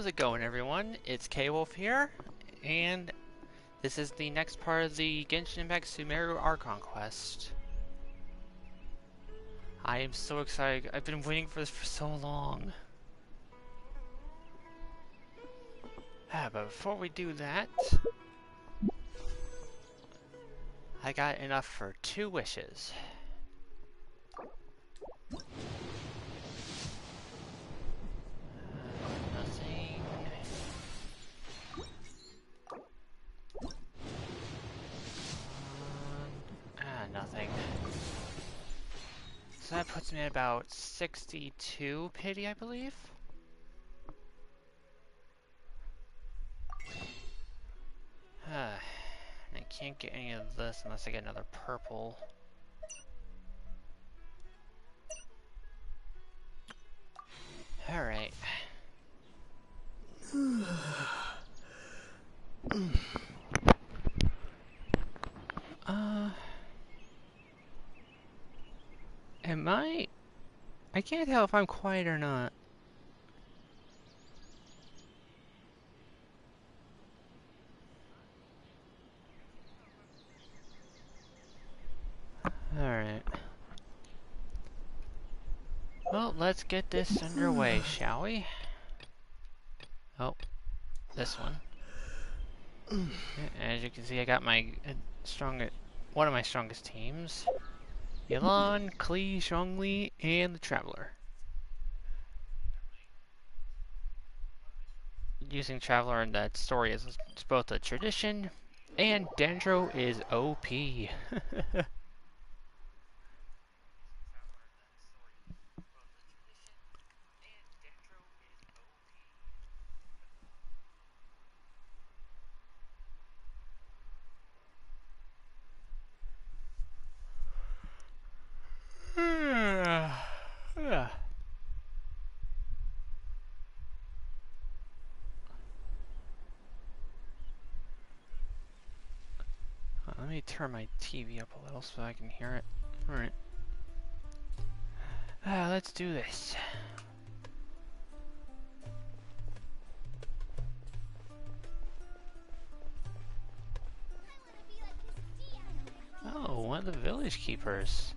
How's it going, everyone? It's K-Wolf here, and this is the next part of the Genshin Impact Sumeru Archon quest. I am so excited. I've been waiting for this for so long. But before we do that, I got enough for 2 wishes. Nothing. Nothing. So that puts me at about 62 pity, I believe. I can't get any of this unless I get another purple. Alright. Am I can't tell if I'm quiet or not. Alright. Well, let's get this underway, shall we? Oh, this one. As you can see, I got my one of my strongest teams. Yelan, Klee, Zhongli, and the Traveler. Using Traveler in that story is both a tradition, and Dendro is OP. Let me turn my TV up a little so I can hear it. Alright. Let's do this. Oh, one of the village keepers.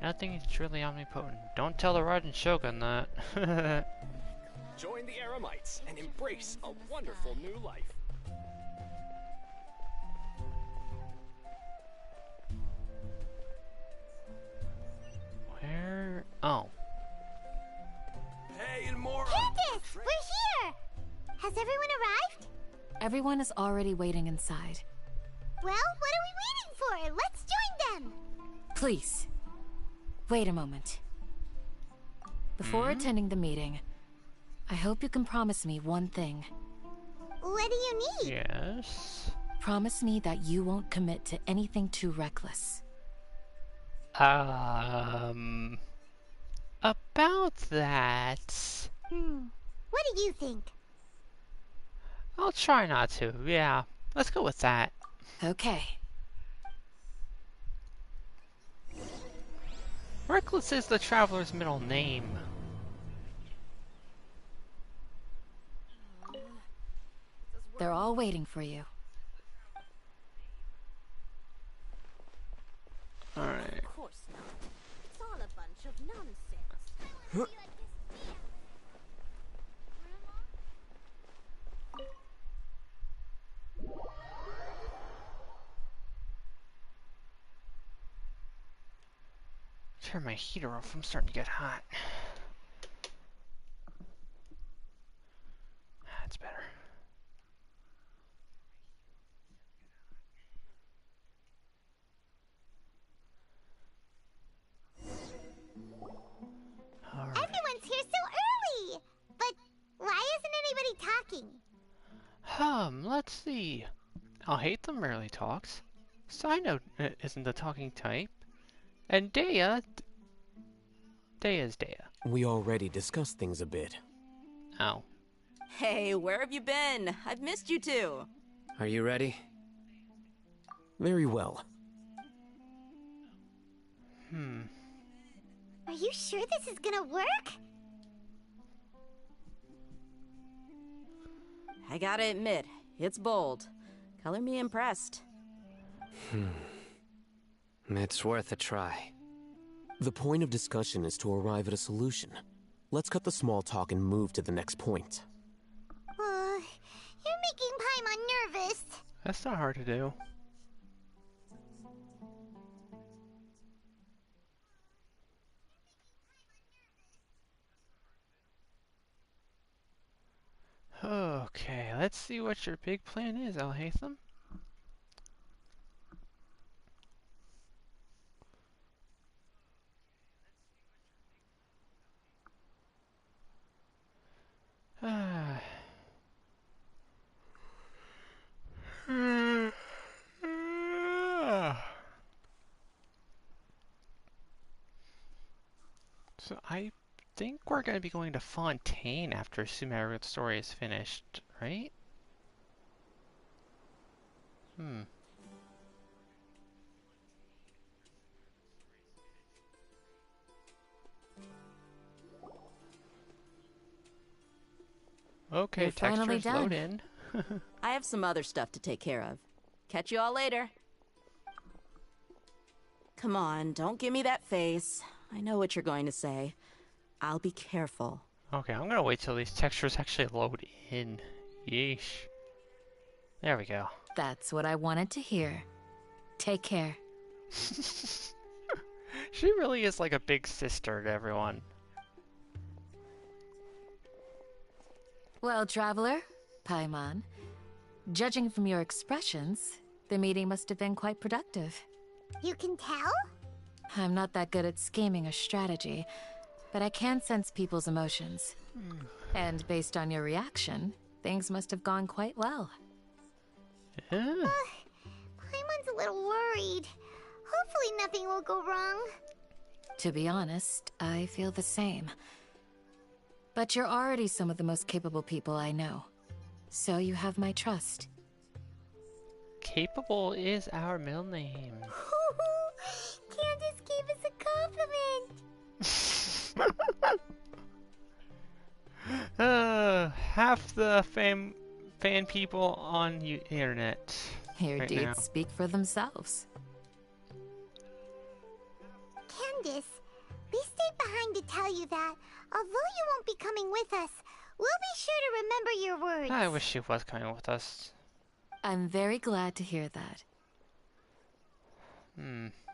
Nothing is truly omnipotent. Don't tell the Rajan Shogun that. Join the Eremites and embrace a wonderful new life. Where? Oh. Hey, and more. Candace, we're here! Has everyone arrived? Everyone is already waiting inside. Well, what are we waiting for? Let's join them! Please. Wait a moment. Before attending the meeting, I hope you can promise me one thing. What do you need? Yes. Promise me that you won't commit to anything too reckless. About that... What do you think? I'll try not to, yeah. Let's go with that. Okay. Reckless is the Traveler's middle name. They're all waiting for you. Alright. Of course not. It's all a bunch of nonsense. Turn my heater off, I'm starting to get hot. That's better. All right. Everyone's here so early! But why isn't anybody talking? Let's see. I'll hate them rarely talks. Sino isn't the talking type. And Dea is Dea. We already discussed things a bit. Oh. Hey, where have you been? I've missed you two. Are you ready? Very well. Are you sure this is gonna work? I gotta admit, it's bold. Color me impressed. It's worth a try. The point of discussion is to arrive at a solution. Let's cut the small talk and move to the next point. You're making Paimon nervous. That's not hard to do. Okay, let's see what your big plan is, Alhaitham. So I think we're going to be going to Fontaine after Sumeru's story is finished, right? Okay, You're finally textures done. load in. I have some other stuff to take care of. Catch you all later. Come on, don't give me that face. I know what you're going to say. I'll be careful. Okay, I'm gonna wait till these textures actually load in. Yeesh. There we go. That's what I wanted to hear. Take care. She really is like a big sister to everyone. Well, traveler, Paimon, judging from your expressions, the meeting must have been quite productive. You can tell? I'm not that good at scheming or strategy, but I can sense people's emotions. And based on your reaction, things must have gone quite well. Yeah. Paimon's a little worried. Hopefully nothing will go wrong. To be honest, I feel the same. But you're already some of the most capable people I know. So you have my trust. Capable is our middle name. Candace gave us a compliment. Half the fan people on the internet. Your right deeds now. speak for themselves. Candace, we stayed behind to tell you that, although you won't be coming with us, we'll be sure to remember your words. I wish she was coming with us. I'm very glad to hear that.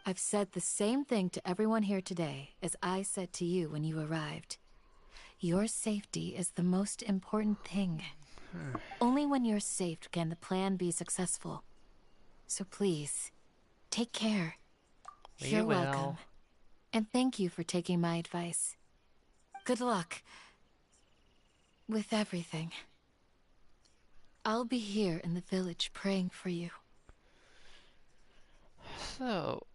I've said the same thing to everyone here today as I said to you when you arrived. Your safety is the most important thing. Only when you're safe can the plan be successful. So please, take care. You're will. welcome. And thank you for taking my advice. Good luck with everything. I'll be here in the village praying for you. So,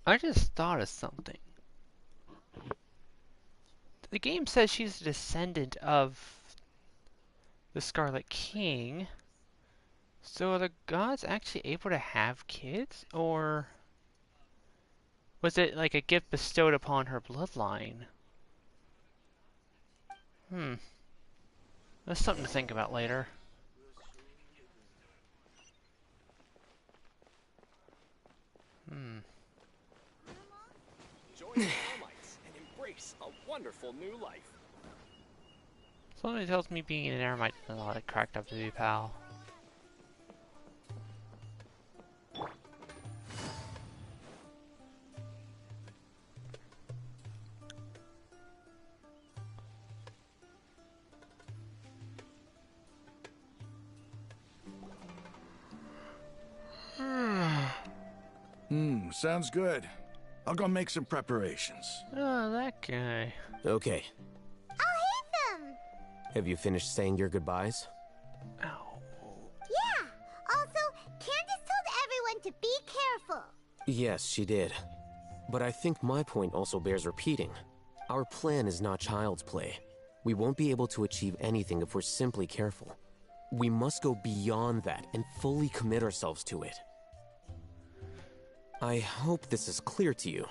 I just thought of something. The game says she's a descendant of the Scarlet King. So are the gods actually able to have kids? Or was it like a gift bestowed upon her bloodline? That's something to think about later. Join the Eremites and embrace a wonderful new life. Something tells me being an eremite is a lot of cracked up to be, pal. Sounds good. I'll go make some preparations. Oh, that guy. Okay, I'll hate them. have you finished saying your goodbyes? Ow. Yeah. Also, Candace told everyone to be careful. Yes, she did. But I think my point also bears repeating. Our plan is not child's play. We won't be able to achieve anything if we're simply careful. We must go beyond that and fully commit ourselves to it. I hope this is clear to you.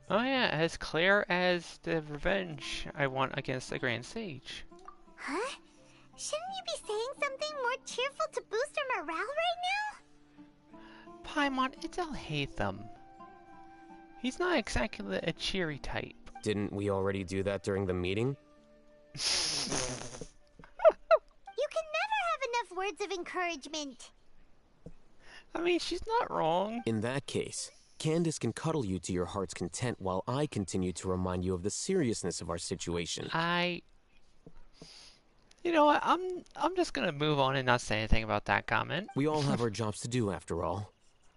Oh yeah, as clear as the revenge I want against the Grand Sage. Huh? Shouldn't you be saying something more cheerful to boost our morale right now? Paimon, it's Alhaitham. He's not exactly a cheery type. Didn't we already do that during the meeting? You can never have enough words of encouragement. I mean, she's not wrong. In that case, Candace can cuddle you to your heart's content while I continue to remind you of the seriousness of our situation. You know what? I'm just gonna move on and not say anything about that comment. We all have our jobs to do, after all.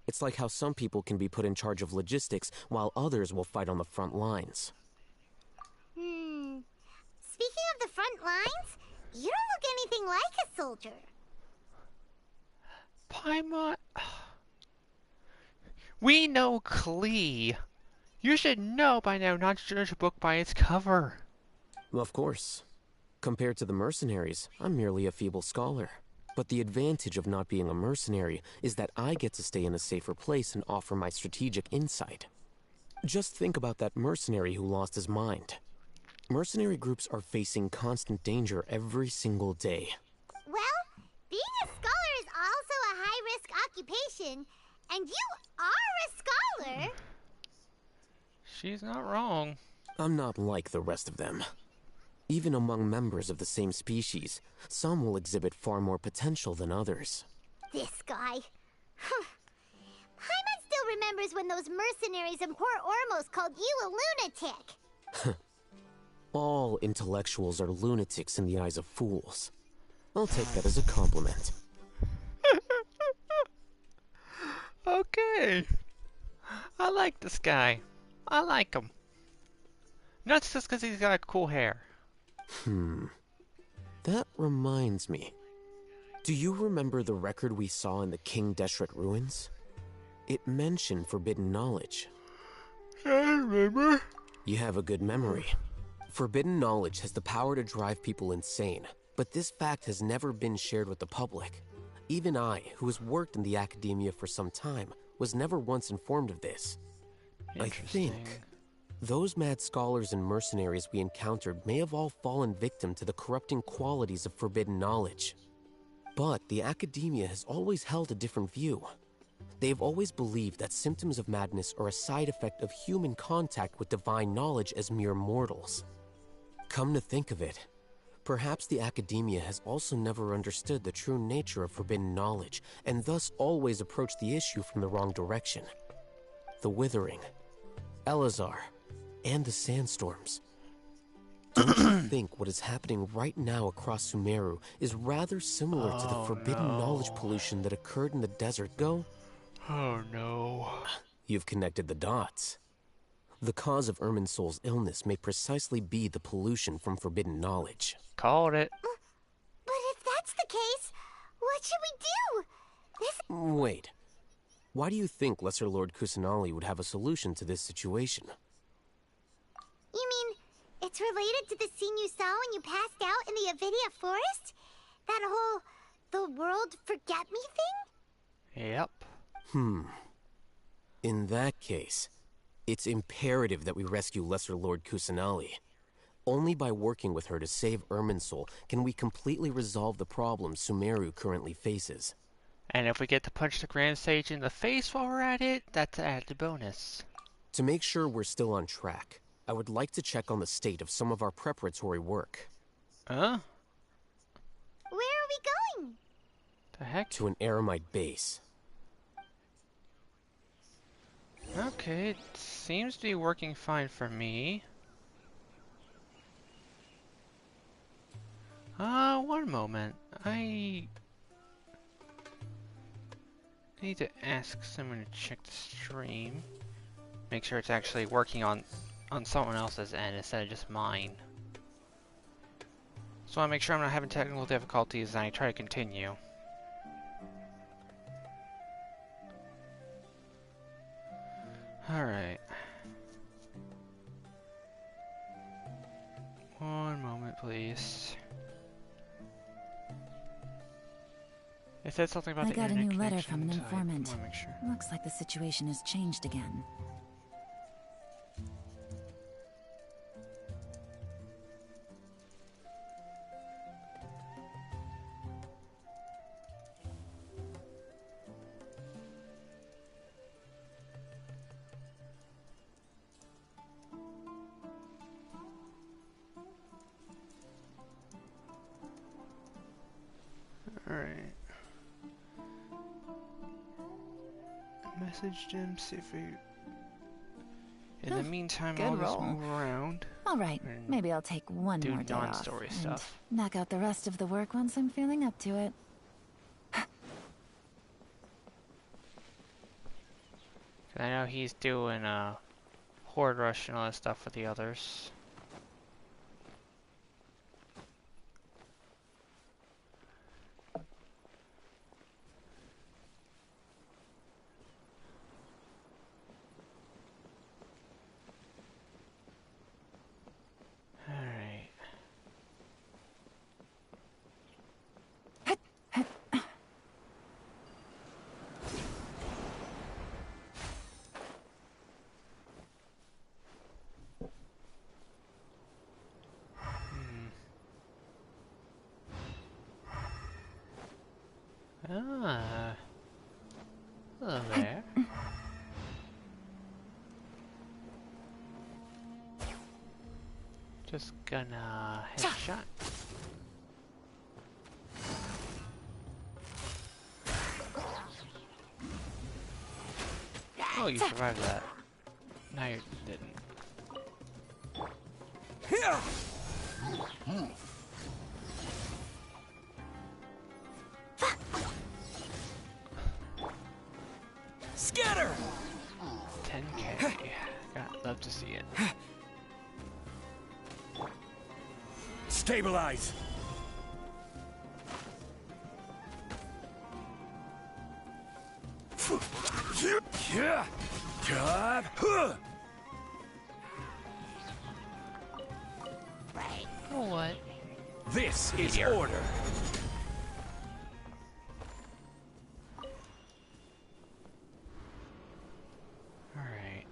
It's like how some people can be put in charge of logistics while others will fight on the front lines. Speaking of the front lines, you don't look anything like a soldier. Paimon, we know Klee. You should know by now not to judge a book by its cover. Of course. Compared to the mercenaries, I'm merely a feeble scholar. But the advantage of not being a mercenary is that I get to stay in a safer place and offer my strategic insight. Just think about that mercenary who lost his mind. Mercenary groups are facing constant danger every single day. Well, being a scholar is also a high-risk occupation, and you are a scholar. She's not wrong. I'm not like the rest of them. Even among members of the same species, some will exhibit far more potential than others. This guy. Paimon still remembers when those mercenaries in Port Ormos called you a lunatic. All intellectuals are lunatics in the eyes of fools. I'll take that as a compliment. Okay. I like this guy. I like him. Not just because he's got cool hair. That reminds me. Do you remember the record we saw in the King Deshret ruins? It mentioned forbidden knowledge. I remember. You have a good memory. Forbidden knowledge has the power to drive people insane, but this fact has never been shared with the public. Even I, who has worked in the Akademiya for some time, was never once informed of this. I think those mad scholars and mercenaries we encountered may have all fallen victim to the corrupting qualities of forbidden knowledge. But the Akademiya has always held a different view. They've always believed that symptoms of madness are a side effect of human contact with divine knowledge as mere mortals. Come to think of it, perhaps the Akademiya has also never understood the true nature of forbidden knowledge, and thus always approached the issue from the wrong direction. The Withering, Elazar, and the sandstorms. Don't you think what is happening right now across Sumeru is rather similar to the forbidden knowledge pollution that occurred in the desert Go? Oh no. You've connected the dots. The cause of Irminsol's illness may precisely be the pollution from forbidden knowledge. Called it. But if that's the case, what should we do? Wait. Why do you think Lesser Lord Kusanali would have a solution to this situation? You mean it's related to the scene you saw when you passed out in the Avidia forest? That whole the world forget me thing? Yep. In that case, it's imperative that we rescue Lesser Lord Kusanali. Only by working with her to save Irminsol can we completely resolve the problems Sumeru currently faces. And if we get to punch the Grand Sage in the face while we're at it, that's an added bonus. To make sure we're still on track, I would like to check on the state of some of our preparatory work. Huh? Where are we going? The heck? To an Eremite base. Okay, it seems to be working fine for me. One moment. I need to ask someone to check the stream. Make sure it's actually working on someone else's end instead of just mine. So I make sure I'm not having technical difficulties and I try to continue. Alright. One moment, please. If said something about I the got a internet new letter from connection an type. I informant. wanna make sure. Looks like the situation has changed again. Alright. Messaged him, see if he... In the meantime, Good I'll just roll. move around. Alright, and maybe I'll take one do more day off. non-story And stuff. knock out the rest of the work once I'm feeling up to it. I know he's doing Horde Rush and all that stuff with the others. Alright. Ah. Hello there. Just gonna headshot. Oh, you survived that. No, you didn't. Scatter! 10K. God, love to see it. Stabilize! Oh, what? This is Here. order. Alright.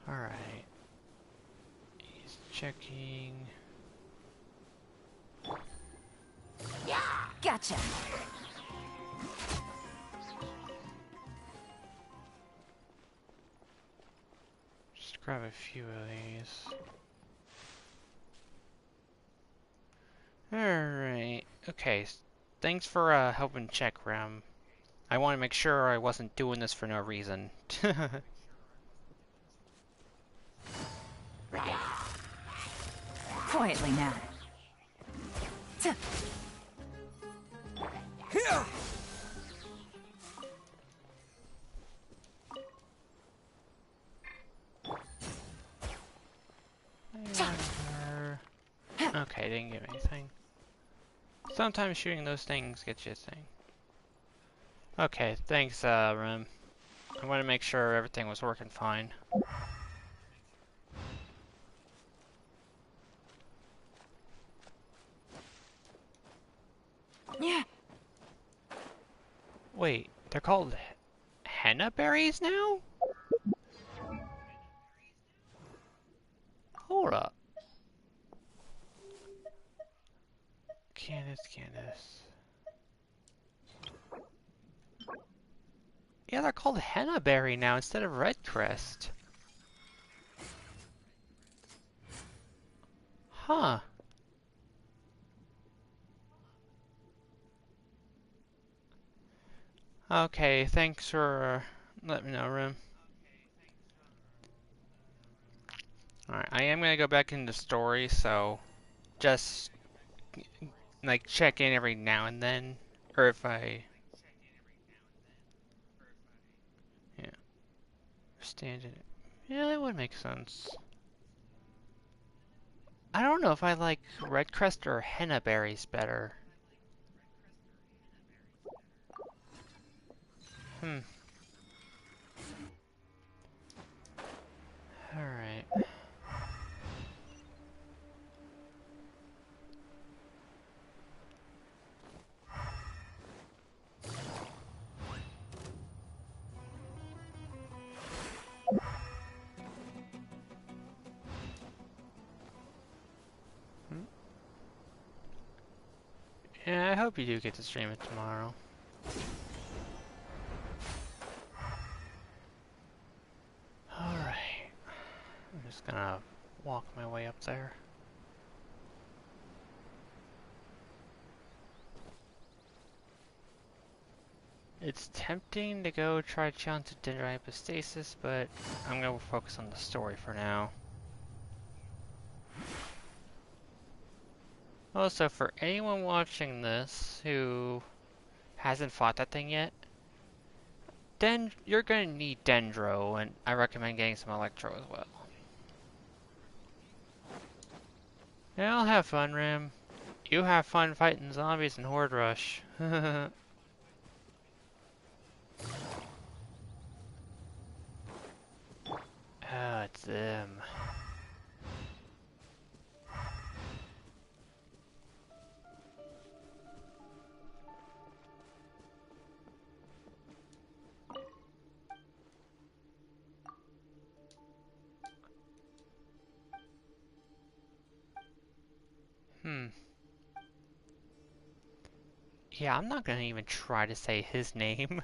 Alright. He's checking. Gotcha! Just grab a few of these. Alright. Okay. Thanks for helping check, Rem. I want to make sure I wasn't doing this for no reason. Quietly now. Okay, didn't give anything. Sometimes shooting those things gets you a thing. Okay, thanks, Rem. I want to make sure everything was working fine. Yeah. Wait, they're called henna berries now? Hold up. Candace. Yeah, they're called henna berry now instead of red crest. Huh. Okay, thanks for letting me know, Rim. Alright, I am gonna go back into story, so just like check in every now and then, or if I stand in it. Yeah, that would make sense. I don't know if I like red crest or henna berries better. Hmm. Alright. Yeah, I hope you do get to stream it tomorrow. Alright. I'm just gonna walk my way up there. It's tempting to go try to challenge Dendro hypostasis, but I'm gonna focus on the story for now. Also, for anyone watching this who hasn't fought that thing yet, you're gonna need Dendro, and I recommend getting some Electro as well. Yeah, I'll have fun, Rim. You have fun fighting zombies in Horde Rush. Oh, it's them. Yeah, I'm not gonna even try to say his name.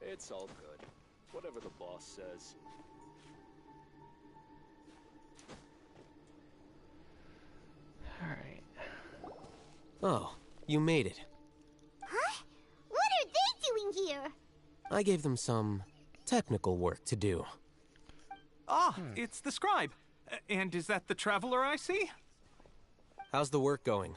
It's all good. Whatever the boss says. Alright. Oh, you made it. Huh? What are they doing here? I gave them some technical work to do. Ah, it's the scribe. And is that the traveler I see? How's the work going?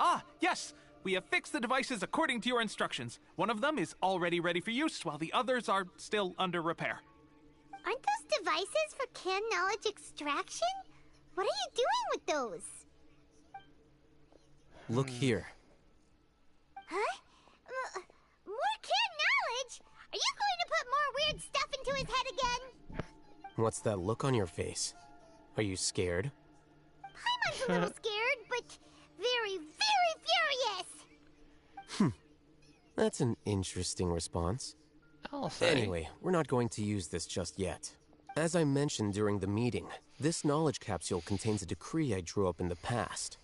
Ah, yes! We have fixed the devices according to your instructions. One of them is already ready for use, while the others are still under repair. Aren't those devices for canned knowledge extraction? What are you doing with those? Look here. Huh? More canned knowledge? Are you going to put more weird stuff into his head again? What's that look on your face? Are you scared? Paimon's a little scared, but very, very furious! That's an interesting response. I'll say. Anyway, we're not going to use this just yet. As I mentioned during the meeting, this knowledge capsule contains a decree I drew up in the past.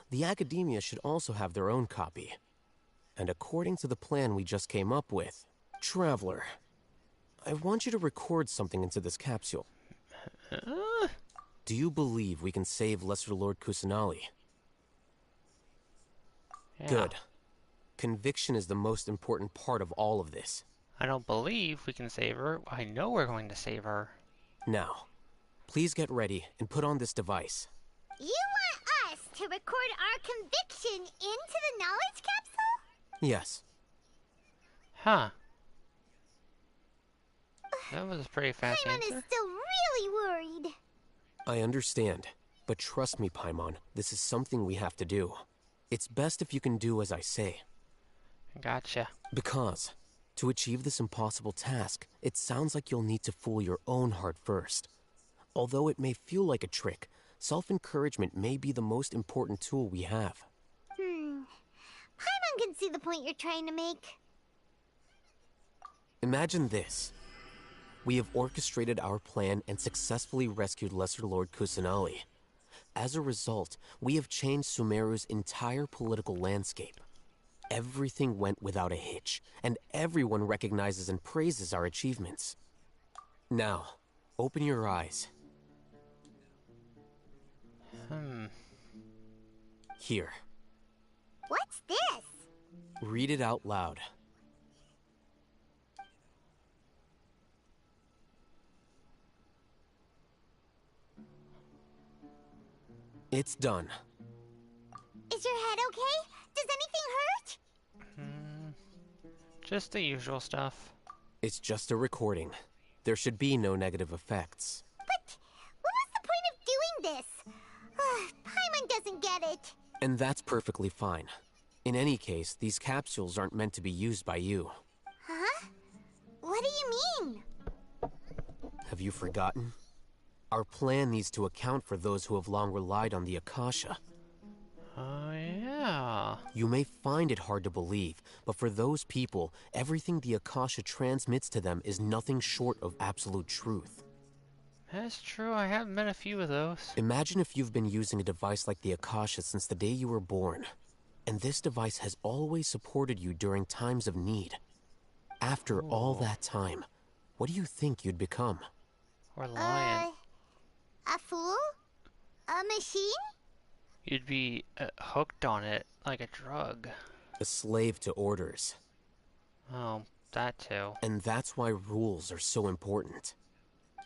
The Akademiya should also have their own copy. And according to the plan we just came up with, Traveler, I want you to record something into this capsule. Do you believe we can save Lesser Lord Kusanali? Yeah. Good. Conviction is the most important part of all of this. I don't believe we can save her. I know we're going to save her. Now, please get ready and put on this device. You want us to record our conviction into the knowledge capsule? Yes. Huh. That was a pretty fast Paimon answer. is still really worried. I understand, but trust me, Paimon, this is something we have to do. It's best if you can do as I say. Gotcha. Because, to achieve this impossible task, it sounds like you'll need to fool your own heart first. Although it may feel like a trick, self-encouragement may be the most important tool we have. Paimon can see the point you're trying to make. Imagine this. We have orchestrated our plan and successfully rescued Lesser Lord Kusanali. As a result, we have changed Sumeru's entire political landscape. Everything went without a hitch, and everyone recognizes and praises our achievements. Now, open your eyes. Here. What's this? Read it out loud. It's done. Is your head okay? Does anything hurt? Just the usual stuff. It's just a recording. There should be no negative effects. But what was the point of doing this? Paimon doesn't get it. And that's perfectly fine. In any case, these capsules aren't meant to be used by you. Huh? What do you mean? Have you forgotten? Our plan needs to account for those who have long relied on the Akasha. Oh, yeah. You may find it hard to believe, but for those people, everything the Akasha transmits to them is nothing short of absolute truth. That's true. I have met a few of those. Imagine if you've been using a device like the Akasha since the day you were born, and this device has always supported you during times of need. After all that time, what do you think you'd become? Reliant. A fool? A machine? You'd be hooked on it like a drug. A slave to orders. Oh, that too. And that's why rules are so important.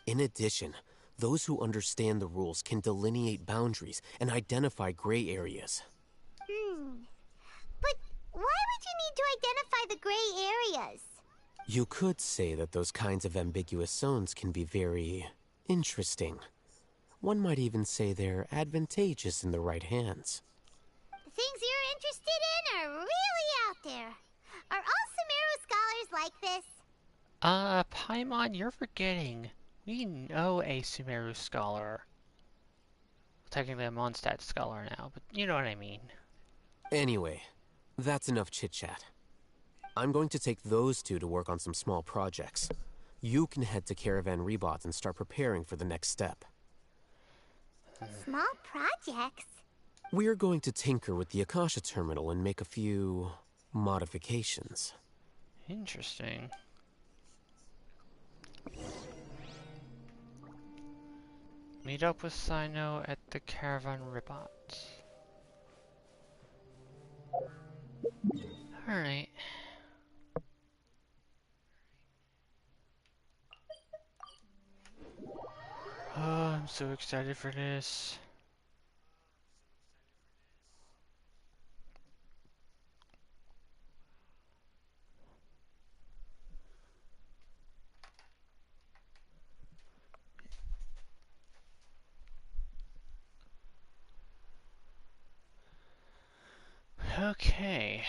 In addition, those who understand the rules can delineate boundaries and identify gray areas. But why would you need to identify the gray areas? You could say that those kinds of ambiguous zones can be very interesting. One might even say they're advantageous in the right hands. The things you're interested in are really out there. Are all Sumeru scholars like this? Paimon, you're forgetting. We know a Sumeru scholar. Technically a Mondstadt scholar now, but you know what I mean. Anyway, that's enough chit-chat. I'm going to take those two to work on some small projects. You can head to Caravan Rebot and start preparing for the next step. Small projects? We're going to tinker with the Akasha terminal and make a few modifications. Interesting. Meet up with Sino at the Caravan Rebot. Alright. Oh, I'm so excited for this. Okay.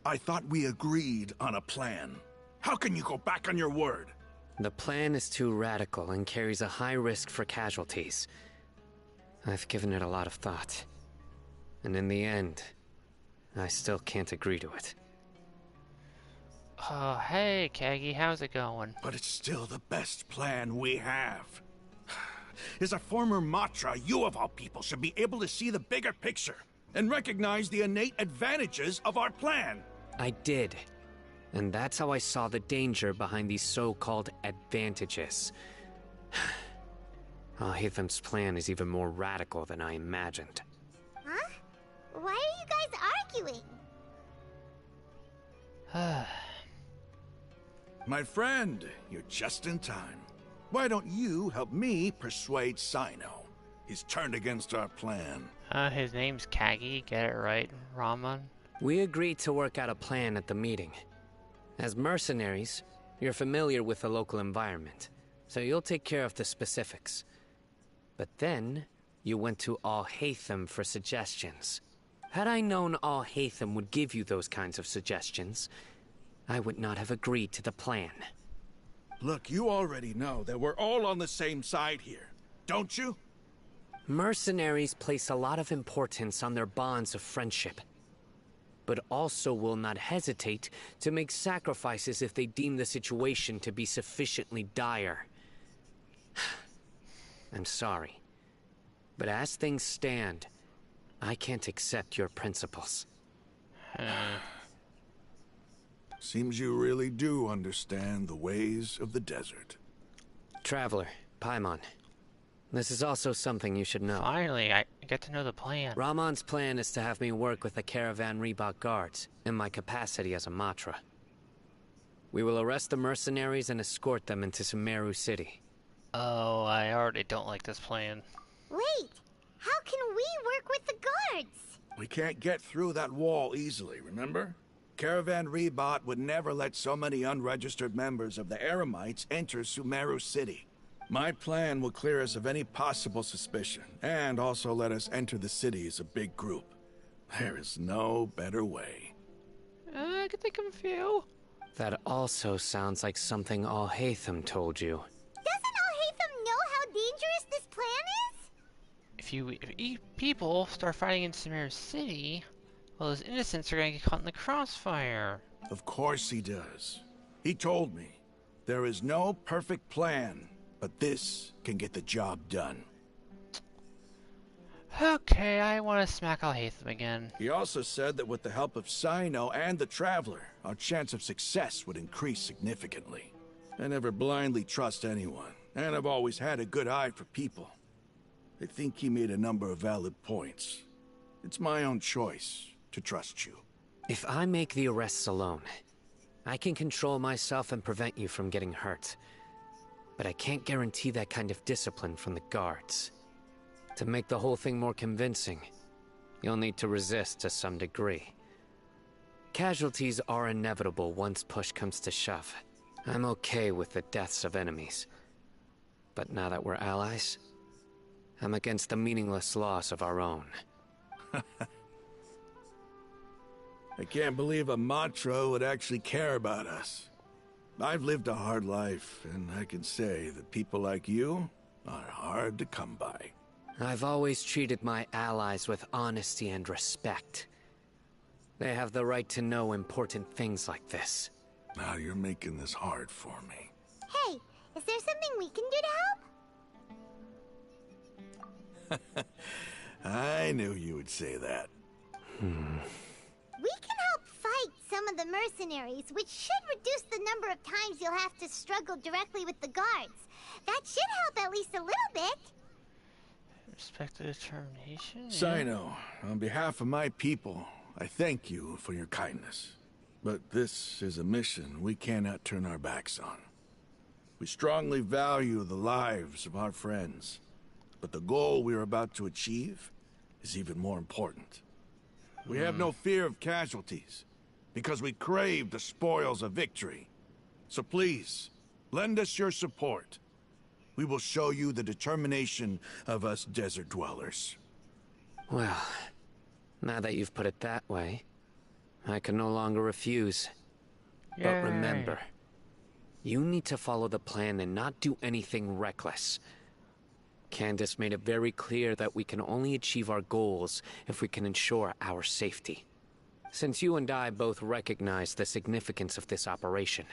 I thought we agreed on a plan. How can you go back on your word? The plan is too radical and carries a high risk for casualties. I've given it a lot of thought. And in the end, I still can't agree to it. Oh, hey, Kagi, how's it going? But it's still the best plan we have. As a former Matra, you of all people should be able to see the bigger picture and recognize the innate advantages of our plan. I did. And that's how I saw the danger behind these so-called advantages. Alhaitham's plan is even more radical than I imagined. Huh? Why are you guys arguing? My friend, you're just in time. Why don't you help me persuade Sino? He's turned against our plan. His name's Kagi, get it right, Raman? We agreed to work out a plan at the meeting. As mercenaries, you're familiar with the local environment, so you'll take care of the specifics. But then, you went to Alhaitham for suggestions. Had I known Alhaitham would give you those kinds of suggestions, I would not have agreed to the plan. Look, you already know that we're all on the same side here, don't you? Mercenaries place a lot of importance on their bonds of friendship, but also will not hesitate to make sacrifices if they deem the situation to be sufficiently dire. I'm sorry, but as things stand, I can't accept your principles. Seems you really do understand the ways of the desert. Traveler, Paimon, this is also something you should know. Finally, I get to know the plan. Ramon's plan is to have me work with the Caravan Rebot guards in my capacity as a Matra. We will arrest the mercenaries and escort them into Sumeru City. Oh, I already don't like this plan. Wait, How can we work with the guards? We can't get through that wall easily, remember? Caravan Rebot would never let so many unregistered members of the Eremites enter Sumeru City. My plan will clear us of any possible suspicion, and also let us enter the city as a big group. There is no better way. I can think of a few. That also sounds like something Alhaitham told you. Doesn't Alhaitham know how dangerous this plan is? If people start fighting in Sumeru City, well, those innocents are going to get caught in the crossfire. Of course he does. He told me, there is no perfect plan, but this can get the job done. Okay, I want to smack Alhaitham again. He also said that with the help of Sino and the Traveler, our chance of success would increase significantly. I never blindly trust anyone, and I've always had a good eye for people. I think he made a number of valid points. It's my own choice to trust you. If I make the arrests alone, I can control myself and prevent you from getting hurt. But I can't guarantee that kind of discipline from the guards. To make the whole thing more convincing, you'll need to resist to some degree. Casualties are inevitable once push comes to shove. I'm okay with the deaths of enemies. But now that we're allies, I'm against the meaningless loss of our own. I can't believe a Matra would actually care about us. I've lived a hard life, and I can say that people like you are hard to come by. I've always treated my allies with honesty and respect. They have the right to know important things like this. Now you're making this hard for me. Hey, is there something we can do to help? I knew you would say that. We can help fight some of the mercenaries, which should reduce the number of times you'll have to struggle directly with the guards. That should help at least a little bit. Respect the determination. Sino, on behalf of my people, I thank you for your kindness. But this is a mission we cannot turn our backs on. We strongly value the lives of our friends, but the goal we are about to achieve is even more important. We have no fear of casualties, because we crave the spoils of victory. So please, lend us your support. We will show you the determination of us desert dwellers. Well, now that you've put it that way, I can no longer refuse. Yay. But remember, you need to follow the plan and not do anything reckless. Candace made it very clear that we can only achieve our goals if we can ensure our safety. Since you and I both recognize the significance of this operation,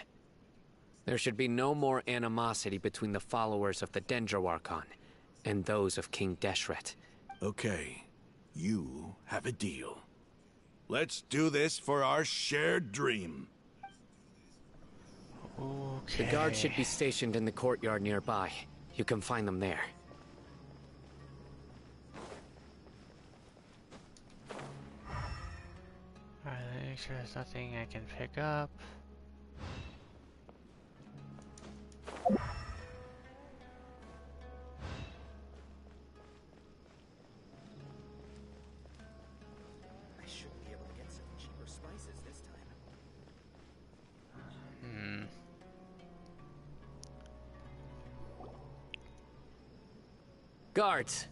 there should be no more animosity between the followers of the Dendro Archon and those of King Deshret. Okay, you have a deal. Let's do this for our shared dream. Okay. The guards should be stationed in the courtyard nearby. You can find them there. Alright, make sure there's nothing I can pick up. I should be able to get some cheaper spices this time. Guards!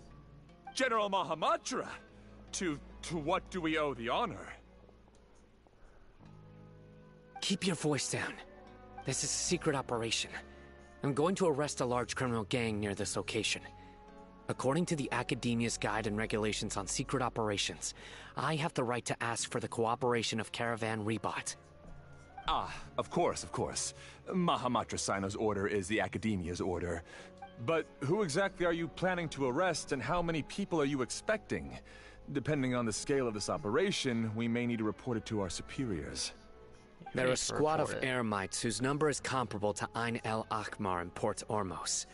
General Mahamatra! To what do we owe the honor? Keep your voice down. This is a secret operation. I'm going to arrest a large criminal gang near this location. According to the Akademiya's Guide and Regulations on Secret Operations, I have the right to ask for the cooperation of Caravan Rebot. Ah, of course, of course. Mahamatra Sino's order is the Akademiya's order. But who exactly are you planning to arrest, and how many people are you expecting? Depending on the scale of this operation, we may need to report it to our superiors. They're a squad of Eremites whose number is comparable to Ain el Akhmar in Port Ormos.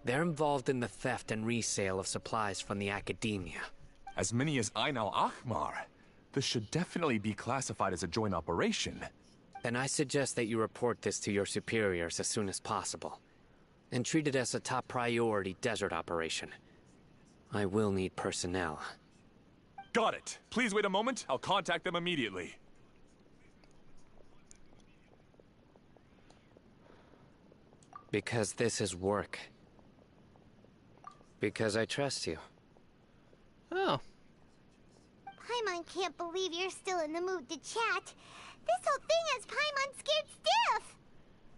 They're involved in the theft and resale of supplies from the Akademiya. As many as Ain al Akhmar? This should definitely be classified as a joint operation. Then I suggest that you report this to your superiors as soon as possible, and treat it as a top priority desert operation. I will need personnel. Got it. Please wait a moment. I'll contact them immediately. Because this is work. Because I trust you. Oh. Paimon can't believe you're still in the mood to chat. This whole thing has Paimon scared stiff.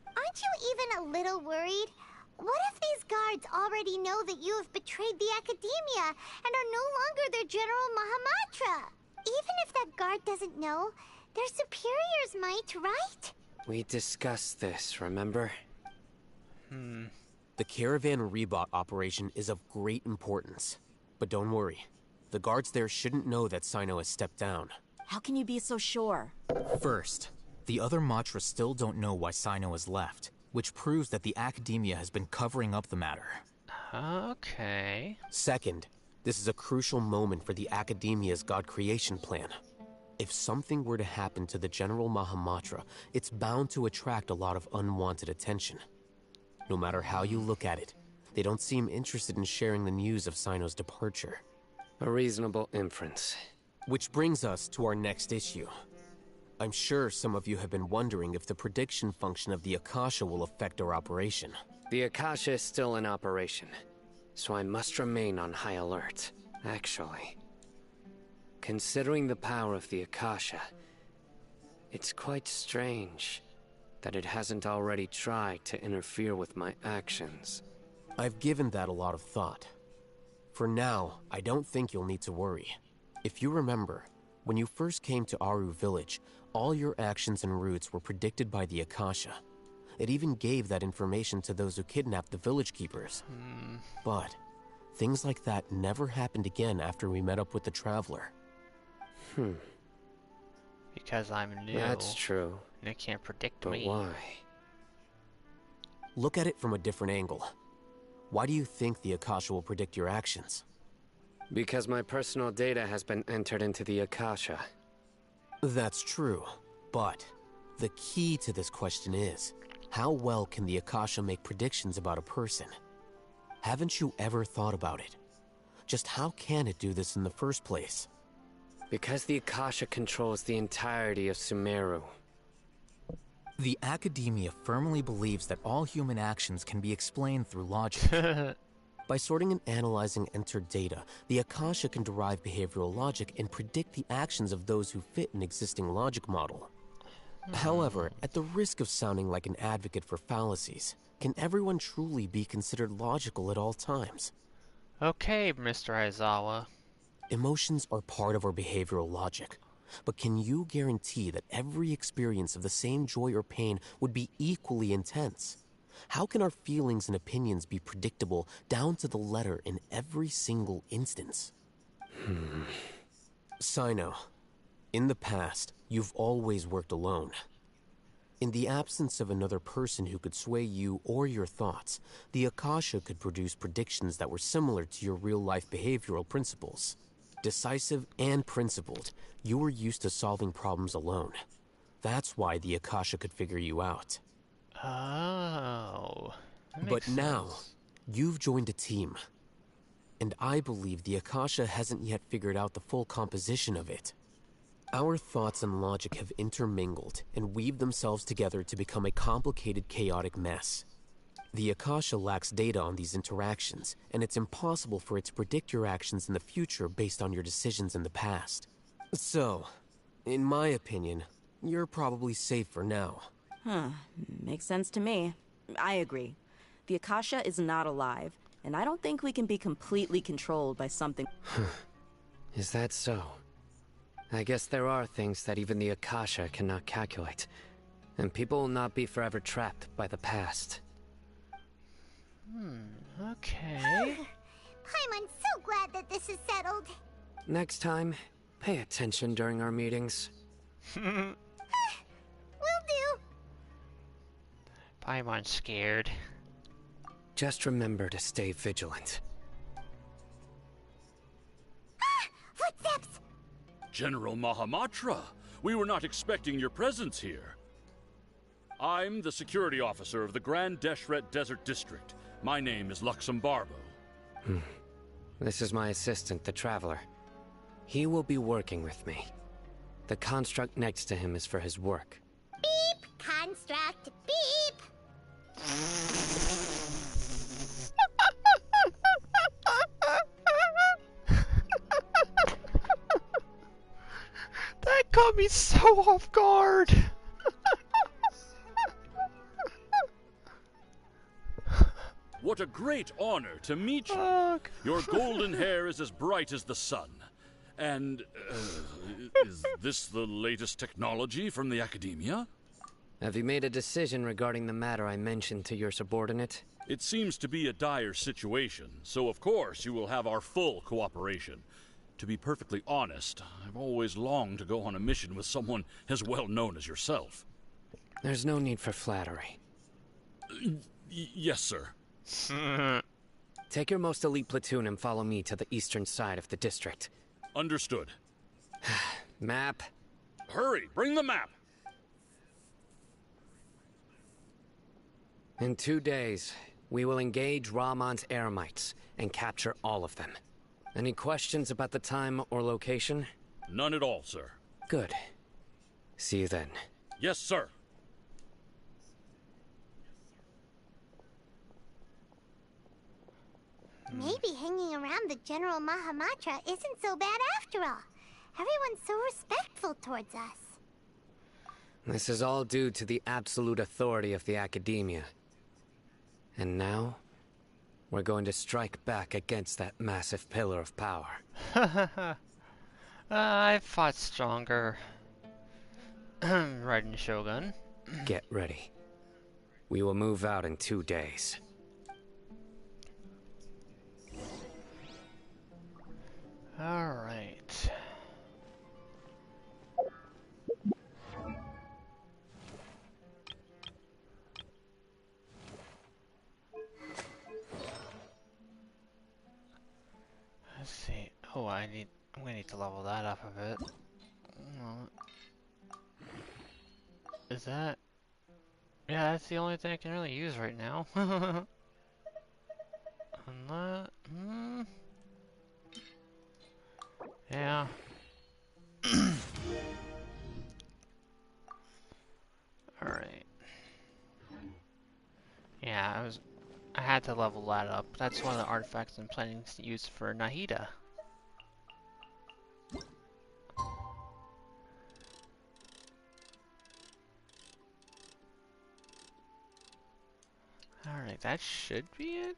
Aren't you even a little worried? What if these guards already know that you have betrayed the Akademiya and are no longer their General Mahamatra? Even if that guard doesn't know, their superiors might, right? We discussed this, remember? The Caravan Rebot operation is of great importance. But don't worry, the guards there shouldn't know that Sino has stepped down. How can you be so sure? First, the other Matra still don't know why Sino has left, which proves that the Akademiya has been covering up the matter. Okay. Second, this is a crucial moment for the Akademiya's God creation plan. If something were to happen to the General Mahamatra, it's bound to attract a lot of unwanted attention. No matter how you look at it, they don't seem interested in sharing the news of Sino's departure. A reasonable inference. Which brings us to our next issue. I'm sure some of you have been wondering if the prediction function of the Akasha will affect our operation. The Akasha is still in operation, so I must remain on high alert. Actually, considering the power of the Akasha, it's quite strange that it hasn't already tried to interfere with my actions. I've given that a lot of thought. For now, I don't think you'll need to worry. If you remember, when you first came to Aru Village, all your actions and routes were predicted by the Akasha. It even gave that information to those who kidnapped the village keepers. But things like that never happened again after we met up with the Traveler. Because I'm new. That's true. And it can't predict But me. why? Look at it from a different angle. Why do you think the Akasha will predict your actions? Because my personal data has been entered into the Akasha. That's true, but the key to this question is, how well can the Akasha make predictions about a person? Haven't you ever thought about it? Just how can it do this in the first place? Because the Akasha controls the entirety of Sumeru. The Akademiya firmly believes that all human actions can be explained through logic. By sorting and analyzing entered data, the Akasha can derive behavioral logic and predict the actions of those who fit an existing logic model. However, at the risk of sounding like an advocate for fallacies, can everyone truly be considered logical at all times? Okay, Mr. Aizawa. Emotions are part of our behavioral logic. But can you guarantee that every experience of the same joy or pain would be equally intense? How can our feelings and opinions be predictable down to the letter in every single instance? Sino, in the past, you've always worked alone. In the absence of another person who could sway you or your thoughts, the Akasha could produce predictions that were similar to your real-life behavioral principles. Decisive and principled, you were used to solving problems alone. That's why the Akasha could figure you out. Oh. But now, you've joined a team. And I believe the Akasha hasn't yet figured out the full composition of it. Our thoughts and logic have intermingled and weaved themselves together to become a complicated, chaotic mess. The Akasha lacks data on these interactions, and it's impossible for it to predict your actions in the future based on your decisions in the past. So, in my opinion, you're probably safe for now. Makes sense to me. I agree. The Akasha is not alive, and I don't think we can be completely controlled by something. Is that so? I guess there are things that even the Akasha cannot calculate, and people will not be forever trapped by the past. Okay. I'm so glad that this is settled. Next time, pay attention during our meetings. Will do. Paimon's scared. Just remember to stay vigilant. Footsteps! General Mahamatra, we were not expecting your presence here. I'm the security officer of the Grand Deshret Desert District. My name is Luxembarbo. This is my assistant, the Traveler. He will be working with me. The construct next to him is for his work. Beep! Construct, beep! That caught me so off guard! What a great honor to meet you. Your golden hair is as bright as the sun. And, is this the latest technology from the Akademiya? Have you made a decision regarding the matter I mentioned to your subordinate? It seems to be a dire situation, so of course you will have our full cooperation. To be perfectly honest, I've always longed to go on a mission with someone as well known as yourself. There's no need for flattery. Yes, sir. Take your most elite platoon and follow me to the eastern side of the district. Understood. Map. Hurry, bring the map! In 2 days, we will engage Rahman's Eremites and capture all of them. Any questions about the time or location? None at all, sir. Good. See you then. Yes, sir. Maybe hanging around the General Mahamatra isn't so bad after all. Everyone's so respectful towards us. This is all due to the absolute authority of the Akademiya. And now, we're going to strike back against that massive pillar of power. I fought stronger. Riding Shogun. Get ready. We will move out in 2 days. Alright. Let's see. Oh, I'm gonna need to level that up a bit. Is that? Yeah, that's the only thing I can really use right now. Yeah. Alright. Yeah, I had to level that up. That's one of the artifacts I'm planning to use for Nahida. Alright, that should be it.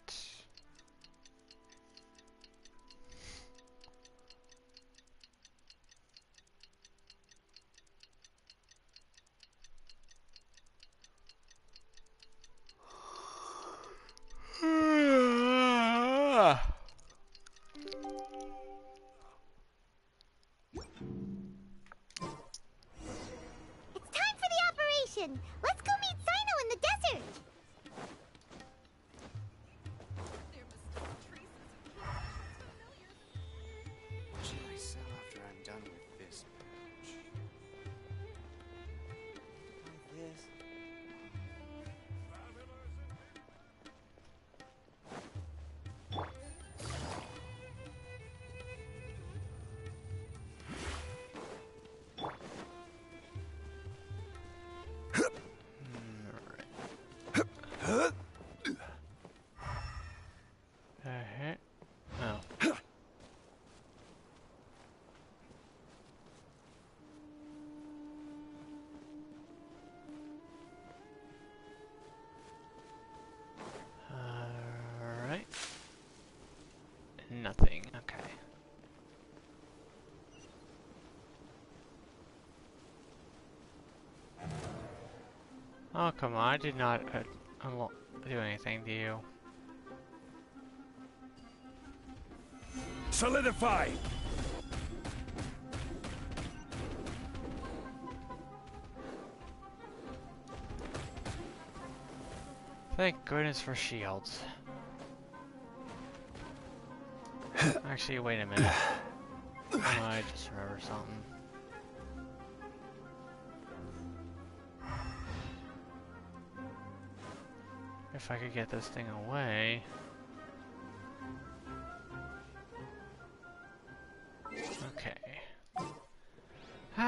It's time for the operation! Let's go meet Sino in the desert! What should I sell after I'm done with this batch? This. Oh. Alright. Nothing. Okay. Oh, come on. I did not do anything to you. Solidify! Thank goodness for shields. Actually, wait a minute. Oh, I just remembered something. If I could get this thing away.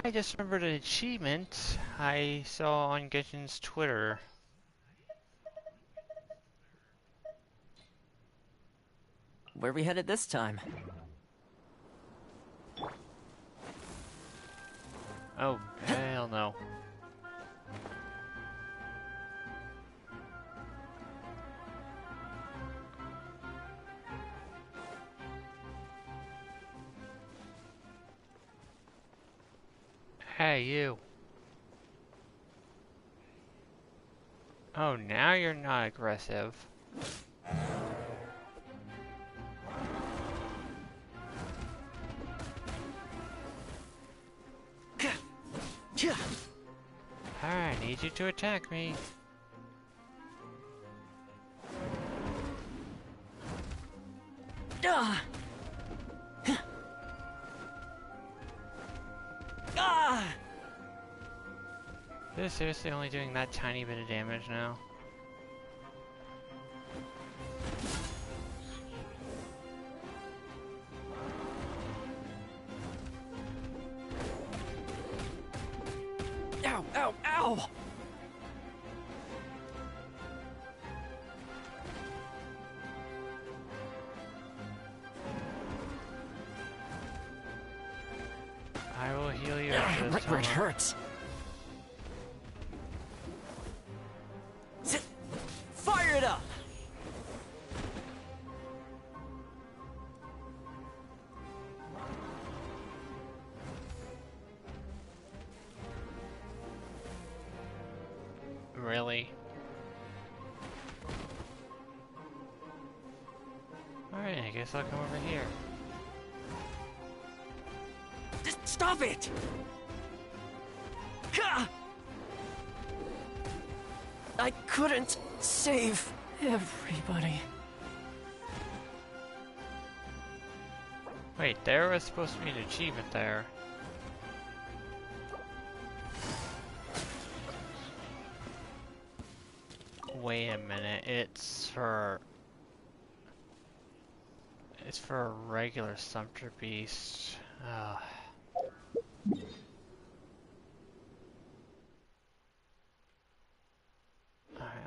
I just remembered an achievement I saw on Genshin's Twitter. Where are we headed this time? Oh, hell no. Hey, you. Oh, now you're not aggressive. I need you to attack me. Ah! Is it seriously only doing that tiny bit of damage now? Ow, ow, ow! I will heal you. Right where it hurts. Fire it up! Really? Alright, I guess I'll come over here. Just stop it! Gah! I couldn't save everybody. Wait, there was supposed to be an achievement there. Wait a minute, it's for a regular sumpter beast. Alright,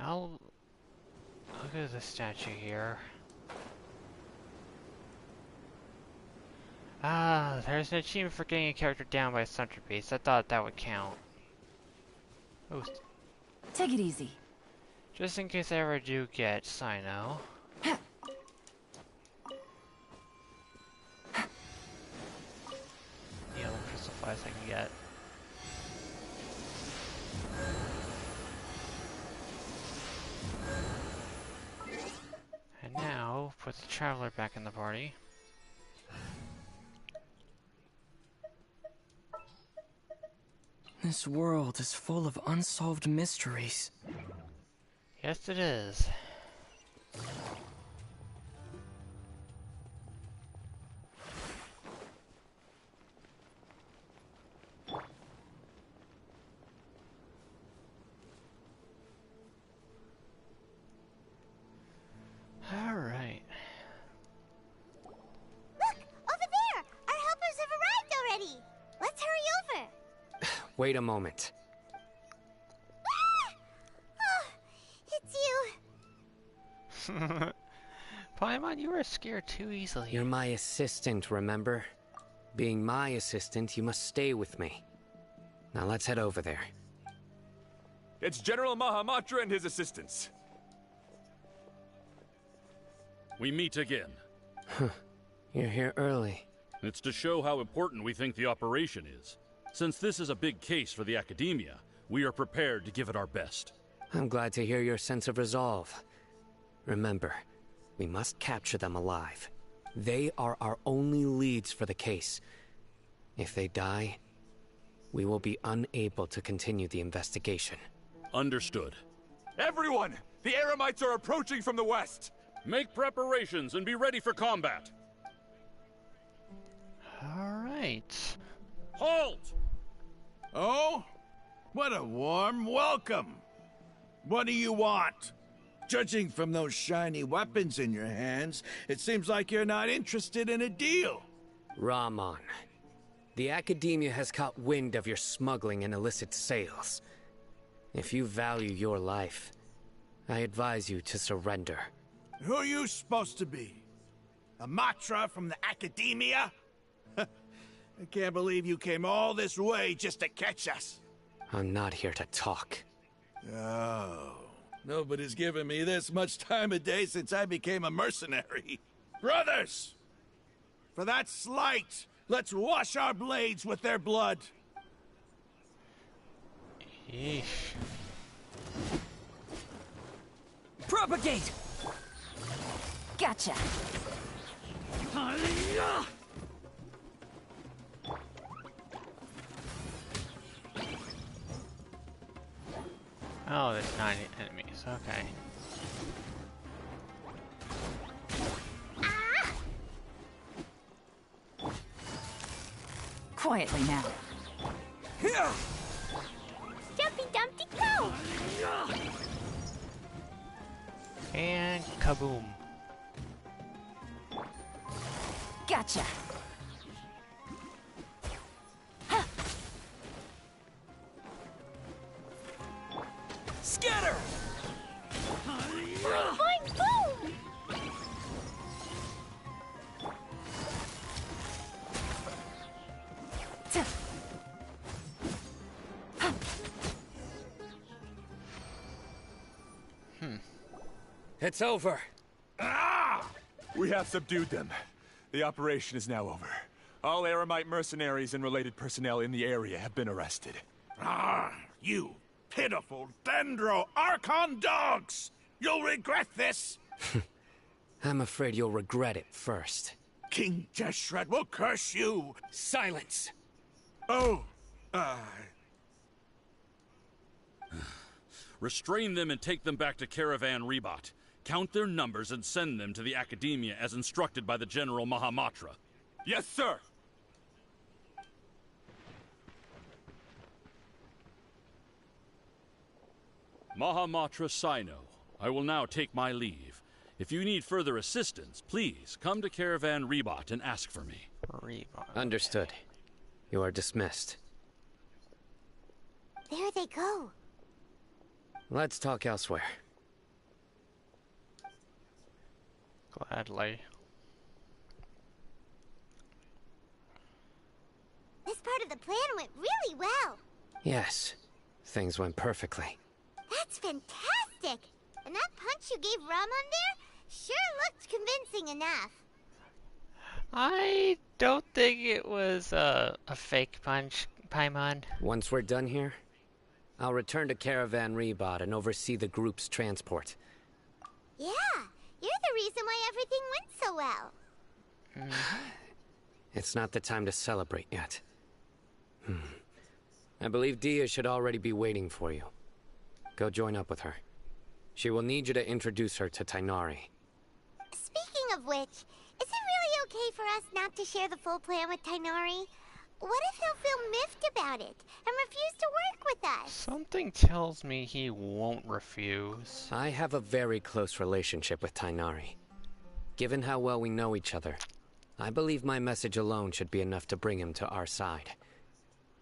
I'll look at the statue here. There's an achievement for getting a character down by a sumpter beast. I thought that would count. Oh, Take it easy. just in case I ever do get Sino. The other crystal flies I can get. And now, put the Traveler back in the party. This world is full of unsolved mysteries. Yes, it is. Alright. Look! Over there! Our helpers have arrived already! Let's hurry over! Wait a moment. Ah! Oh, it's you! Paimon, you were scared too easily. You're my assistant, remember? Being my assistant, you must stay with me. Now let's head over there. It's General Mahamatra and his assistants. We meet again. You're here early. It's to show how important we think the operation is. Since this is a big case for the Akademiya, we are prepared to give it our best. I'm glad to hear your sense of resolve. Remember, we must capture them alive. They are our only leads for the case. If they die, we will be unable to continue the investigation. Understood. Everyone! The Eremites are approaching from the west! Make preparations and be ready for combat. Alright. Halt! Oh? What a warm welcome! What do you want? Judging from those shiny weapons in your hands, it seems like you're not interested in a deal. Rahman, The Akademiya has caught wind of your smuggling and illicit sales. If you value your life, I advise you to surrender. Who are you supposed to be? A Matra from the Akademiya? I can't believe you came all this way just to catch us. I'm not here to talk. Oh, nobody's given me this much time of day since I became a mercenary. Brothers! For that slight, let's wash our blades with their blood. Yeesh. Propagate! Gotcha! Oh, there's 9 enemies. Okay. Quietly now. Jumpy Dumpty go! And kaboom. Gotcha! Scatter! Boing, boing, boom! It's over. Ah! We have subdued them. The operation is now over. All Eremite mercenaries and related personnel in the area have been arrested. Ah, you pitiful Dendro Archon dogs! You'll regret this! I'm afraid you'll regret it first. King Jeshred will curse you! Silence! Oh, Restrain them and take them back to Caravan Rebot. Count their numbers and send them to the Akademiya as instructed by the General Mahamatra. Yes, sir! Mahamatra Sino, I will now take my leave. If you need further assistance, please come to Caravan Rebot and ask for me. Rebot. Understood. You are dismissed. There they go. Let's talk elsewhere. Gladly. This part of the plan went really well. Yes, things went perfectly. That's fantastic! And that punch you gave Ram on there sure looked convincing enough. I don't think it was a fake punch, Paimon. Once we're done here, I'll return to Caravan Rebot and oversee the group's transport. Yeah, you're the reason why everything went so well. It's not the time to celebrate yet. I believe Dia should already be waiting for you. Go join up with her. She will need you to introduce her to Tighnari. Speaking of which, is it really okay for us not to share the full plan with Tighnari? What if he'll feel miffed about it and refuse to work with us? Something tells me he won't refuse. I have a very close relationship with Tighnari. Given how well we know each other, I believe my message alone should be enough to bring him to our side.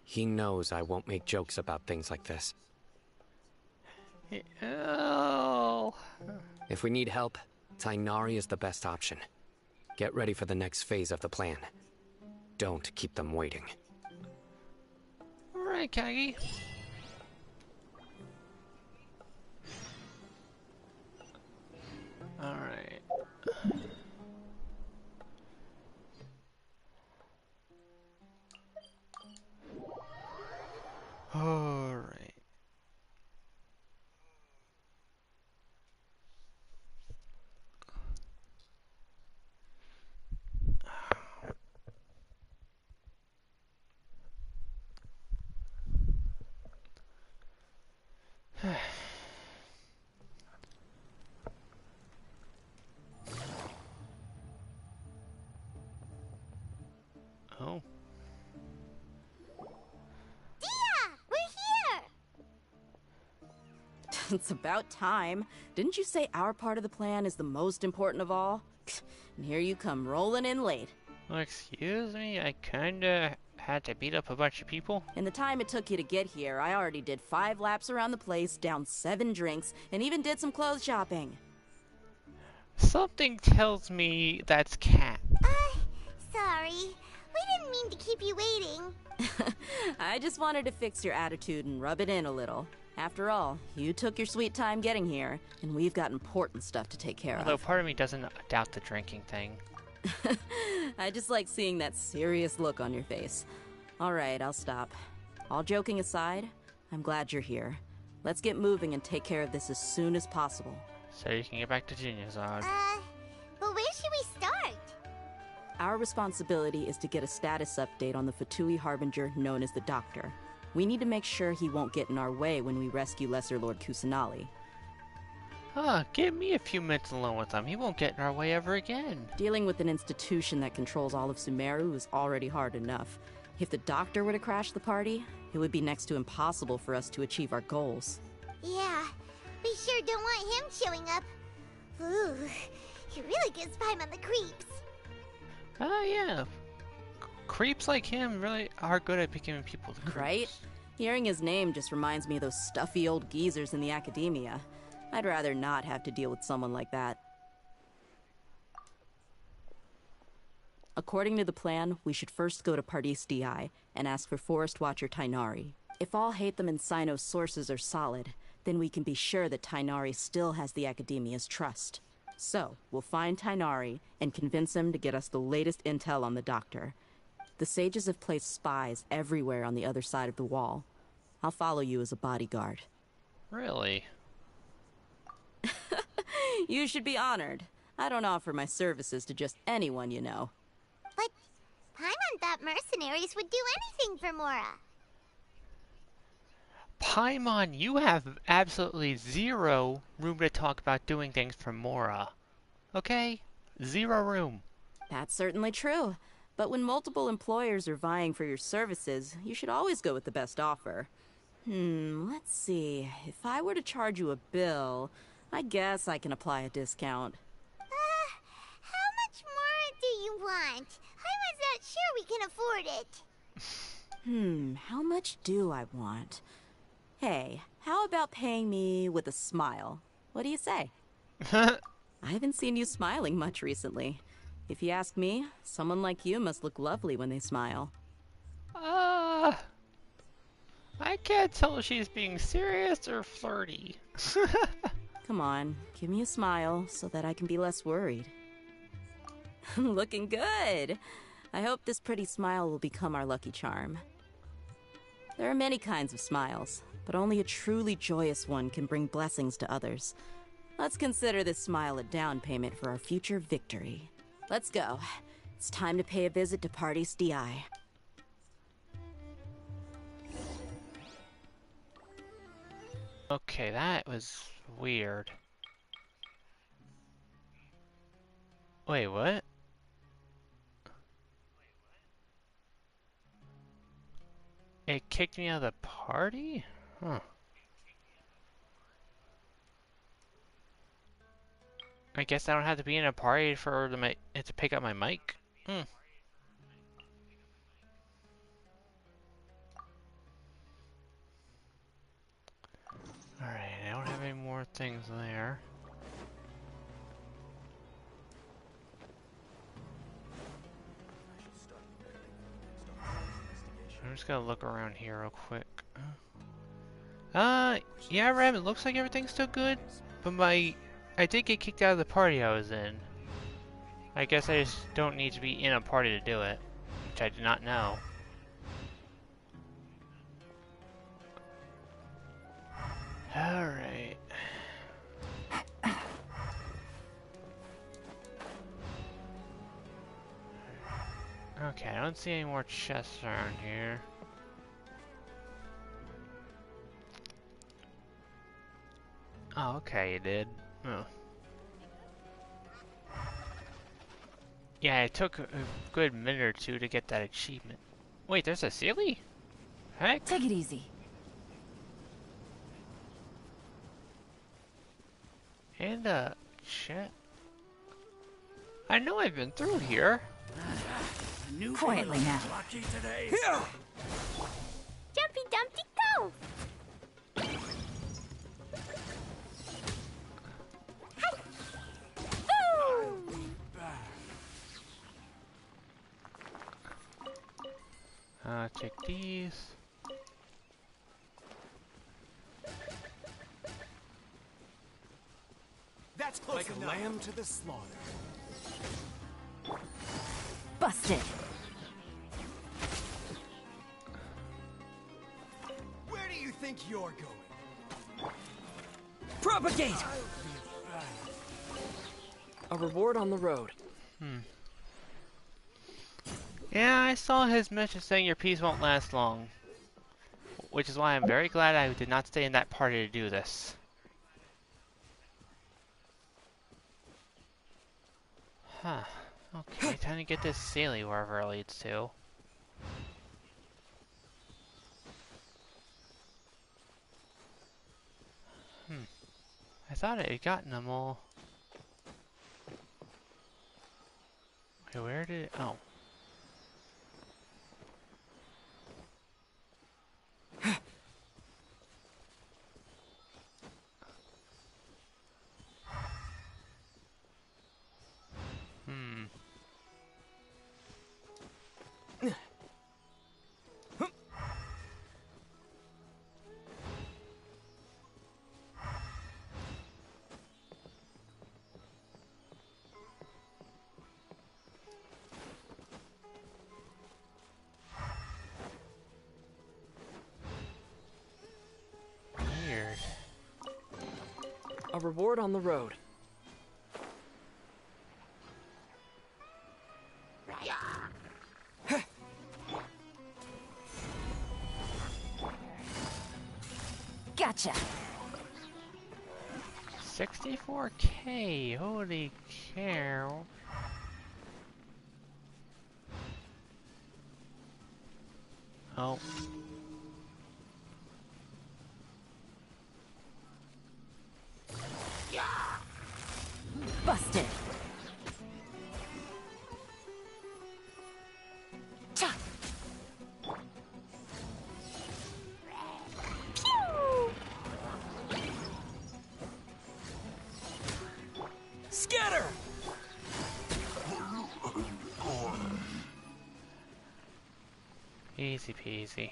He knows I won't make jokes about things like this. Oh. If we need help, Tighnari is the best option. Get ready for the next phase of the plan. Don't keep them waiting. Alright, Kagi. Alright. Alright. Oh. Dia! We're here! It's about time. Didn't you say our part of the plan is the most important of all? And here you come rolling in late. Well, excuse me, I kinda had to beat up a bunch of people? In the time it took you to get here, I already did 5 laps around the place, downed 7 drinks, and even did some clothes shopping. Something tells me that's Cat. Sorry. We didn't mean to keep you waiting. I just wanted to fix your attitude and rub it in a little. After all, you took your sweet time getting here, and we've got important stuff to take care Although of. part of me doesn't doubt the drinking thing. I just like seeing that serious look on your face. Alright, I'll stop. All joking aside, I'm glad you're here. Let's get moving and take care of this as soon as possible. So you can get back to Geniazard. But where should we start? Our responsibility is to get a status update on the Fatui Harbinger known as the Doctor. We need to make sure he won't get in our way when we rescue Lesser Lord Kusanali. Give me a few minutes alone with him. He won't get in our way ever again. Dealing with an institution that controls all of Sumeru is already hard enough. If the Doctor were to crash the party, it would be next to impossible for us to achieve our goals. Yeah, we sure don't want him showing up. Ooh, he really gives Paimon the creeps. Yeah. Creeps like him really are good at giving people the creeps. Right? Hearing his name just reminds me of those stuffy old geezers in the Akademiya. I'd rather not have to deal with someone like that. According to the plan, we should first go to Pardis DI and ask for Forest Watcher Tainari. If all Hatham and Sino's sources are solid, then we can be sure that Tainari still has the Akademiya's trust. So, we'll find Tainari and convince him to get us the latest intel on the Doctor. The sages have placed spies everywhere on the other side of the wall. I'll follow you as a bodyguard. Really? You should be honored. I don't offer my services to just anyone you know. But Paimon thought mercenaries would do anything for Mora. Paimon, you have absolutely zero room to talk about doing things for Mora. Okay? Zero room. That's certainly true. But when multiple employers are vying for your services, you should always go with the best offer. Let's see. If I were to charge you a bill, I guess I can apply a discount. How much more do you want? I was not sure we can afford it. How much do I want? Hey, how about paying me with a smile? What do you say? I haven't seen you smiling much recently. If you ask me, someone like you must look lovely when they smile. I can't tell if she's being serious or flirty. Come on, give me a smile so that I can be less worried. Looking good! I hope this pretty smile will become our lucky charm. There are many kinds of smiles, but only a truly joyous one can bring blessings to others. Let's consider this smile a down payment for our future victory. Let's go. It's time to pay a visit to Pardis DI. Okay, that was weird. Wait, what? It kicked me out of the party? Huh. I guess I don't have to be in a party for it to pick up my mic. Alright, I don't have any more things there. I'm just gonna look around here real quick. Yeah, Ram, it looks like everything's still good, but I did get kicked out of the party I was in. I guess I just don't need to be in a party to do it, which I did not know. Alright. Okay, I don't see any more chests around here. Oh, okay, you did. Oh. Yeah, it took a good minute or two to get that achievement. Wait, there's a Sealy? Heck? Take it easy. And shit. I know I've been through here. Quietly now. Lucky today. Jumpy Dumpty go! Check these. That's close like enough. A lamb to the slaughter. Busted. Where do you think you're going? Propagate! A reward on the road. Yeah, I saw his message saying your peace won't last long. Which is why I'm very glad I did not stay in that party to do this. Huh. Okay, time to get this Sealy wherever it leads to. I thought I had gotten them all. Okay, where did it... Oh. Weird. A reward on the road. Gotcha. 64K, holy cow. Oh. Busted. Cha. Pew. Scatter! Easy peasy.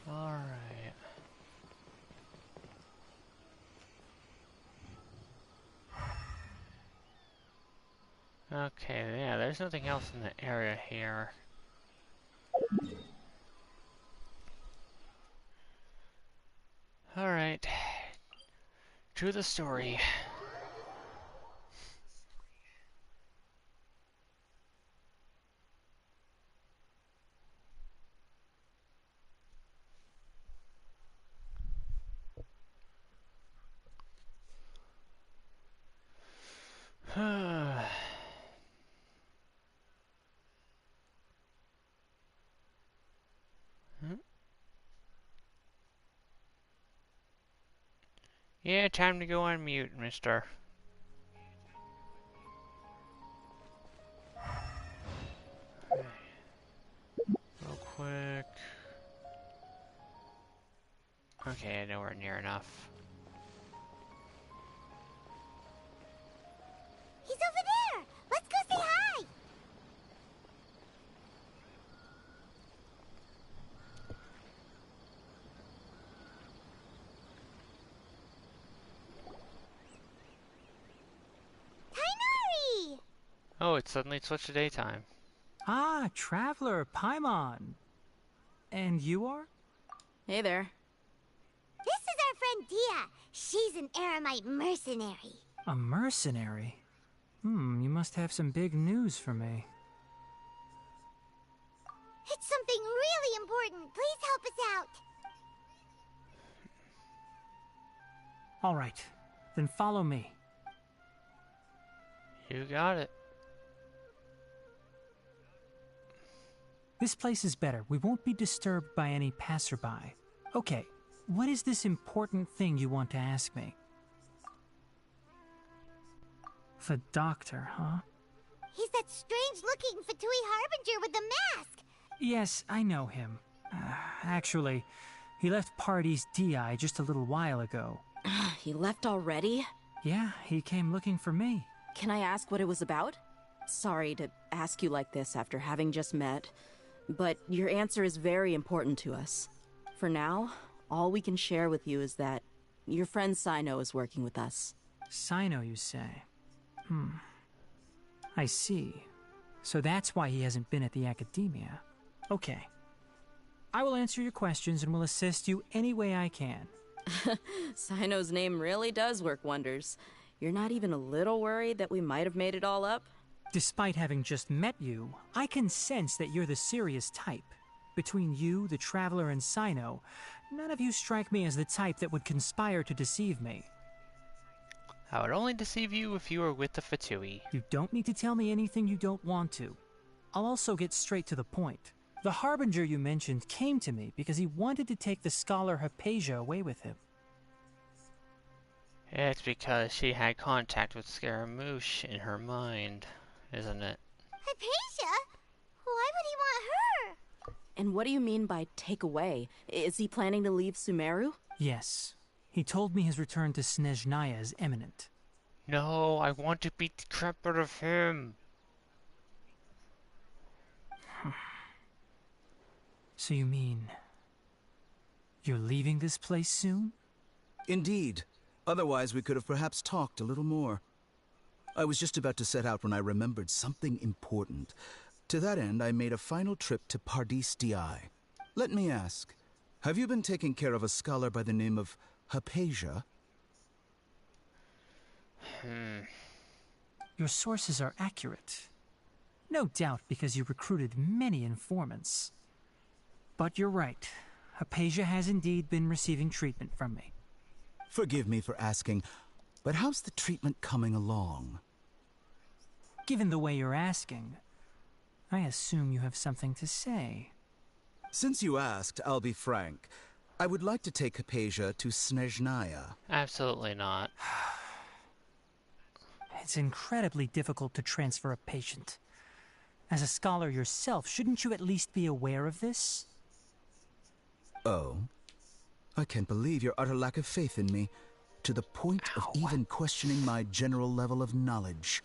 All right. Okay, yeah, there's nothing else in the area here. All right. To the story. Yeah, time to go on mute, mister. Okay. Real quick. Okay, nowhere near enough. He's over there! Let's go say hi! Tainari! Oh, it suddenly switched to daytime. Ah, Traveler, Paimon. And you are? Hey there. This is our friend Dia. She's an Aramite mercenary. A mercenary? You must have some big news for me. It's something really important. Please help us out. All right, then follow me. You got it. This place is better. We won't be disturbed by any passerby. Okay, what is this important thing you want to ask me? The doctor, huh? He's that strange-looking Fatui Harbinger with the mask! Yes, I know him. Actually, he left Party's DI just a little while ago. He left already? Yeah, he came looking for me. Can I ask what it was about? Sorry to ask you like this after having just met, but your answer is very important to us. For now, all we can share with you is that your friend Sino is working with us. Sino, you say? I see. So that's why he hasn't been at the Akademiya. Okay. I will answer your questions and will assist you any way I can. Sino's name really does work wonders. You're not even a little worried that we might have made it all up? Despite having just met you, I can sense that you're the serious type. Between you, the Traveler, and Sino, none of you strike me as the type that would conspire to deceive me. I would only deceive you if you were with the Fatui. You don't need to tell me anything you don't want to. I'll also get straight to the point. The Harbinger you mentioned came to me because he wanted to take the scholar Hypatia away with him. It's because she had contact with Scaramouche in her mind, isn't it? Hypatia? Why would he want her? And what do you mean by take away? Is he planning to leave Sumeru? Yes. He told me his return to Snezhnaya is imminent. No, I want to beat the crap out of him. So you mean you're leaving this place soon? Indeed. Otherwise, we could have perhaps talked a little more. I was just about to set out when I remembered something important. To that end, I made a final trip to Pardis DI. Let me ask, have you been taking care of a scholar by the name of Hypatia? Your sources are accurate. No doubt because you recruited many informants. But you're right. Hypatia has indeed been receiving treatment from me. Forgive me for asking, but how's the treatment coming along? Given the way you're asking, I assume you have something to say. Since you asked, I'll be frank. I would like to take Hypatia to Snezhnaya. Absolutely not. It's incredibly difficult to transfer a patient. As a scholar yourself, shouldn't you at least be aware of this? Oh? I can't believe your utter lack of faith in me, to the point of even questioning my general level of knowledge.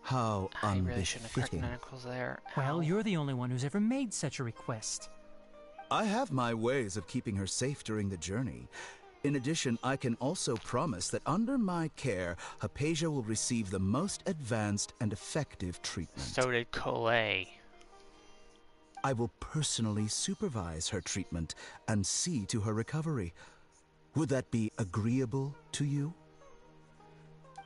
How I really shouldn't have cracked unbefitting. my knuckles there. Well, you're the only one who's ever made such a request. I have my ways of keeping her safe during the journey. In addition, I can also promise that under my care, Hypatia will receive the most advanced and effective treatment. So did Collet. I will personally supervise her treatment and see to her recovery. Would that be agreeable to you?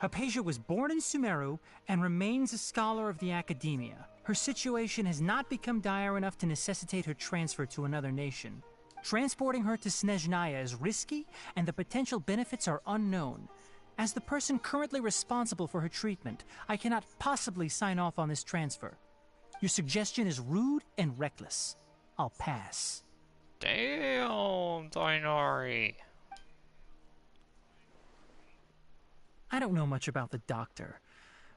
Hypatia was born in Sumeru and remains a scholar of the Akademiya. Her situation has not become dire enough to necessitate her transfer to another nation. Transporting her to Snezhnaya is risky, and the potential benefits are unknown. As the person currently responsible for her treatment, I cannot possibly sign off on this transfer. Your suggestion is rude and reckless. I'll pass. Damn, Dainari. I don't know much about the doctor,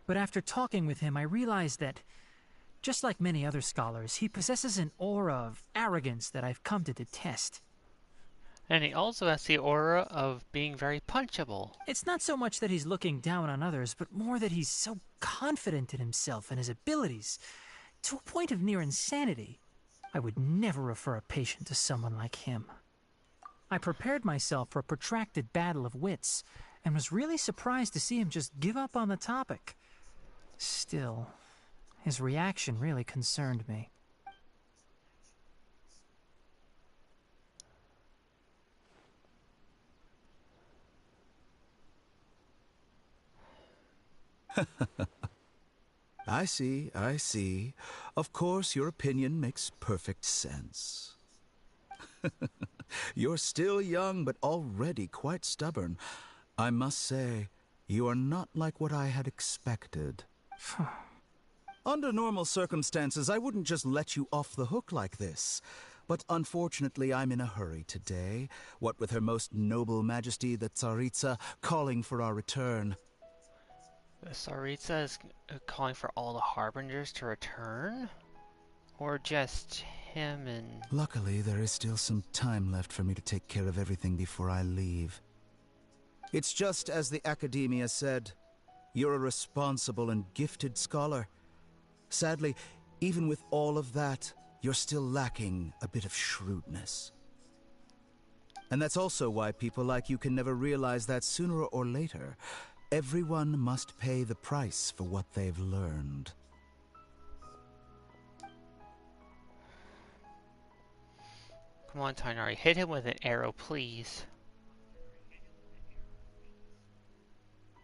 but after talking with him, I realized that, just like many other scholars, he possesses an aura of arrogance that I've come to detest. And he also has the aura of being very punchable. It's not so much that he's looking down on others, but more that he's so confident in himself and his abilities, to a point of near insanity. I would never refer a patient to someone like him. I prepared myself for a protracted battle of wits, and was really surprised to see him just give up on the topic. Still, his reaction really concerned me. I see, I see. Of course, your opinion makes perfect sense. You're still young, but already quite stubborn. I must say, you are not like what I had expected. Under normal circumstances, I wouldn't just let you off the hook like this. But unfortunately, I'm in a hurry today, what with Her Most Noble Majesty the Tsaritsa calling for our return. Saritsa is calling for all the Harbingers to return? Or just him and... Luckily, there is still some time left for me to take care of everything before I leave. It's just as the Akademiya said. You're a responsible and gifted scholar. Sadly, even with all of that, you're still lacking a bit of shrewdness. And that's also why people like you can never realize that sooner or later, everyone must pay the price for what they've learned. Come on, Tainari, hit him with an arrow, please.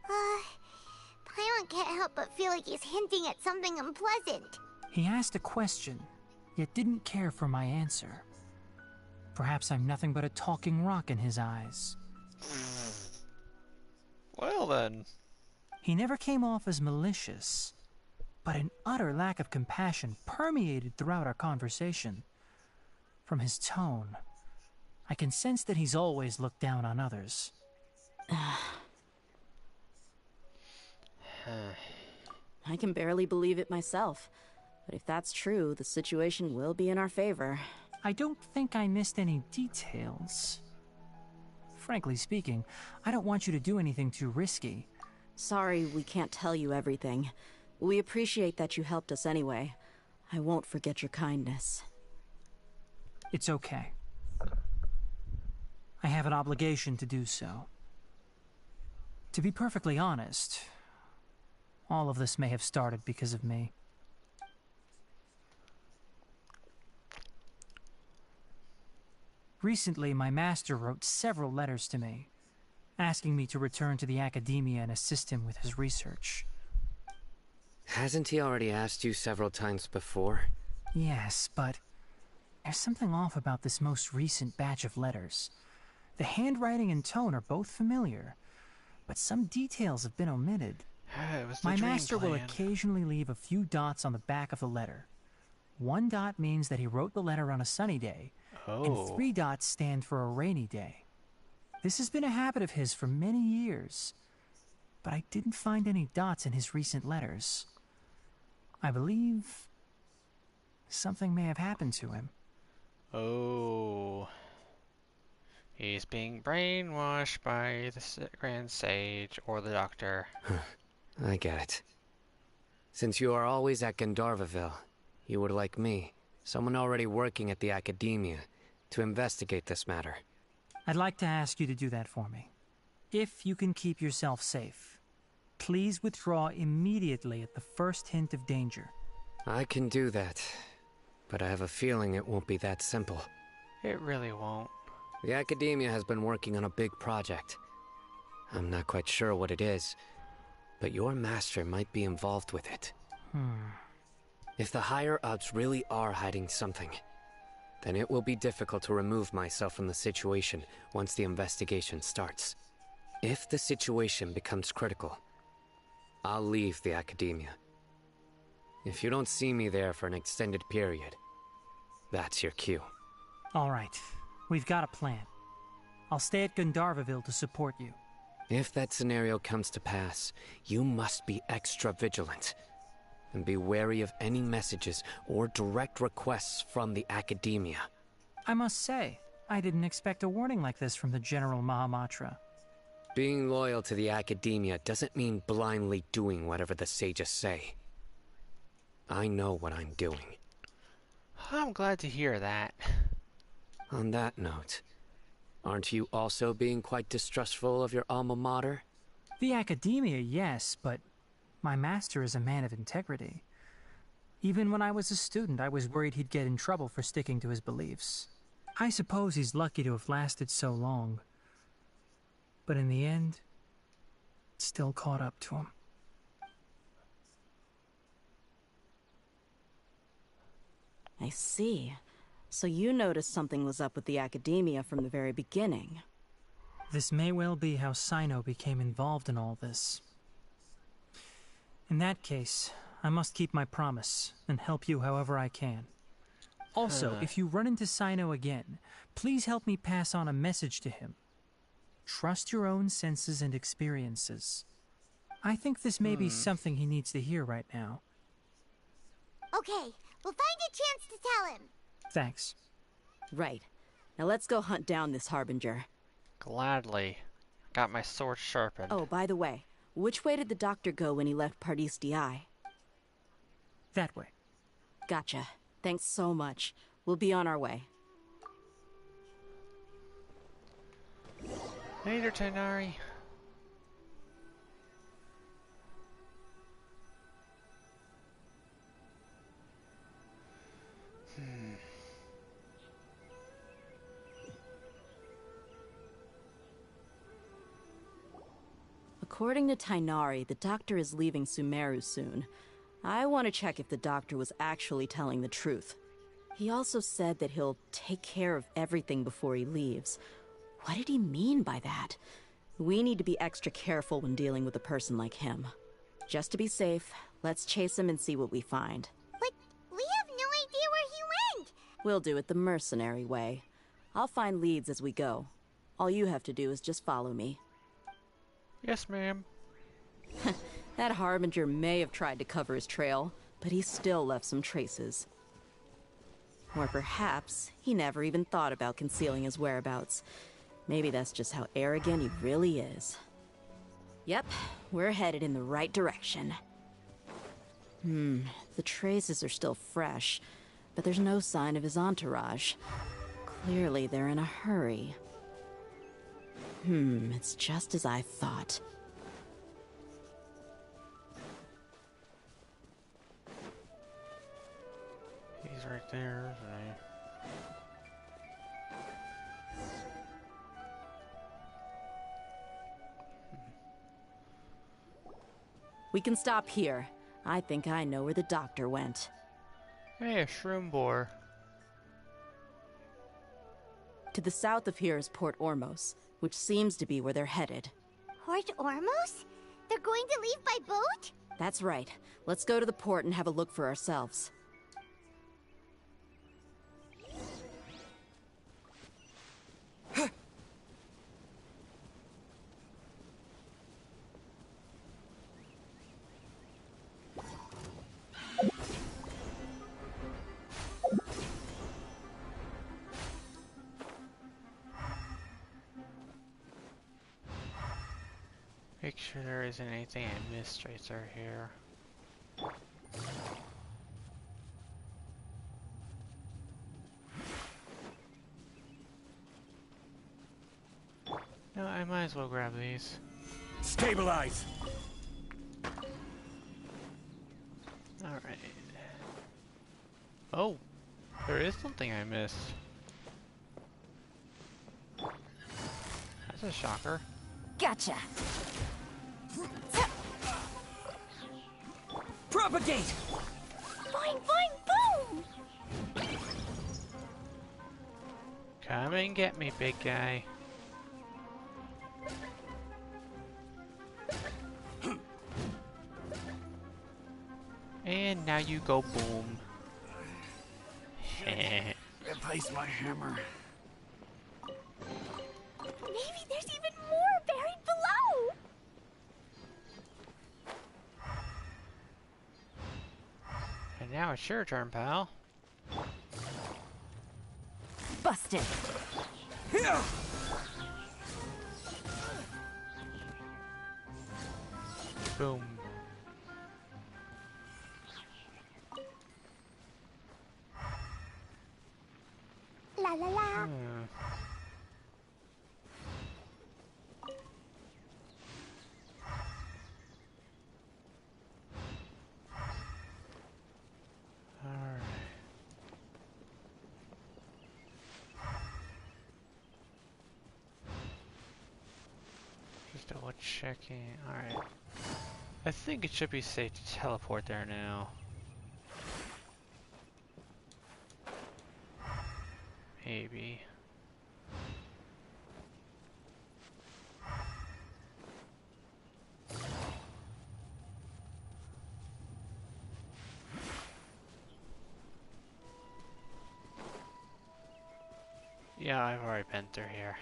Paimon can't help but feel like he's hinting at something unpleasant. He asked a question, yet didn't care for my answer. Perhaps I'm nothing but a talking rock in his eyes. Well then. He never came off as malicious, but an utter lack of compassion permeated throughout our conversation. From his tone, I can sense that he's always looked down on others. I can barely believe it myself. But if that's true, the situation will be in our favor. I don't think I missed any details. Frankly speaking, I don't want you to do anything too risky. Sorry we can't tell you everything. We appreciate that you helped us anyway. I won't forget your kindness. It's okay. I have an obligation to do so. To be perfectly honest, all of this may have started because of me. Recently, my master wrote several letters to me, asking me to return to the Akademiya and assist him with his research. Hasn't he already asked you several times before? Yes, but there's something off about this most recent batch of letters. The handwriting and tone are both familiar, but some details have been omitted. My master will occasionally leave a few dots on the back of the letter. 1 dot means that he wrote the letter on a sunny day, and 3 dots stand for a rainy day. This has been a habit of his for many years, but I didn't find any dots in his recent letters. I believe something may have happened to him. Oh. He's being brainwashed by the Grand Sage or the Doctor. I get it. Since you are always at Gandharvaville, you would like me, someone already working at the Akademiya, to investigate this matter. I'd like to ask you to do that for me. If you can keep yourself safe, please withdraw immediately at the first hint of danger. I can do that, but I have a feeling it won't be that simple. It really won't. The Akademiya has been working on a big project. I'm not quite sure what it is, but your master might be involved with it. If the higher-ups really are hiding something, then it will be difficult to remove myself from the situation once the investigation starts. If the situation becomes critical, I'll leave the Akademiya. If you don't see me there for an extended period, that's your cue. All right, we've got a plan. I'll stay at Gandharvaville to support you. If that scenario comes to pass, you must be extra vigilant. And be wary of any messages or direct requests from the Akademiya. I must say, I didn't expect a warning like this from the General Mahamatra. Being loyal to the Akademiya doesn't mean blindly doing whatever the sages say. I know what I'm doing. I'm glad to hear that. On that note, aren't you also being quite distrustful of your alma mater? The Akademiya, yes, but my master is a man of integrity. Even when I was a student, I was worried he'd get in trouble for sticking to his beliefs. I suppose he's lucky to have lasted so long. But in the end, it still caught up to him. I see. So you noticed something was up with the Akademiya from the very beginning. This may well be how Sino became involved in all this. In that case, I must keep my promise and help you however I can. Also, if you run into Sino again, please help me pass on a message to him. Trust your own senses and experiences. I think this may be something he needs to hear right now. Okay, we'll find a chance to tell him. Thanks. Right. Now let's go hunt down this Harbinger. Gladly. Got my sword sharpened. Oh, by the way, which way did the doctor go when he left Pardis DI? That way. Gotcha. Thanks so much. We'll be on our way. Later, Tighnari. According to Tighnari, the doctor is leaving Sumeru soon. I want to check if the doctor was actually telling the truth. He also said that he'll take care of everything before he leaves. What did he mean by that? We need to be extra careful when dealing with a person like him. Just to be safe, let's chase him and see what we find. But we have no idea where he went! We'll do it the mercenary way. I'll find leads as we go. All you have to do is just follow me. Yes, ma'am. That Harbinger may have tried to cover his trail, but he still left some traces. Or perhaps he never even thought about concealing his whereabouts. Maybe that's just how arrogant he really is. Yep, we're headed in the right direction. The traces are still fresh, but there's no sign of his entourage. Clearly they're in a hurry. It's just as I thought. He's right there, isn't he? We can stop here. I think I know where the doctor went. Hey, a shroom boar. To the south of here is Port Ormos, which seems to be where they're headed. Port Ormos? They're going to leave by boat? That's right. Let's go to the port and have a look for ourselves. Make sure there isn't anything I missed right there here. No, I might as well grab these. Stabilize! Alright. Oh! There is something I missed. That's a shocker. Gotcha. Propagate! Boing, boing, boom! Come and get me, big guy. And now you go boom. Replace my hammer. Maybe there's even more buried below! And now it's your turn, pal. Busted. Here! Boom. La la la. Alright. Just double checking. Alright. I think it should be safe to teleport there now. Maybe. Yeah, I've already been through here.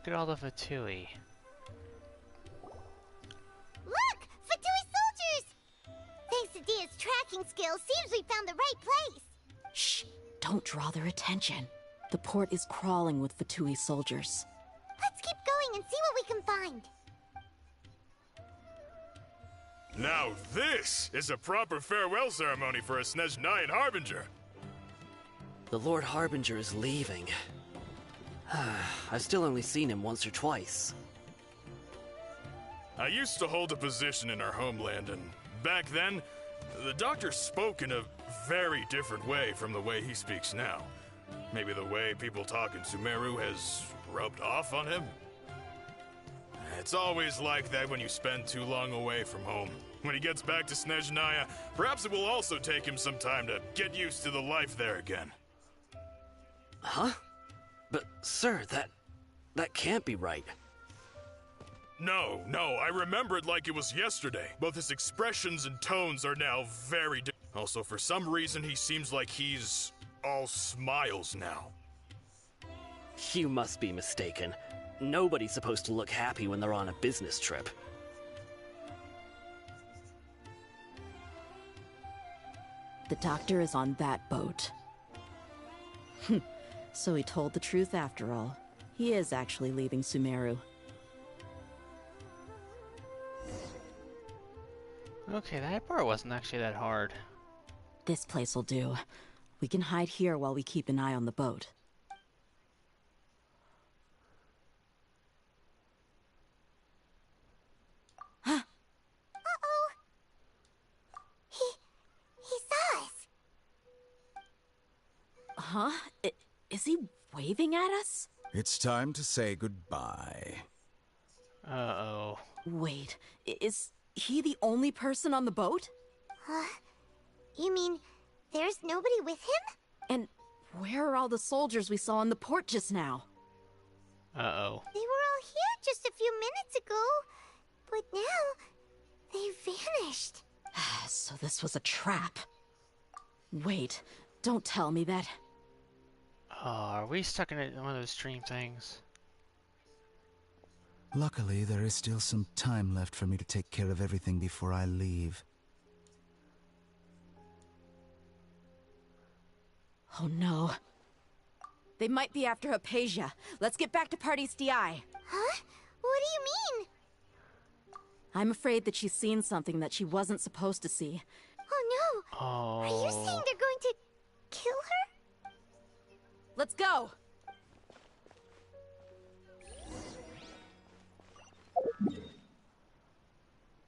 look at all the Fatui. Look! Fatui soldiers! Thanks to Dia's tracking skills, seems we found the right place. Shh! Don't draw their attention. The port is crawling with Fatui soldiers. Let's keep going and see what we can find. Now this is a proper farewell ceremony for a Snezhnayan Harbinger. The Lord Harbinger is leaving. I've still only seen him once or twice. I used to hold a position in our homeland, and back then, the doctor spoke in a very different way from the way he speaks now. Maybe the way people talk in Sumeru has rubbed off on him? It's always like that when you spend too long away from home. When he gets back to Snezhnaya, perhaps it will also take him some time to get used to the life there again. Huh? But, sir, that can't be right. No, I remember it like it was yesterday. Both his expressions and tones are now very different. Also, for some reason, he seems like he's all smiles now. You must be mistaken. Nobody's supposed to look happy when they're on a business trip. The doctor is on that boat. So he told the truth after all. He is actually leaving Sumeru. Okay, that part wasn't actually that hard. This place will do. We can hide here while we keep an eye on the boat. Uh-oh. He saw us. Huh? Is he waving at us? It's time to say goodbye. Uh-oh. Wait, is he the only person on the boat? You mean there's nobody with him? And where are all the soldiers we saw in the port just now? Uh-oh. They were all here just a few minutes ago, but now they vanished. So this was a trap. Wait, don't tell me that. Oh, are we stuck in one of those dream things? Luckily, there is still some time left for me to take care of everything before I leave. Oh no. They might be after Hypatia. Let's get back to Party's DI. Huh? What do you mean? I'm afraid that she's seen something that she wasn't supposed to see. Oh no! Oh. Are you saying they're going to kill her? Let's go!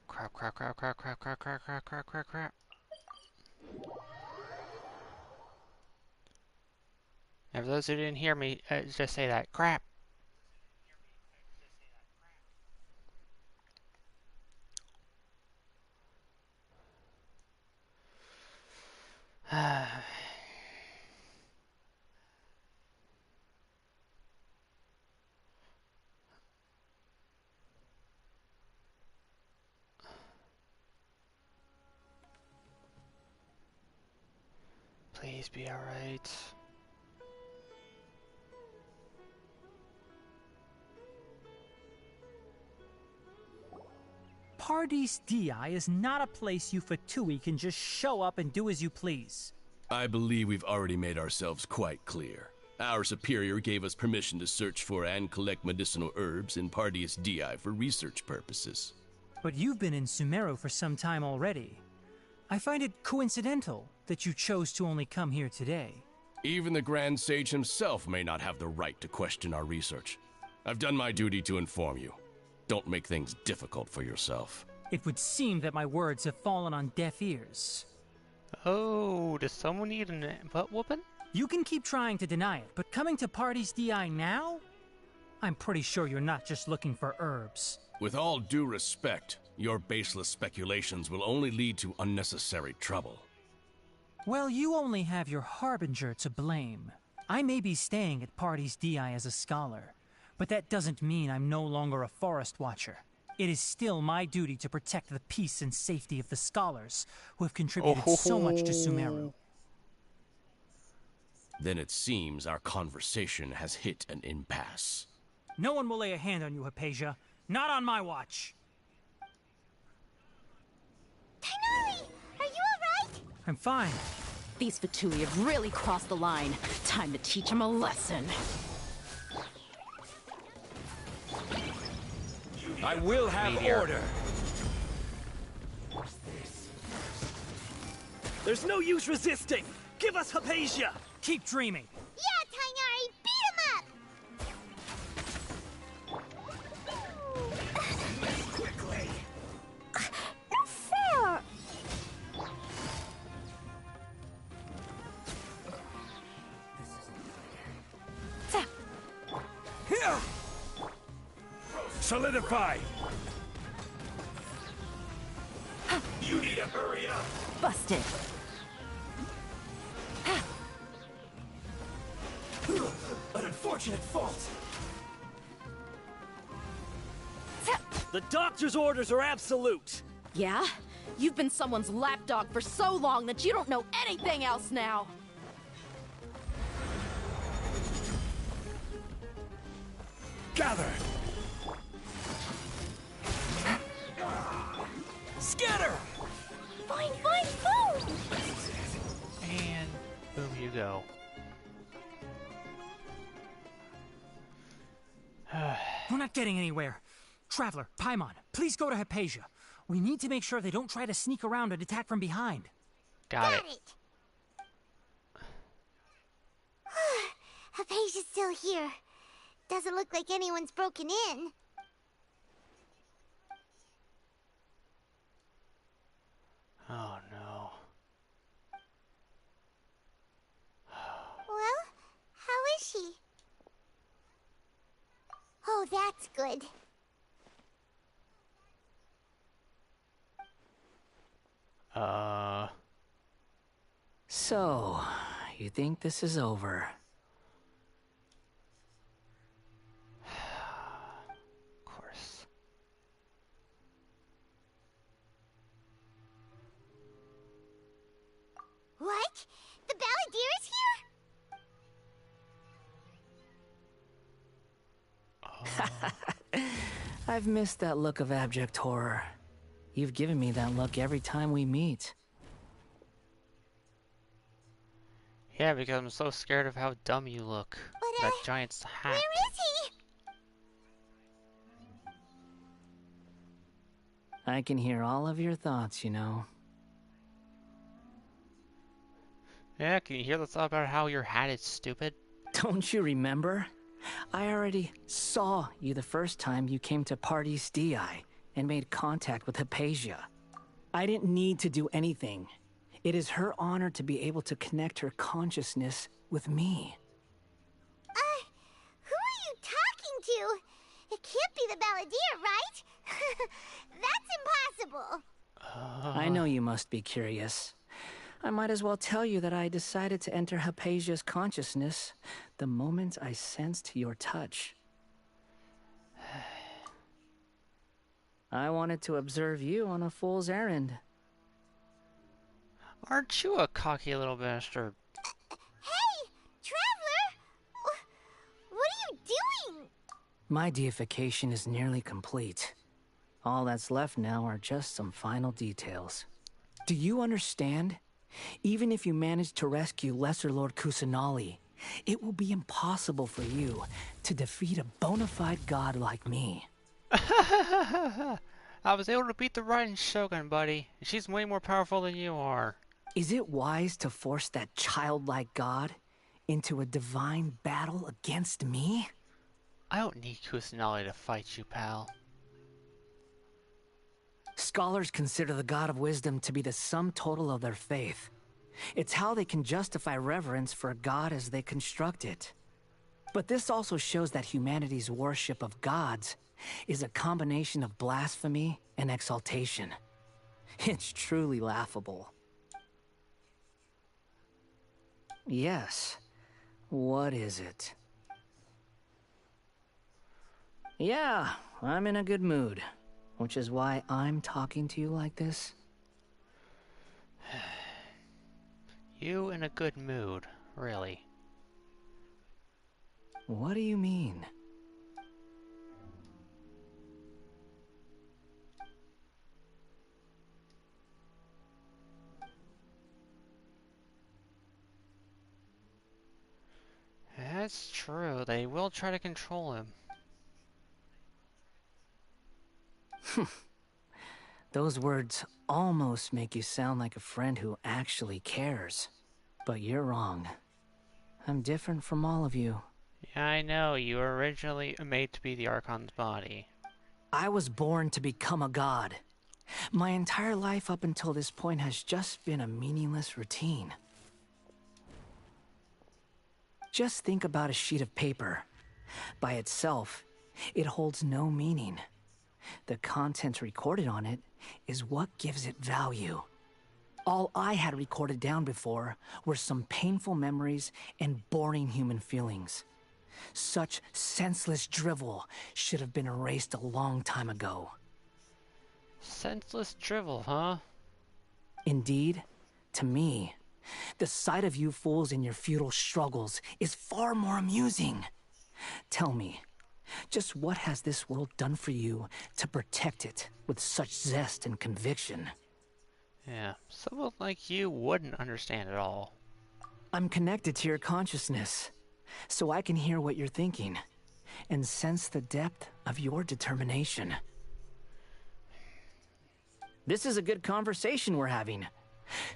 Crap. And for those who didn't hear me, just say that. Crap. Please be alright. Pardees DI is not a place you Fatui can just show up and do as you please. I believe we've already made ourselves quite clear. Our superior gave us permission to search for and collect medicinal herbs in Pardees DI for research purposes. But you've been in Sumeru for some time already. I find it coincidental that you chose to only come here today. Even the Grand Sage himself may not have the right to question our research. I've done my duty to inform you. Don't make things difficult for yourself. It would seem that my words have fallen on deaf ears. Oh, does someone need a butt whooping? You can keep trying to deny it, but coming to Pardees DI now? I'm pretty sure you're not just looking for herbs. With all due respect, your baseless speculations will only lead to unnecessary trouble. Well, you only have your Harbinger to blame. I may be staying at Pardees DI as a scholar, but that doesn't mean I'm no longer a forest watcher. It is still my duty to protect the peace and safety of the scholars who have contributed so much to Sumeru. Then it seems our conversation has hit an impasse. No one will lay a hand on you, Hypatia. Not on my watch. Tighnari, are you alright? I'm fine. These Fatui have really crossed the line. Time to teach them a lesson. I will have Meteor. order. There's no use resisting! Give us Hypatia! Keep dreaming. Yeah, Tighnari, beat him up! Quickly! Not fair! Here! Solidify! You need to hurry up! Busted. An unfortunate fault. The doctor's orders are absolute. Yeah? You've been someone's lapdog for so long that you don't know anything else now. Gather! Scatter! Fine, boom! And boom you go. We're not getting anywhere. Traveler, Paimon, please go to Hypatia. We need to make sure they don't try to sneak around and attack from behind. Got it. Hypatia's still here. Doesn't look like anyone's broken in. Oh no. Well, how is she? Oh, that's good. So, you think this is over? Of course. What? The Balladeer is here? I've missed that look of abject horror. You've given me that look every time we meet. Yeah, because I'm so scared of how dumb you look. That giant's hat. Where is he? I can hear all of your thoughts, you know. Yeah, can you hear the thought about how your hat is stupid? Don't you remember? I already saw you the first time you came to Party's DI and made contact with Hypatia. I didn't need to do anything. It is her honor to be able to connect her consciousness with me. Who are you talking to? It can't be the Balladeer, right? That's impossible. I know you must be curious. I might as well tell you that I decided to enter Hypatia's consciousness the moment I sensed your touch. I wanted to observe you on a fool's errand. Aren't you a cocky little bastard? Hey, Traveler! What are you doing? My deification is nearly complete. All that's left now are just some final details. Do you understand? Even if you manage to rescue Lesser Lord Kusanali, it will be impossible for you to defeat a bona fide god like me. I was able to beat the Raiden Shogun, buddy. She's way more powerful than you are. Is it wise to force that childlike god into a divine battle against me? I don't need Kusanali to fight you, pal. Scholars consider the God of Wisdom to be the sum total of their faith. It's how they can justify reverence for a god as they construct it. But this also shows that humanity's worship of gods is a combination of blasphemy and exaltation. It's truly laughable. Yes. What is it? Yeah, I'm in a good mood. Which is why I'm talking to you like this. You in a good mood, really. What do you mean? That's true. They will try to control him. Those words almost make you sound like a friend who actually cares. But you're wrong. I'm different from all of you. Yeah, I know. You were originally made to be the Archon's body. I was born to become a god. My entire life up until this point has just been a meaningless routine. Just think about a sheet of paper. By itself, it holds no meaning. The content recorded on it is what gives it value. All I had recorded down before were some painful memories and boring human feelings. Such senseless drivel should have been erased a long time ago. Senseless drivel, huh? Indeed, to me, the sight of you fools in your futile struggles is far more amusing. Tell me, just what has this world done for you to protect it with such zest and conviction? Yeah, someone like you wouldn't understand at all. I'm connected to your consciousness, so I can hear what you're thinking, and sense the depth of your determination. This is a good conversation we're having.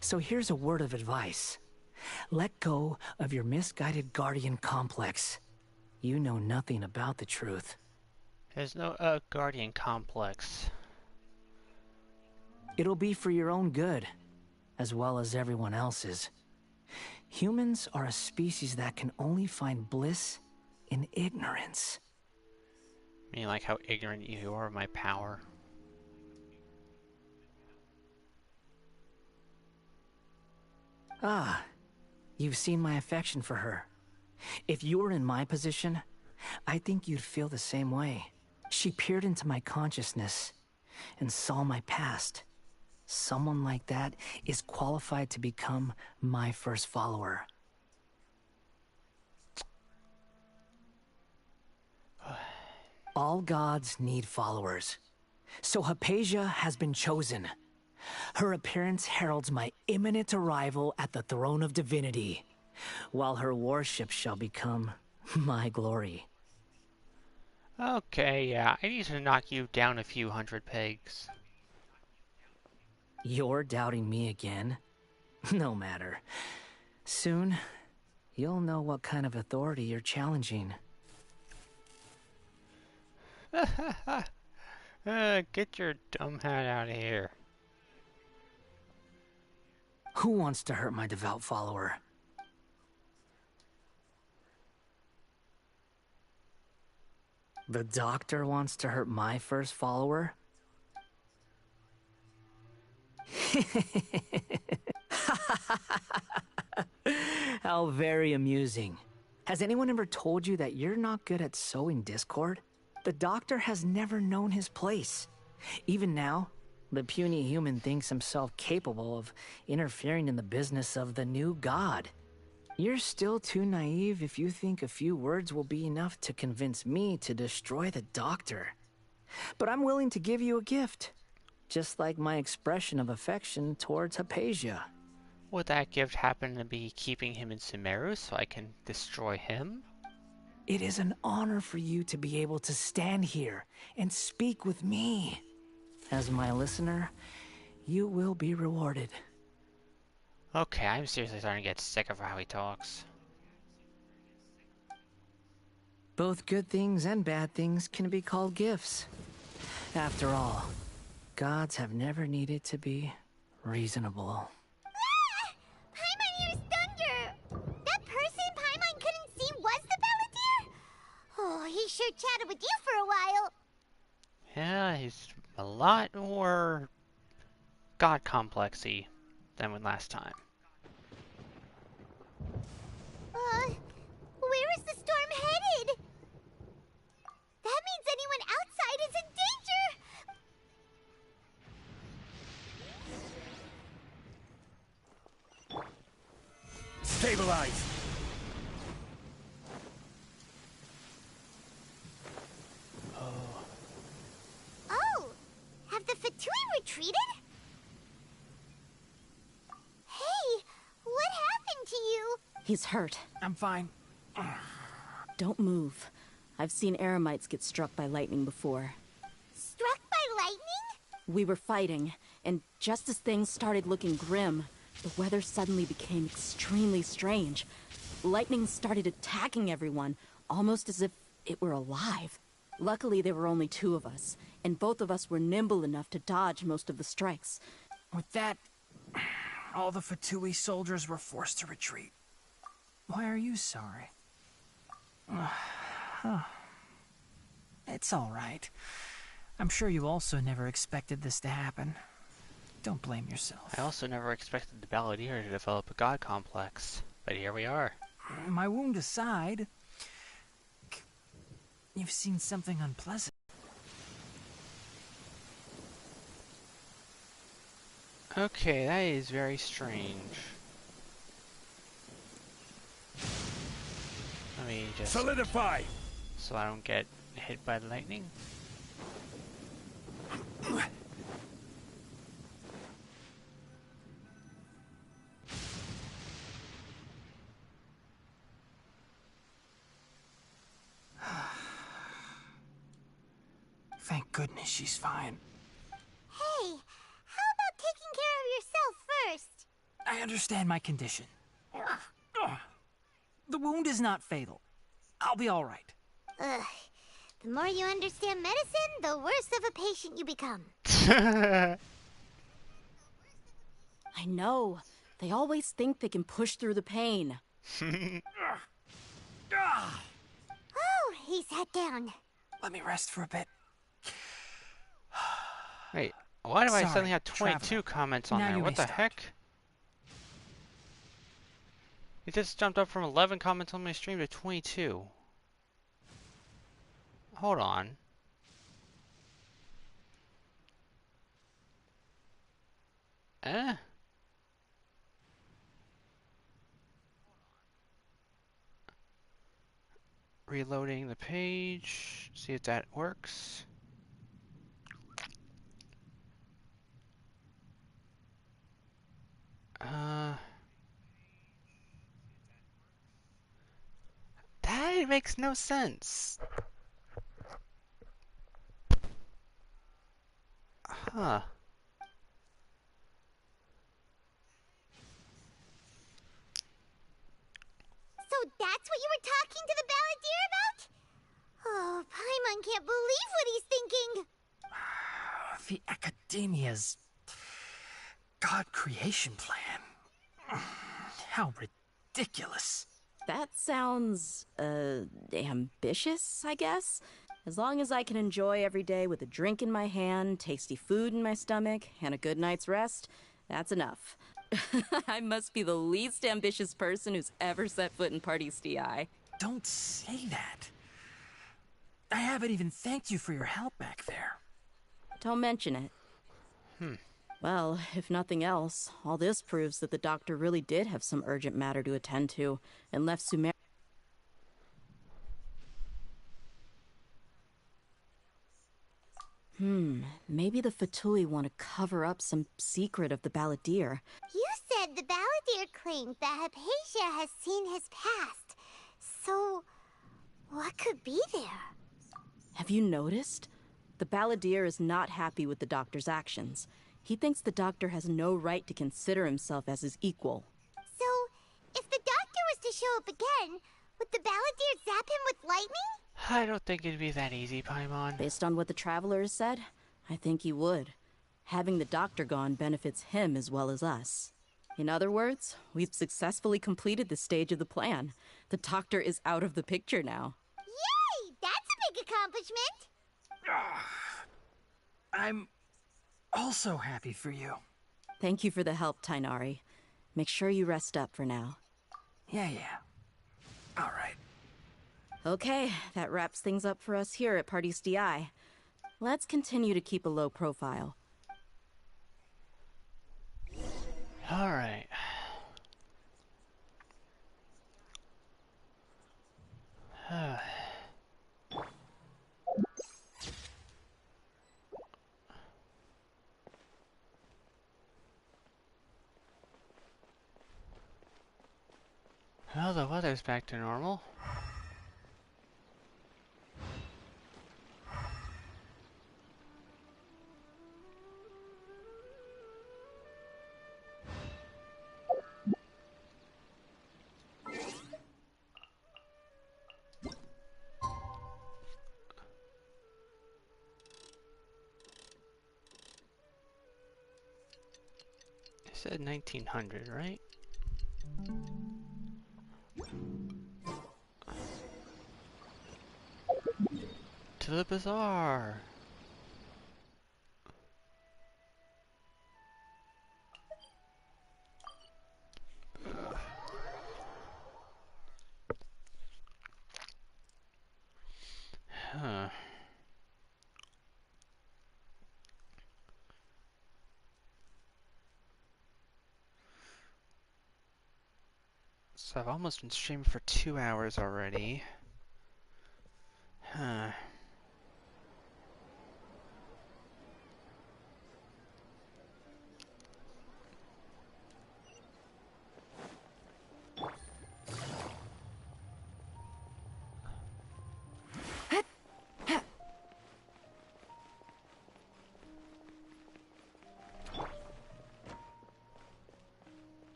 So here's a word of advice. Let go of your misguided guardian complex. You know nothing about the truth. There's no guardian complex. It'll be for your own good, as well as everyone else's. Humans are a species that can only find bliss in ignorance. I mean, like how ignorant you are of my power. Ah, you've seen my affection for her. If you were in my position, I think you'd feel the same way. She peered into my consciousness and saw my past. Someone like that is qualified to become my first follower. All gods need followers. So Hypatia has been chosen. Her appearance heralds my imminent arrival at the throne of divinity, while her worship shall become my glory. Okay, yeah, I need to knock you down a few hundred pegs. You're doubting me again? No matter. Soon, you'll know what kind of authority you're challenging. Get your dumb head out of here. Who wants to hurt my devout follower? The doctor wants to hurt my first follower? How very amusing. Has anyone ever told you that you're not good at sowing discord? The doctor has never known his place. Even now, the puny human thinks himself capable of interfering in the business of the new god. You're still too naive if you think a few words will be enough to convince me to destroy the doctor. But I'm willing to give you a gift, just like my expression of affection towards Hypatia. Would that gift happen to be keeping him in Sumeru so I can destroy him? It is an honor for you to be able to stand here and speak with me. As my listener, you will be rewarded. Okay, I'm seriously starting to get sick of how he talks. Both good things and bad things can be called gifts. After all, gods have never needed to be reasonable. Paimon hears thunder! That person Paimon couldn't see was the Palantir? Oh, he sure chatted with you for a while. Yeah, he's a lot more god complexy than when last time. Where is the storm headed? That means anyone outside is in danger! Stabilize! Oh, have the Fatui retreated? Hey, what happened to you? He's hurt. I'm fine. Don't move. I've seen eremites get struck by lightning before. Struck by lightning? We were fighting, and just as things started looking grim, the weather suddenly became extremely strange. Lightning started attacking everyone, almost as if it were alive. Luckily, there were only 2 of us, and both of us were nimble enough to dodge most of the strikes. With that, all the Fatui soldiers were forced to retreat. Why are you sorry? It's all right. I'm sure you also never expected this to happen. Don't blame yourself. I also never expected the Balladeer to develop a god complex, but here we are. My wound aside, you've seen something unpleasant. Okay, that is very strange. Let me just solidify so I don't get hit by the lightning. Thank goodness she's fine. Hey, how about taking care of yourself first? I understand my condition. The wound is not fatal. I'll be all right. Ugh. The more you understand medicine, the worse of a patient you become. I know. They always think they can push through the pain. Oh, he sat down. Let me rest for a bit. Wait, why do I Sorry, suddenly have 22 traveler. comments on Now there? you What may the start. heck? It just jumped up from 11 comments on my stream to 22. Hold on. Eh? Reloading the page. See if that works. That makes no sense. Huh. So that's what you were talking to the Balladeer about? Oh, Paimon can't believe what he's thinking. The Akademiya's God creation plan. How ridiculous. That sounds, ambitious, I guess? As long as I can enjoy every day with a drink in my hand, tasty food in my stomach, and a good night's rest, that's enough. I must be the least ambitious person who's ever set foot in Party's DI. Don't say that. I haven't even thanked you for your help back there. Don't mention it. Well, if nothing else, all this proves that the doctor really did have some urgent matter to attend to, and left Sumeru. Maybe the Fatui want to cover up some secret of the Balladeer. You said the Balladeer claimed that Hypatia has seen his past. So, what could be there? Have you noticed? The Balladeer is not happy with the doctor's actions. He thinks the doctor has no right to consider himself as his equal. So, if the doctor was to show up again, would the Balladeer zap him with lightning? I don't think it'd be that easy, Paimon. Based on what the Traveler has said, I think he would. Having the doctor gone benefits him as well as us. In other words, we've successfully completed this stage of the plan. The doctor is out of the picture now. Yay! That's a big accomplishment! I'm also happy for you. Thank you for the help, Tainari. Make sure you rest up for now. Yeah. All right. Okay, that wraps things up for us here at Party's DI. Let's continue to keep a low profile. All right. Well, the weather's back to normal. said 1900, right? To the bazaar! Huh. So I've almost been streaming for 2 hours already. Huh.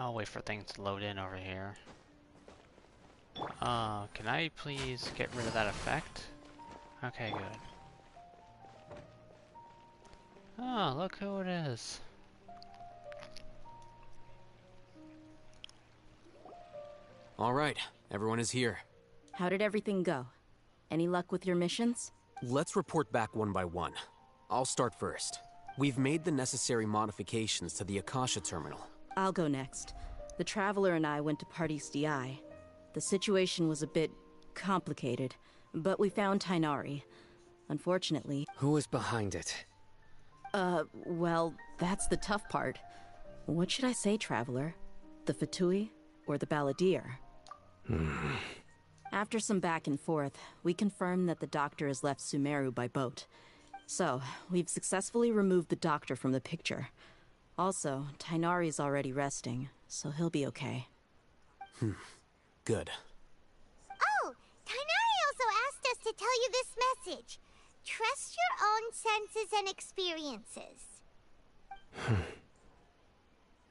I'll wait for things to load in over here. Can I please get rid of that effect? Okay, good. Oh, look who it is. All right, everyone is here. How did everything go? Any luck with your missions? Let's report back one by one. I'll start first. We've made the necessary modifications to the Akasha terminal. I'll go next. The Traveler and I went to Party's DI. The situation was a bit complicated, but we found Tainari. Unfortunately... Who was behind it? Well, that's the tough part. What should I say, Traveler? The Fatui or the Balladeer? After some back and forth, we confirmed that the Doctor has left Sumeru by boat. So, we've successfully removed the Doctor from the picture. Also, Tainari's already resting, so he'll be okay. Good. Oh, Tainari also asked us to tell you this message. Trust your own senses and experiences.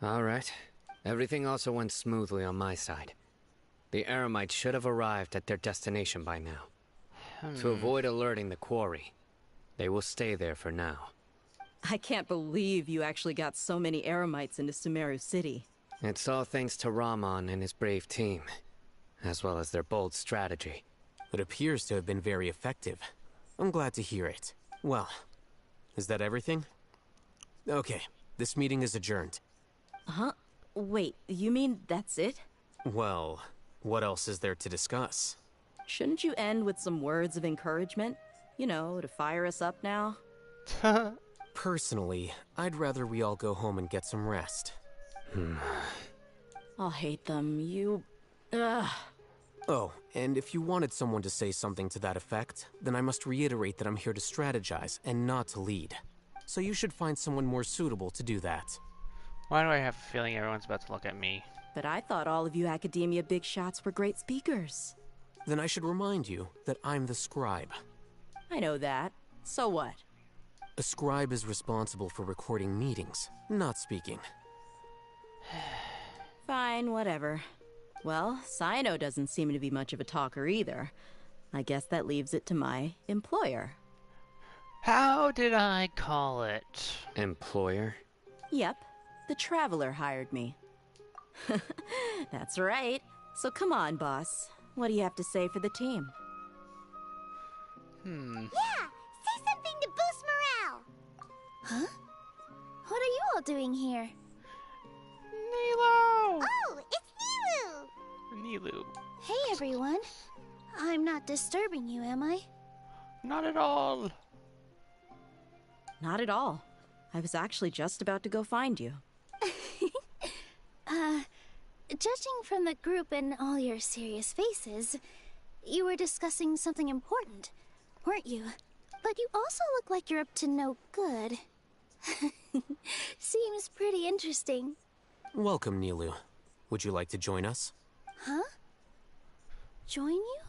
Alright. Everything also went smoothly on my side. The Eremites should have arrived at their destination by now. To avoid alerting the quarry, they will stay there for now. I can't believe you actually got so many Eremites into Sumeru City. It's all thanks to Rahman and his brave team, as well as their bold strategy. It appears to have been very effective. I'm glad to hear it. Well, is that everything? Okay, this meeting is adjourned. Huh? Wait, you mean that's it? Well, what else is there to discuss? Shouldn't you end with some words of encouragement? You know, to fire us up now? Personally, I'd rather we all go home and get some rest. I'll hate them. Ugh. Oh, and if you wanted someone to say something to that effect, then I must reiterate that I'm here to strategize and not to lead. So you should find someone more suitable to do that. Why do I have a feeling everyone's about to look at me? But I thought all of you Akademiya big shots were great speakers. Then I should remind you that I'm the scribe. I know that. So what? A scribe is responsible for recording meetings, not speaking. Fine, whatever. Well, Sino doesn't seem to be much of a talker either. I guess that leaves it to my employer. How did I call it? Employer? Yep, the Traveler hired me. That's right. So come on, boss. What do you have to say for the team? Yeah, say something to boost morale. Huh? What are you all doing here? Nilo! Oh, it's Nilu. Hey, everyone. I'm not disturbing you, am I? Not at all. Not at all. I was actually just about to go find you. Judging from the group and all your serious faces, you were discussing something important, weren't you? But you also look like you're up to no good. Seems pretty interesting. Welcome, Nilu. Would you like to join us? Huh? Join you?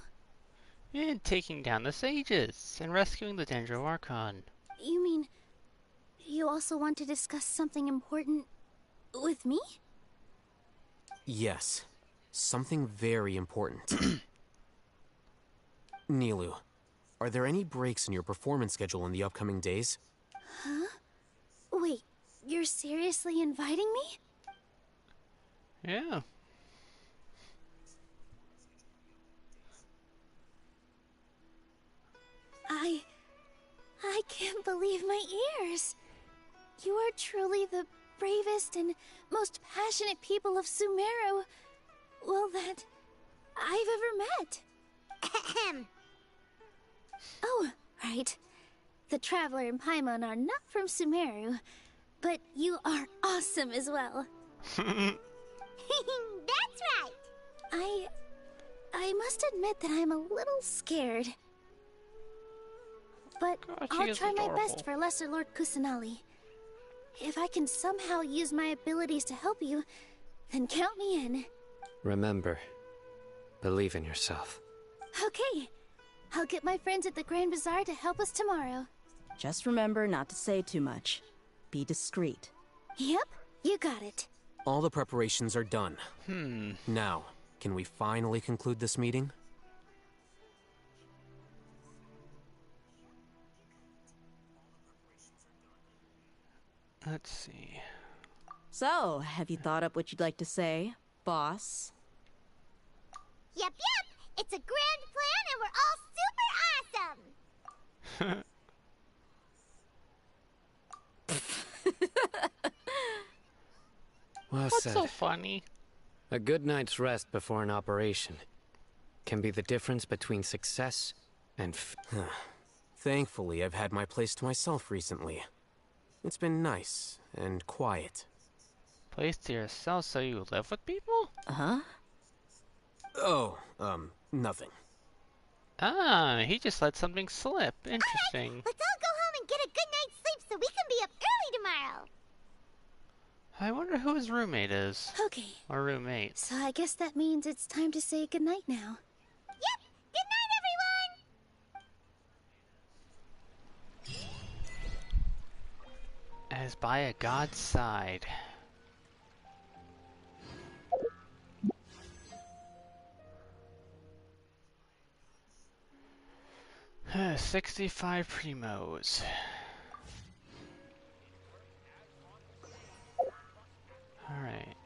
In taking down the sages and rescuing the Dendro Archon. You mean you also want to discuss something important with me? Yes. Something very important. Nilu, are there any breaks in your performance schedule in the upcoming days? Huh? Wait, you're seriously inviting me? Yeah. I can't believe my ears. You are truly the bravest and most passionate people of Sumeru, well, that I've ever met. Ahem. Oh, right. The Traveler and Paimon are not from Sumeru, but you are awesome as well. That's right. I must admit that I'm a little scared. But I'll try my best for Lesser Lord Kusanali. If I can somehow use my abilities to help you, then count me in. Remember, believe in yourself. Okay. I'll get my friends at the Grand Bazaar to help us tomorrow. Just remember not to say too much. Be discreet. Yep, you got it. All the preparations are done. Now, can we finally conclude this meeting? Let's see. So, have you thought up what you'd like to say, boss? Yep. It's a grand plan and we're all super awesome. Well What's said. so funny? A good night's rest before an operation can be the difference between success and Thankfully, I've had my place to myself recently. It's been nice and quiet. Place to yourself so you live with people? Huh? Oh, nothing. Ah, he just let something slip. Interesting. Let's all go home and get a good night's sleep so we can be up early tomorrow. I wonder who his roommate is. Okay. Or roommate. So I guess that means it's time to say goodnight now. Yep. Good night, everyone. As by a god's side. 65 primos. Alright.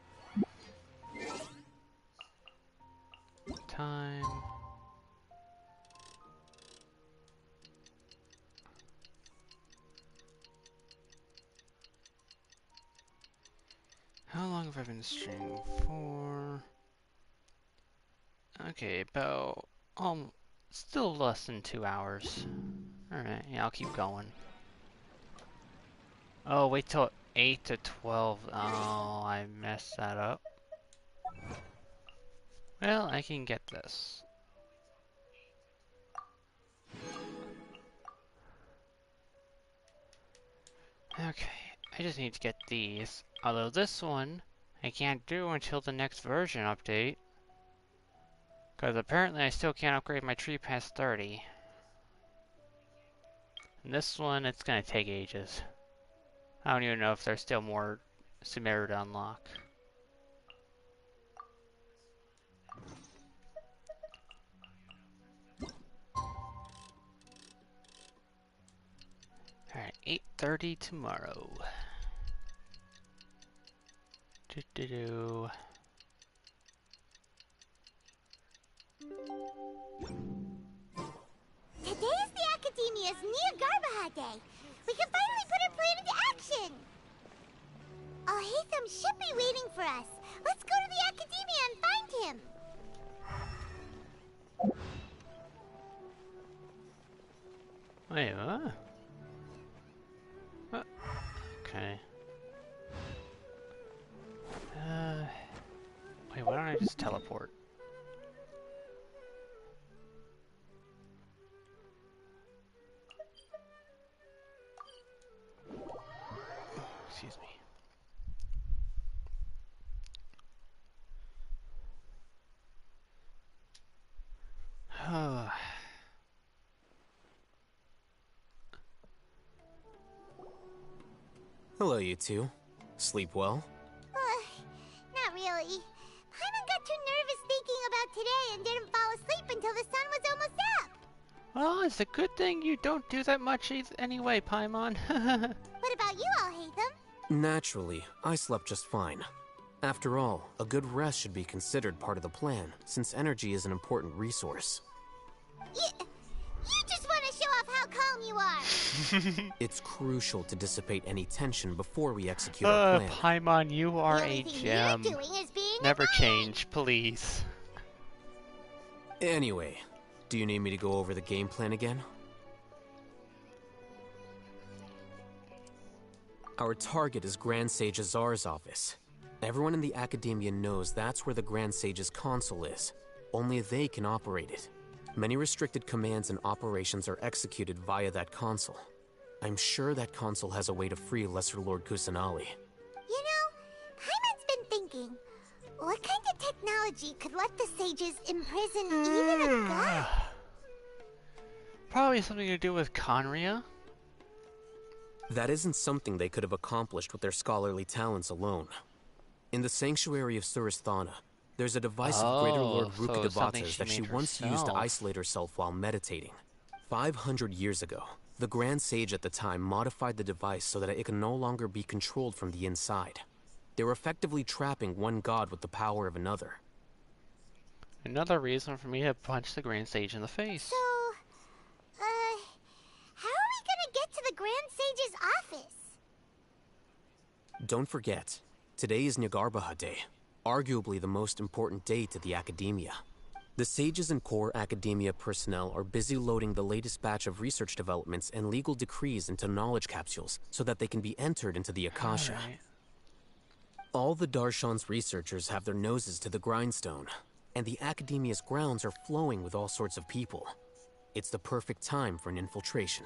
Time. How long have I been streaming for? Okay, about still less than 2 hours. Alright, yeah, I'll keep going. Oh, wait till 8 to 12. Oh, I messed that up. Well, I can get this. Okay, I just need to get these. Although this one, I can't do until the next version update. Because apparently I still can't upgrade my tree past 30. And this one, it's gonna take ages. I don't even know if there's still more Sumeru to unlock. Alright, 8:30 tomorrow. Do-do-do. Today is the Akademiya's Nia Garbaha Day. We can finally put our plan into action. Alhaitham should be waiting for us. Let's go to the Akademiya and find him. Wait, what? What? Okay. Wait, why don't I just teleport? Excuse me. Hello, you two. Sleep well? Not really. Paimon got too nervous thinking about today and didn't fall asleep until the sun was almost up. Well, it's a good thing you don't do that much anyway, Paimon. What about you, Alhaitham? Naturally, I slept just fine. After all, a good rest should be considered part of the plan, since energy is an important resource. You just want to show off how calm you are! It's crucial to dissipate any tension before we execute our plan. Paimon, you are The a only thing gem. you're doing is being Never annoying. change, please. Anyway, do you need me to go over the game plan again? Our target is Grand Sage Azar's office. Everyone in the Akademiya knows that's where the Grand Sage's console is. Only they can operate it. Many restricted commands and operations are executed via that console. I'm sure that console has a way to free Lesser Lord Kusanali. You know, Paimon's been thinking, what kind of technology could let the sages imprison even a god? Probably something to do with Conria. That isn't something they could have accomplished with their scholarly talents alone. In the Sanctuary of Surasthana, there's a device of Greater Lord so something Rukkhadevata's that she made once used to herself. isolate herself while meditating. 500 years ago, the Grand Sage at the time modified the device so that it can no longer be controlled from the inside. They were effectively trapping one god with the power of another. Another reason for me to punch the Grand Sage in the face. So, how are we gonna get to the Grand Sage's office? Don't forget, today is Nyagarbha Day, arguably the most important day to the Akademiya. The sages and core Akademiya personnel are busy loading the latest batch of research developments and legal decrees into knowledge capsules so that they can be entered into the Akasha. All the Darshan's researchers have their noses to the grindstone, and the Akademiya's grounds are flowing with all sorts of people. It's the perfect time for an infiltration.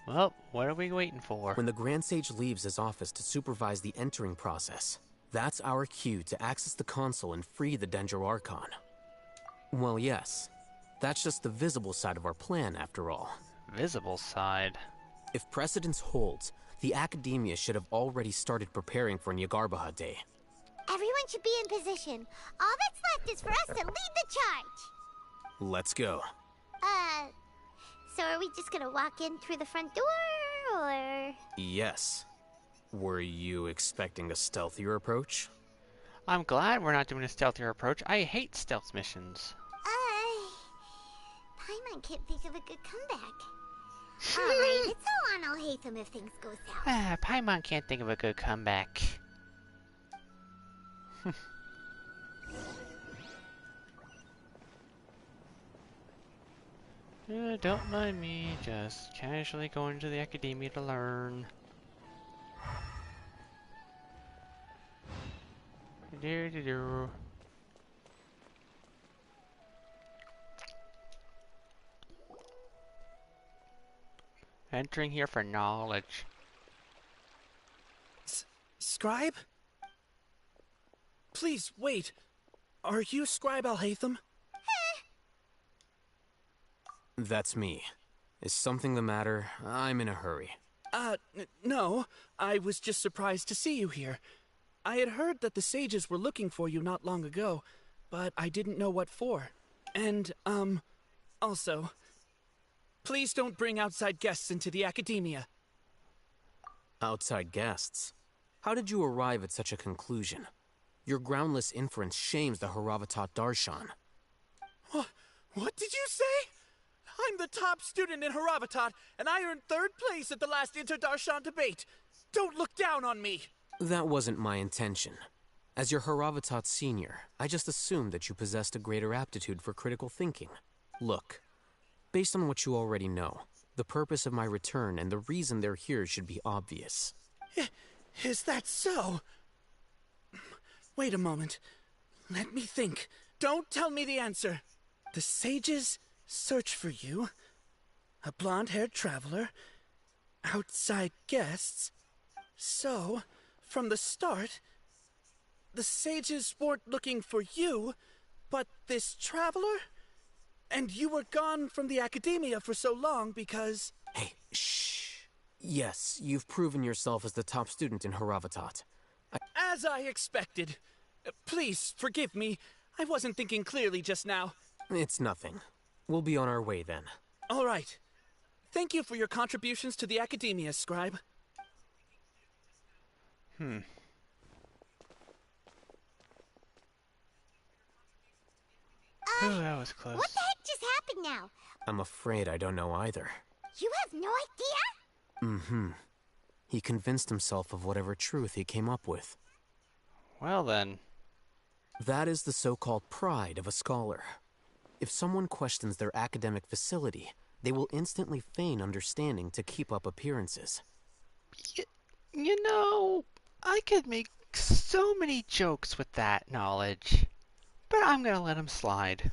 Well, what are we waiting for? When the Grand Sage leaves his office to supervise the entering process, that's our cue to access the console and free the Dendro Archon. Well, yes. That's just the visible side of our plan, after all. Visible side? If precedence holds, the Akademiya should have already started preparing for Nyagarbha Day. Everyone should be in position. All that's left is for us to lead the charge. Let's go. So are we just gonna walk in through the front door, or...? Yes. Were you expecting a stealthier approach? I'm glad we're not doing a stealthier approach. I hate stealth missions. Paimon can't think of a good comeback. Alright, it's all on Alhaitham if things go south. Paimon can't think of a good comeback. Don't mind me, just casually going to the Akademiya to learn. Do-do-do. Entering here for knowledge. Scribe? Please, wait. Are you Scribe Alhaitham? That's me. Is something the matter? I'm in a hurry. No. I was just surprised to see you here. I had heard that the sages were looking for you not long ago, but I didn't know what for. And, also, please don't bring outside guests into the Akademiya. Outside guests? How did you arrive at such a conclusion? Your groundless inference shames the Haravatat Darshan. What did you say? I'm the top student in Haravatat, and I earned 3rd place at the last Inter-Darshan debate. Don't look down on me. That wasn't my intention. As your Haravatat senior, I just assumed that you possessed a greater aptitude for critical thinking. Look, based on what you already know, the purpose of my return and the reason they're here should be obvious. Is that so? Wait a moment. Let me think. Don't tell me the answer. The sages search for you. A blonde-haired traveler. Outside guests. So, from the start, the sages weren't looking for you, but this traveler? And you were gone from the Akademiya for so long because... Hey, shh. Yes, you've proven yourself as the top student in Haravatat. As I expected. Please, forgive me. I wasn't thinking clearly just now. It's nothing. We'll be on our way then. All right. Thank you for your contributions to the Akademiya, Scribe. Hmm. Ooh, that was close. What the heck just happened now? I'm afraid I don't know either. You have no idea? Mm-hmm. He convinced himself of whatever truth he came up with. Well then. That is the so-called pride of a scholar. If someone questions their academic facility, they will instantly feign understanding to keep up appearances. You know, I could make so many jokes with that knowledge, but I'm gonna let him slide.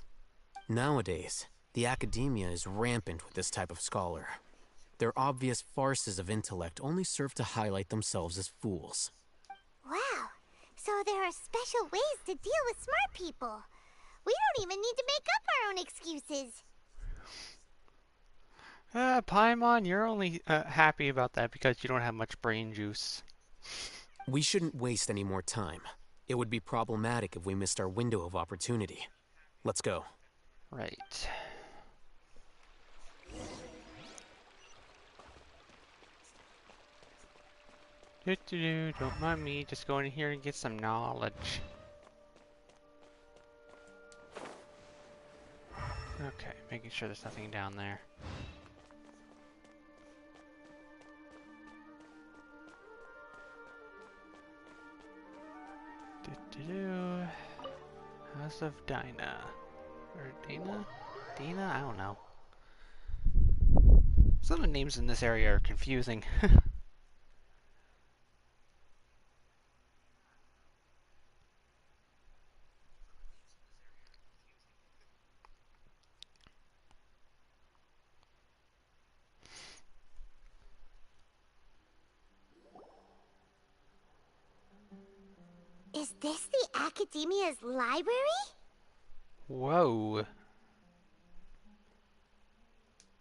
Nowadays, the academia is rampant with this type of scholar. Their obvious farces of intellect only serve to highlight themselves as fools. Wow, so there are special ways to deal with smart people. We don't even need to make up our own excuses. Paimon, you're only happy about that because you don't have much brain juice. We shouldn't waste any more time. It would be problematic if we missed our window of opportunity. Let's go. Right. Don't mind me, just go in here and get some knowledge. Okay, making sure there's nothing down there. House of Dinah. Or Dana? Dina? I don't know. Some of the names in this area are confusing. Is this the Akademiya's library? Whoa.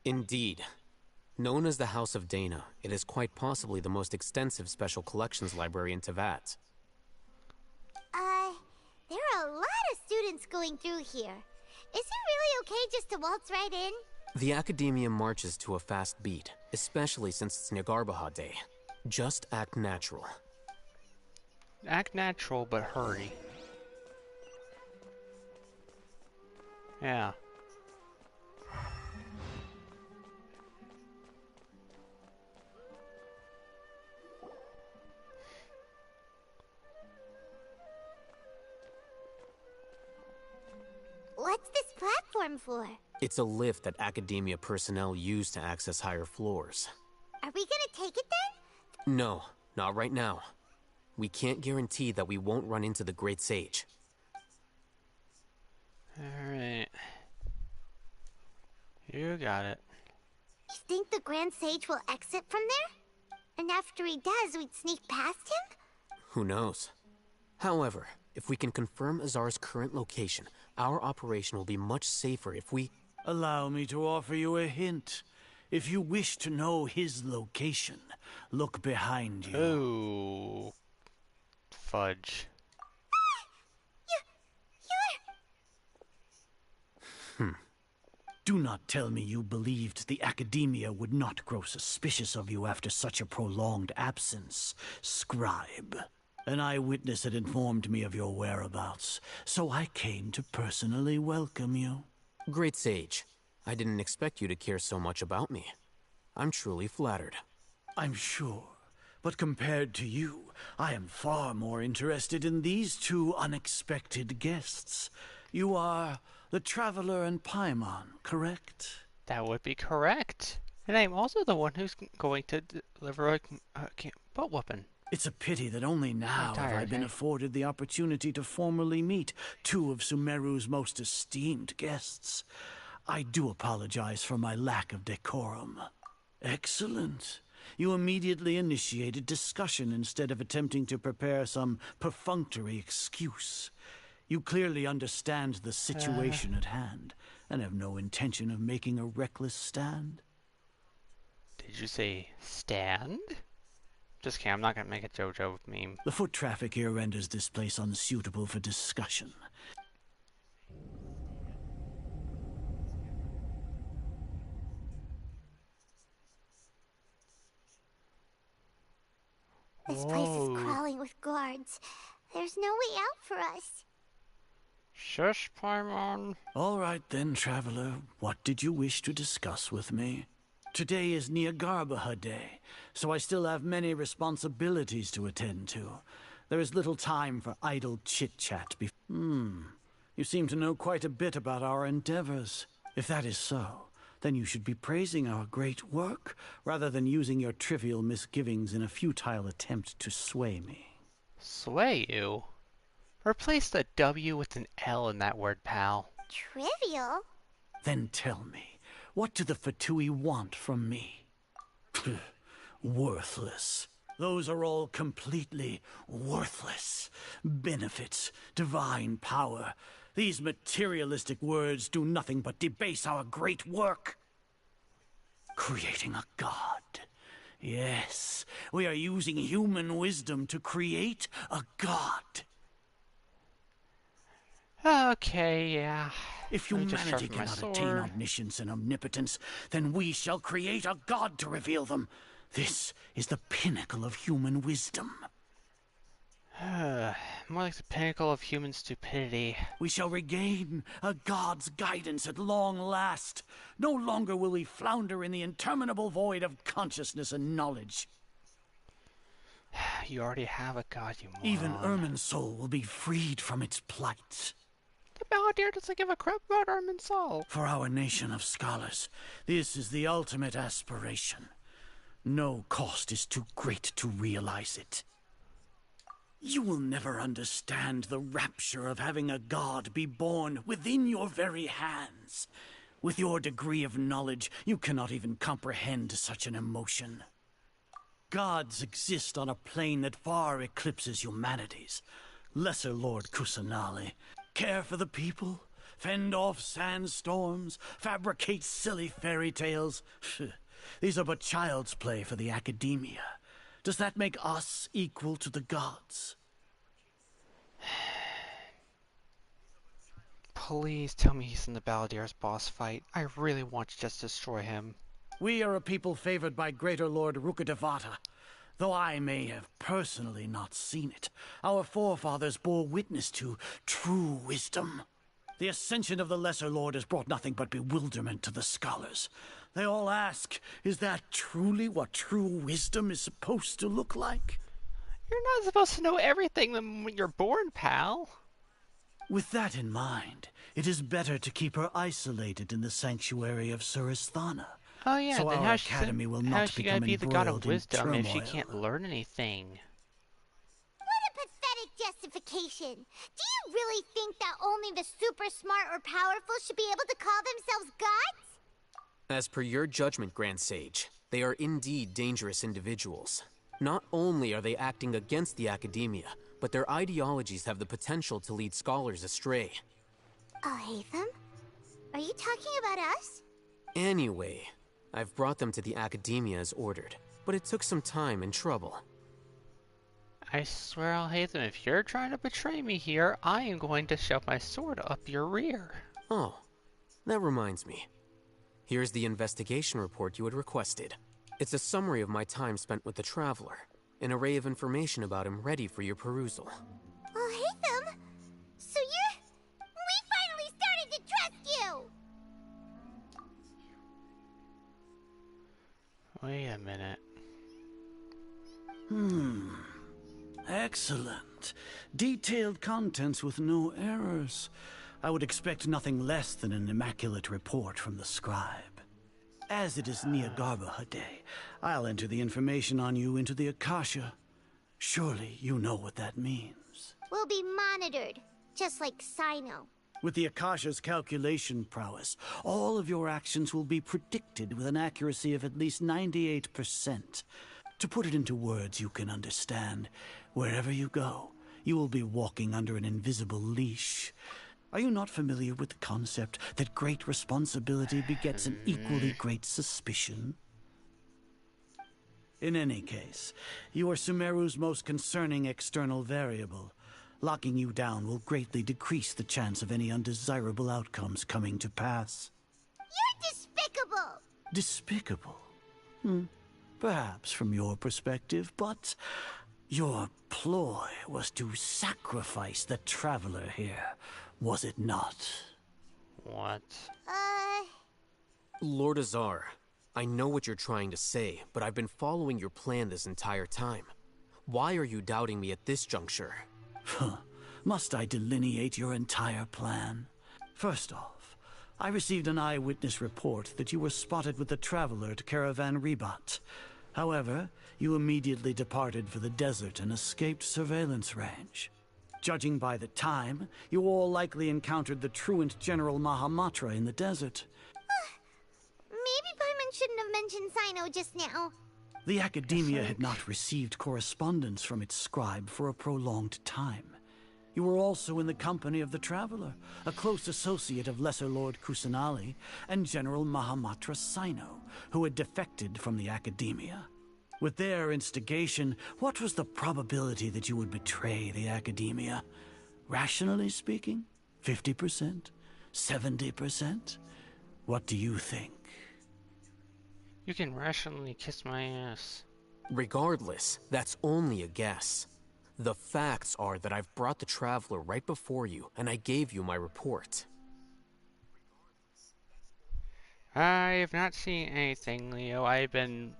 Indeed. Known as the House of Dana, it is quite possibly the most extensive special collections library in Teyvat. There are a lot of students going through here. Is it really okay just to waltz right in? The Akademiya marches to a fast beat, especially since it's Nagarbaha Day. Just act natural. Act natural, but hurry. Yeah. What's this platform for? It's a lift that Akademiya personnel use to access higher floors. Are we gonna take it then? No, not right now. We can't guarantee that we won't run into the Great Sage. Alright. You got it. You think the Grand Sage will exit from there? And after he does, we'd sneak past him? Who knows? However, if we can confirm Azar's current location, our operation will be much safer if we... Allow me to offer you a hint. If you wish to know his location, look behind you. Oh. Fudge. Do not tell me you believed the Akademiya would not grow suspicious of you after such a prolonged absence, scribe. An eyewitness had informed me of your whereabouts, so I came to personally welcome you. Great Sage, I didn't expect you to care so much about me. I'm truly flattered. I'm sure, but compared to you, I am far more interested in these two unexpected guests. You are the Traveler and Paimon, correct? That would be correct. And I'm also the one who's going to deliver a boat weapon. It's a pity that only now have I been afforded the opportunity to formally meet two of Sumeru's most esteemed guests. I do apologize for my lack of decorum. Excellent. You immediately initiated discussion instead of attempting to prepare some perfunctory excuse. You clearly understand the situation at hand, and have no intention of making a reckless stand. Did you say stand? Just kidding, I'm not gonna make a JoJo meme. The foot traffic here renders this place unsuitable for discussion. This place is crawling with guards. There's no way out for us. Shush, Paimon. All right then, traveler. What did you wish to discuss with me? Today is Niagarbaha Day, so I still have many responsibilities to attend to. There is little time for idle chit-chat. You seem to know quite a bit about our endeavors. If that is so, then you should be praising our great work, rather than using your trivial misgivings in a futile attempt to sway me. Sway you? Replace the W with an L in that word, pal. Trivial? Then tell me, what do the Fatui want from me? Worthless. Those are all completely worthless. Benefits, divine power. These materialistic words do nothing but debase our great work. Creating a god. Yes, we are using human wisdom to create a god. Okay, yeah. If humanity cannot attain omniscience and omnipotence, then we shall create a god to reveal them. This is the pinnacle of human wisdom. More like the pinnacle of human stupidity. We shall regain a god's guidance at long last. No longer will we flounder in the interminable void of consciousness and knowledge. You already have a god, you moron. Even Irminsul will be freed from its plight. The Balladeer doesn't give a crap about Irminsul. For our nation of scholars, this is the ultimate aspiration. No cost is too great to realize it. You will never understand the rapture of having a god be born within your very hands. With your degree of knowledge, you cannot even comprehend such an emotion. Gods exist on a plane that far eclipses humanity's. Lesser Lord Kusanali. Care for the people, fend off sandstorms, fabricate silly fairy tales. These are but child's play for the Akademiya. Does that make us equal to the gods? Please tell me he's in the Balladeer's boss fight. I really want to just destroy him. We are a people favored by Greater Lord Rukkhadevata. Though I may have personally not seen it, our forefathers bore witness to true wisdom. The ascension of the Lesser Lord has brought nothing but bewilderment to the scholars. They all ask, is that truly what true wisdom is supposed to look like? You're not supposed to know everything the moment you're born, pal. With that in mind, it is better to keep her isolated in the sanctuary of Suristhana. Oh yeah, so then our academy will not become become be the god of embroiled in wisdom if she turmoil. can't learn anything? What a pathetic justification. Do you really think that only the super smart or powerful should be able to call themselves gods? As per your judgment, Grand Sage, they are indeed dangerous individuals. Not only are they acting against the Akademiya, but their ideologies have the potential to lead scholars astray. Oh, Hatham? Are you talking about us? Anyway, I've brought them to the Akademiya as ordered, but it took some time and trouble. I swear I'll hate them. If you're trying to betray me here, I am going to shove my sword up your rear. Oh, that reminds me. Here's the investigation report you had requested. It's a summary of my time spent with the Traveler, an array of information about him ready for your perusal. Oh, Hatham! So we finally started to trust you! Wait a minute. Excellent. Detailed contents with no errors. I would expect nothing less than an immaculate report from the scribe. As it is Niagarbaha Day, I'll enter the information on you into the Akasha. Surely you know what that means. We'll be monitored, just like Sino. With the Akasha's calculation prowess, all of your actions will be predicted with an accuracy of at least 98%. To put it into words you can understand, wherever you go, you will be walking under an invisible leash. Are you not familiar with the concept that great responsibility begets an equally great suspicion? In any case, you are Sumeru's most concerning external variable. Locking you down will greatly decrease the chance of any undesirable outcomes coming to pass. You're despicable! Despicable? Perhaps from your perspective, but Your ploy was to sacrifice the traveler here, was it not? What? Lord Azar, I know what you're trying to say, but I've been following your plan this entire time. Why are you doubting me at this juncture? Must I delineate your entire plan? First off, I received an eyewitness report that you were spotted with the traveler at Caravan Rebat. However, you immediately departed for the desert and escaped surveillance range. Judging by the time, you all likely encountered the truant General Mahamatra in the desert. Maybe Paimon shouldn't have mentioned Sino just now. The Akademiya had not received correspondence from its scribe for a prolonged time. You were also in the company of the Traveler, a close associate of Lesser Lord Kusanali and General Mahamatra Sino, who had defected from the Akademiya. With their instigation, what was the probability that you would betray the Akademiya? Rationally speaking, 50%? 70%? What do you think? You can rationally kiss my ass. Regardless, that's only a guess. The facts are that I've brought the Traveler right before you, and I gave you my report. I have not seen anything, Leo. I've been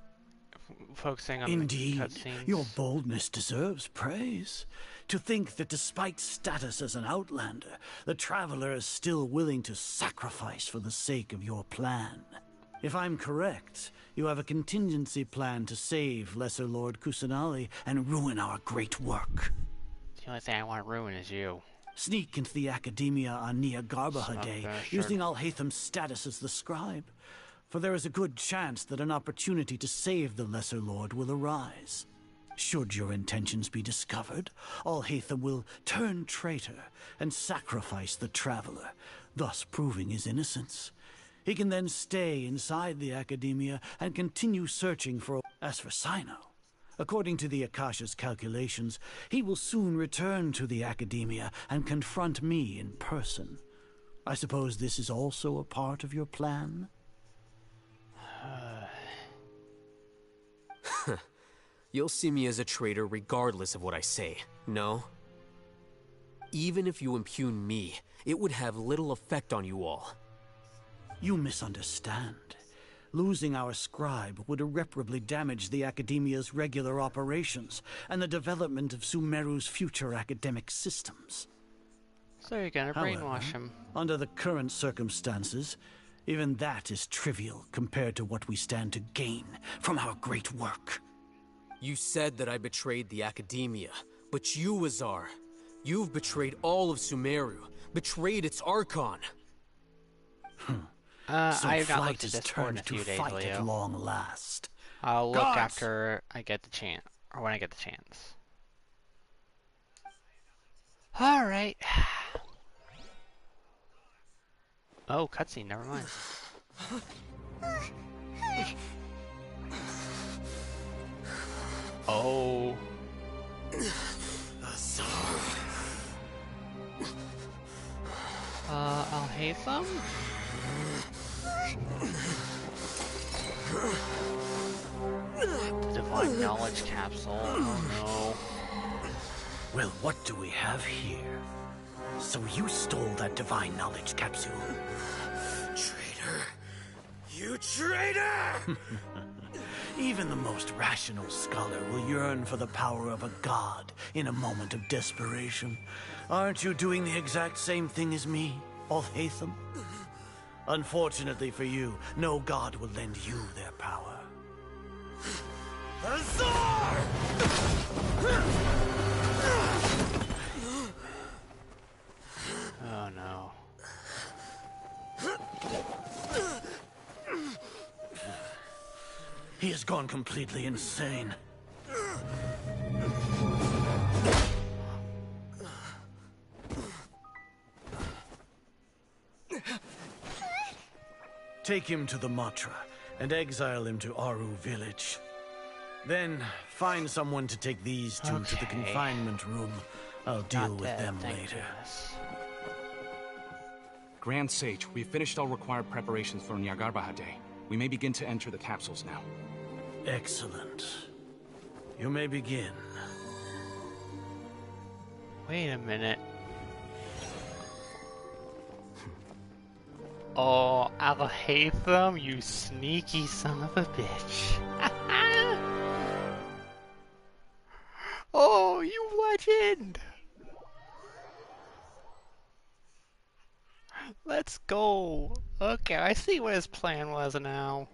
focusing on Indeed, the cutscenes. Your boldness deserves praise. To think that despite status as an outlander, the Traveler is still willing to sacrifice for the sake of your plan. If I'm correct, you have a contingency plan to save Lesser Lord Kusanali and ruin our great work. The only thing I want to ruin is you. Sneak into the Akademiya on Nia Garbaha Day, using Alhaitham's status as the scribe. For there is a good chance that an opportunity to save the Lesser Lord will arise. Should your intentions be discovered, Alhaitham will turn traitor and sacrifice the Traveler, thus proving his innocence. He can then stay inside the Akademiya and continue searching for... As for Sino, according to the Akasha's calculations, he will soon return to the Akademiya and confront me in person. I suppose this is also a part of your plan? You'll see me as a traitor regardless of what I say, no? Even if you impugn me, it would have little effect on you all. You misunderstand. Losing our scribe would irreparably damage the Akademiya's regular operations and the development of Sumeru's future academic systems. So you're gonna brainwash him. Under the current circumstances, even that is trivial compared to what we stand to gain from our great work. You said that I betrayed the Akademiya, but you, Azar, you've betrayed all of Sumeru, betrayed its Archon. So I have not looked flight at is this for in turned a to few days, fight Leo. at long last. I'll look Guards! after I get the chance, or when I get the chance. All right. Oh, cutscene. Never mind. Oh. Alhaitham? The Divine Knowledge Capsule. Oh no. Well, what do we have here? So you stole that divine knowledge capsule? Traitor! You traitor! Even the most rational scholar will yearn for the power of a god in a moment of desperation. Aren't you doing the exact same thing as me, Alhaitham? Unfortunately for you, no god will lend you their power. Azar! Oh no. He has gone completely insane. Take him to the Matra and exile him to Aru village. Then find someone to take these two to the confinement room. I'll deal with them later. Grand Sage, we've finished all required preparations for Nyagarbha Day. We may begin to enter the capsules now. Excellent. You may begin. Wait a minute. Oh, I'll hate them, you sneaky son of a bitch. Oh, you legend! Let's go. Okay, I see what his plan was now.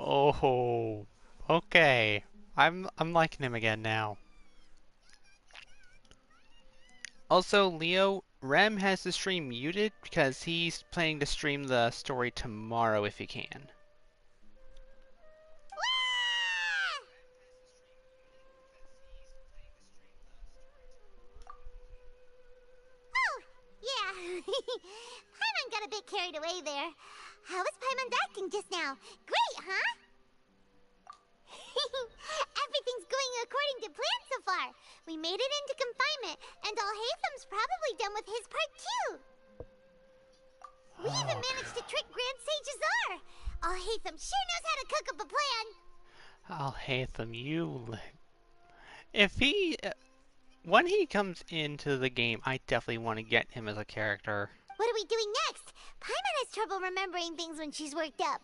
Oh, okay. I'm liking him again now. Also, Leo, Rem has the stream muted because he's planning to stream the story tomorrow if he can. Yeah. Paimon got a bit carried away there. How was Paimon's acting just now? Great, huh? Everything's going according to plan so far. We made it into confinement, and Alhaitham's probably done with his part too. We even managed to trick Grand Sage Azar. Alhaitham sure knows how to cook up a plan. Alhaitham, if he... when he comes into the game, I definitely want to get him as a character. What are we doing next? Paimon has trouble remembering things when she's worked up.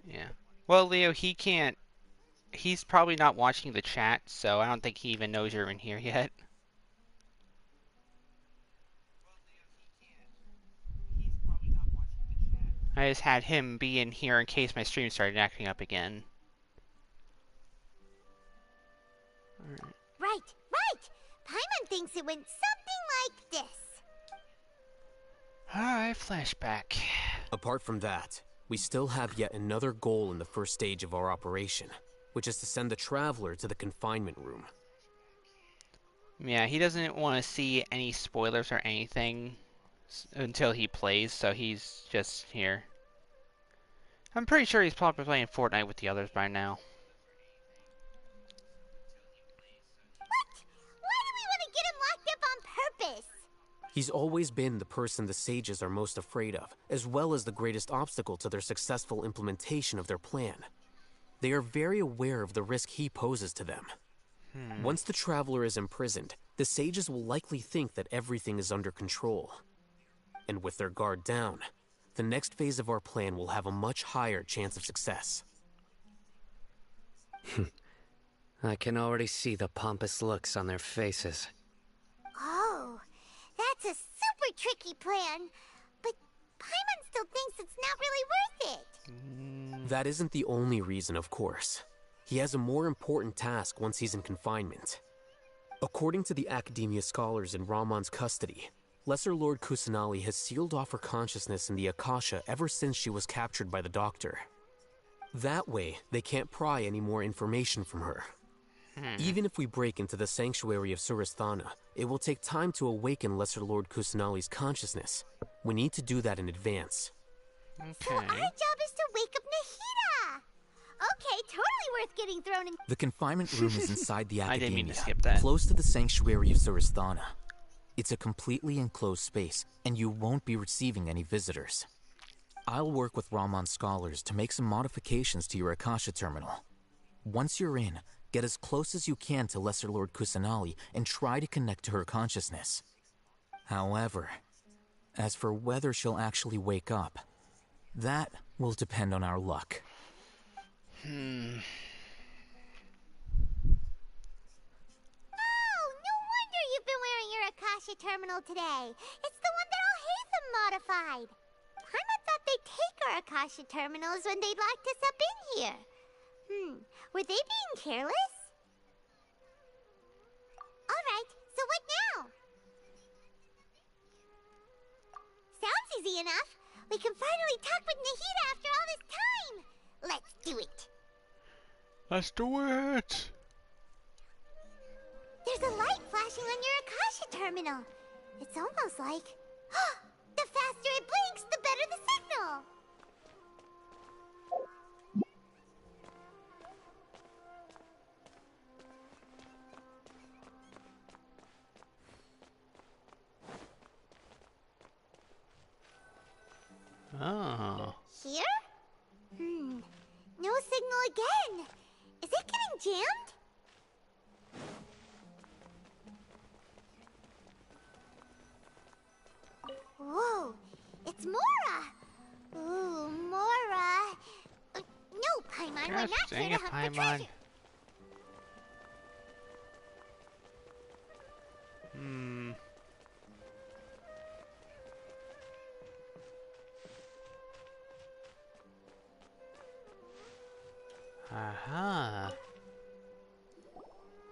Yeah. Well, Leo, he can't... He's probably not watching the chat, so I don't think he even knows you're in here yet. I just had him be in here in case my stream started acting up again. Right. Paimon thinks it went something like this. Alright, flashback. Apart from that, we still have yet another goal in the first stage of our operation, which is to send the Traveler to the confinement room. Yeah, he doesn't want to see any spoilers or anything until he plays, so he's just here. I'm pretty sure he's probably playing Fortnite with the others by now. What? Why do we want to get him locked up on purpose? He's always been the person the sages are most afraid of, as well as the greatest obstacle to their successful implementation of their plan. They are very aware of the risk he poses to them. Once the Traveler is imprisoned, the sages will likely think that everything is under control. And with their guard down, the next phase of our plan will have a much higher chance of success. I can already see the pompous looks on their faces. Oh, that's a super tricky plan. But Paimon still thinks it's not really worth it. That isn't the only reason, of course. He has a more important task once he's in confinement. According to the Akademiya scholars in Ramon's custody, Lesser Lord Kusanali has sealed off her consciousness in the Akasha ever since she was captured by the Doctor. That way, they can't pry any more information from her. Even if we break into the sanctuary of Surasthana, it will take time to awaken Lesser Lord Kusanali's consciousness. We need to do that in advance. So our job is to wake up Nahida. Okay, totally worth getting thrown in. The confinement room is inside the I didn't mean to Akademiya, skip that. close to the sanctuary of Surasthana. It's a completely enclosed space, and you won't be receiving any visitors. I'll work with Ramon's scholars to make some modifications to your Akasha terminal. Once you're in, get as close as you can to Lesser Lord Kusanali and try to connect to her consciousness. However, as for whether she'll actually wake up, that will depend on our luck. Oh, no wonder you've been wearing your Akasha terminal today. It's the one that Alhaitham modified. Paimon thought they'd take our Akasha terminals when they locked us up in here. Were they being careless? Alright, so what now? Sounds easy enough. We can finally talk with Nahida after all this time. Let's do it. Let's do it! There's a light flashing on your Akasha terminal. It's almost like... the faster it blinks, the better the signal. Oh. Here? jammed? Whoa, it's Mora! Ooh, Mora! No, Paimon, we're not here to hunt for treasure. Aha.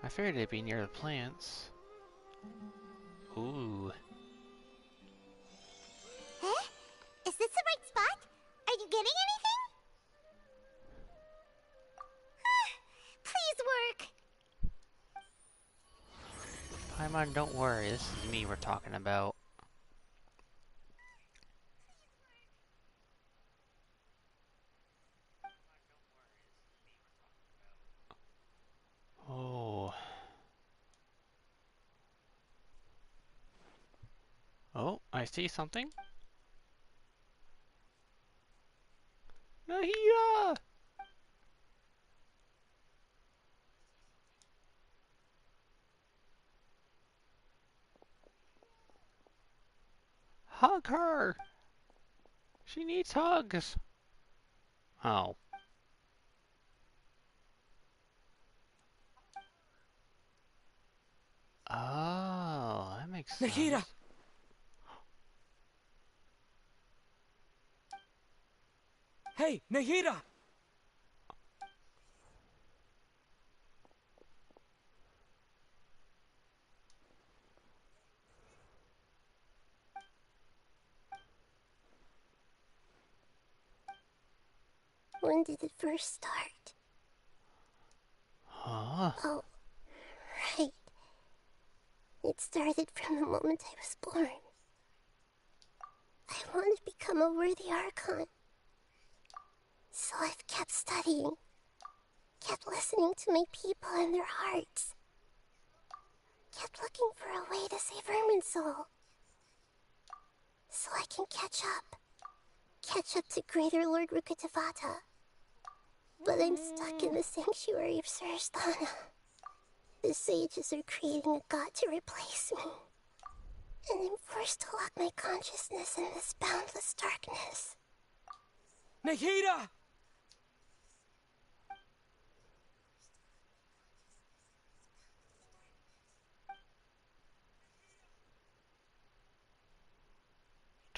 I figured it'd be near the plants. Ooh. Huh? Is this the right spot? Are you getting anything? Please work. Paimon, don't worry. This is me we're talking about. Oh. Oh, I see something. Nahia! Hug her! She needs hugs! Oh. Oh, that makes sense. Nahida! Hey, Nahida! When did it first start? Huh? Oh, right. It started from the moment I was born. I wanted to become a worthy Archon. So I've kept studying, kept listening to my people and their hearts, kept looking for a way to save Irminsul. So I can catch up to Greater Lord Rukkhadevata. But I'm stuck in the sanctuary of Suristana. The sages are creating a god to replace me. And I'm forced to lock my consciousness in this boundless darkness. Nahida!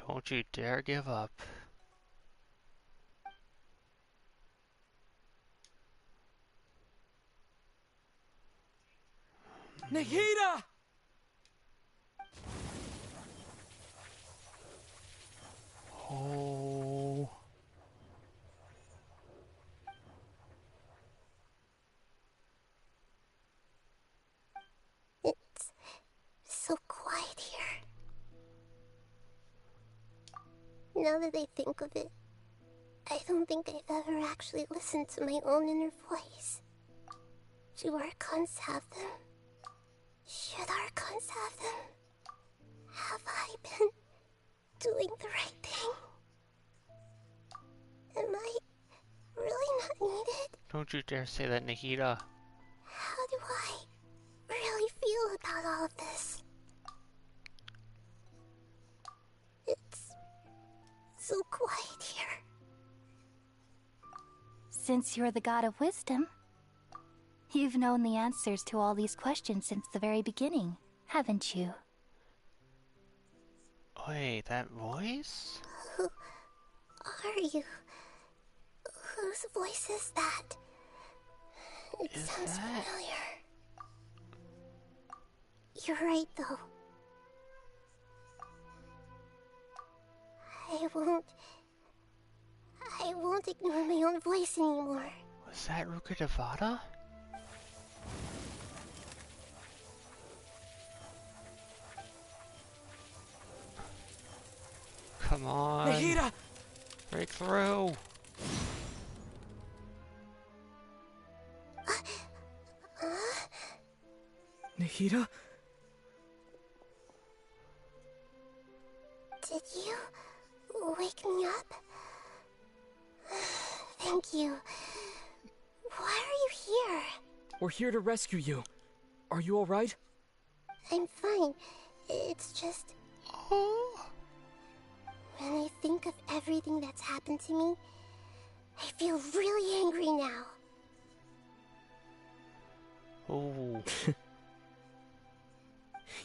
Don't you dare give up. Nahida! Oh. It's so quiet here. Now that I think of it, I don't think I've ever actually listened to my own inner voice. Do Archons have them? Should Archons have them? Have I been doing the right thing? Am I really not needed? Don't you dare say that, Nahida. How do I really feel about all of this? It's so quiet here. Since you're the god of wisdom, you've known the answers to all these questions since the very beginning, haven't you? Wait, that voice? Who are you? Whose voice is that? It sounds familiar. You're right, though. I won't ignore my own voice anymore. Was that Rukkhadevata? Come on. Nahida! Break through. Nahida? Did you wake me up? Thank you. Why are you here? We're here to rescue you. Are you alright? I'm fine. It's just... When I think of everything that's happened to me, I feel really angry now. Oh.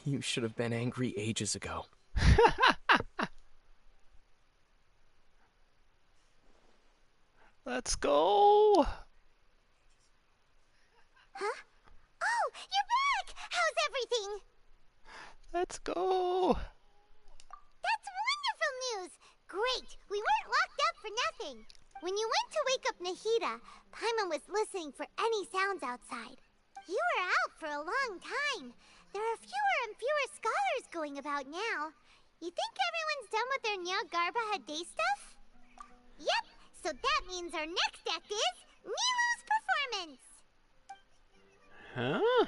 You should have been angry ages ago. Let's go! Huh? Oh, you're back! How's everything? Let's go! That's wonderful news! Great! We weren't locked up for nothing. When you went to wake up Nahida, Paimon was listening for any sounds outside. You were out for a long time. There are fewer and fewer scholars going about now. You think everyone's done with their Nyagarba Hade stuff? Yep, so that means our next act is Nilou's performance! Huh?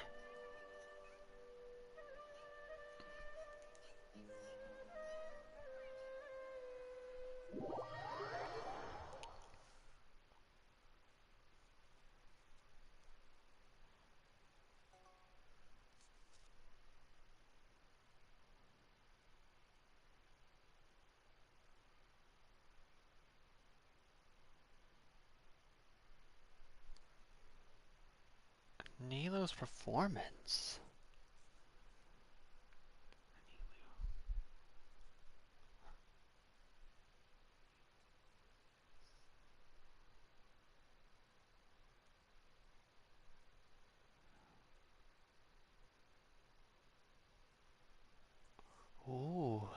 Nilou's performance. Ooh.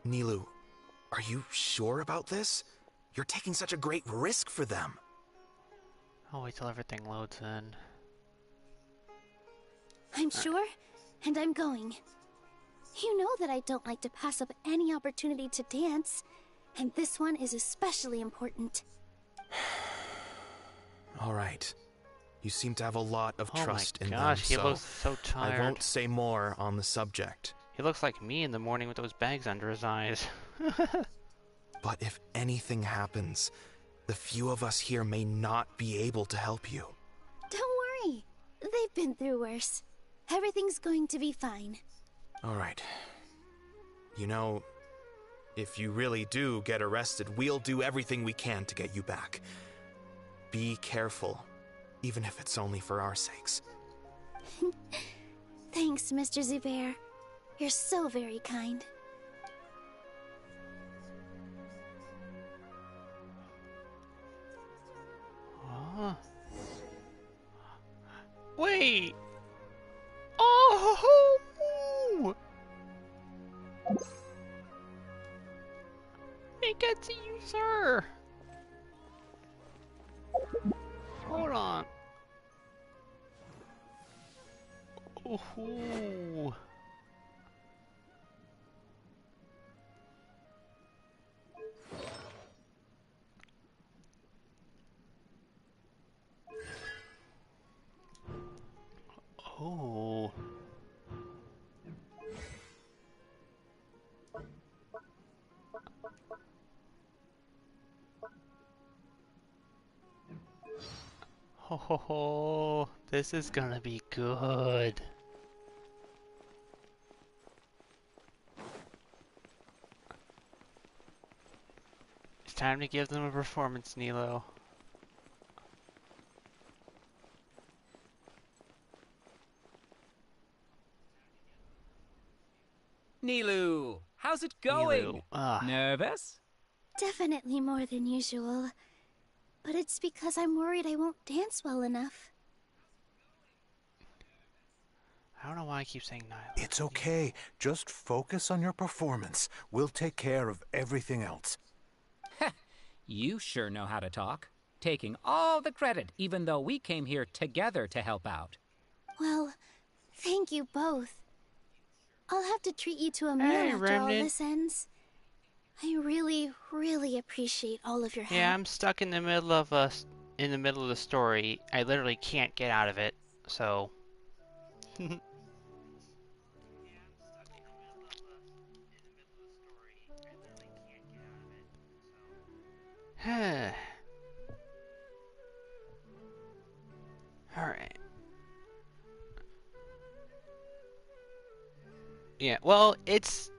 Nilou, are you sure about this? You're taking such a great risk for them. I'll wait till everything loads in. I'm sure, and I'm going. You know that I don't like to pass up any opportunity to dance, and this one is especially important. All right. You seem to have a lot of trust in them, Gosh, he looks so tired. I won't say more on the subject. He looks like me in the morning with those bags under his eyes. But if anything happens, the few of us here may not be able to help you. Don't worry. They've been through worse. Everything's going to be fine. All right. You know, if you really do get arrested, we'll do everything we can to get you back. Be careful, even if it's only for our sakes. Thanks, Mr. Zubair. You're so very kind. Wait! Oh! I get to use her! Hold on. Oh. Oh. Ho ho ho, this is gonna be good. It's time to give them a performance, Nilou. Nilou, how's it going? Nervous? Definitely more than usual. But it's because I'm worried I won't dance well enough. I don't know why I keep saying Nyla. It's okay. Just focus on your performance. We'll take care of everything else. You sure know how to talk. Taking all the credit, even though we came here together to help out. Well, thank you both. I'll have to treat you to a meal after all this ends. I really, really appreciate all of your help. Yeah, I'm stuck in the middle of the story. I literally can't get out of it. So Yeah, well, it's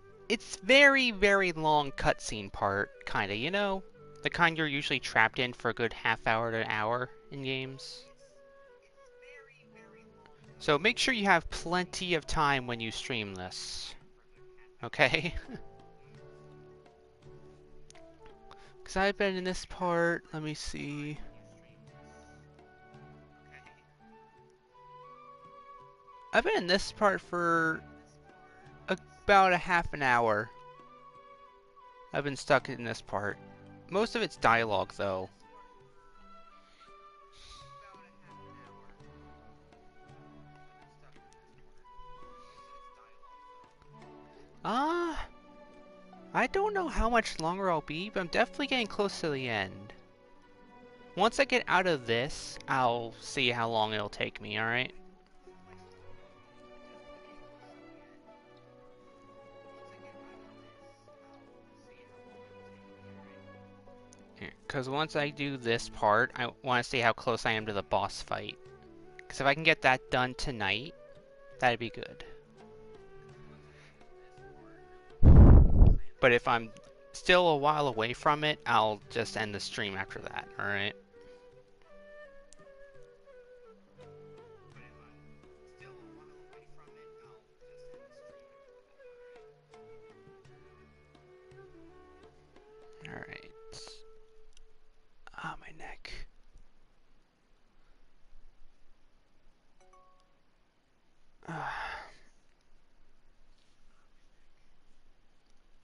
very, very long cutscene part, kinda, you know? The kind you're usually trapped in for a good half hour to an hour in games. So make sure you have plenty of time when you stream this. Okay? Because I've been in this part, let me see. I've been in this part for about a half an hour. I've been stuck in this part. Most of it's dialogue, though. I don't know how much longer I'll be, but I'm definitely getting close to the end. Once I get out of this, I'll see how long it'll take me, alright? Because once I do this part, I want to see how close I am to the boss fight. Because if I can get that done tonight, that'd be good. But if I'm still a while away from it, I'll just end the stream after that, alright? Alright. Ah, my neck.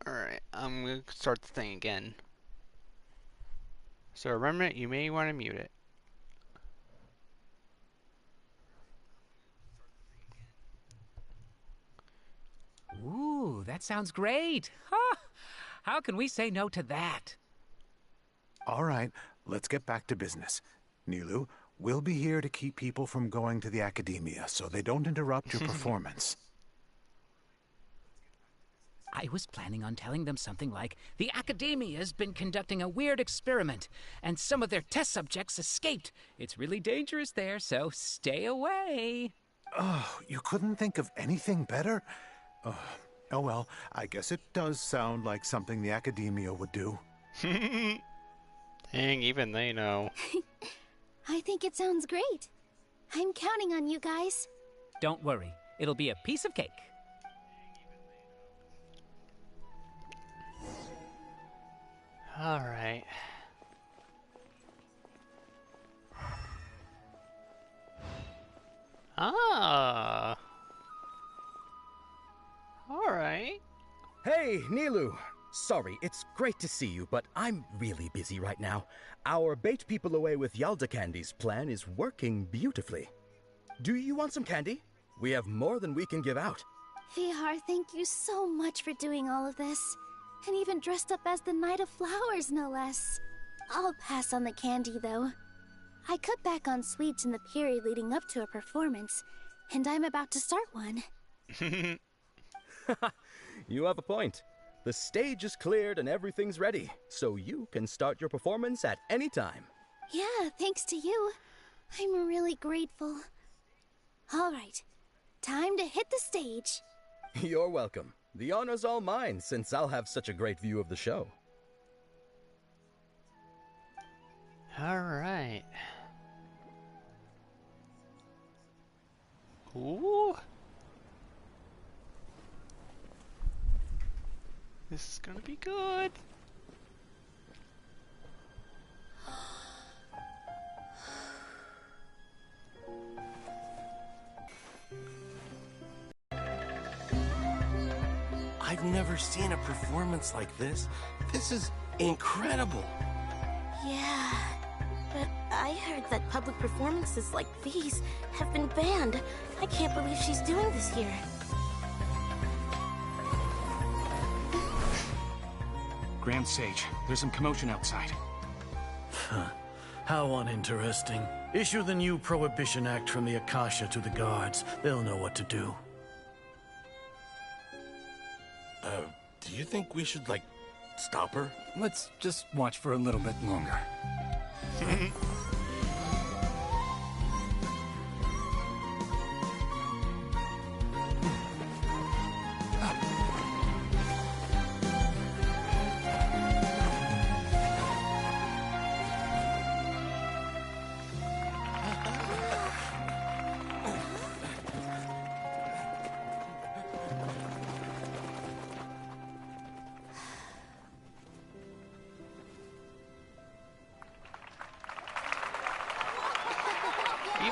Alright, I'm gonna start the thing again. So remember, you may want to mute it. Ooh, that sounds great. Huh? How can we say no to that? All right, let's get back to business. Nilu, we'll be here to keep people from going to the Akademiya so they don't interrupt your performance. I was planning on telling them something like, the Akademiya's been conducting a weird experiment, and some of their test subjects escaped. It's really dangerous there, so stay away. Oh, you couldn't think of anything better? Oh well, I guess it does sound like something the Akademiya would do. Dang, even they know. I think it sounds great. I'm counting on you guys. Don't worry, it'll be a piece of cake. Alright. Ah. Alright. Hey, Nilu. Sorry, it's great to see you, but I'm really busy right now. Our Bait People Away with Yalda Candies plan is working beautifully. Do you want some candy? We have more than we can give out. Vihar, thank you so much for doing all of this. And even dressed up as the Knight of Flowers, no less. I'll pass on the candy, though. I cut back on sweets in the period leading up to a performance, and I'm about to start one. You have a point. The stage is cleared and everything's ready, so you can start your performance at any time. Yeah, thanks to you. I'm really grateful. All right, time to hit the stage. You're welcome. The honor's all mine, since I'll have such a great view of the show. Alright. Ooh. This is gonna be good. I've never seen a performance like this. This is incredible. Yeah, but I heard that public performances like these have been banned. I can't believe she's doing this here. Grand Sage, there's some commotion outside. How uninteresting. Issue the new Prohibition Act from the Akasha to the guards. They'll know what to do. Do you think we should, like, stop her? Let's just watch for a little bit longer.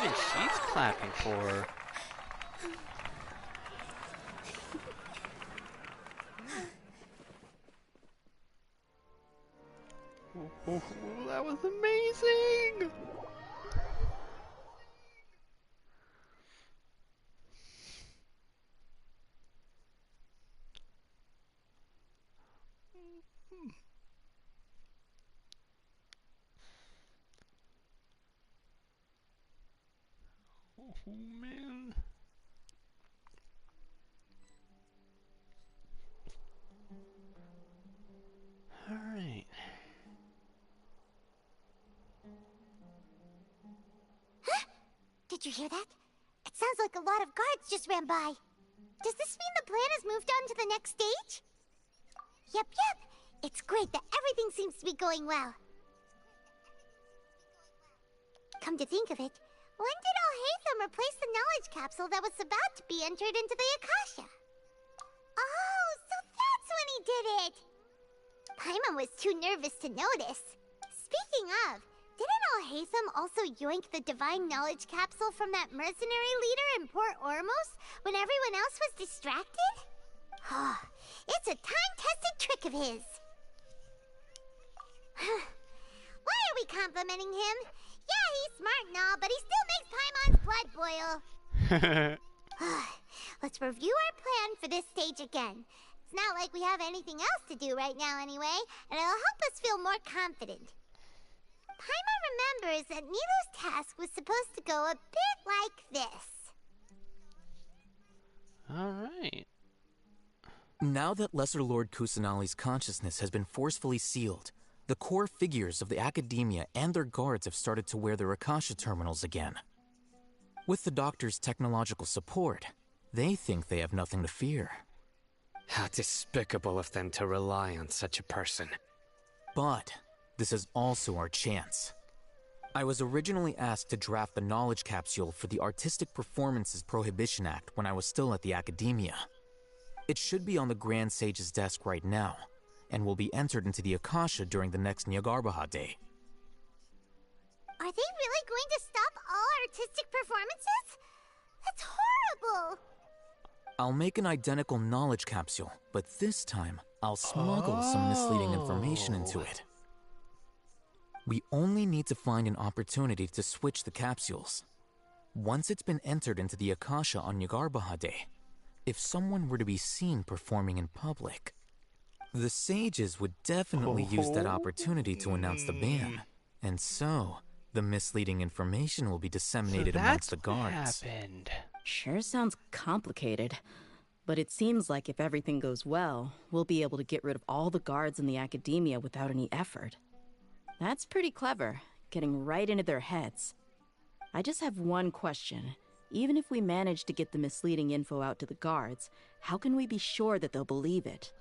Even she's clapping for her. Oh, that was amazing! Oh man. Alright. Huh? Did you hear that? It sounds like a lot of guards just ran by. Does this mean the plan has moved on to the next stage? Yep. It's great that everything seems to be going well. Come to think of it, when did Alhaitham replace the knowledge capsule that was about to be entered into the Akasha? Oh, so that's when he did it! Paimon was too nervous to notice. Speaking of, didn't Alhaitham also yoink the divine knowledge capsule from that mercenary leader in Port Ormos when everyone else was distracted? It's a time-tested trick of his. Why are we complimenting him? Yeah, he's smart and all, but he still makes Paimon's blood boil. Let's review our plan for this stage again. It's not like we have anything else to do right now anyway, and it'll help us feel more confident. Paimon remembers that Nilu's task was supposed to go a bit like this. Alright. Now that Lesser Lord Kusanali's consciousness has been forcefully sealed, the core figures of the Akademiya and their guards have started to wear their Akasha terminals again. With the Doctor's technological support, they think they have nothing to fear. How despicable of them to rely on such a person. But this is also our chance. I was originally asked to draft the knowledge capsule for the Artistic Performances Prohibition Act when I was still at the Akademiya. It should be on the Grand Sage's desk right now, and will be entered into the Akasha during the next Nyargarbaha Day. Are they really going to stop all artistic performances? That's horrible! I'll make an identical knowledge capsule, but this time, I'll smuggle some misleading information into it. We only need to find an opportunity to switch the capsules. Once it's been entered into the Akasha on Nyargarbaha Day, if someone were to be seen performing in public, the sages would definitely use that opportunity to announce the ban, and so the misleading information will be disseminated amongst the guards. Sure sounds complicated, but it seems like if everything goes well, we'll be able to get rid of all the guards in the Akademiya without any effort. That's pretty clever, getting right into their heads. I just have one question. Even if we manage to get the misleading info out to the guards, how can we be sure that they'll believe it?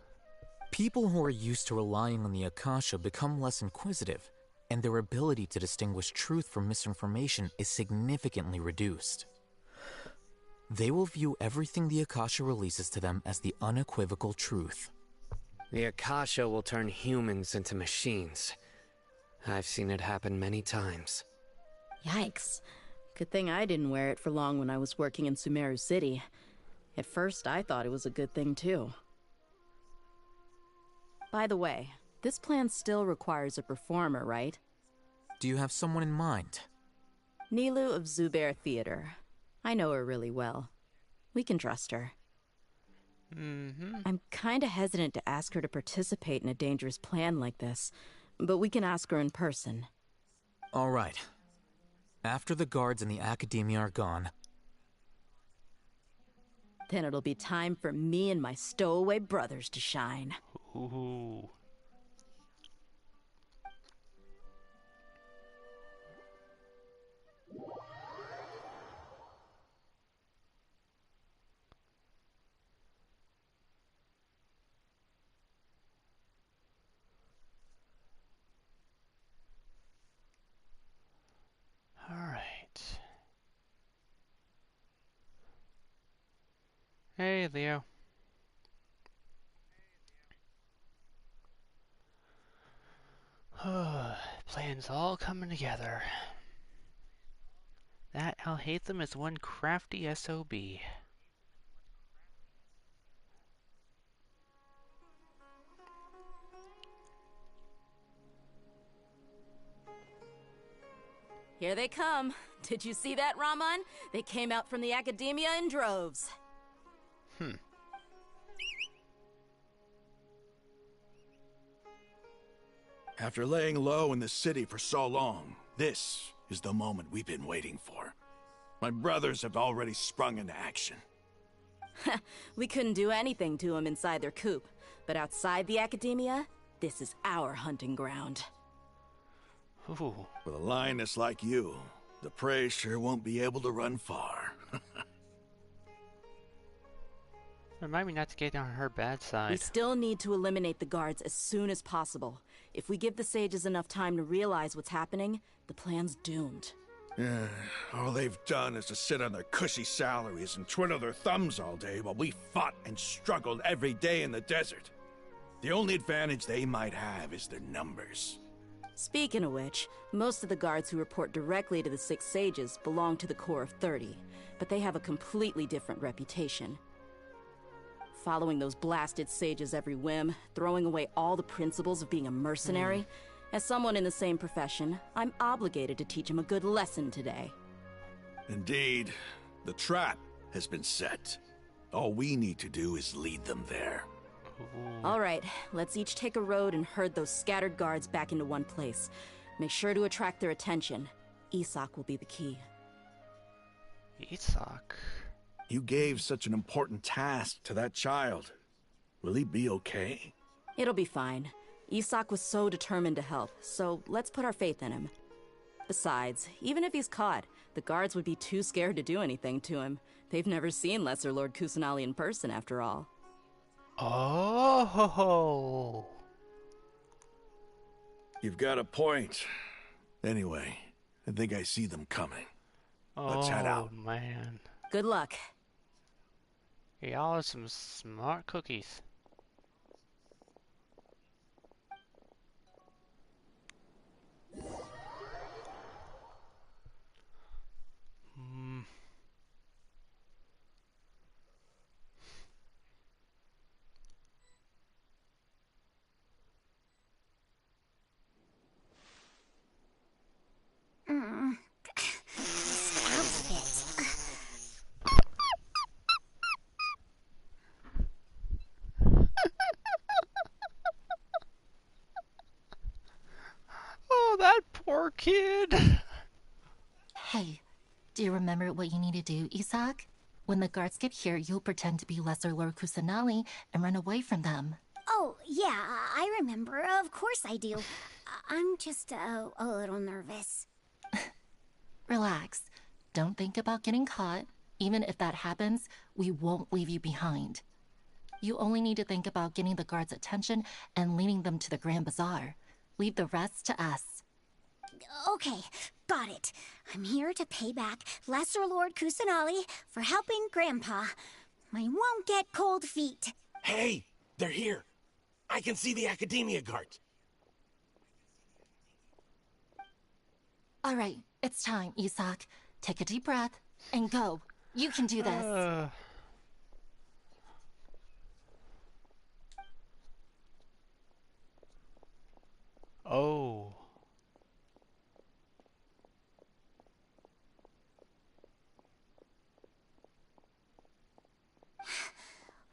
People who are used to relying on the Akasha become less inquisitive, and their ability to distinguish truth from misinformation is significantly reduced. They will view everything the Akasha releases to them as the unequivocal truth. The Akasha will turn humans into machines. I've seen it happen many times. Yikes. Good thing I didn't wear it for long when I was working in Sumeru City. At first, I thought it was a good thing too. By the way, this plan still requires a performer, right? Do you have someone in mind? Nilu of Zubair Theater. I know her really well. We can trust her. I'm kinda hesitant to ask her to participate in a dangerous plan like this, but we can ask her in person. All right. After the guards and the Akademiya are gone, then it'll be time for me and my stowaway brothers to shine. Ooh. All right. Hey, Leo. Plans all coming together. That Alhaitham is one crafty SOB. Here they come. Did you see that, Raman? They came out from the Akademiya in droves. After laying low in the city for so long, this is the moment we've been waiting for. My brothers have already sprung into action. We couldn't do anything to them inside their coop, but outside the Akademiya, this is our hunting ground. Ooh. With a lioness like you, the prey sure won't be able to run far. Remind me not to get on her bad side. We still need to eliminate the guards as soon as possible. If we give the sages enough time to realize what's happening, the plan's doomed. Yeah, all they've done is to sit on their cushy salaries and twiddle their thumbs all day while we fought and struggled every day in the desert. The only advantage they might have is their numbers. Speaking of which, most of the guards who report directly to the 6 sages belong to the Corps of 30, but they have a completely different reputation. Following those blasted sages every whim, throwing away all the principles of being a mercenary. As someone in the same profession, I'm obligated to teach him a good lesson today. Indeed, the trap has been set. All we need to do is lead them there. All right, let's each take a road and herd those scattered guards back into one place. Make sure to attract their attention. Isak will be the key. Isak? You gave such an important task to that child. Will he be okay? It'll be fine. Isak was so determined to help, so let's put our faith in him. Besides, even if he's caught, the guards would be too scared to do anything to him. They've never seen Lesser Lord Kusanali in person, after all. Oh! You've got a point. Anyway, I think I see them coming. Let's head out. Oh, man. Good luck. Y'all are some smart cookies. Oh, that poor kid. Hey, do you remember what you need to do, Isak? When the guards get here, you'll pretend to be Lesser Lord Kusanali and run away from them. Oh, yeah, I remember. Of course I do. I'm just a little nervous. Relax. Don't think about getting caught. Even if that happens, we won't leave you behind. You only need to think about getting the guards' attention and leading them to the Grand Bazaar. Leave the rest to us. Okay, got it. I'm here to pay back Lesser Lord Kusanali for helping Grandpa. I won't get cold feet. Hey, they're here. I can see the Akademiya guards. All right, it's time, Isak. Take a deep breath and go. You can do this. Oh.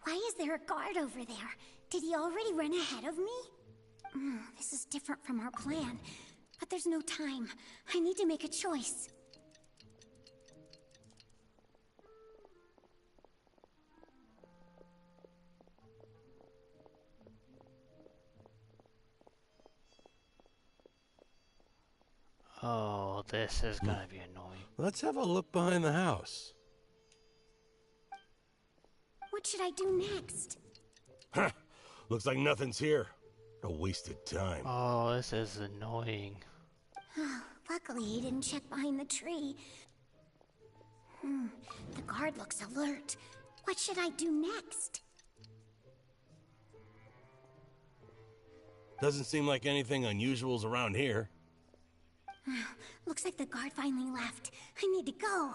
Why is there a guard over there? Did he already run ahead of me? This is different from our plan. But there's no time. I need to make a choice. Oh, this is gonna be annoying. Let's have a look behind the house. What should I do next? Huh. Looks like nothing's here. A wasted time. Oh, this is annoying. Luckily, he didn't check behind the tree. The guard looks alert. What should I do next? Doesn't seem like anything unusual's around here. Looks like the guard finally left. I need to go.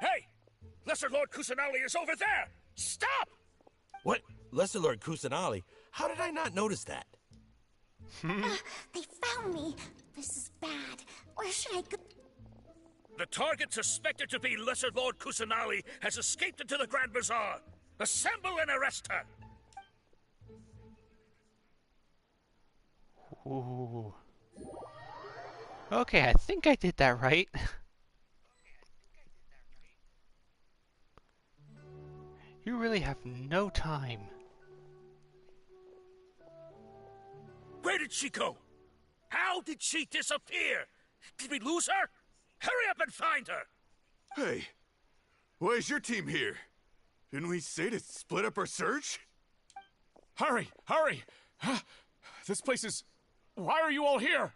Hey! Lesser Lord Kusanali is over there! Stop! What? Lesser Lord Kusanali? How did I not notice that? They found me. This is bad. Where should I go? The target suspected to be Lesser Lord Kusanali has escaped into the Grand Bazaar. Assemble and arrest her! Ooh. Okay, I think I did that right. You really have no time. Where did she go? How did she disappear? Did we lose her? Hurry up and find her! Hey, why is your team here? Didn't we say to split up our search? Hurry! Hurry! This place is... Why are you all here?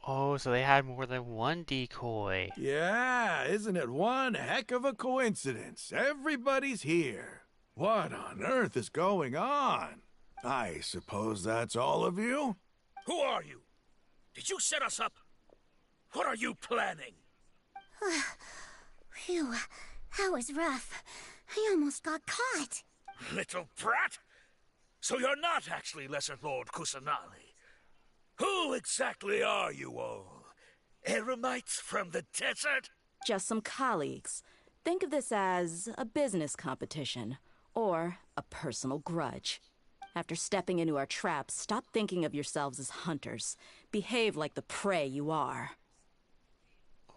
Oh, so they had more than one decoy. Yeah, isn't it one heck of a coincidence? Everybody's here. What on earth is going on? I suppose that's all of you? Who are you? Did you set us up? What are you planning? Phew, that was rough. I almost got caught. Little brat! So you're not actually Lesser Lord Kusanali. Who exactly are you all? Eremites from the desert? Just some colleagues. Think of this as a business competition, or a personal grudge. After stepping into our traps, stop thinking of yourselves as hunters. Behave like the prey you are.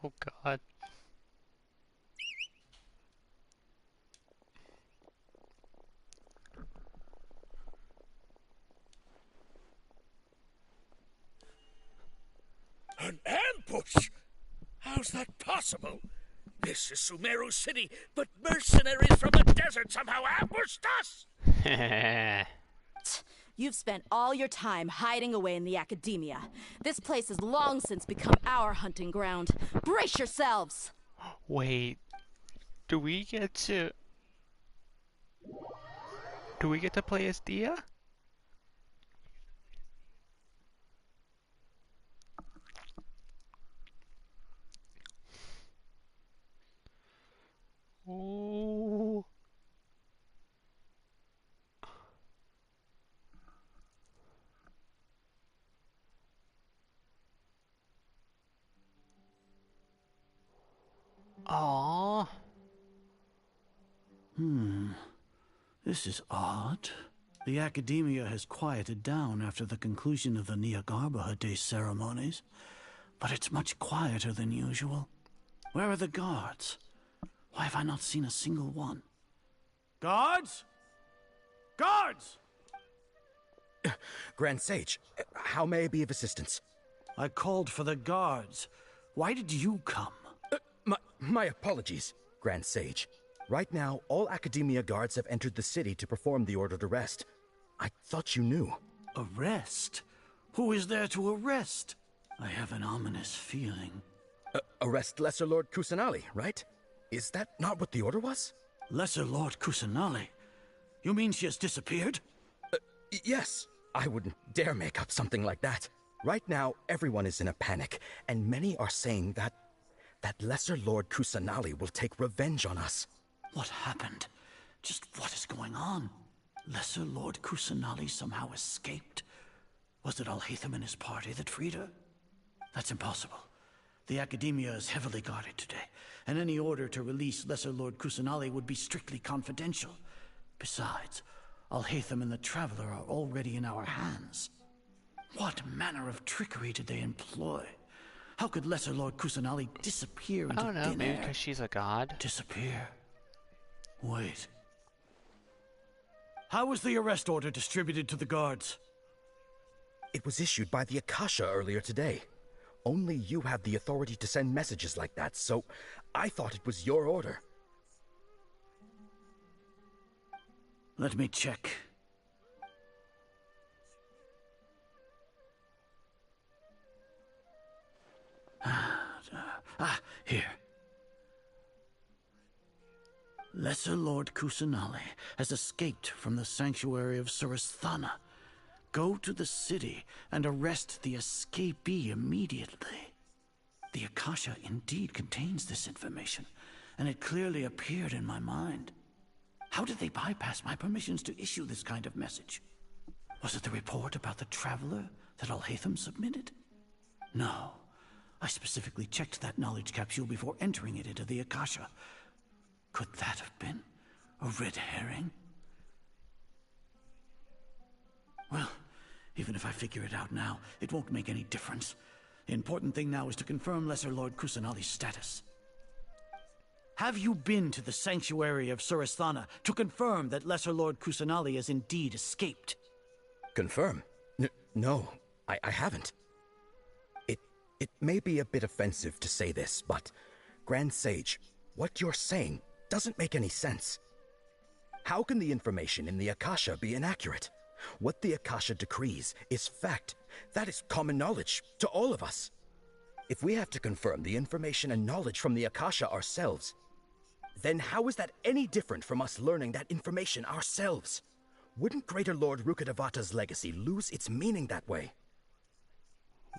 Oh God. An ambush? How's that possible? This is Sumeru City, but mercenaries from the desert somehow ambushed us! You've spent all your time hiding away in the Akademiya. This place has long since become our hunting ground. Brace yourselves! Wait, do we get to play as Dia? Oh. Aww. This is odd. The Akademiya has quieted down after the conclusion of the Nyagarbha Day ceremonies, but it's much quieter than usual. Where are the guards? Why have I not seen a single one? Guards? Guards! Grand Sage, how may I be of assistance? I called for the guards. Why did you come? My apologies, Grand Sage. Right now, all Akademiya guards have entered the city to perform the ordered arrest. I thought you knew. Arrest? Who is there to arrest? I have an ominous feeling. Arrest Lesser Lord Kusanali, right? Is that not what the order was? Lesser Lord Kusanali? You mean she has disappeared? Yes. I wouldn't dare make up something like that. Right now, everyone is in a panic, and many are saying that Lesser Lord Kusanali will take revenge on us. What happened? Just what is going on? Lesser Lord Kusanali somehow escaped? Was it Alhaitham and his party that freed her? That's impossible. The Akademiya is heavily guarded today, and any order to release Lesser Lord Kusanali would be strictly confidential. Besides, Alhaitham and the Traveler are already in our hands. What manner of trickery did they employ? How could Lesser Lord Kusanali disappear into I don't know, thin maybe air? because she's a god. Disappear? Wait. How was the arrest order distributed to the guards? It was issued by the Akasha earlier today. Only you have the authority to send messages like that, so I thought it was your order. Let me check. Here. Lesser Lord Kusanali has escaped from the sanctuary of Surasthana. Go to the city and arrest the escapee immediately. The Akasha indeed contains this information, and it clearly appeared in my mind. How did they bypass my permissions to issue this kind of message? Was it the report about the traveler that Alhaitham submitted? No. I specifically checked that knowledge capsule before entering it into the Akasha. Could that have been a red herring? Well, even if I figure it out now, it won't make any difference. The important thing now is to confirm Lesser Lord Kusanali's status. Have you been to the sanctuary of Surasthana to confirm that Lesser Lord Kusanali has indeed escaped? Confirm? No, I haven't. It may be a bit offensive to say this, but Grand Sage, what you're saying doesn't make any sense. How can the information in the Akasha be inaccurate? What the Akasha decrees is fact. That is common knowledge to all of us. If we have to confirm the information and knowledge from the Akasha ourselves, then how is that any different from us learning that information ourselves? Wouldn't Greater Lord Rukkhadevata's legacy lose its meaning that way?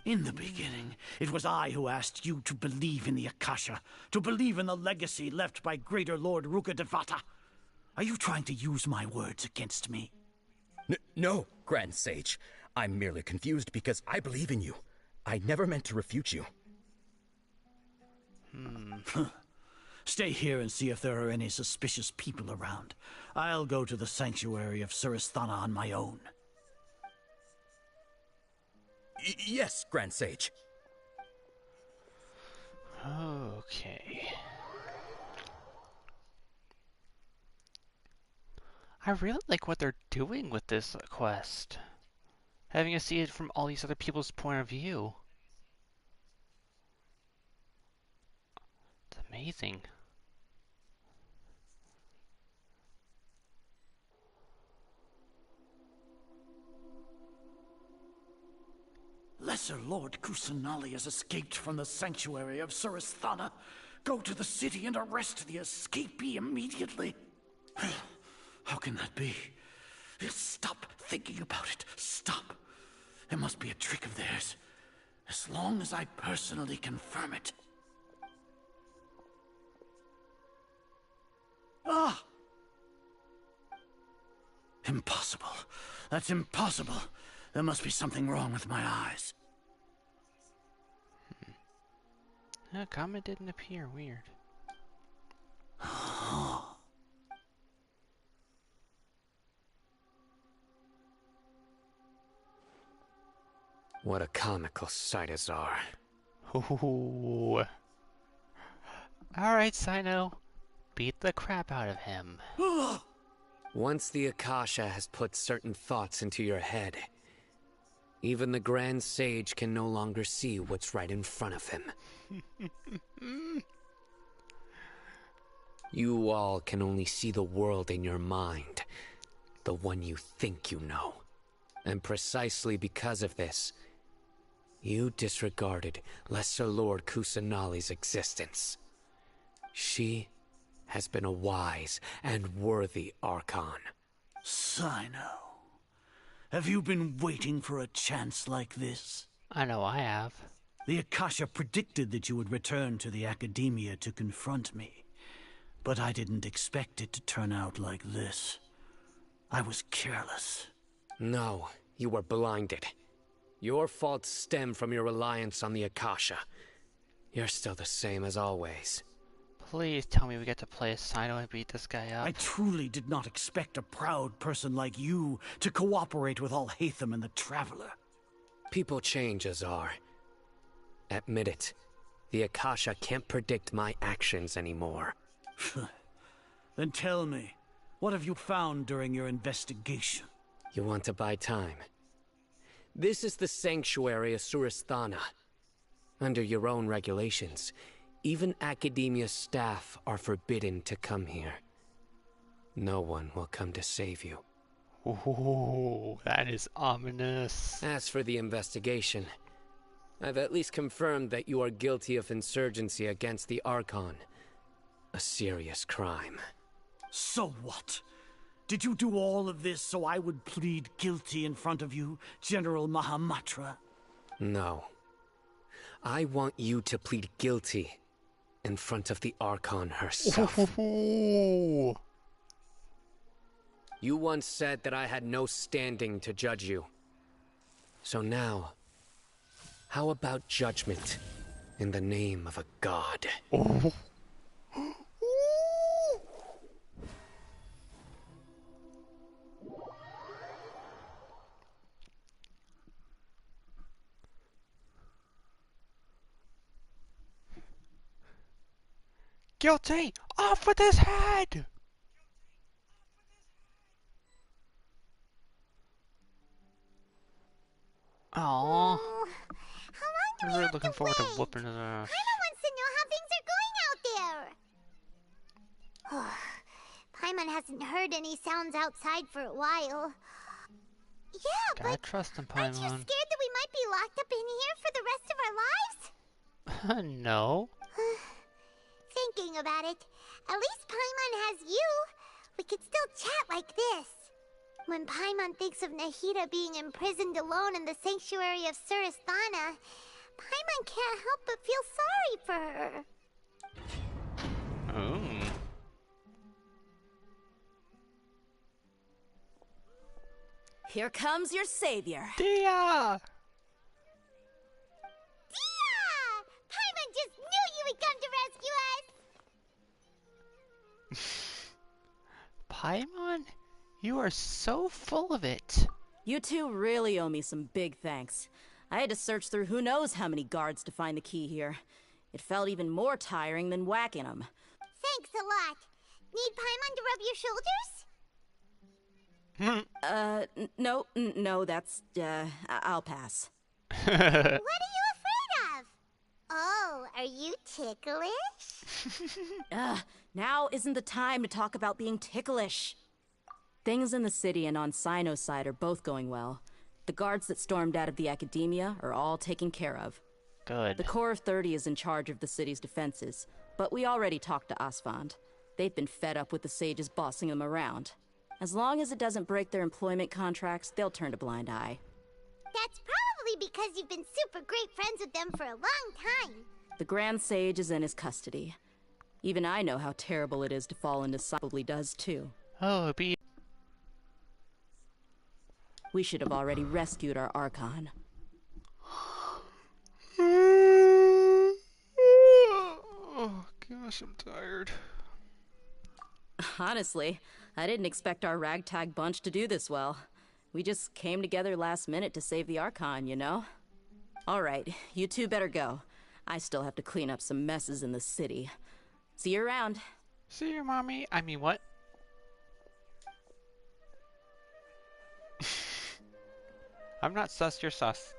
In the beginning, it was I who asked you to believe in the Akasha, to believe in the legacy left by Greater Lord Rukkhadevata. Are you trying to use my words against me? No, Grand Sage. I'm merely confused because I believe in you. I never meant to refute you. Stay here and see if there are any suspicious people around. I'll go to the sanctuary of Surasthana on my own. Yes, Grand Sage. Okay. I really like what they're doing with this quest. Having us see it from all these other people's point of view. It's amazing. Lesser Lord Kusanali has escaped from the sanctuary of Surasthana. Go to the city and arrest the escapee immediately. How can that be? Stop thinking about it. Stop. It must be a trick of theirs. As long as I personally confirm it. Ah! Impossible. That's impossible. There must be something wrong with my eyes. No, comment didn't appear. Weird. What a comical sight is our. Ooh. Alright, Sino. Beat the crap out of him. Once the Akasha has put certain thoughts into your head, even the Grand Sage can no longer see what's right in front of him. You all can only see the world in your mind, the one you think you know. And precisely because of this, you disregarded Lesser Lord Kusanali's existence. She has been a wise and worthy Archon. Sino, have you been waiting for a chance like this? I know I have. The Akasha predicted that you would return to the Akademiya to confront me. But I didn't expect it to turn out like this. I was careless. No, you were blinded. Your faults stem from your reliance on the Akasha. You're still the same as always. Please tell me we get to play as Sino and beat this guy up. I truly did not expect a proud person like you to cooperate with Alhaitham and the Traveler. People change, Azar. Admit it. The Akasha can't predict my actions anymore. Then tell me, what have you found during your investigation? You want to buy time? This is the sanctuary of Surasthana. Under your own regulations, even Akademiya staff are forbidden to come here. No one will come to save you. Ooh, that is ominous. As for the investigation, I've at least confirmed that you are guilty of insurgency against the Archon. A serious crime. So what? Did you do all of this so I would plead guilty in front of you, General Mahamatra? No. I want you to plead guilty in front of the Archon herself. You once said that I had no standing to judge you. So now, how about judgment in the name of a god? Guilty! Off with his head! Aww. How long do we We're have looking to forward wait? to whooping his ass. Paimon wants to know how things are going out there. Paimon hasn't heard any sounds outside for a while. Yeah, Gotta but trust him, aren't you Paimon. scared that we might be locked up in here for the rest of our lives? No. Thinking about it, at least Paimon has you. We could still chat like this. When Paimon thinks of Nahida being imprisoned alone in the sanctuary of Surasthana, Paimon can't help but feel sorry for her. Oh. Here comes your savior. Dia! Paimon just knew you would come to rescue us! Paimon? You are so full of it. You two really owe me some big thanks. I had to search through who knows how many guards to find the key here. It felt even more tiring than whacking them. Thanks a lot. Need Paimon to rub your shoulders? No, that's, I'll pass. What are you afraid of? Oh, are you ticklish? Now isn't the time to talk about being ticklish. Things in the city and on Sino's side are both going well. The guards that stormed out of the Akademiya are all taken care of. Good. The Corps of 30 is in charge of the city's defenses, but we already talked to Asfand. They've been fed up with the sages bossing them around. As long as it doesn't break their employment contracts, they'll turn a blind eye. That's probably because you've been super great friends with them for a long time. The Grand Sage is in his custody. Even I know how terrible it is to fall into probably does too. Oh, be. We should have already rescued our Archon. Oh gosh, I'm tired. Honestly, I didn't expect our ragtag bunch to do this well. We just came together last minute to save the Archon, you know? Alright, you two better go. I still have to clean up some messes in the city. See you around. See you, Mommy. I mean, what? I'm not sus, you're sus.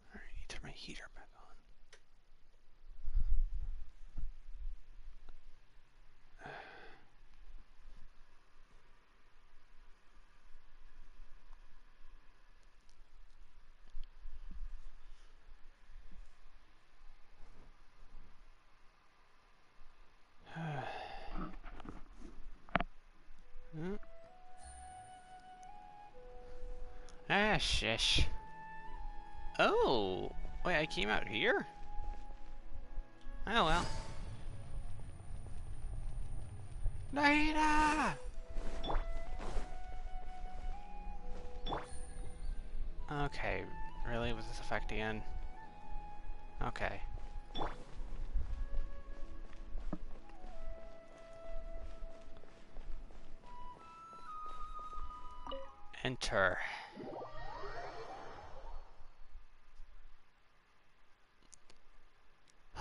Alright, I need to turn my heater back on. Ah, shish. Oh, wait, I came out here? Oh, well. Naida! Okay, really? Was this effect again? Okay. Enter.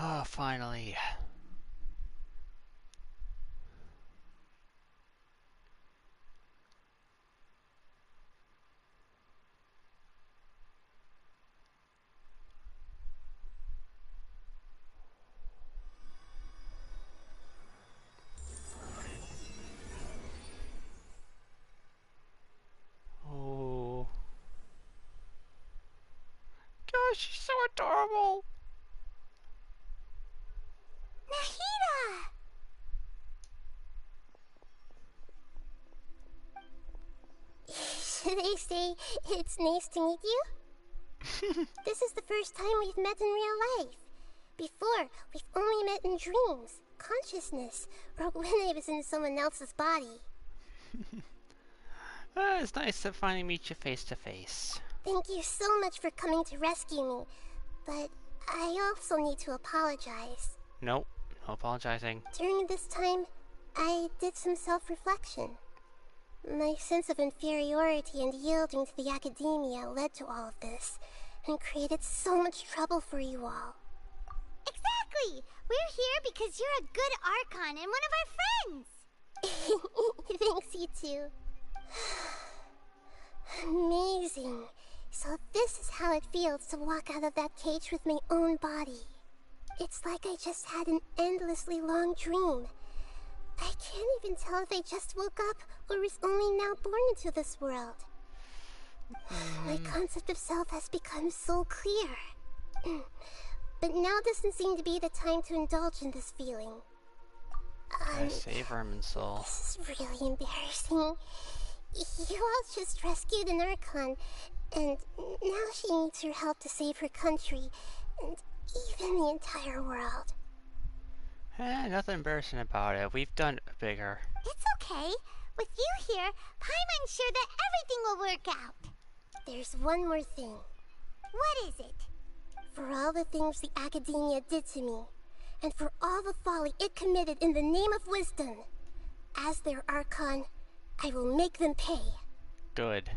Oh, finally. gosh, she's so adorable. Nahida! Should I say it's nice to meet you? This is the first time we've met in real life. Before, we've only met in dreams, consciousness, or when I was in someone else's body. It's nice to finally meet you face to face. Thank you so much for coming to rescue me, but I also need to apologize. Nope, no apologizing. During this time, I did some self-reflection. My sense of inferiority and yielding to the Akademiya led to all of this, and created so much trouble for you all. Exactly! We're here because you're a good Archon and one of our friends! Thanks, you too. Amazing. So this is how it feels to walk out of that cage with my own body. It's like I just had an endlessly long dream. I can't even tell if I just woke up or was only now born into this world. My concept of self has become so clear. But now doesn't seem to be the time to indulge in this feeling. Save Herman's soul. This is really embarrassing. You all just rescued an Archon, and now she needs your help to save her country, and even the entire world. Nothing embarrassing about it. We've done bigger. It's okay. With you here, Paimon's sure that everything will work out. There's one more thing. What is it? For all the things the Akademiya did to me, and for all the folly it committed in the name of wisdom, as their Archon, I will make them pay. Good.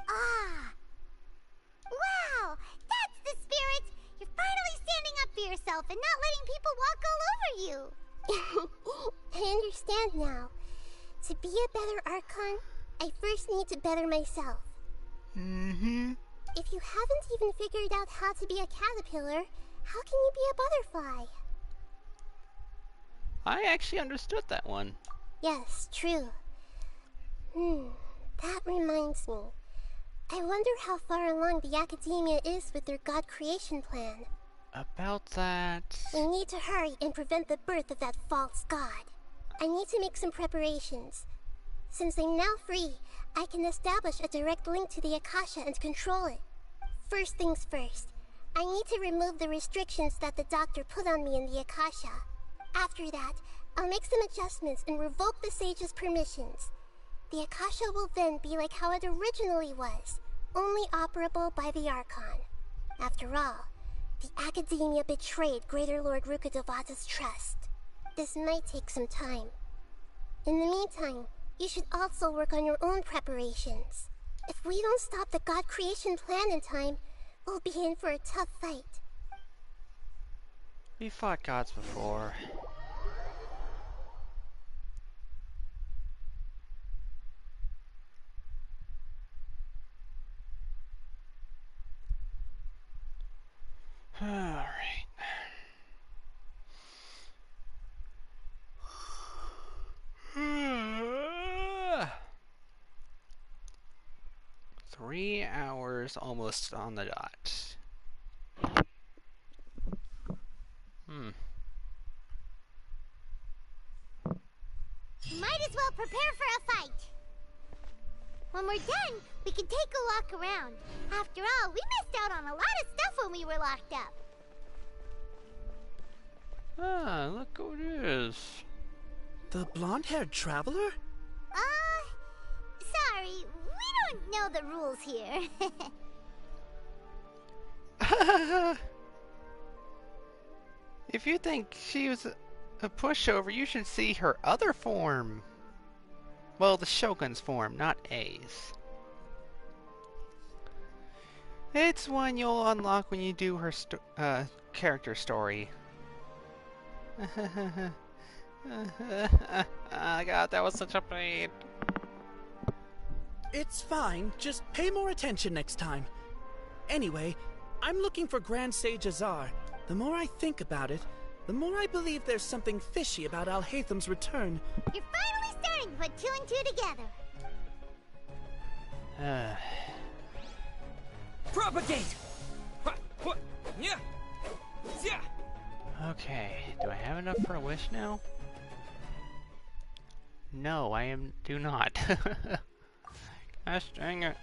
Ah! Wow! That's the spirit! You're finally standing up for yourself and not letting people walk all over you! I understand now. To be a better Archon, I first need to better myself. If you haven't even figured out how to be a caterpillar, how can you be a butterfly? I actually understood that one. Yes, true. That reminds me. I wonder how far along the Akademiya is with their god creation plan. About that... We need to hurry and prevent the birth of that false god. I need to make some preparations. Since I'm now free, I can establish a direct link to the Akasha and control it. First things first, I need to remove the restrictions that the doctor put on me in the Akasha. After that, I'll make some adjustments and revoke the sage's permissions. The Akasha will then be like how it originally was, only operable by the Archon. After all, the Akademiya betrayed Greater Lord Rukkhadevata's trust. This might take some time. In the meantime, you should also work on your own preparations. If we don't stop the god creation plan in time, we'll be in for a tough fight. We fought gods before. Alright. 3 hours almost on the dot. Might as well prepare for a fight. When we're done, we can take a walk around. After all, we missed out on a lot of stuff when we were locked up. Ah, look who it is. The blonde-haired traveler? Sorry, we don't know the rules here. If you think she was a pushover, you should see her other form. Well, the Shogun's form, not A's. It's one you'll unlock when you do her character story. God, that was such a pain. It's fine, just pay more attention next time. Anyway, I'm looking for Grand Sage Azar. The more I think about it, the more I believe there's something fishy about Alhaitham's return. You're finally starting to put 2 and 2 together. Propagate! Okay, do I have enough for a wish now? No, do not. Gosh dang it.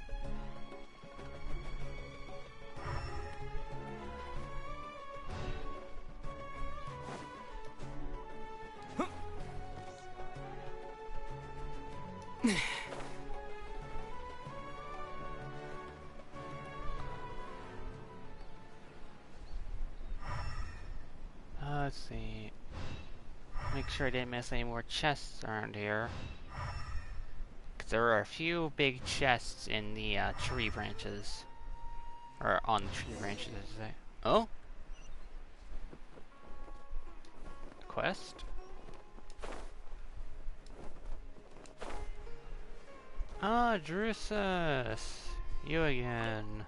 Let's see. Make sure I didn't miss any more chests around here. Because there are a few big chests in the tree branches. Or on the tree branches, I should say. Oh? Quest? Ah, Drusus! You again.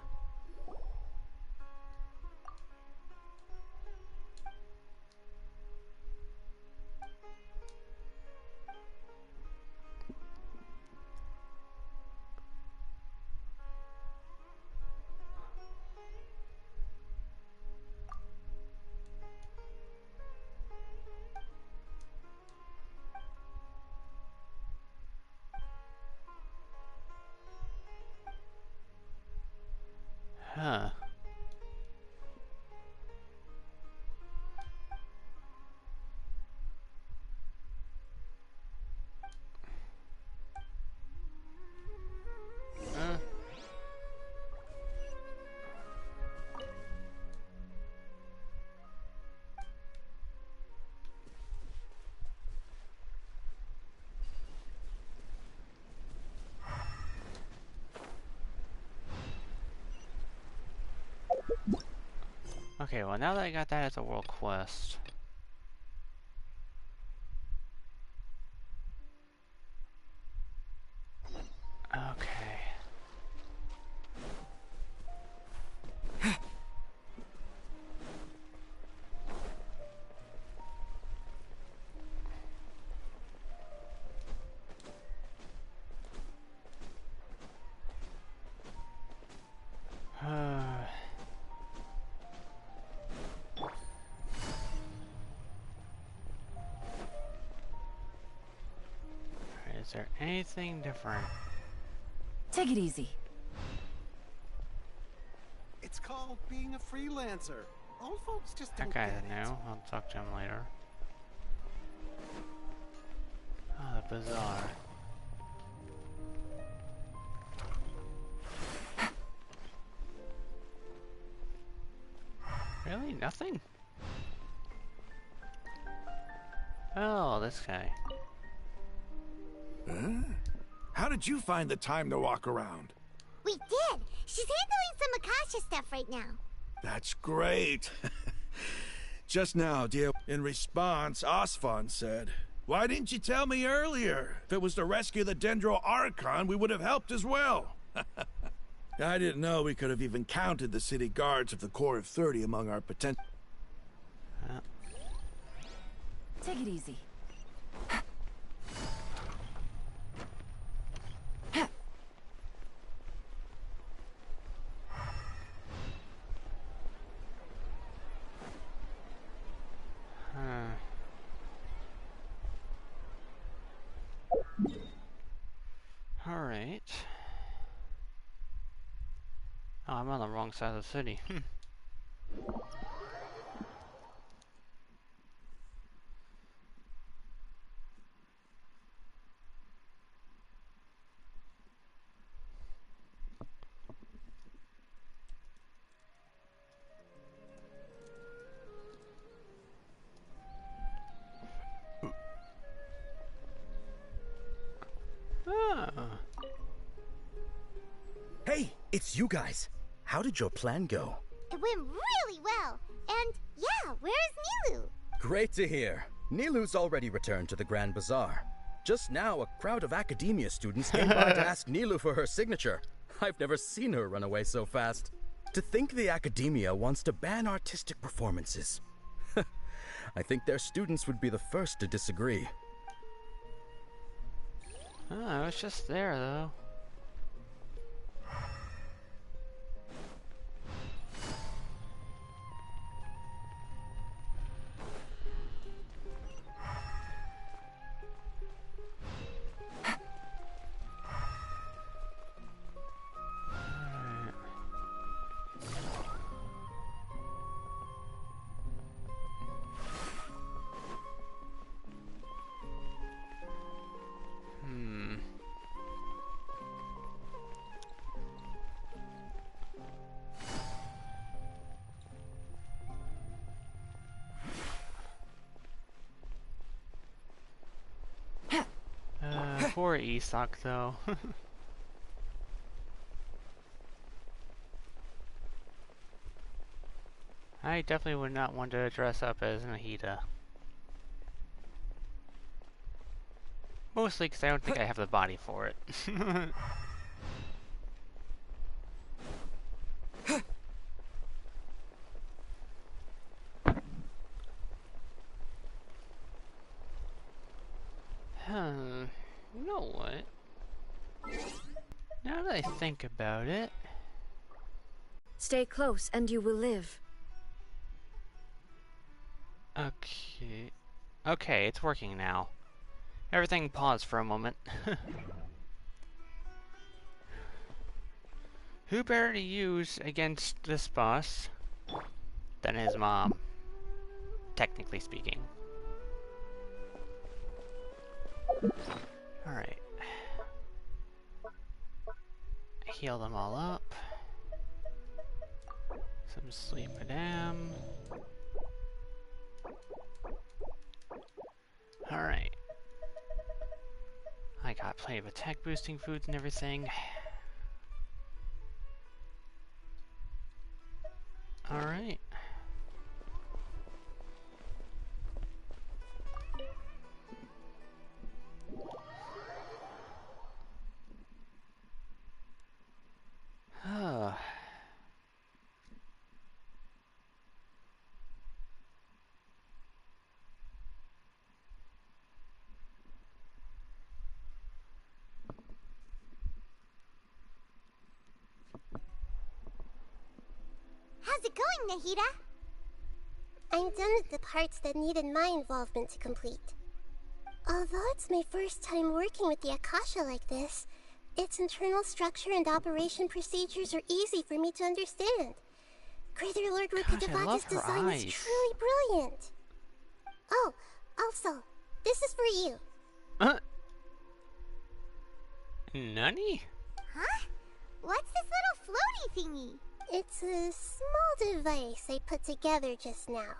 Huh. Okay, well now that I got that as a world quest. Okay. Is there anything different? Take it easy. It's called being a freelancer. Old folks just don't That guy's get it. new. I'll talk to him later. Oh, the bazaar. Really? Nothing? Oh, this guy. Huh? How did you find the time to walk around? We did. She's handling some Akasha stuff right now. That's great. Just now, dear, in response, Osfon said, "Why didn't you tell me earlier? If it was to rescue the Dendro Archon, we would have helped as well." I didn't know we could have even counted the city guards of the Corps of 30 among our potential. Take it easy. Alright. Oh, I'm on the wrong side of the city. Hey, it's you guys. How did your plan go? It went really well. And yeah, where is Nilu? Great to hear. Nilu's already returned to the Grand Bazaar. Just now, a crowd of Akademiya students came by to ask Nilu for her signature. I've never seen her run away so fast. To think the Akademiya wants to ban artistic performances. I think their students would be the first to disagree. Oh, I was just there, though. Poor Isak, though. I definitely would not want to dress up as Nahida. Mostly because I don't think I have the body for it. You know what? Now that I think about it... Stay close and you will live. Okay. Okay, it's working now. Everything paused for a moment. Who better to use against this boss than his mom? Technically speaking. Alright. Heal them all up. Some sleep madam. Alright. I got plenty of attack boosting foods and everything. Alright. How's it going, Nahida? I'm done with the parts that needed my involvement to complete. Although it's my first time working with the Akasha like this, its internal structure and operation procedures are easy for me to understand. Greater Lord Rukkhadevata's design is truly brilliant. Oh, also, this is for you. Nani? Huh? What's this little floaty thingy? It's a small device I put together just now.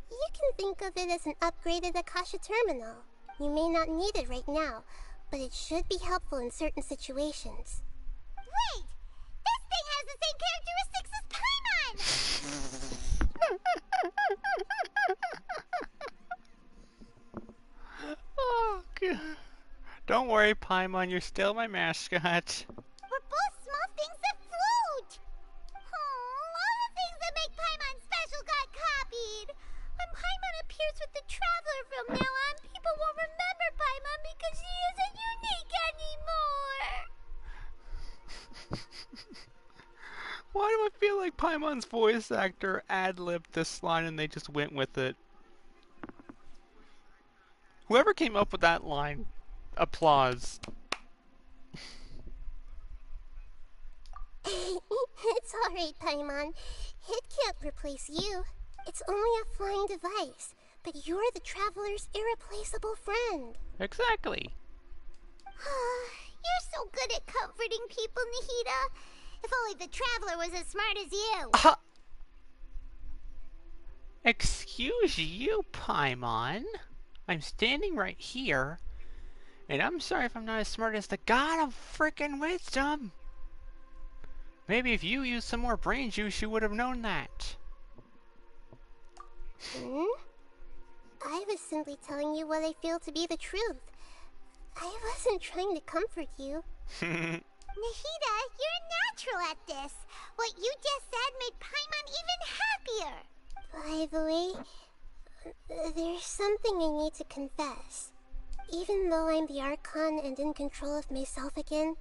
You can think of it as an upgraded Akasha terminal. You may not need it right now, but it should be helpful in certain situations. Wait! This thing has the same characteristics as Paimon! Oh, God. Don't worry, Paimon, you're still my mascot. We're both small things that float! All the things that make Paimon special got copied! When Paimon appears with the Traveler from now on, people won't remember Paimon because she isn't unique anymore! Why do I feel like Paimon's voice actor ad-libbed this line and they just went with it? Whoever came up with that line, applause. It's alright, Paimon. It can't replace you. It's only a flying device, but you're the Traveler's irreplaceable friend. Exactly. You're so good at comforting people, Nahida. If only the Traveler was as smart as you. Excuse you, Paimon. I'm standing right here, and I'm sorry if I'm not as smart as the God of frickin' Wisdom. Maybe if you used some more brain juice, you would have known that. I was simply telling you what I feel to be the truth. I wasn't trying to comfort you. Nahida, you're natural at this. What you just said made Paimon even happier. By the way, there's something I need to confess. Even though I'm the Archon and in control of myself again,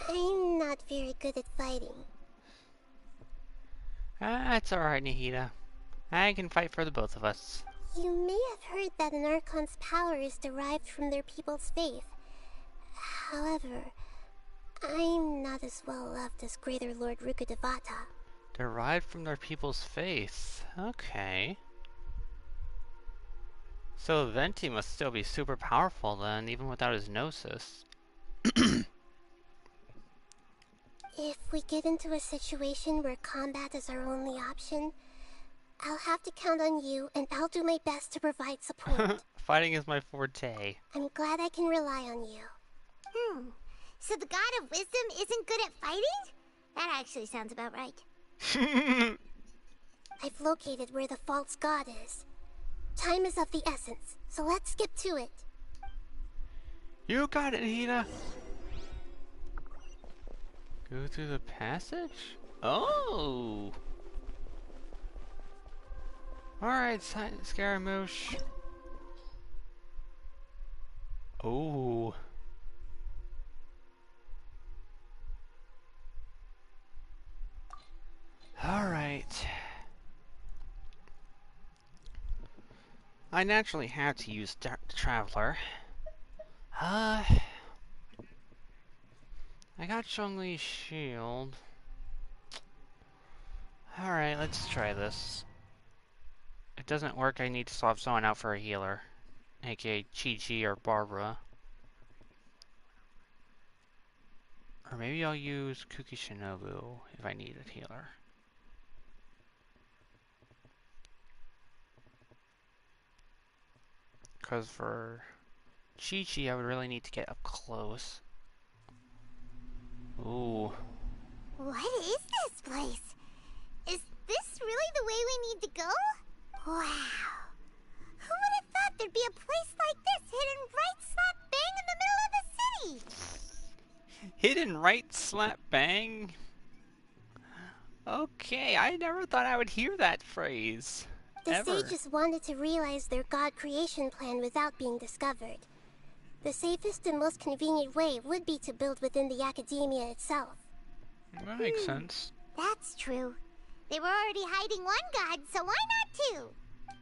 I'm not very good at fighting. That's alright, Nahida. I can fight for the both of us. You may have heard that an Archon's power is derived from their people's faith. However, I'm not as well loved as Greater Lord Rukkhadevata. Derived from their people's faith. Okay. So Venti must still be super powerful then, even without his gnosis. If we get into a situation where combat is our only option, I'll have to count on you, and I'll do my best to provide support. Fighting is my forte. I'm glad I can rely on you. So the god of wisdom isn't good at fighting? That actually sounds about right. I've located where the false god is. Time is of the essence, so let's skip to it. You got it, Hina. Go through the passage? Oh! Alright, Scaramouche. Oh. Alright. I naturally have to use Traveler. I got Chun-Li's shield. Alright, let's try this. If it doesn't work, I need to swap someone out for a healer. AKA Chi-Chi or Barbara. Or maybe I'll use Kuki Shinobu if I need a healer. Because for Chi-Chi, I would really need to get up close. Ooh. What is this place? Is this really the way we need to go? Wow. Who would have thought there'd be a place like this hidden right slap bang in the middle of the city? Hidden right slap bang? Okay, I never thought I would hear that phrase. The sages wanted to realize their god creation plan without being discovered. The safest and most convenient way would be to build within the Akademiya itself. That makes sense. That's true. They were already hiding one god, so why not two?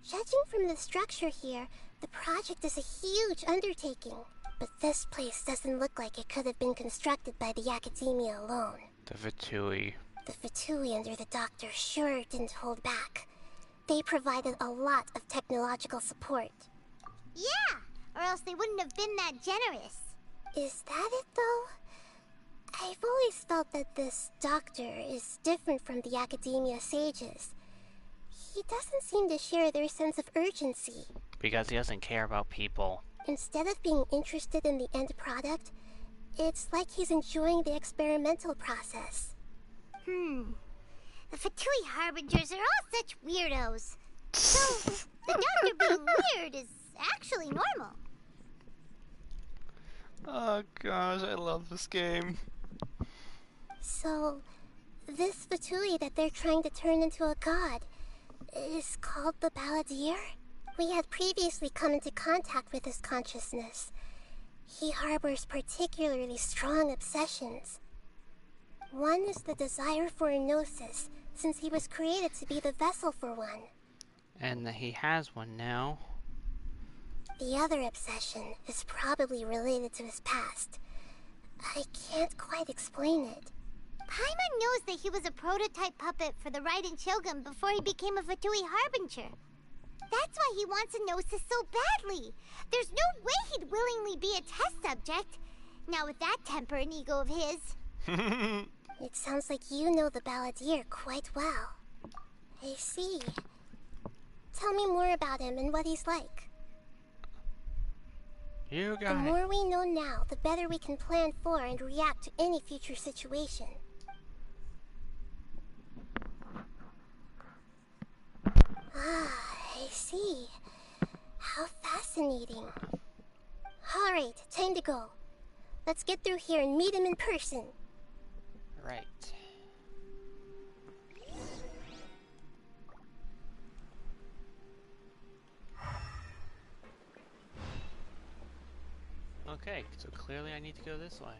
Judging from the structure here, the project is a huge undertaking. But this place doesn't look like it could have been constructed by the Akademiya alone. The Fatui. The Fatui under the Doctor sure didn't hold back. They provided a lot of technological support. Yeah, or else they wouldn't have been that generous. Is that it, though? I've always felt that this Doctor is different from the Akademiya sages. He doesn't seem to share their sense of urgency. Because he doesn't care about people. Instead of being interested in the end product, it's like he's enjoying the experimental process. The Fatui Harbingers are all such weirdos. So, the Doctor being weird is actually normal. Oh gosh, I love this game. So, this Fatui that they're trying to turn into a god is called the Balladeer? We had previously come into contact with his consciousness. He harbors particularly strong obsessions. One is the desire for a gnosis, since he was created to be the vessel for one. And he has one now. The other obsession is probably related to his past. I can't quite explain it. Paimon knows that he was a prototype puppet for the Raiden Shogun before he became a Fatui Harbinger. That's why he wants a gnosis so badly. There's no way he'd willingly be a test subject. Now with that temper and ego of his. It sounds like you know the Balladeer quite well. I see. Tell me more about him and what he's like. You got it. The more we know now, the better we can plan for and react to any future situation. I see. How fascinating. Alright, time to go. Let's get through here and meet him in person. Right. Okay, so clearly I need to go this way.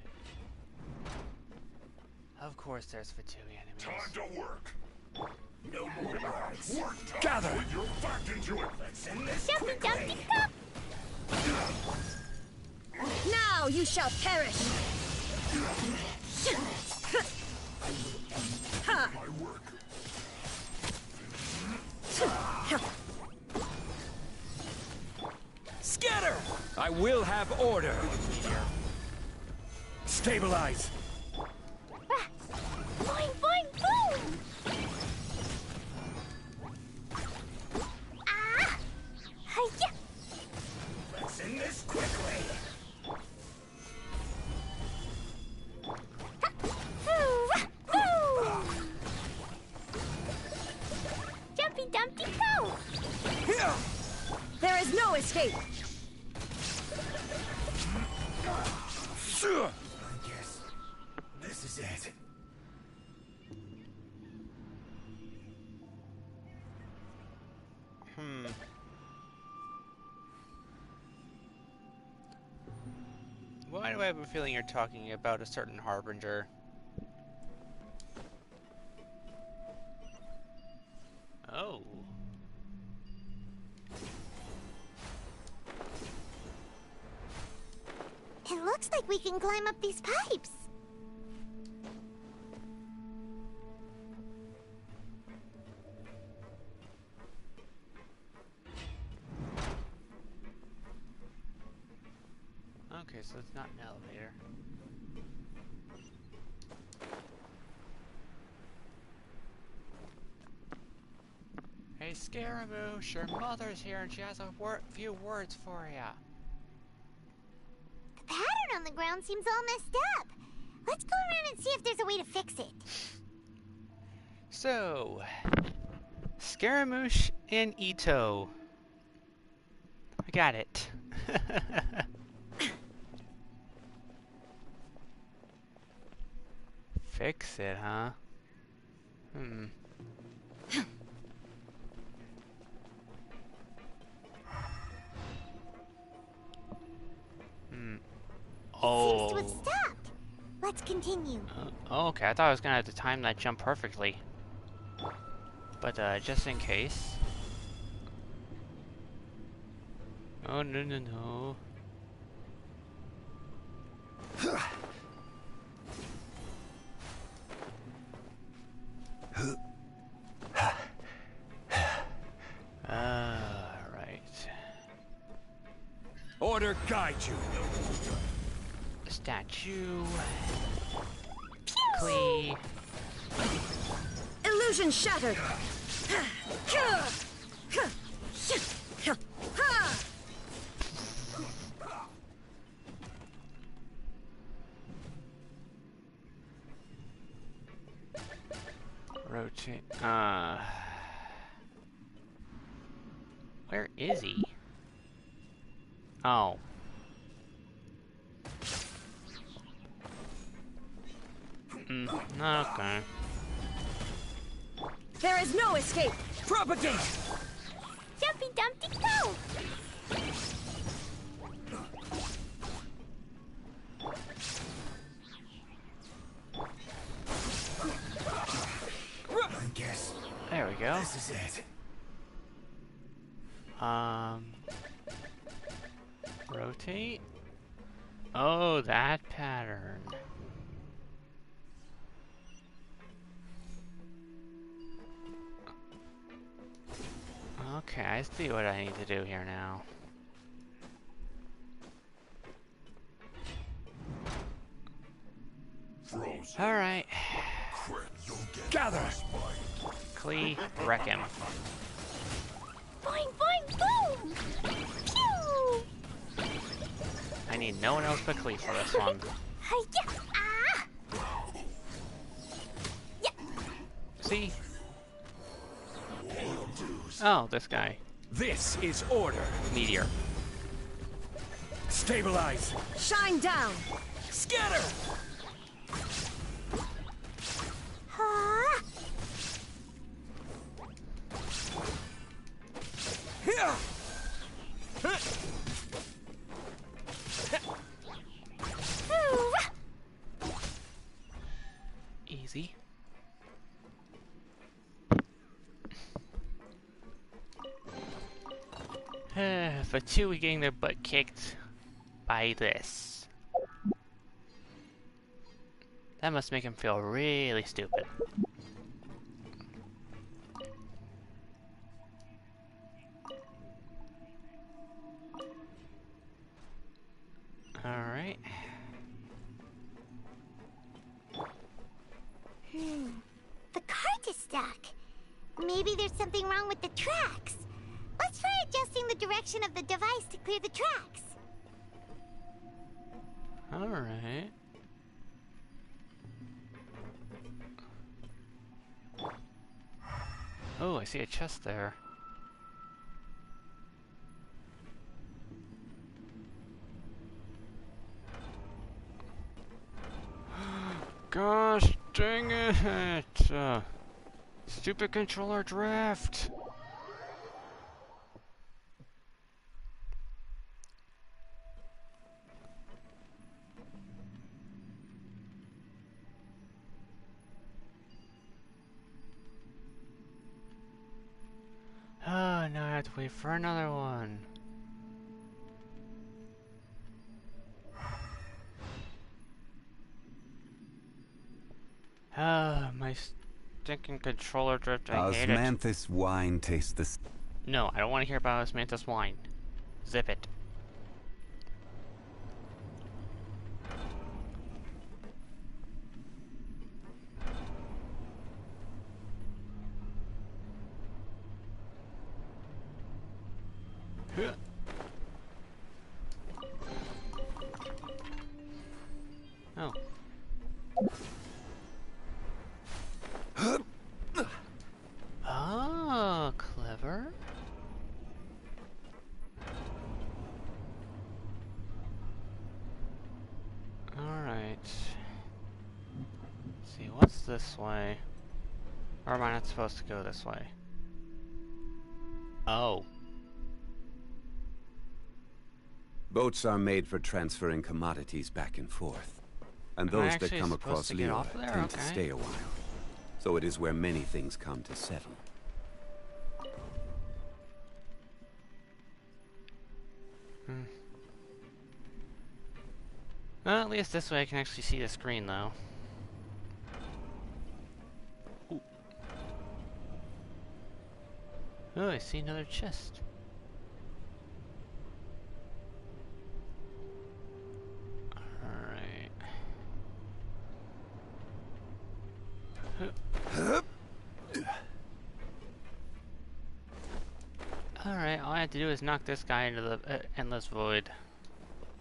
Of course there's Fatui enemies. Time to work. No more lies. Gather! Put your back into it. Let's end this quickly. Now you shall perish! Ha! My work. Scatter! I will have order. Stabilize. Boing, boing, boom! Dumpty go! There is no escape! Sure. I guess this is it. Why do I have a feeling you're talking about a certain harbinger? Oh. It looks like we can climb up these pipes. Okay, so it's not an elevator. Hey, Scaramouche, your mother's here and she has a few words for ya. The pattern on the ground seems all messed up. Let's go around and see if there's a way to fix it. So, Scaramouche and Ito. I got it. Fix it, huh? Seems to have stopped. Let's continue. Okay, I thought I was gonna have to time that jump perfectly. But just in case. Oh no no no. Right. Order guide you. Statue. Clee. Illusion shattered! Rotate. Where is he? Oh. Okay. There is no escape! Propagate! Jumpy Dumpty go! I guess there we go. this is it. Rotate. Oh, that pattern. Okay, I see what I need to do here now. Alright. Gather! Clee, wreck him. Boing, boing, boom! Pew! I need no one else but Clee for this one. Hi-ya! Ah! Yeah. See? Oh, this guy. This is order. Meteor. Stabilize. Shine down! Scatter! Ah! Here! Easy. For Chewie getting their butt kicked by this. That must make him feel really stupid. Alright. The cart is stuck. Maybe there's something wrong with the tracks. Let's try adjusting the direction of the device to clear the tracks. Alright. Oh, I see a chest there. Gosh dang it! Stupid controller drift! Oh, now I have to wait for another one. My stinking controller drift, I hate it. Osmanthus wine tastes the... No, I don't want to hear about Osmanthus wine. Zip it. Oh. Oh, clever. Alright. Let's see, what's this way? Or am I not supposed to go this way? Oh. Boats are made for transferring commodities back and forth. And those that come across Leroy tend to stay a while. So it is where many things come to settle. Well, at least this way I can actually see the screen, though. Ooh. Oh, I see another chest. Alright, all I have to do is knock this guy into the endless void.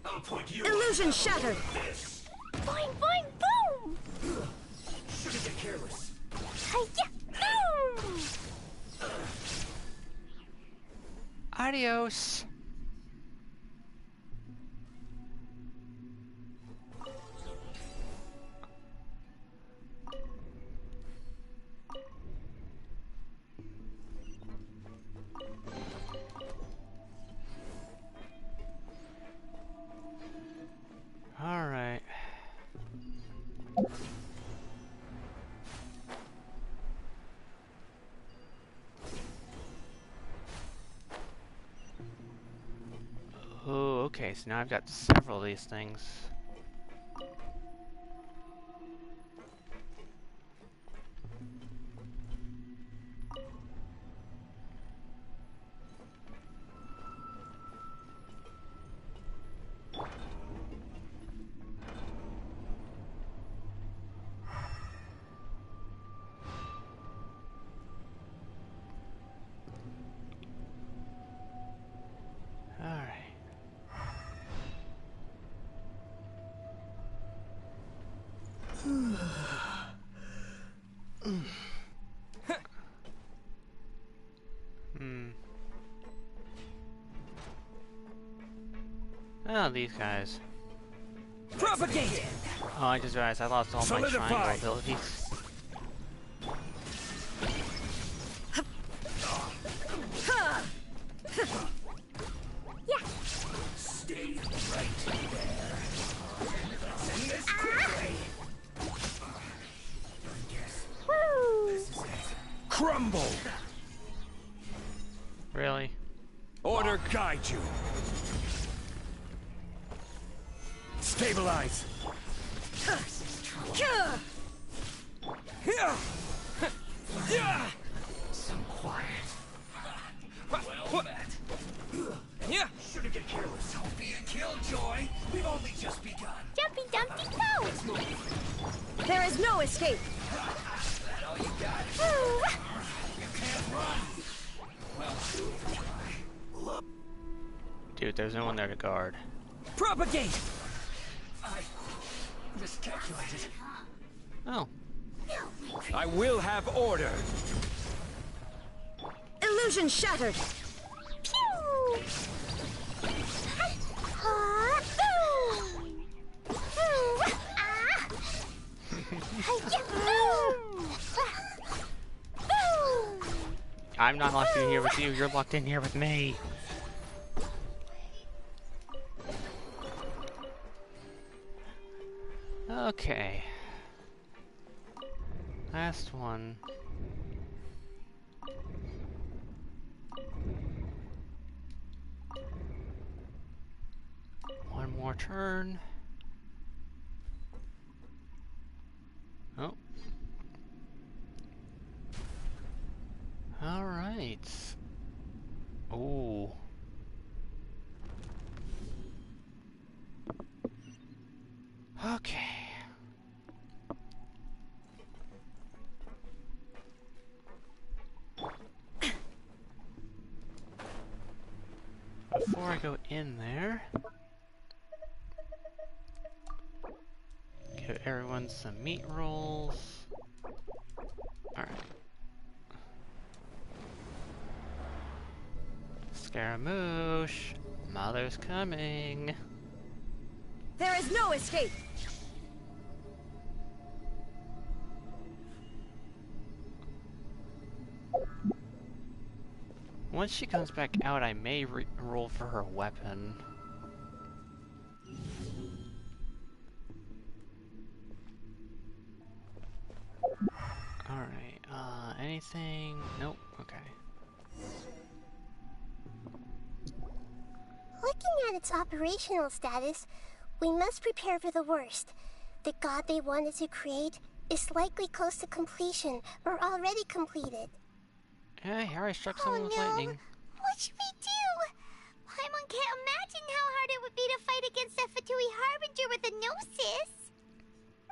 Illusion shattered! Boing, boing, boom! Shouldn't get careless. Hi-ya, boom! Adios! Alright. Oh, okay, so now I've got several of these things. Oh, these guys. Propagate! Oh, I just realized I lost all my triangle abilities. Yeah. Stay right there. Send this quickly. Woo! This is it. Crumble! Really? Order guide you. Stabilize. Some quiet. Well met. Yeah. Shouldn't get careless. Don't be a killjoy. We've only just begun. Jumpy Dumpty Go! There is no escape. That all you got? Woo! You can't run. Well, try. Dude, there's no one there to guard. Propagate! I miscalculated. Oh. I will have order. Illusion shattered. Pew! I'm not locked in here with you, you're locked in here with me. Okay. Last one. One more turn. Oh. All right. Ooh. Okay. Before I go in there, give everyone some meat rolls. Alright. Scaramouche, Mother's coming. There is no escape. Once she comes back out, I may roll for her weapon. Alright, anything? Nope, okay. Looking at its operational status, we must prepare for the worst. The god they wanted to create is likely close to completion or already completed. Yeah, here I struck someone with lightning. What should we do? Paimon can't imagine how hard it would be to fight against a Fatui Harbinger with a Gnosis.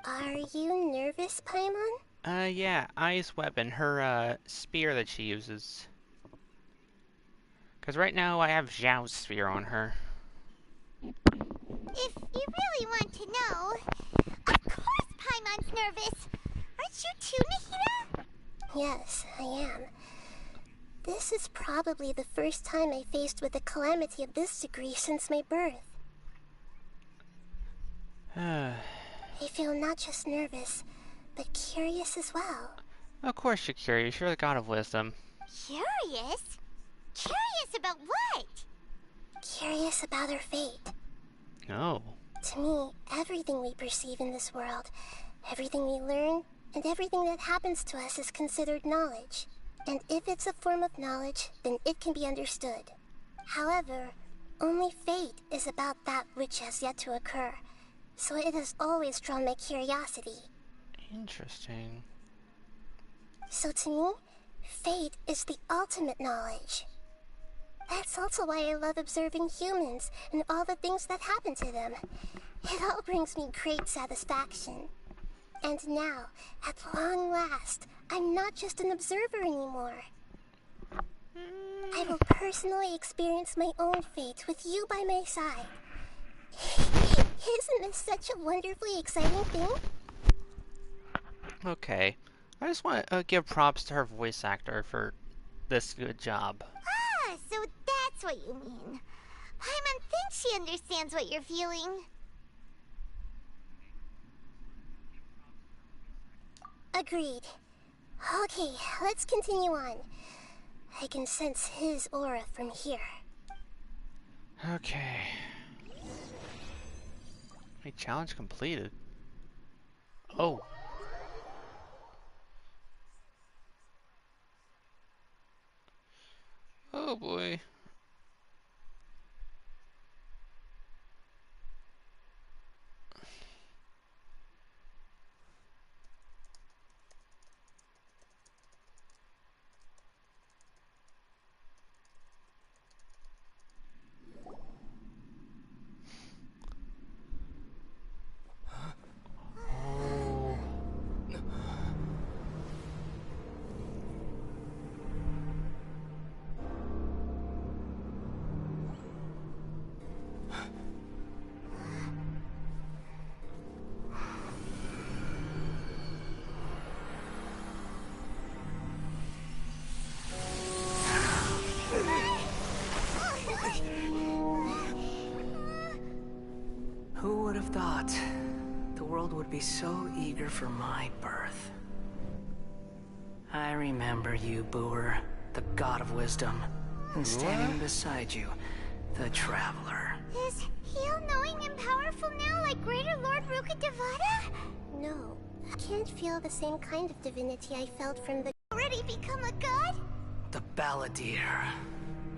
Are you nervous, Paimon? Yeah, Ai's weapon, her, spear that she uses. Because right now I have Zhao's spear on her. If you really want to know, of course Paimon's nervous. Aren't you too, Nahida? Yes, I am. This is probably the first time I faced with a calamity of this degree since my birth. I feel not just nervous, but curious as well. Of course you're curious, you're the god of wisdom. Curious? Curious about what? Curious about our fate. No. To me, everything we perceive in this world, everything we learn, and everything that happens to us is considered knowledge. And if it's a form of knowledge, then it can be understood. However, only fate is about that which has yet to occur, so it has always drawn my curiosity. Interesting. So to me, fate is the ultimate knowledge. That's also why I love observing humans and all the things that happen to them. It all brings me great satisfaction. And now, at long last, I'm not just an observer anymore. I will personally experience my own fate with you by my side. Isn't this such a wonderfully exciting thing? Okay. I just want to give props to her voice actor for this good job. Ah, so that's what you mean. Paimon thinks she understands what you're feeling. Agreed. Okay, let's continue on. I can sense his aura from here. Okay. Wait, challenge completed. Oh. Oh boy. world would be so eager for my birth. I remember you, Booer, the god of wisdom, and standing beside you, the traveler. Is he all-knowing and powerful now like Greater Lord Rukkhadevata? No, I can't feel the same kind of divinity I felt from the already become a god? The Balladeer.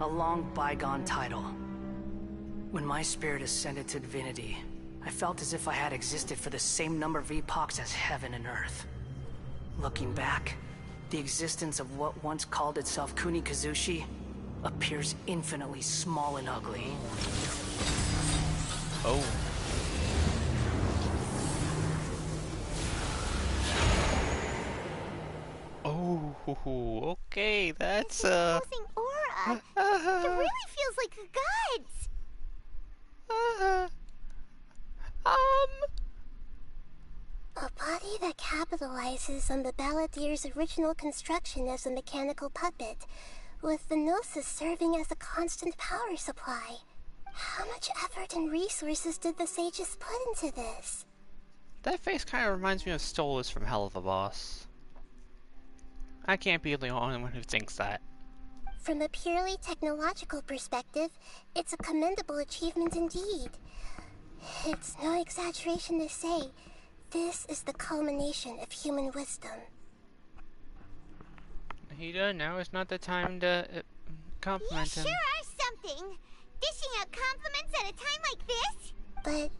A long bygone title. When my spirit ascended to divinity, I felt as if I had existed for the same number of epochs as heaven and earth. Looking back, the existence of what once called itself Kunikazushi appears infinitely small and ugly. Oh. Oh, okay, that's Imposing aura. It really feels like the gods. A body that capitalizes on the Balladeer's original construction as a mechanical puppet, with the Gnosis serving as a constant power supply. How much effort and resources did the sages put into this? That face kind of reminds me of Stolas from Hell of a Boss. I can't be the only one who thinks that. From a purely technological perspective, it's a commendable achievement indeed. It's no exaggeration to say, this is the culmination of human wisdom. Nahida, now is not the time to compliment him. You sure are something! Dishing out compliments at a time like this? But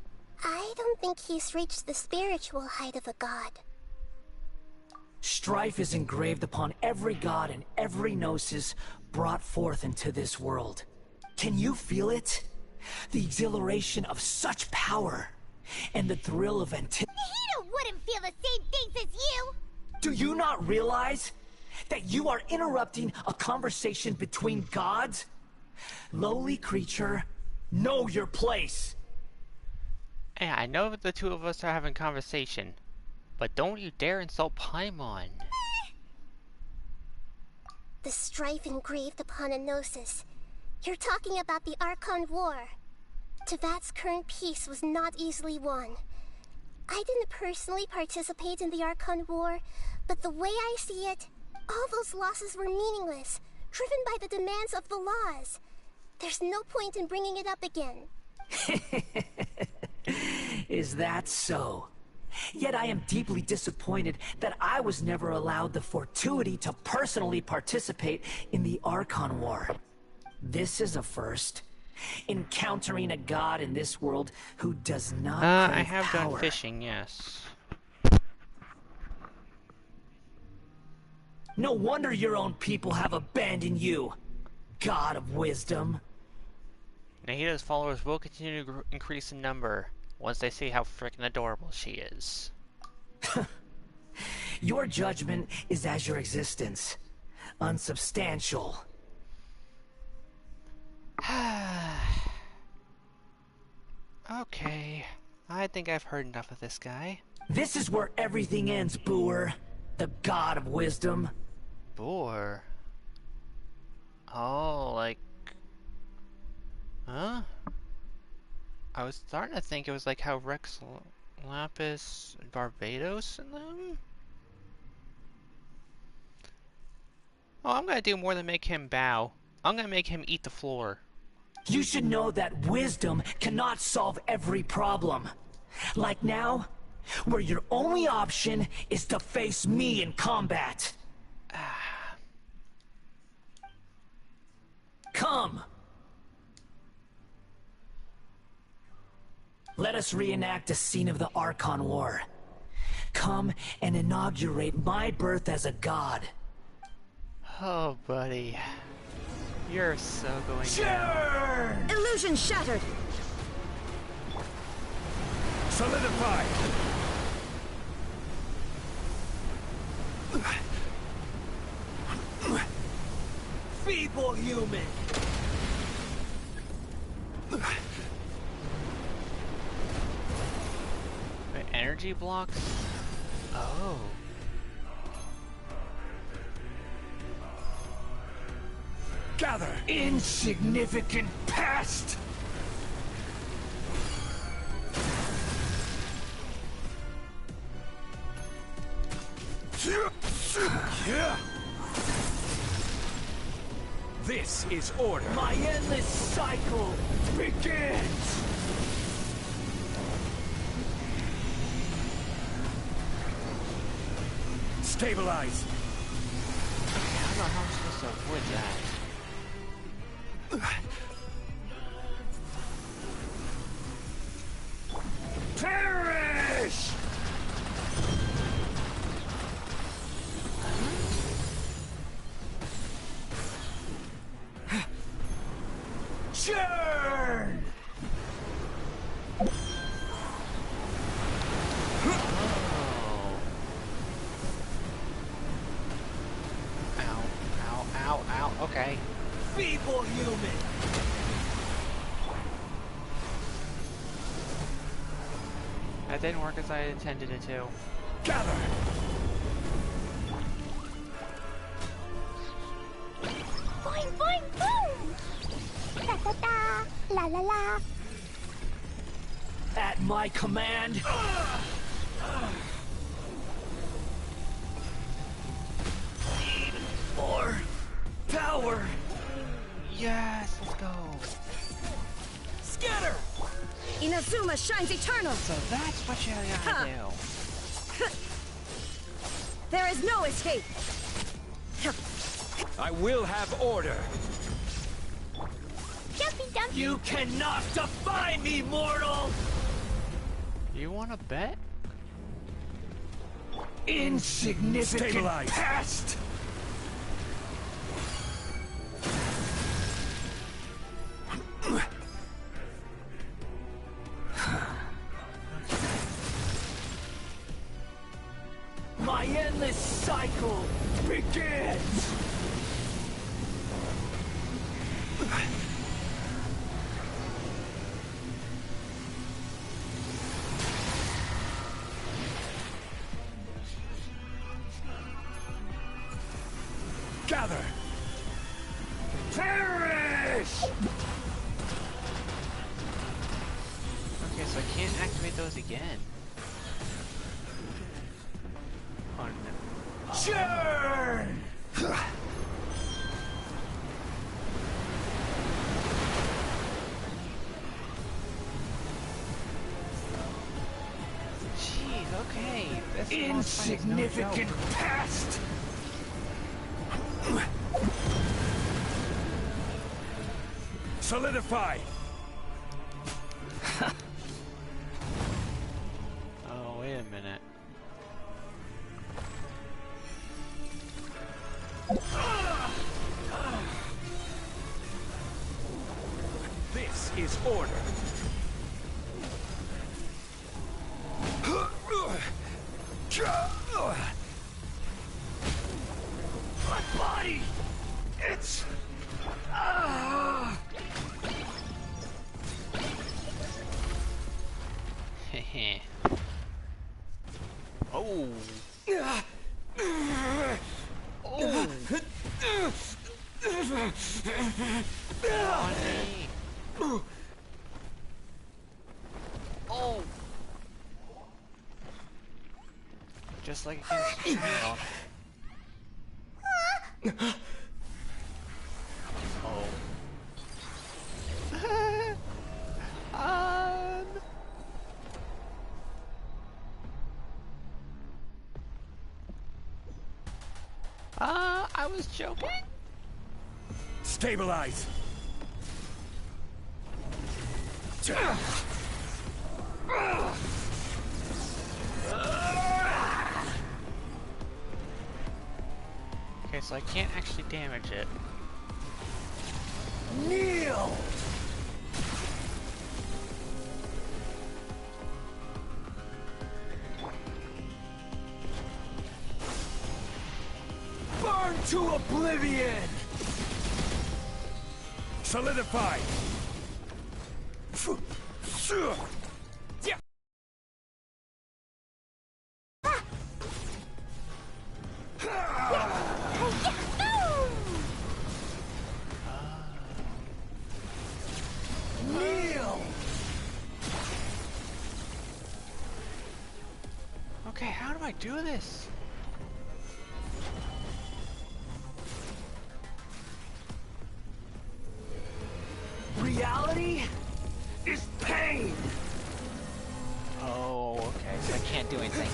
I don't think he's reached the spiritual height of a god. Strife is engraved upon every god and every gnosis brought forth into this world. Can you feel it? The exhilaration of such power, and the thrill of anticipation. Nahida wouldn't feel the same things as you! Do you not realize that you are interrupting a conversation between gods? Lowly creature, know your place! Hey, I know that the two of us are having conversation, but don't you dare insult Paimon. The strife engraved upon a gnosis. You're talking about the Archon War. Tevat's current peace was not easily won. I didn't personally participate in the Archon War, but the way I see it, all those losses were meaningless, driven by the demands of the laws. There's no point in bringing it up again. Is that so? Yet I am deeply disappointed that I was never allowed the fortuity to personally participate in the Archon War. This is a first. Encountering a god in this world who does not crave I have power. done fishing, yes. No wonder your own people have abandoned you, god of wisdom. Nahida's followers will continue to increase in number once they see how freaking adorable she is. Your judgment is as your existence, unsubstantial. Okay, I think I've heard enough of this guy. This is where everything ends, Booer, the god of wisdom. Boor? Oh, like... Huh? I was starting to think it was like how Rex Lapis Barbados and them? Oh, I'm gonna do more than make him bow. I'm gonna make him eat the floor. You should know that wisdom cannot solve every problem. Like now, where your only option is to face me in combat. Come! Let us reenact a scene of the Archon War. Come and inaugurate my birth as a god. Oh, buddy. You're so going down. Illusion shattered! Solidify! Feeble human! Wait, energy blocks? Oh. Gather! Insignificant pest! This is order. My endless cycle begins! Stabilize! Okay, I don't know how I'm supposed to avoid that. Perish! Churn! Ow, okay. Feeble human! That didn't work as I intended it to. Gather! Boing, boing, boom! Da da da! La la la! At my command! Need more power! Yes, let's go. Scatter! Inazuma shines eternal! So that's what you gotta do. There is no escape! I will have order. Jumpy dumpy! You cannot defy me, mortal! You wanna bet? Insignificant Stabilize. pest! My endless cycle begins! Gather! Perish! Okay, so I can't activate those again. Oh no. Churn! Jeez, okay. This Insignificant pest! Solidify! Oh, wait a minute. This is order. My body! It's... Hehe. Oh. Oh. Oh. Just like against the trail. Oh. I was joking. Stabilize. Okay, so I can't actually damage it. Kneel! Burn to oblivion! Solidify! Kneel! Okay, how do I do this? reality is pain. Oh, okay, so I can't do anything.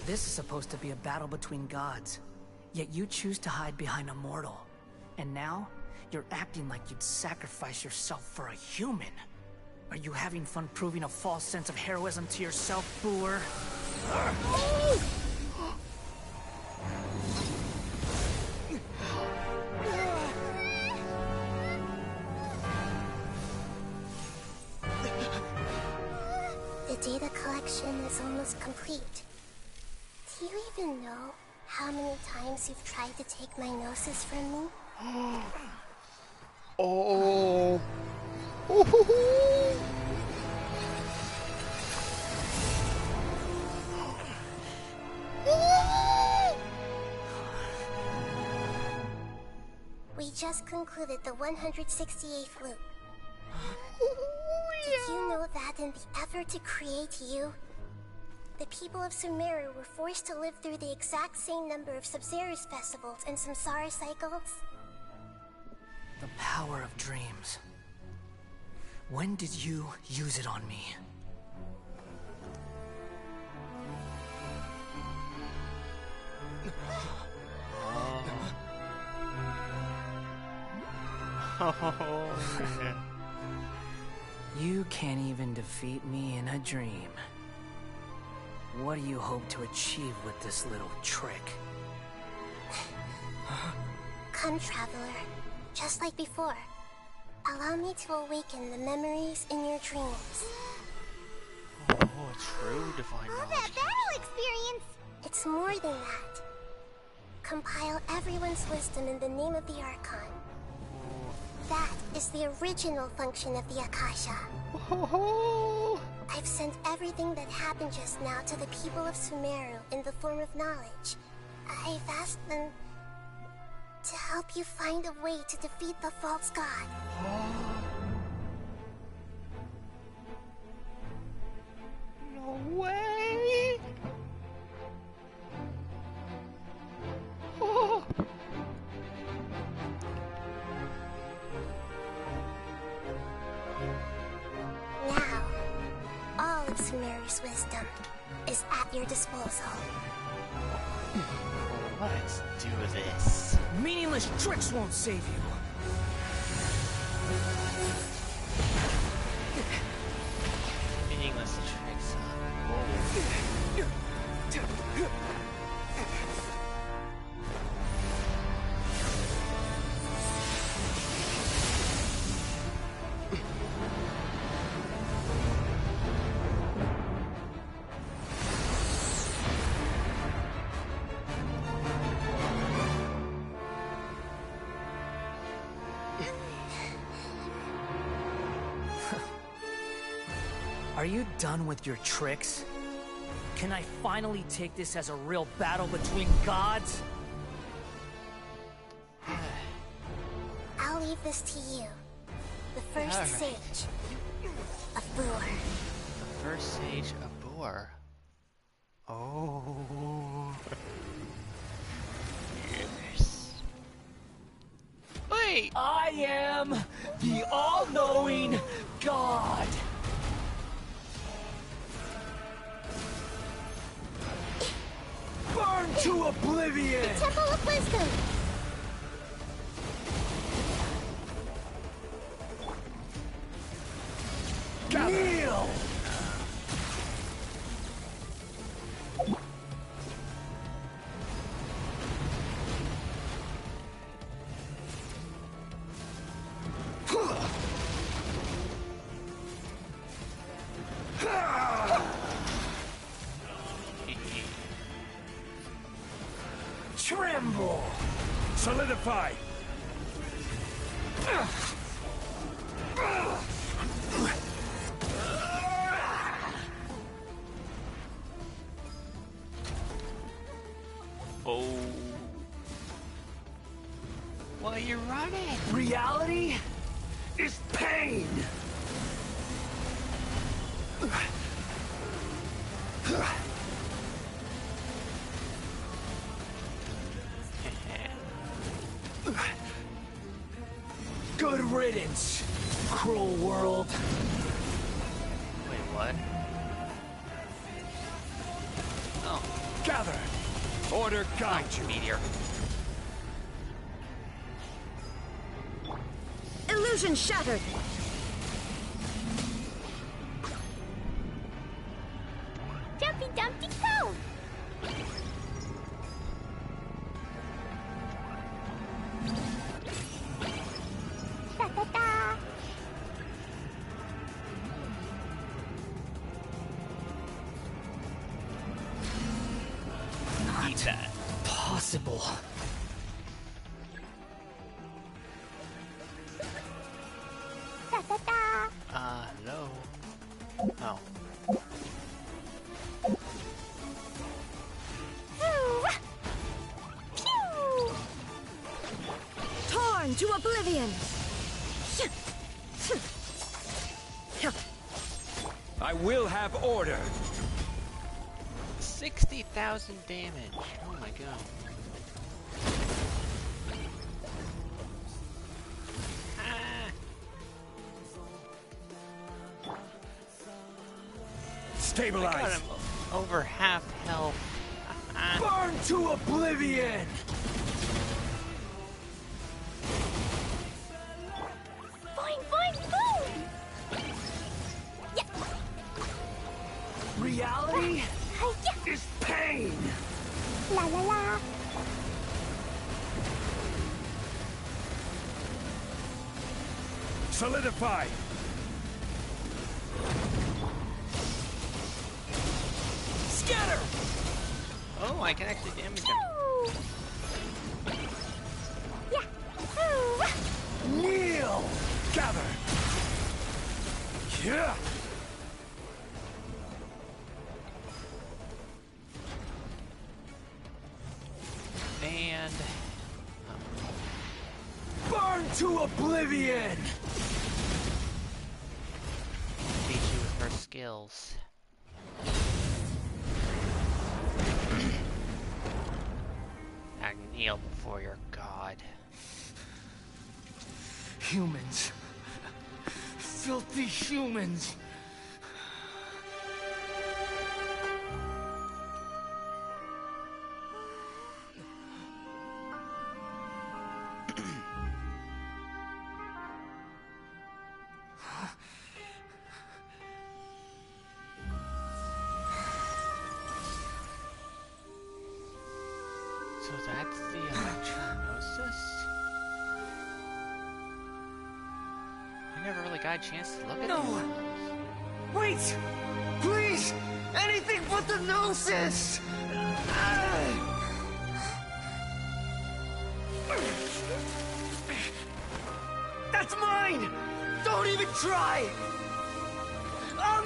This is supposed to be a battle between gods, yet you choose to hide behind a mortal. And now, you're acting like you'd sacrifice yourself for a human. Are you having fun proving a false sense of heroism to yourself, Booer? The data collection is almost complete. Do you even know how many times you've tried to take my gnosis from me? Oh. We just concluded the 168th loop. Did you know that in the effort to create you, the people of Sumeru were forced to live through the exact same number of Sub-Zerus festivals and Samsara cycles? The power of dreams. When did you use it on me? You can't even defeat me in a dream. What do you hope to achieve with this little trick? Come, Traveler. Just like before. Allow me to awaken the memories in your dreams. Oh, true divine knowledge. That battle experience! It's more than that. Compile everyone's wisdom in the name of the Archon. That is the original function of the Akasha. I've sent everything that happened just now to the people of Sumeru in the form of knowledge. I've asked them to help you find a way to defeat the false god. No way! Oh. Now, all of Sumeru's wisdom is at your disposal. Let's do this. Meaningless tricks won't save you. Meaningless tricks, huh? Are you done with your tricks? Can I finally take this as a real battle between gods? I'll leave this to you. The first sage of Boor. The first sage of Boor. Oh. Yes. Wait! I am the all-knowing God! Burn to oblivion! The Temple of Wisdom! Kneel! Assemble! Solidify! Oh. Well, you're running. Reality is pain! Good riddance, cruel world. Wait, what? Oh. Gather! Order guide you. Meteor. Illusion shattered! Jumpy Dumpty go! Da da da! Eat that. Possible. Da da da! Hello. Oh. Pew! Torn to oblivion! I will have order. 60,000 damage. Oh my god. Ah. Stabilize. I got him over half health. Burn to oblivion! Boing boing boom! Reality Yeah! is pain! La la la! Solidify! Scatter! Oh, I can actually damage him. Yeah! Kneel! Gather! Yeah! And Burn to oblivion! beat you with her skills. I kneel before your god. Humans. Filthy humans. So that's the electronosis? I never really got a chance to look at No! these. Wait! Please! Anything but the gnosis! That's mine! Don't even try! I'll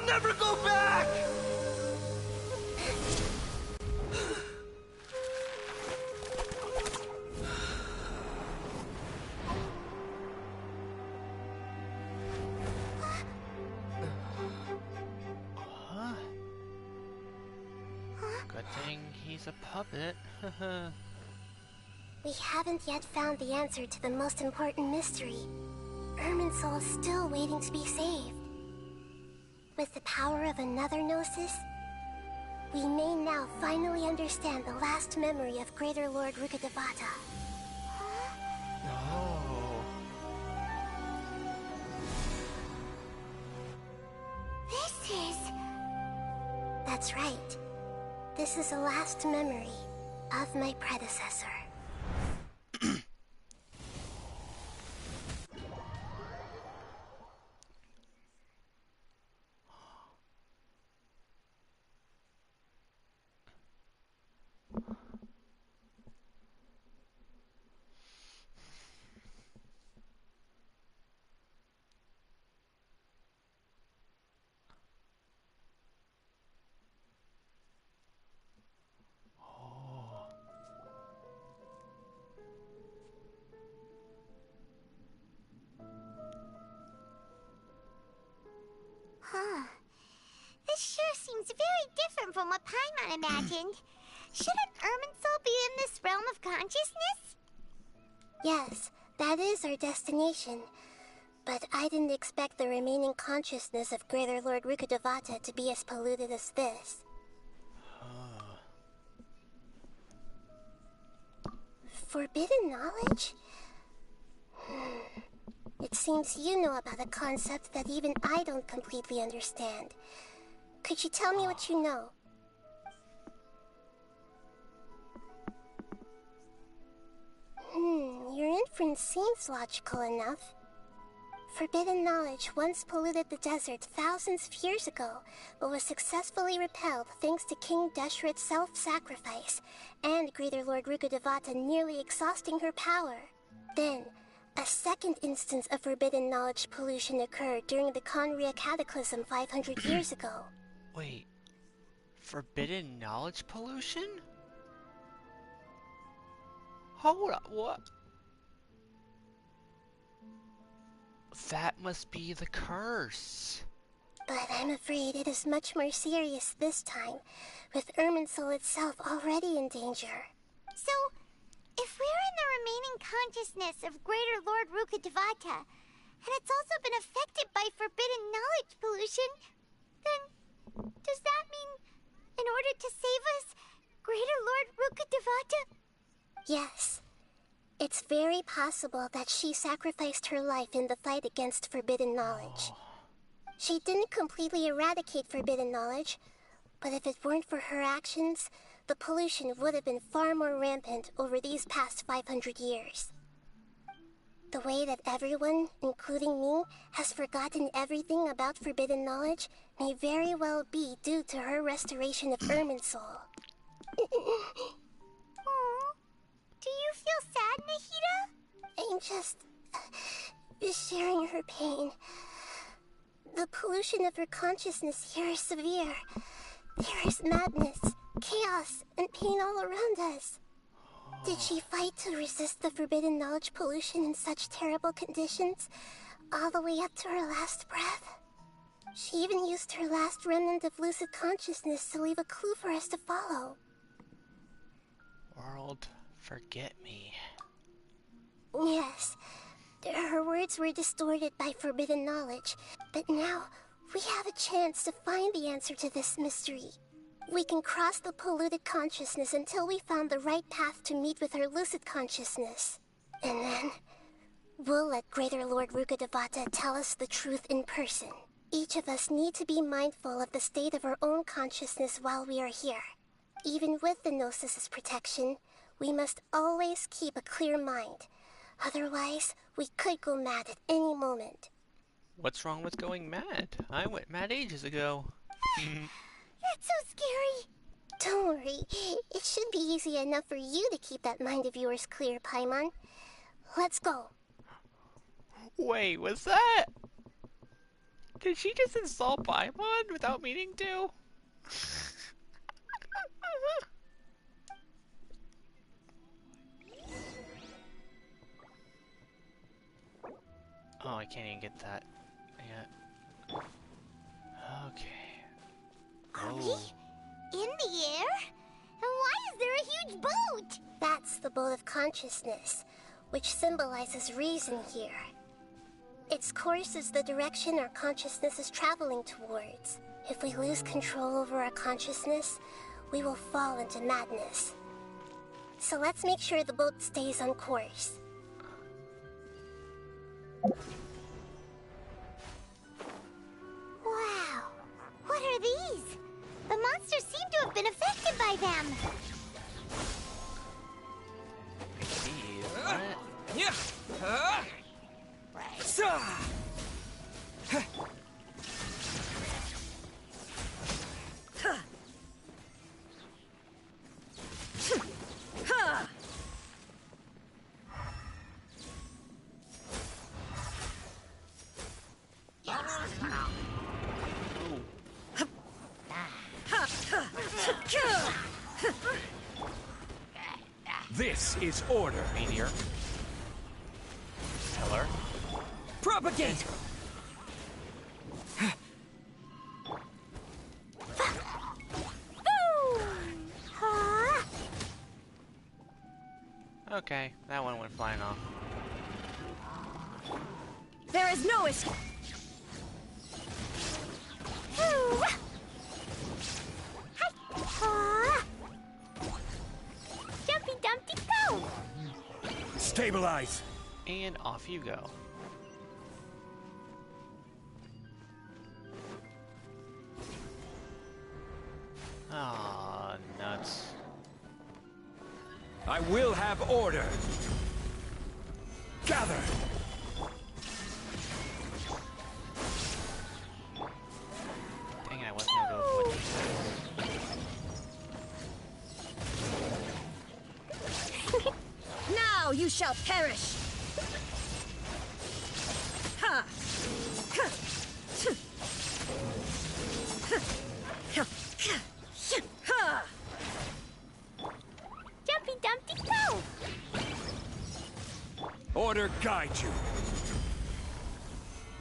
never go back! Huh? Good thing he's a puppet. We haven't yet found the answer to the most important mystery. Irminsul is still waiting to be saved. With the power of another gnosis, we may now finally understand the last memory of Greater Lord Rukkhadevata. Oh. This is... That's right. This is the last memory of my predecessor. seems very different from what Paimon imagined. Shouldn't Irminsul be in this realm of consciousness? Yes, that is our destination. But I didn't expect the remaining consciousness of Greater Lord Rukkhadevata to be as polluted as this. Forbidden knowledge? It seems you know about a concept that even I don't completely understand. Could you tell me what you know? Your inference seems logical enough. Forbidden knowledge once polluted the desert thousands of years ago, but was successfully repelled thanks to King Deshret's self-sacrifice, and Greater Lord Rukkhadevata nearly exhausting her power. Then, a second instance of forbidden knowledge pollution occurred during the Conria Cataclysm 500 years ago. Wait, forbidden knowledge pollution? Hold up, what? That must be the curse. But I'm afraid it is much more serious this time, with Irminsul itself already in danger. So, if we're in the remaining consciousness of Greater Lord Rukkhadevata, and it's also been affected by forbidden knowledge pollution, then does that mean, in order to save us, Greater Lord Rukkhadevata? Yes. It's very possible that she sacrificed her life in the fight against forbidden knowledge. She didn't completely eradicate forbidden knowledge, but if it weren't for her actions, the pollution would have been far more rampant over these past 500 years. The way that everyone, including me, has forgotten everything about forbidden knowledge may very well be due to her restoration of Irminsul. Do you feel sad, Nahida? I'm just sharing her pain. The pollution of her consciousness here is severe. There is madness, chaos, and pain all around us. Did she fight to resist the forbidden knowledge pollution in such terrible conditions, all the way up to her last breath? She even used her last remnant of lucid consciousness to leave a clue for us to follow. World, forget me. Yes, her words were distorted by forbidden knowledge, but now we have a chance to find the answer to this mystery. We can cross the polluted consciousness until we found the right path to meet with our lucid consciousness. And then, we'll let Greater Lord Rukkhadevata tell us the truth in person. Each of us need to be mindful of the state of our own consciousness while we are here. Even with the Gnosis' protection, we must always keep a clear mind. Otherwise, we could go mad at any moment. What's wrong with going mad? I went mad ages ago. That's so scary. Don't worry. It should be easy enough for you to keep that mind of yours clear, Paimon. Let's go. Wait, what's that? Did she just insult Paimon without meaning to? Oh, I can't even get that yet. Okay. Are we in the air? And why is there a huge boat? That's the boat of consciousness, which symbolizes reason here. Its course is the direction our consciousness is traveling towards. If we lose control over our consciousness, we will fall into madness. So let's make sure the boat stays on course. Wow! What are these? The monsters seem to have been affected by them. This is order. Meteor. Pillar. Propagate! Okay, that one went flying off. There is no escape. Jumpy Dumpty go! Stabilize! And off you go. Aw, nuts. I will have order! Gather! Dang it, I wasn't gonna go for what you said. Now you shall perish! Ha! Ha! Ha! Jumpy Dumpty go! Order guide you!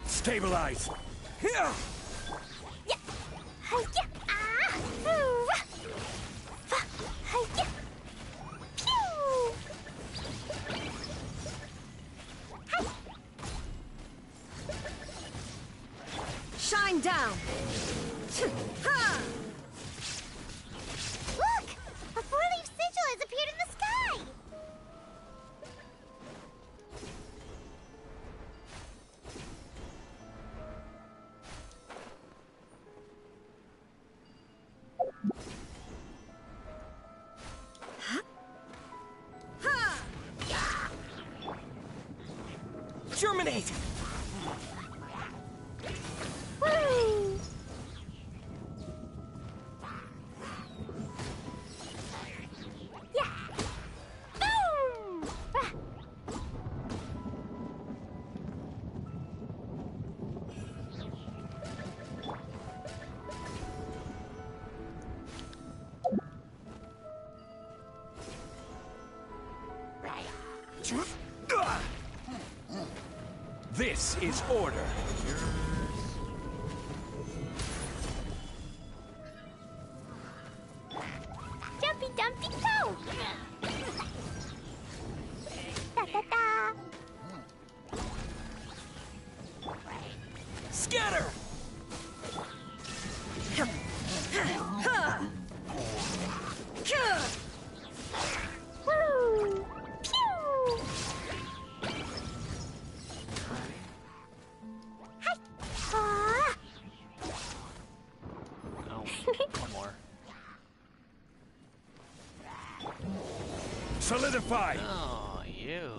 Stabilize! Here! Yeah! Hi-ya! Ah! Ooh! Hi-ya! Pew! Hi! Shine down! Ha! Look! A four-leaf sigil has appeared in the sky! Germinate! Woo! Yeah! Boom! Ah. This is order. Jumpy Dumpty go! Da-da-da! Scatter! Woo! Pew! Hi! Ah! Oh, one more. Solidify! Oh, you.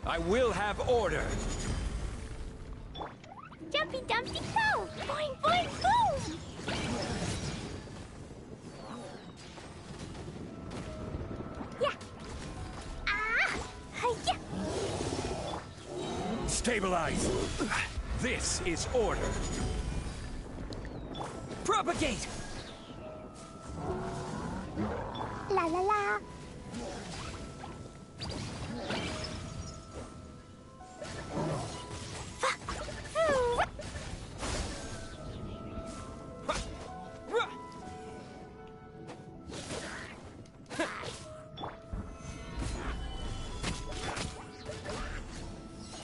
I will have order! Jumpy Dumpty go! Boing, boing, boom! Yeah! Ah! Hi-ya! Stabilize! This is order! Propagate! La la la!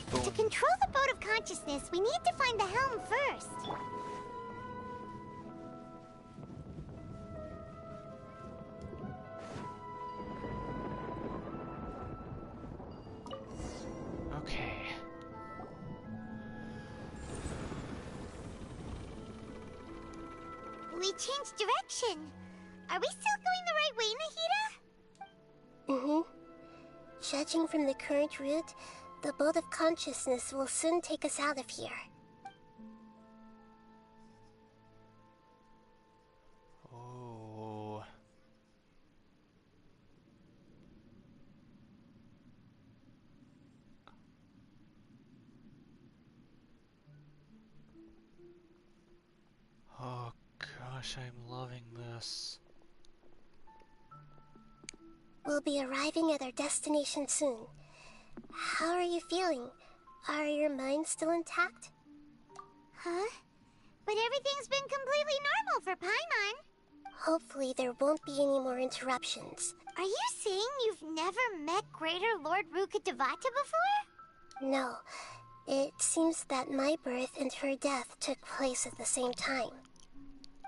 To control the boat of consciousness, we need to find the helm first. Okay. We changed direction. Are we still going the right way, Nahida? Mm-hmm. Judging from the current route, the boat of consciousness will soon take us out of here. Oh. Oh gosh, I'm loving this. We'll be arriving at our destination soon. How are you feeling? Are your minds still intact? Huh? But everything's been completely normal for Paimon. Hopefully there won't be any more interruptions. Are you saying you've never met Greater Lord Rukkhadevata before? No. It seems that my birth and her death took place at the same time.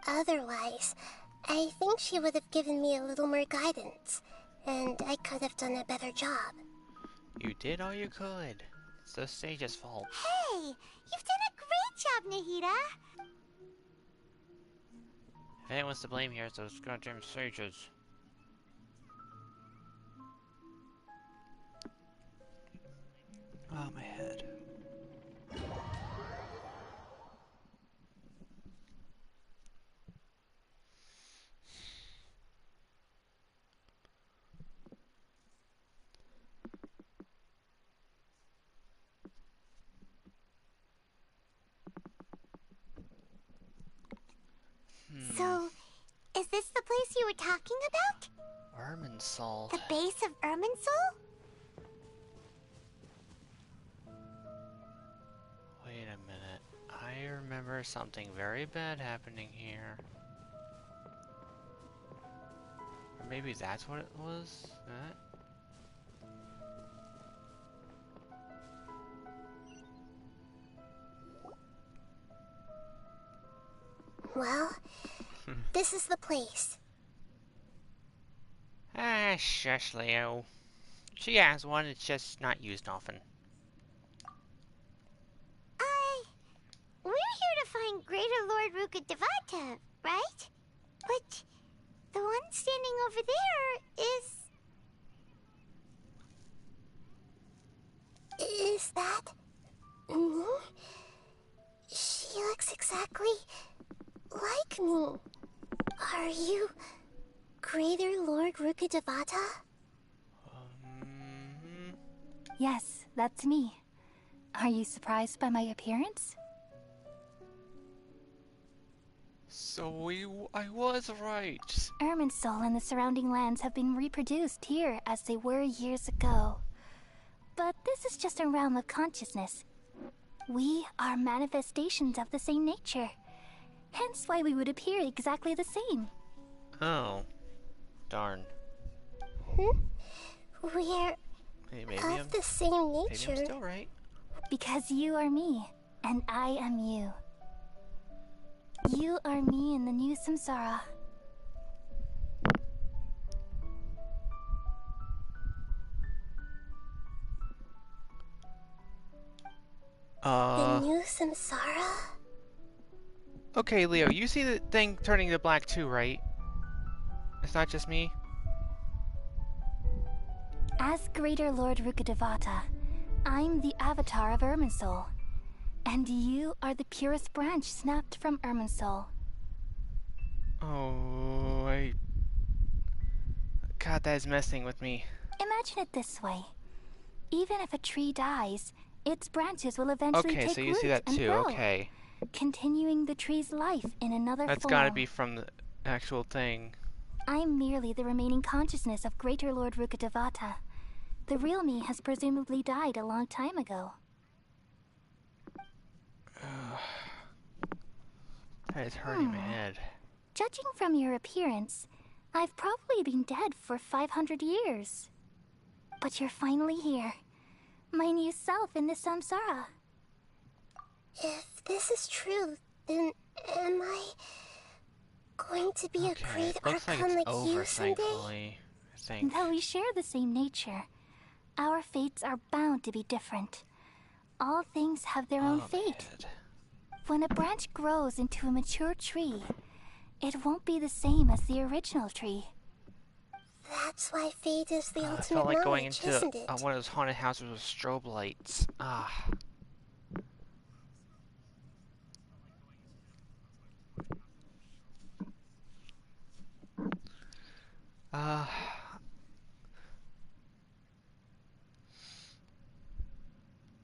Otherwise, I think she would have given me a little more guidance, and I could have done a better job. You did all you could. It's the sage's fault. Hey, you've done a great job, Nahida. If anyone's to blame here, it's those goddamn sages. Oh, my head. So, is this the place you were talking about? Irminsul. The base of Irminsul? Wait a minute. I remember something very bad happening here. Or maybe that's what it was? That? Well, this is the place. Ah, shush, Leo. She has one, it's just not used often. We're here to find Greater Lord Rukkhadevata, right? But the one standing over there is... Is that... me? She looks exactly like me. Are you Greater Lord Rukkhadevata? Yes, that's me. Are you surprised by my appearance? So I was right. Irminsul and the surrounding lands have been reproduced here as they were years ago. But this is just a realm of consciousness. We are manifestations of the same nature. Hence why we would appear exactly the same. Oh. Darn. We're Hey, of the same nature. Maybe I'm still right. Because you are me, and I am you. You are me in the new samsara. The new samsara? Okay, Leo, you see the thing turning to black too, right? It's not just me? As Greater Lord Rukkhadevata, I'm the avatar of Irminsul. And you are the purest branch snapped from Irminsul. Oh, God, that is messing with me. Imagine it this way. Even if a tree dies, its branches will eventually take root and grow. Okay, so you see that too, okay. Continuing the tree's life in another That's form. gotta be from the actual thing. I'm merely the remaining consciousness of Greater Lord Rukkhadevata. The real me has presumably died a long time ago. That is hurting my head. Judging from your appearance, I've probably been dead for 500 years. But you're finally here. My new self in the samsara. If this is true, then am I going to be a great archon like you someday? Though we share the same nature, our fates are bound to be different. All things have their own fate. When a branch grows into a mature tree, it won't be the same as the original tree. That's why fate is the ultimate I felt like going knowledge, into isn't it? one of those haunted houses with strobe lights.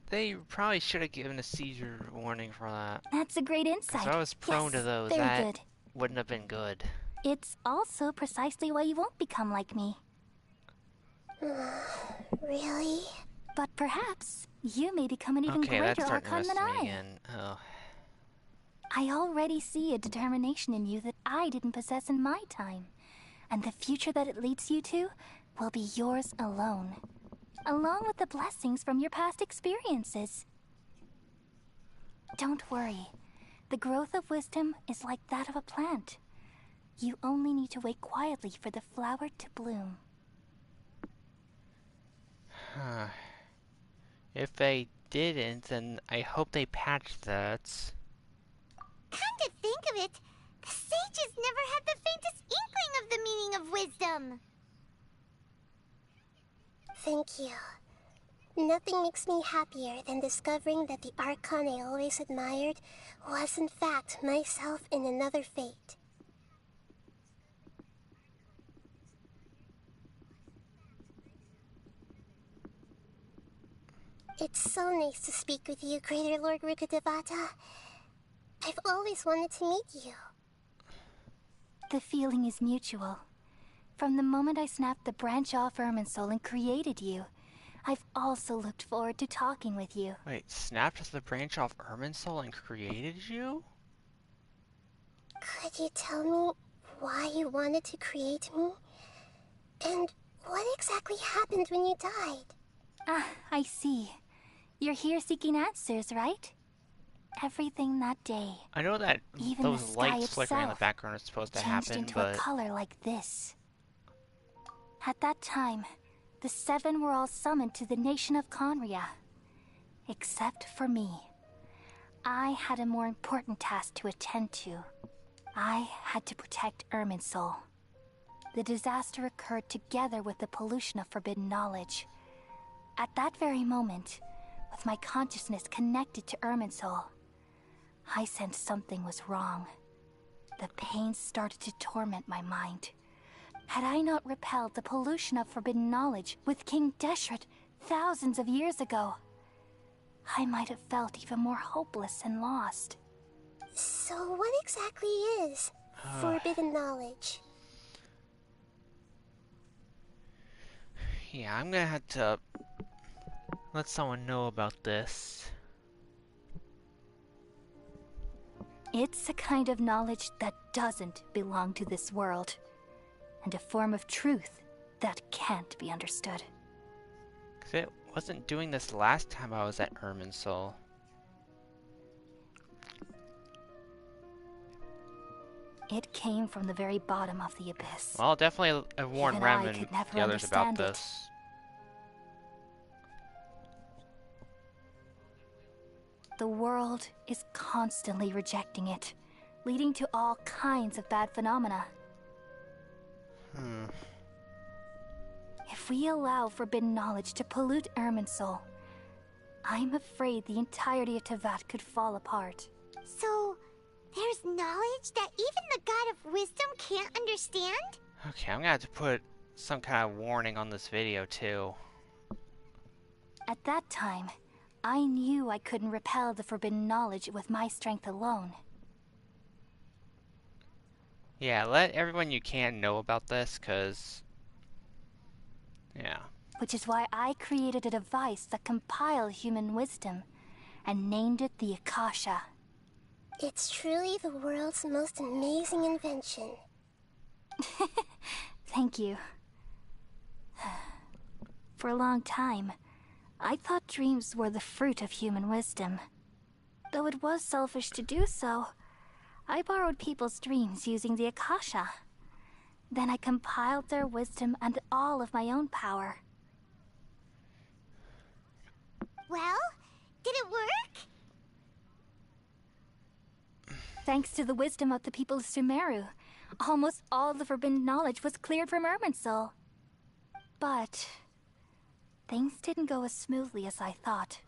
They probably should have given a seizure warning for that. That's a great insight. Because I was prone to those. Very that good. wouldn't have been good. It's also precisely why you won't become like me. Really? But perhaps you may become an even okay, greater that's starting archon to than mess with I. me again. Oh. I already see a determination in you that I didn't possess in my time. And the future that it leads you to will be yours alone, along with the blessings from your past experiences. Don't worry. The growth of wisdom is like that of a plant. You only need to wait quietly for the flower to bloom. If they didn't, then I hope they patched that. Come to think of it, the sages never had the faintest inkling of the meaning of wisdom. Thank you. Nothing makes me happier than discovering that the Archon I always admired was in fact myself in another fate. It's so nice to speak with you, Greater Lord Rukkhadevata. I've always wanted to meet you. The feeling is mutual. From the moment I snapped the branch off Irminsul and created you, I've also looked forward to talking with you. Wait, snapped the branch off Irminsul and created you? Could you tell me why you wanted to create me? And what exactly happened when you died? Ah, I see. You're here seeking answers, right? Everything that day, I know that even those the sky lights flickering in the itself, background are supposed to changed happen, into but... a color like this. At that time, the seven were all summoned to the nation of Conria. Except for me. I had a more important task to attend to. I had to protect Irminsul. The disaster occurred together with the pollution of forbidden knowledge. At that very moment, with my consciousness connected to Irminsul, I sensed something was wrong. The pain started to torment my mind. Had I not repelled the pollution of forbidden knowledge with King Deshret thousands of years ago, I might have felt even more hopeless and lost. So what exactly is forbidden knowledge? Yeah, I'm gonna have to let someone know about this. It's a kind of knowledge that doesn't belong to this world, and a form of truth that can't be understood. 'Cause it wasn't doing this last time I was at Irminsul. It came from the very bottom of the abyss. Well, I'll definitely warn Even Rem I and could never the others about understand it. this. The world is constantly rejecting it, leading to all kinds of bad phenomena. If we allow forbidden knowledge to pollute Irminsul, I'm afraid the entirety of Teyvat could fall apart. So, there's knowledge that even the God of Wisdom can't understand? Okay, I'm gonna have to put some kind of warning on this video too. At that time, I knew I couldn't repel the forbidden knowledge with my strength alone. Yeah, let everyone you can know about this, cause... yeah. Which is why I created a device that compiled human wisdom, and named it the Akasha. It's truly the world's most amazing invention. Thank you. For a long time, I thought dreams were the fruit of human wisdom. Though it was selfish to do so, I borrowed people's dreams using the Akasha. Then I compiled their wisdom and all of my own power. Well, did it work? Thanks to the wisdom of the people of Sumeru, almost all the forbidden knowledge was cleared from Irminsul. But things didn't go as smoothly as I thought.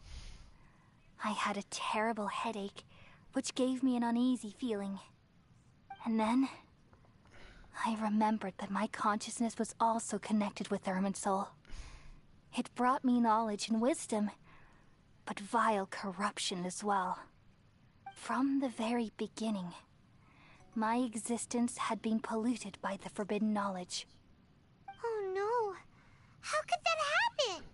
I had a terrible headache, which gave me an uneasy feeling. And then I remembered that my consciousness was also connected with Irminsul. It brought me knowledge and wisdom, but vile corruption as well. From the very beginning, my existence had been polluted by the forbidden knowledge. Oh no. How could that happen?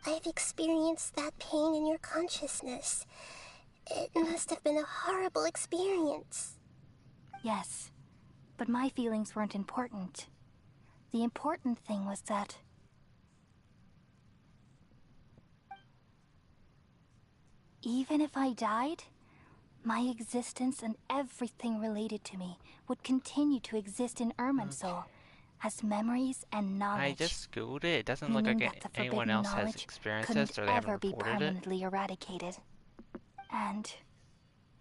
I've experienced that pain in your consciousness. It must have been a horrible experience. Yes, but my feelings weren't important. The important thing was that... even if I died, my existence and everything related to me would continue to exist in Irminsul as memories and knowledge. I just Googled it. It doesn't look like anyone else has experienced this or they haven't be reported it. permanently eradicated. And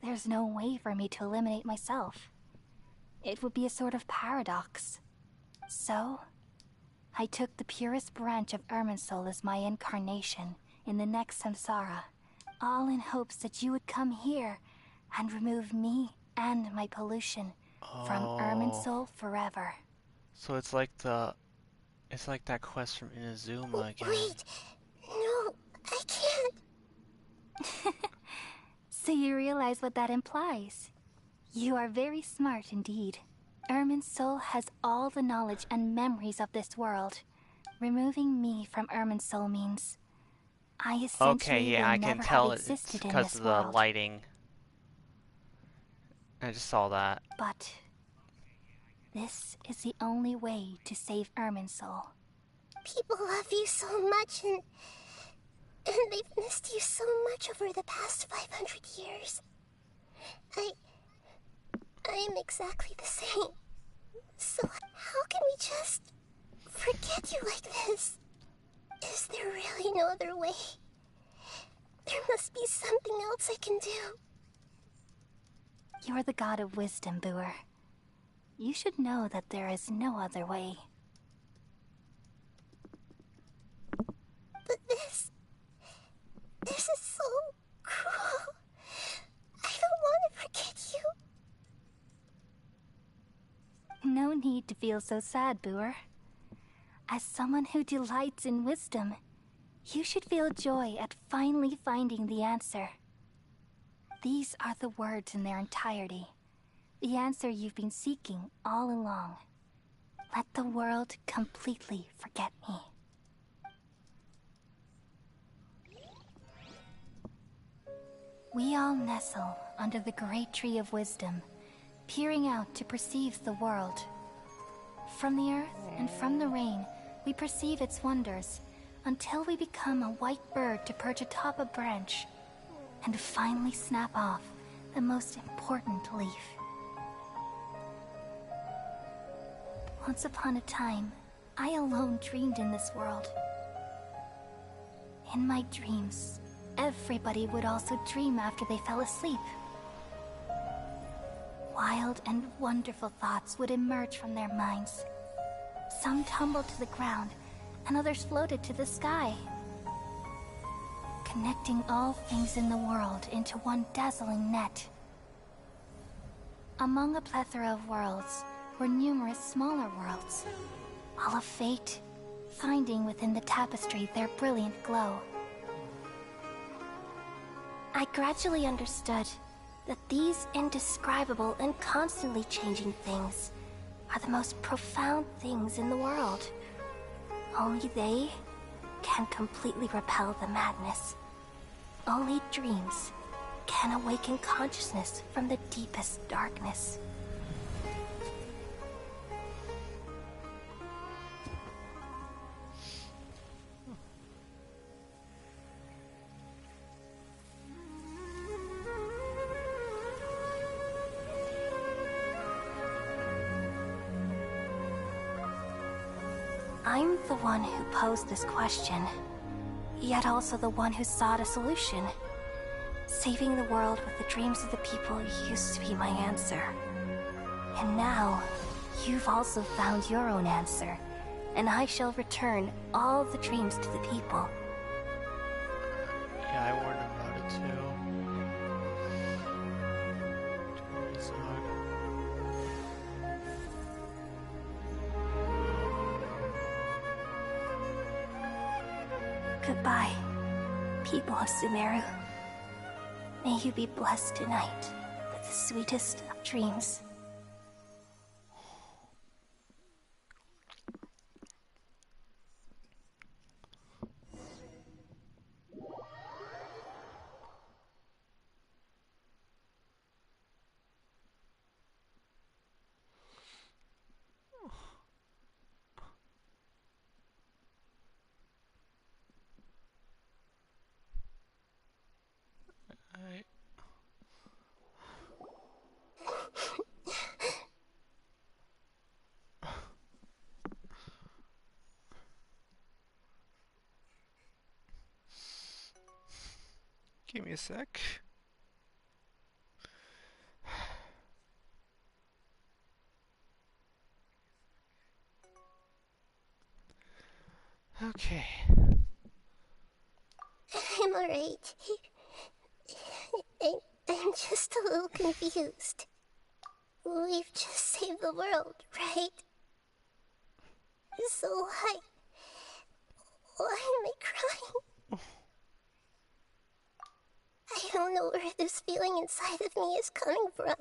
there's no way for me to eliminate myself. It would be a sort of paradox. So, I took the purest branch of Irminsul as my incarnation in the next samsara, all in hopes that you would come here and remove me and my pollution from Irminsul forever. So it's like that quest from Inazuma again. Wait, no, I can't. So you realize what that implies. You are very smart indeed. Irminsul has all the knowledge and memories of this world. Removing me from Irminsul means I essentially I can tell it's because of the world. lighting. I just saw that. But this is the only way to save Irminsul. People love you so much, and they've missed you so much over the past 500 years. I am exactly the same. So how can we just forget you like this? Is there really no other way? There must be something else I can do. You're the god of wisdom, Booer. You should know that there is no other way. But this is so cruel. I don't want to forget you. No need to feel so sad, Booer. As someone who delights in wisdom, you should feel joy at finally finding the answer. These are the words in their entirety. The answer you've been seeking all along. Let the world completely forget me. We all nestle under the great tree of wisdom, peering out to perceive the world. From the earth and from the rain, we perceive its wonders, until we become a white bird to perch atop a branch, and finally snap off the most important leaf. Once upon a time, I alone dreamed in this world. In my dreams, everybody would also dream after they fell asleep. Wild and wonderful thoughts would emerge from their minds. Some tumbled to the ground, and others floated to the sky, connecting all things in the world into one dazzling net. Among a plethora of worlds were numerous smaller worlds, all of fate, finding within the tapestry their brilliant glow. I gradually understood that these indescribable and constantly changing things are the most profound things in the world. Only they can completely repel the madness. Only dreams can awaken consciousness from the deepest darkness. I'm the one who posed this question, yet also the one who sought a solution. Saving the world with the dreams of the people used to be my answer. And now, you've also found your own answer, and I shall return all the dreams to the people. Yeah, I warned him about it too. Goodbye, people of Sumeru. May you be blessed tonight with the sweetest of dreams. Give me a sec. Okay. I'm alright. I'm just a little confused. We've just saved the world, right? So why am I crying? I don't know where this feeling inside of me is coming from,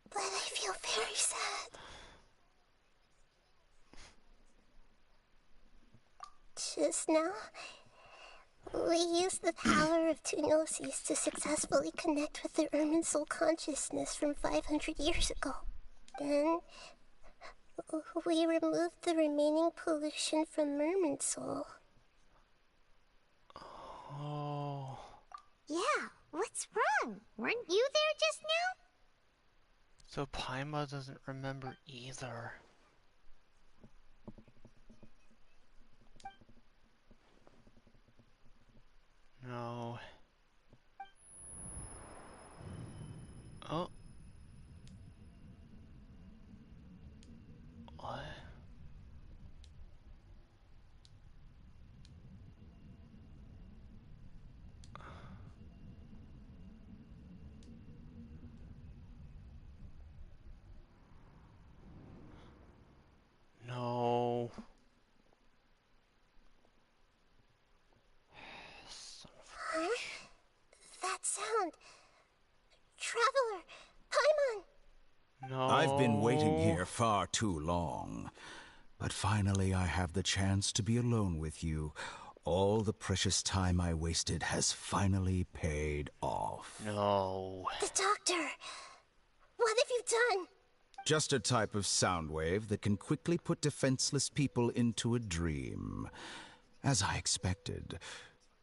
but I feel very sad. Just now, we used the power of two gnosis to successfully connect with the Ermin soul consciousness from 500 years ago. Then, we removed the remaining pollution from Merman soul. Oh. Yeah, what's wrong? Weren't you there just now? So Paimon doesn't remember either. No. Oh. What? No. Huh? That sound. Traveler! Paimon! No. I've been waiting here far too long. But finally I have the chance to be alone with you. All the precious time I wasted has finally paid off. No. The doctor! What have you done? Just a type of sound wave that can quickly put defenseless people into a dream. As I expected,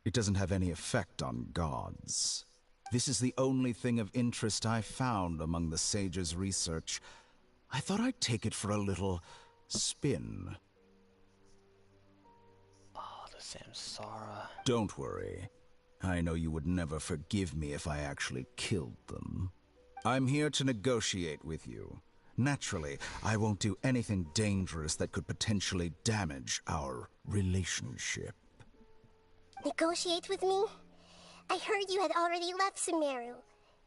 it doesn't have any effect on gods. This is the only thing of interest I found among the sage's research. I thought I'd take it for a little spin. Oh, the Samsara. Don't worry. I know you would never forgive me if I actually killed them. I'm here to negotiate with you. Naturally, I won't do anything dangerous that could potentially damage our relationship. Negotiate with me? I heard you had already left Sumeru.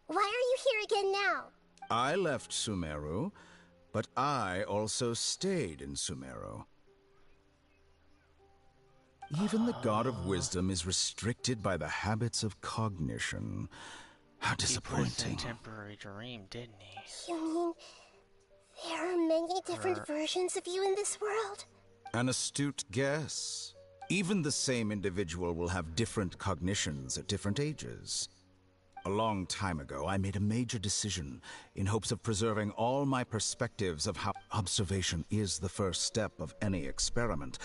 Why are you here again now? I left Sumeru, but I also stayed in Sumeru. Even the God of Wisdom is restricted by the habits of cognition. How disappointing. He was in a temporary dream, didn't he? You mean there are many different versions of you in this world? An astute guess. Even the same individual will have different cognitions at different ages. A long time ago, I made a major decision in hopes of preserving all my perspectives of how observation is the first step of any experiment.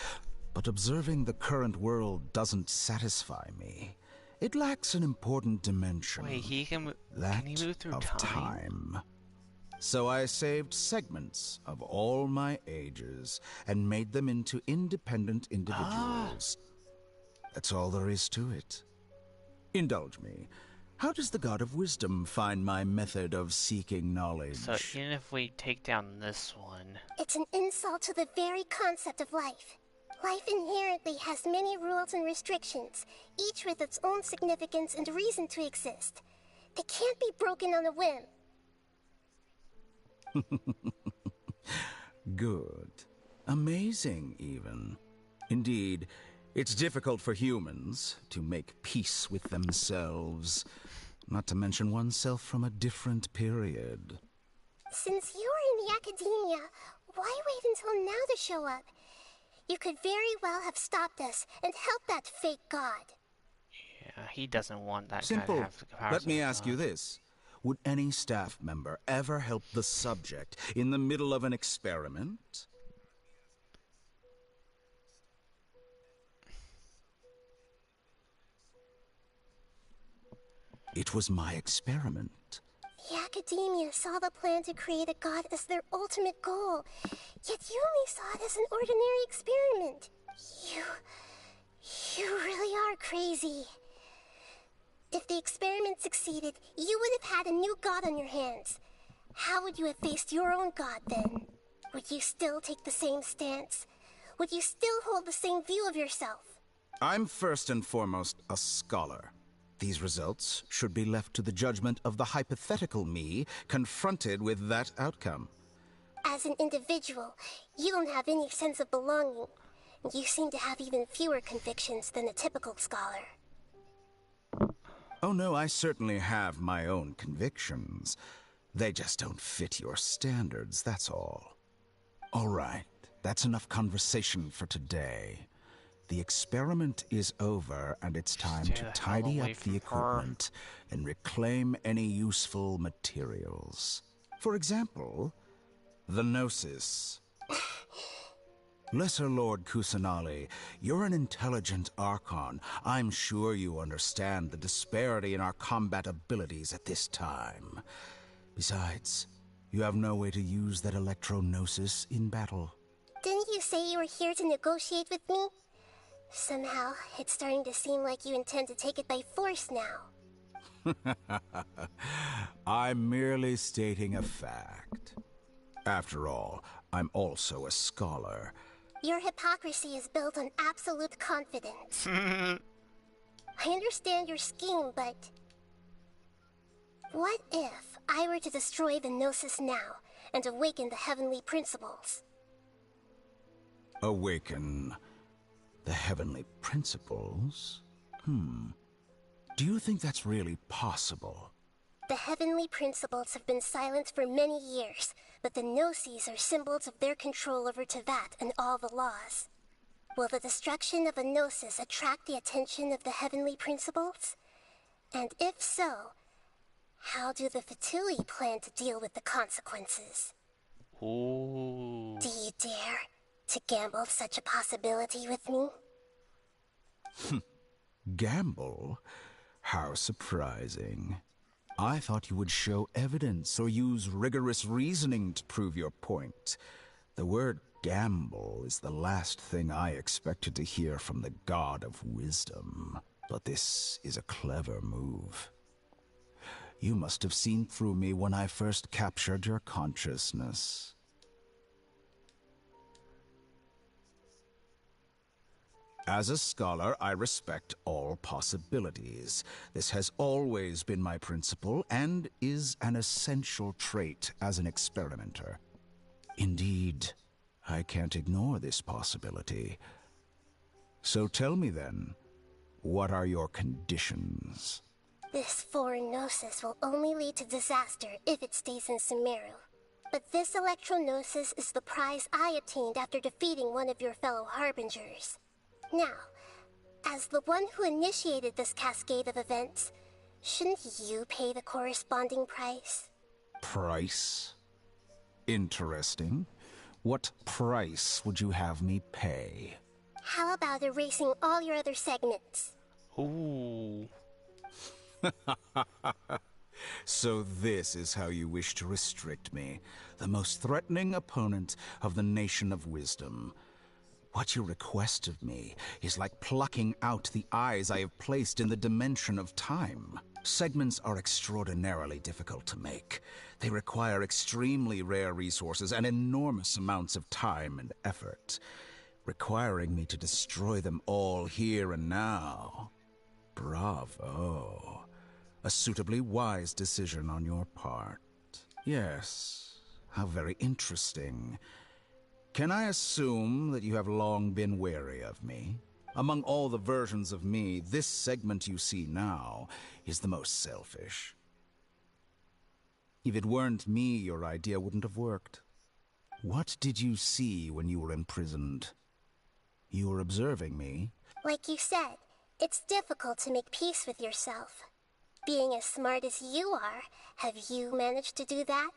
But observing the current world doesn't satisfy me. It lacks an important dimension. Wait, can he move through time? So I saved segments of all my ages and made them into independent individuals. That's all there is to it. Indulge me. How does the God of Wisdom find my method of seeking knowledge? So even if we take down this one... It's an insult to the very concept of life. Life inherently has many rules and restrictions, each with its own significance and reason to exist. They can't be broken on a whim. Good. Amazing, even. Indeed, it's difficult for humans to make peace with themselves, not to mention oneself from a different period. Since you were in the Akademiya, why wait until now to show up? You could very well have stopped us and helped that fake god. Yeah, he doesn't want that Simple. guy to have the powers. Let me ask you this. Would any staff member ever help the subject in the middle of an experiment? It was my experiment. The Akademiya saw the plan to create a god as their ultimate goal, yet you only saw it as an ordinary experiment. You really are crazy. If the experiment succeeded, you would have had a new god on your hands. How would you have faced your own god then? Would you still take the same stance? Would you still hold the same view of yourself? I'm first and foremost a scholar. These results should be left to the judgment of the hypothetical me confronted with that outcome. As an individual, you don't have any sense of belonging. You seem to have even fewer convictions than a typical scholar. Oh no, I certainly have my own convictions. They just don't fit your standards, that's all. All right, that's enough conversation for today. The experiment is over, and it's time to tidy up the equipment and reclaim any useful materials. For example, the Gnosis. Lesser Lord Kusanali, you're an intelligent Archon. I'm sure you understand the disparity in our combat abilities at this time. Besides, you have no way to use that Electro-Gnosis in battle. Didn't you say you were here to negotiate with me? Somehow, it's starting to seem like you intend to take it by force now. I'm merely stating a fact. After all, I'm also a scholar. Your hypocrisy is built on absolute confidence. I understand your scheme, but... what if I were to destroy the Gnosis now and awaken the heavenly principles? Awaken the heavenly principles? Do you think that's really possible? The heavenly principles have been silent for many years, but the Gnosis are symbols of their control over Teyvat and all the laws. Will the destruction of a Gnosis attract the attention of the heavenly principles? And if so, how do the Fatui plan to deal with the consequences? Ooh. Do you dare to gamble such a possibility with me? Gamble? How surprising. I thought you would show evidence or use rigorous reasoning to prove your point. The word gamble is the last thing I expected to hear from the god of wisdom. But this is a clever move. You must have seen through me when I first captured your consciousness. As a scholar, I respect all possibilities. This has always been my principle and is an essential trait as an experimenter. Indeed, I can't ignore this possibility. So tell me then, what are your conditions? This foreign Gnosis will only lead to disaster if it stays in Sumeru. But this Electro-Gnosis is the prize I obtained after defeating one of your fellow Harbingers. Now, as the one who initiated this cascade of events, shouldn't you pay the corresponding price? Price? Interesting. What price would you have me pay? How about erasing all your other segments? Ooh. So this is how you wish to restrict me, the most threatening opponent of the Nation of Wisdom. What you request of me is like plucking out the eyes I have placed in the dimension of time. Segments are extraordinarily difficult to make. They require extremely rare resources and enormous amounts of time and effort, requiring me to destroy them all here and now. Bravo. A suitably wise decision on your part. Yes, how very interesting. Can I assume that you have long been wary of me? Among all the versions of me, this segment you see now is the most selfish. If it weren't me, your idea wouldn't have worked. What did you see when you were imprisoned? You were observing me. Like you said, it's difficult to make peace with yourself. Being as smart as you are, have you managed to do that?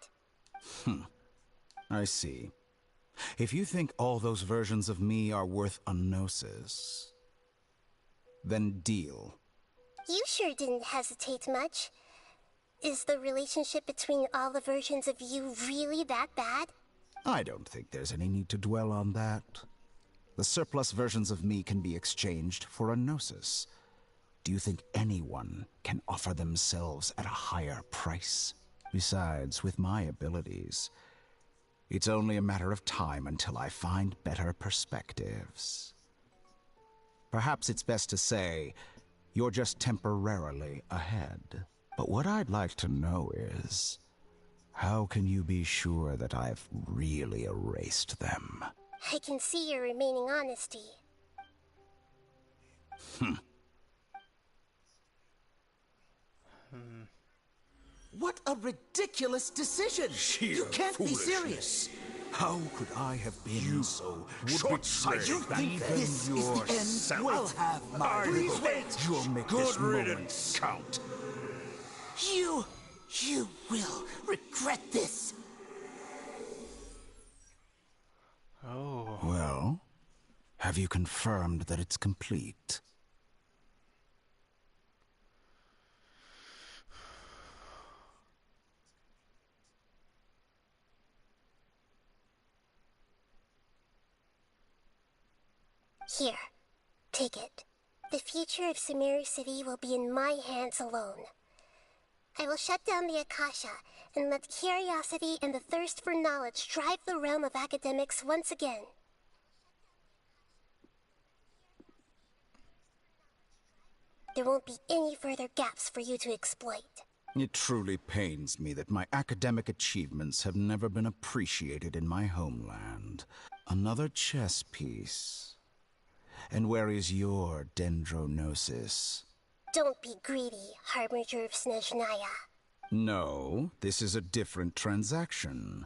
I see. If you think all those versions of me are worth a Gnosis, then deal. You sure didn't hesitate much. Is the relationship between all the versions of you really that bad? I don't think there's any need to dwell on that. The surplus versions of me can be exchanged for a Gnosis. Do you think anyone can offer themselves at a higher price? Besides, with my abilities, it's only a matter of time until I find better perspectives. Perhaps it's best to say, you're just temporarily ahead. But what I'd like to know is, how can you be sure that I've really erased them? I can see your remaining honesty. What a ridiculous decision! You can't be serious! How could I have been so short-sighted? You think this is the end? I'll have my revenge. You'll make this moment count. You will regret this. Oh. Well, have you confirmed that it's complete? Here, take it. The future of Sumeru City will be in my hands alone. I will shut down the Akasha and let curiosity and the thirst for knowledge drive the realm of academics once again. There won't be any further gaps for you to exploit. It truly pains me that my academic achievements have never been appreciated in my homeland. Another chess piece. And where is your dendronosis? Don't be greedy, Harbinger of Snezhnaya. No, this is a different transaction.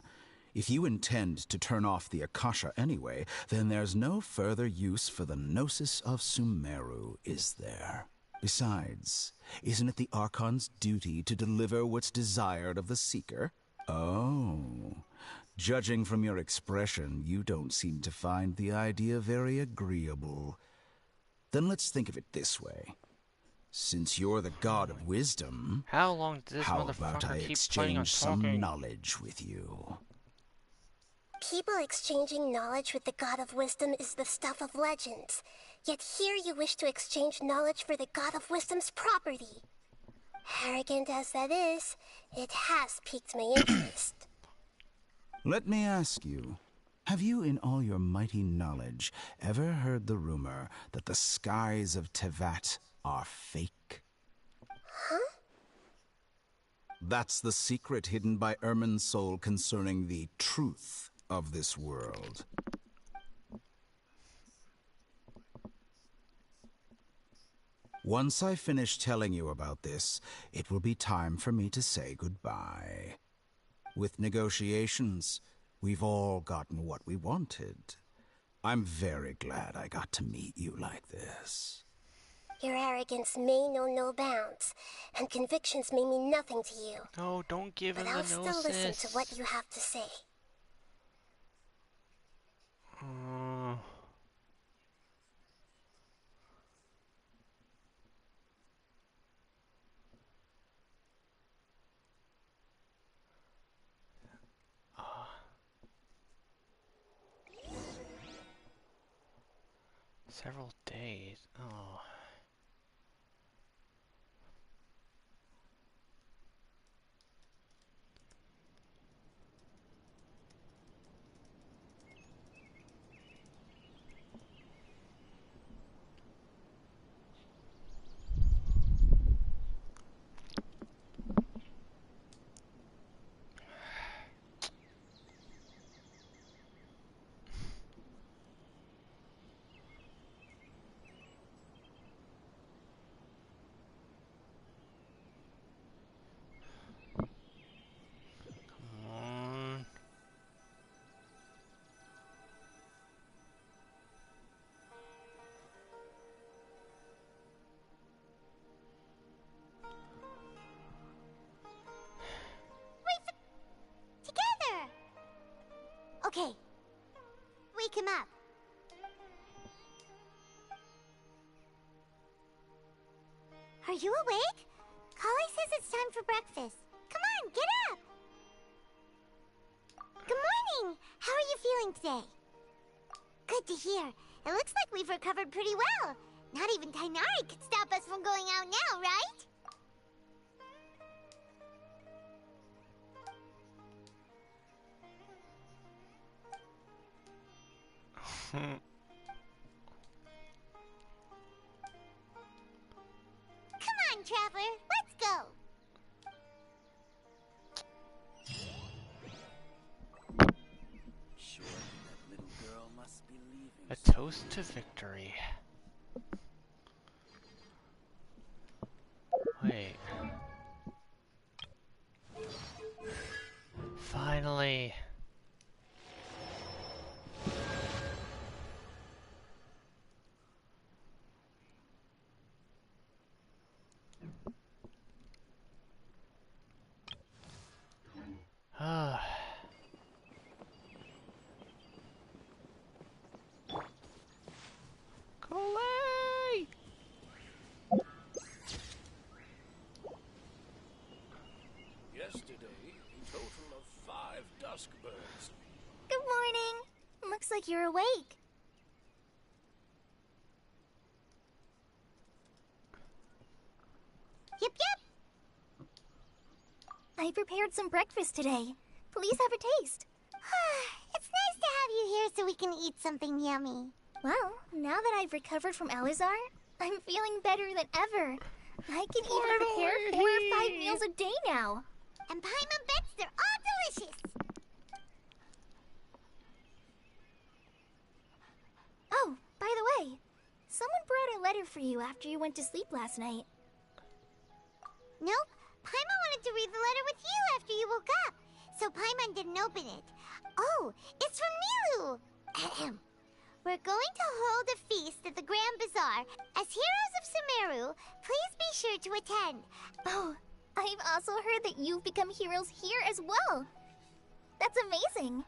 If you intend to turn off the Akasha anyway, then there's no further use for the Gnosis of Sumeru, is there? Besides, isn't it the Archon's duty to deliver what's desired of the Seeker? Oh, judging from your expression, you don't seem to find the idea very agreeable. Then let's think of it this way. Since you're the god of wisdom, how long does this how motherfucker about I keep exchange some talking? knowledge with you? People exchanging knowledge with the god of wisdom is the stuff of legends. Yet here you wish to exchange knowledge for the god of wisdom's property. Arrogant as that is, it has piqued my interest. Let me ask you, have you in all your mighty knowledge ever heard the rumor that the skies of Tevat are fake? Huh? That's the secret hidden by Ermin's soul concerning the truth of this world. Once I finish telling you about this, it will be time for me to say goodbye. With negotiations, we've all gotten what we wanted. I'm very glad I got to meet you like this. Your arrogance may know no bounds, and convictions may mean nothing to you. No, don't give him the gnosis. But I'll still listen to what you have to say. Several days. Oh. Okay. Wake him up. Are you awake? Kali says it's time for breakfast. Come on, get up! Good morning! How are you feeling today? Good to hear. It looks like we've recovered pretty well. Not even Tainari could stop stop us from going out now, right? Come on, Traveler, let's go. Sure, that little girl must be leaving. A toast to victory. Wait. Finally. Coley! Yesterday, a total of 5 dusk birds. Good morning. Looks like you're awake. Yep, yep. I prepared some breakfast today. Please have a taste. It's nice to have you here so we can eat something yummy. Well, now that I've recovered from Alizar, I'm feeling better than ever. I can even prepare 4 or 5 meals a day now. And Paimon bets they're all delicious. Oh, by the way, someone brought a letter for you after you went to sleep last night. Nope, Paimon wanted to read the letter with you after you woke up, so Paimon didn't open it. Oh, it's from Nilou. Ahem. We're going to hold a feast at the Grand Bazaar. As heroes of Sumeru, please be sure to attend. Oh, I've also heard that you've become heroes here as well. That's amazing.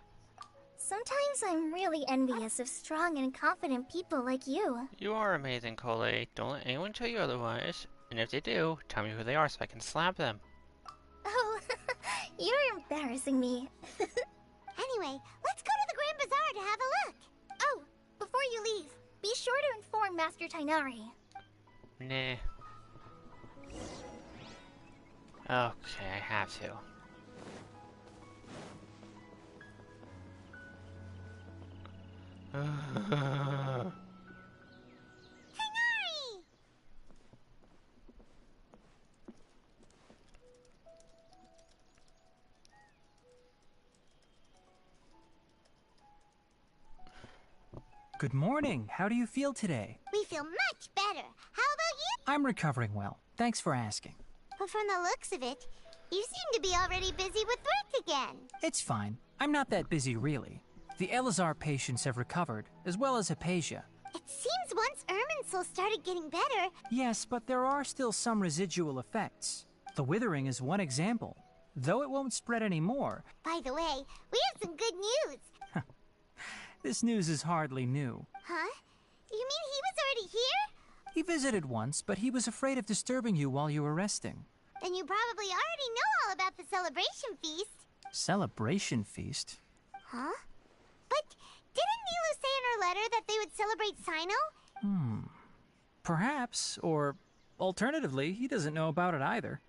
Sometimes I'm really envious of strong and confident people like you. You are amazing, Coley. Don't let anyone tell you otherwise. And if they do, tell me who they are so I can slap them. Oh, you're embarrassing me. Anyway, let's go to the Grand Bazaar to have a look. Oh, before you leave, be sure to inform Master Tighnari. Nah. Okay, I have to. Tighnari! Good morning. How do you feel today? We feel much better. How about you? I'm recovering well. Thanks for asking. But from the looks of it, you seem to be already busy with work again. It's fine. I'm not that busy, really. The Elazar patients have recovered, as well as Hypatia. It seems once Irminsul started getting better... Yes, but there are still some residual effects. The withering is one example, though it won't spread anymore. By the way, we have some good news. This news is hardly new. Huh? You mean he was already here? He visited once, but he was afraid of disturbing you while you were resting. Then you probably already know all about the celebration feast. Celebration feast? Huh? But didn't Nilou say in her letter that they would celebrate Sino? Perhaps, or alternatively, he doesn't know about it either.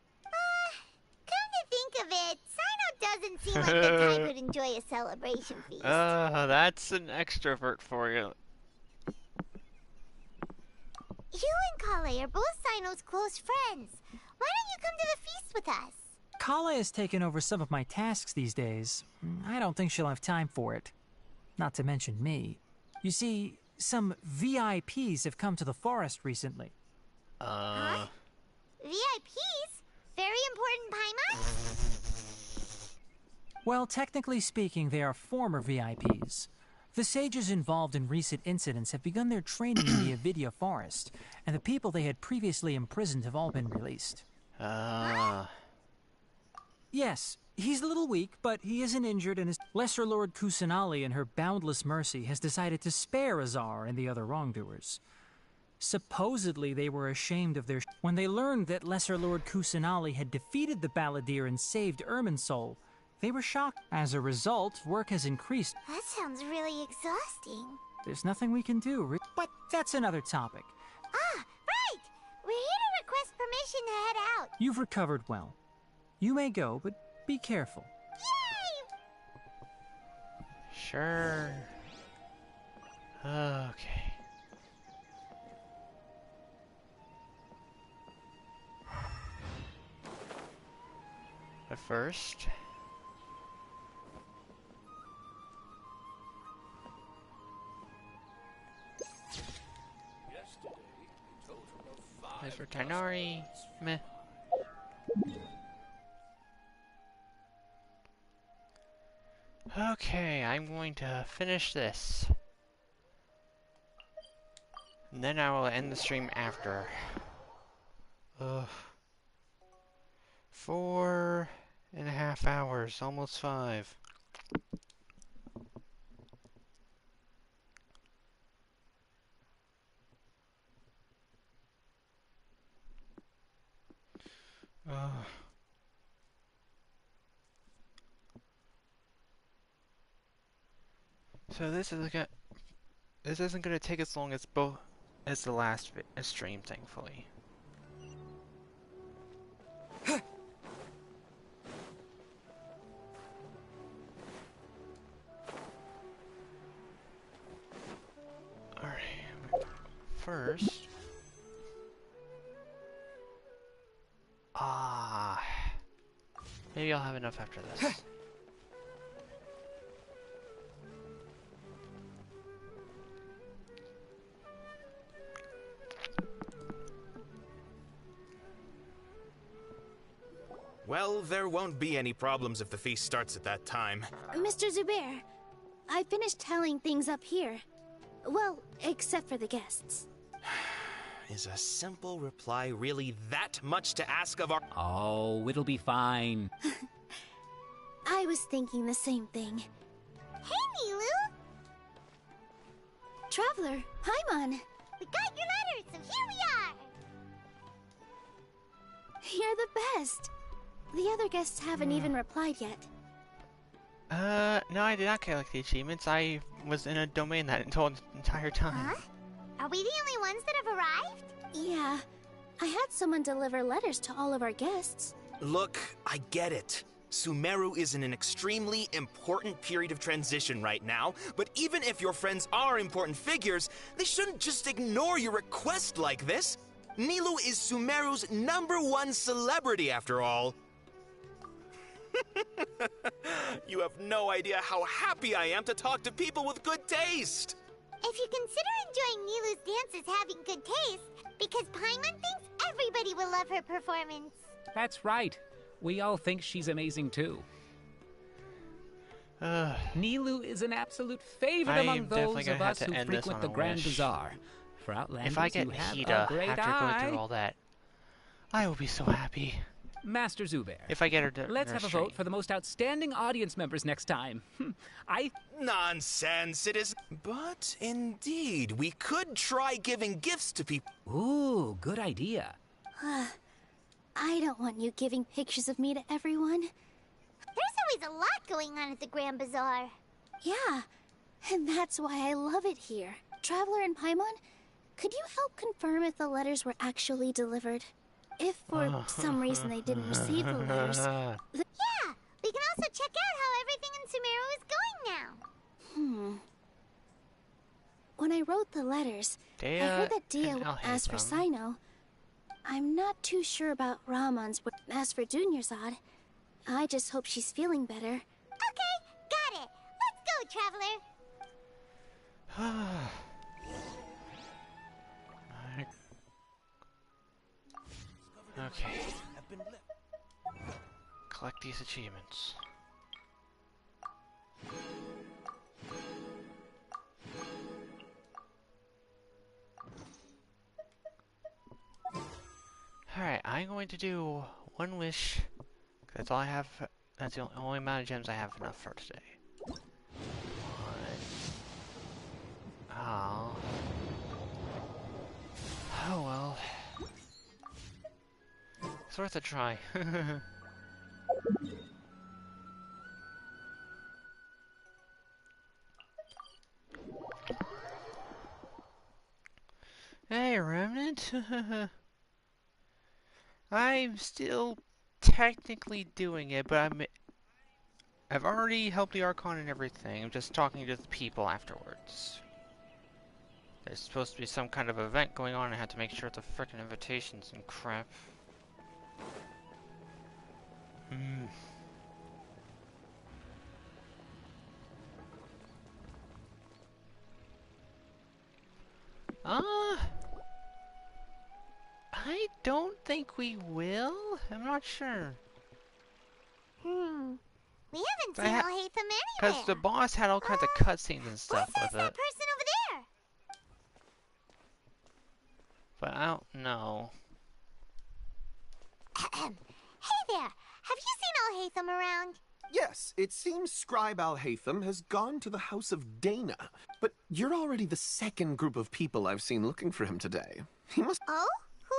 Come to think of it, Sino doesn't seem like the type who'd enjoy a celebration feast. That's an extrovert for you. You and Kale are both Sino's close friends. Why don't you come to the feast with us? Kala has taken over some of my tasks these days. I don't think she'll have time for it. Not to mention me. You see, some VIPs have come to the forest recently. Huh? VIPs? Very important Paimon? Well, technically speaking, they are former VIPs. The sages involved in recent incidents have begun their training in the Avidya forest, and the people they had previously imprisoned have all been released. Yes, he's a little weak, but he isn't injured, and his Lesser Lord Kusanali, in her boundless mercy, has decided to spare Azar and the other wrongdoers. Supposedly, they were ashamed of their when they learned that Lesser Lord Kusanali had defeated the Balladeer and saved Irminsul. They were shocked. As a result, work has increased. That sounds really exhausting. There's nothing we can do, but that's another topic. Ah, right! We're request permission to head out. You've recovered well. You may go, but be careful. Yay! Sure. Okay. But first... As for Tighnari, meh. Okay, I'm going to finish this. And then I will end the stream after. 4.5 hours, almost 5. So this isn't gonna take as long as the last stream, thankfully. Alright, first... maybe I'll have enough after this. Well, there won't be any problems if the feast starts at that time. Mr. Zubair, I finished tallying things up here. Well, except for the guests. Is a simple reply really that much to ask of our— Oh, it'll be fine. I was thinking the same thing. Hey, Nilou! Traveler, Paimon! We got your letters, so here we are! You're the best! The other guests haven't even replied yet. No, I did not collect the achievements. I was in a domain that entire time. Huh? Are we the only ones that have arrived? Yeah. I had someone deliver letters to all of our guests. Look, I get it. Sumeru is in an extremely important period of transition right now, but even if your friends are important figures, they shouldn't just ignore your request like this. Nilou is Sumeru's #1 celebrity, after all. You have no idea how happy I am to talk to people with good taste! If you consider enjoying Nilou's dance as having good taste, because Paimon thinks everybody will love her performance. That's right. We all think she's amazing too. Nilou is an absolute favorite among those of us who frequent the Grand Bazaar. For Outlanders, if I get you have Hida a great after eye. going through all that, I will be so happy. Master Zubair. If I get her to Let's have a vote for the most outstanding audience members next time. Nonsense, it is... But indeed, we could try giving gifts to people. Ooh, good idea. I don't want you giving pictures of me to everyone. There's always a lot going on at the Grand Bazaar. Yeah, and that's why I love it here. Traveler and Paimon, could you help confirm if the letters were actually delivered? If for some reason they didn't receive the letters... Yeah, we can also check out how everything in Sumeru is going now. When I wrote the letters, I heard that Dia asked for Sino. I'm not too sure about Ramon's, but as for Dunyarzad, I just hope she's feeling better. Okay, got it. Let's go, Traveler. Okay. Collect these achievements. Alright, I'm going to do one wish. That's all I have. That's the only amount of gems I have enough for today. Oh. Oh well. It's worth a try. Hey, Remnant! I'm still technically doing it, but I've already helped the Archon and everything. I'm just talking to the people afterwards. There's supposed to be some kind of event going on. I had to make sure the frickin' invitations and crap. I don't think we will. I'm not sure. We haven't seen Alhaitham anywhere. Because the boss had all kinds of cutscenes and stuff with it. That person over there? But I don't know. Hey there, have you seen Alhaitham around? Yes, it seems Scribe Alhaitham has gone to the House of Dana. But you're already the second group of people I've seen looking for him today. He must... Oh? Who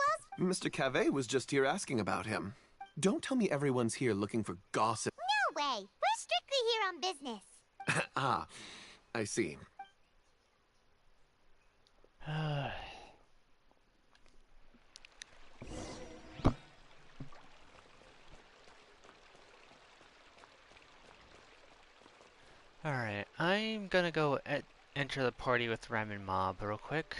else? Mr. Cave was just here asking about him. Don't tell me everyone's here looking for gossip. No way. We're strictly here on business. Ah, I see. Alright, I'm gonna go enter the party with Ram and Mob real quick.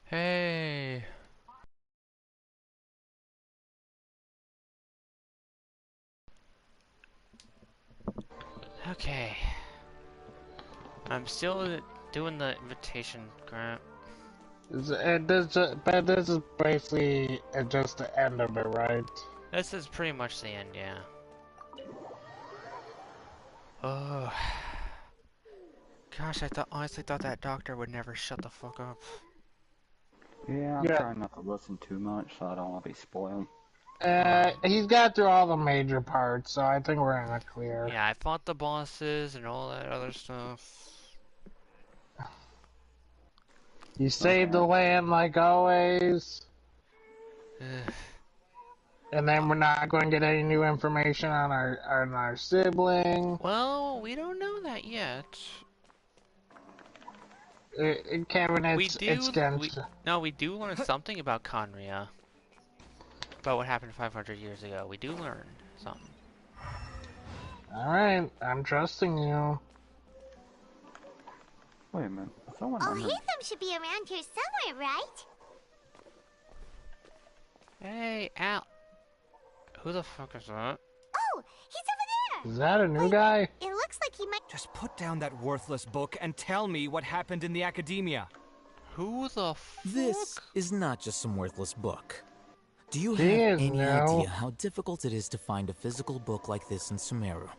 Hey. Okay. I'm still doing the invitation grant. But this is basically just the end of it, right? This is pretty much the end, yeah. Oh. Gosh, I honestly thought that doctor would never shut the fuck up. Yeah, I'm trying not to listen too much so I don't want to be spoiled. He's got through all the major parts, so I think we're in the clear. Yeah, I fought the bosses and all that other stuff. You saved the land like always. And then we're not going to get any new information on our sibling. Well, we don't know that yet. Kevin, it's Genshin. No, we do learn something about Conria. About what happened 500 years ago. We do learn something. Alright, I'm trusting you. Wait a minute. Alhaitham should be around here somewhere, right? Hey, Al. Who the fuck is that? Oh, he's over there! Is that a new guy? It looks like he might... Just put down that worthless book and tell me what happened in the Akademiya. Who the fuck? This is not just some worthless book. Do you have any idea how difficult it is to find a physical book like this in Sumeru?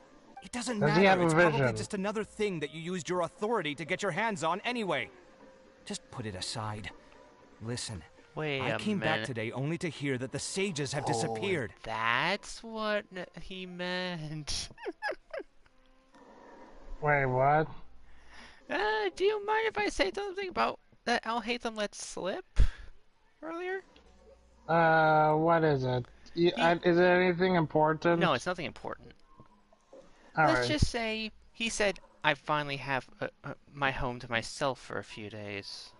It doesn't matter. It's probably just another thing that you used your authority to get your hands on anyway. Just put it aside. Listen, I came back today only to hear that the sages have disappeared. That's what he meant. Wait, what? Do you mind if I say something about that Alhaitham let slip earlier? What is it? Is it anything important? No, it's nothing important. Let's just say he said I finally have my home to myself for a few days.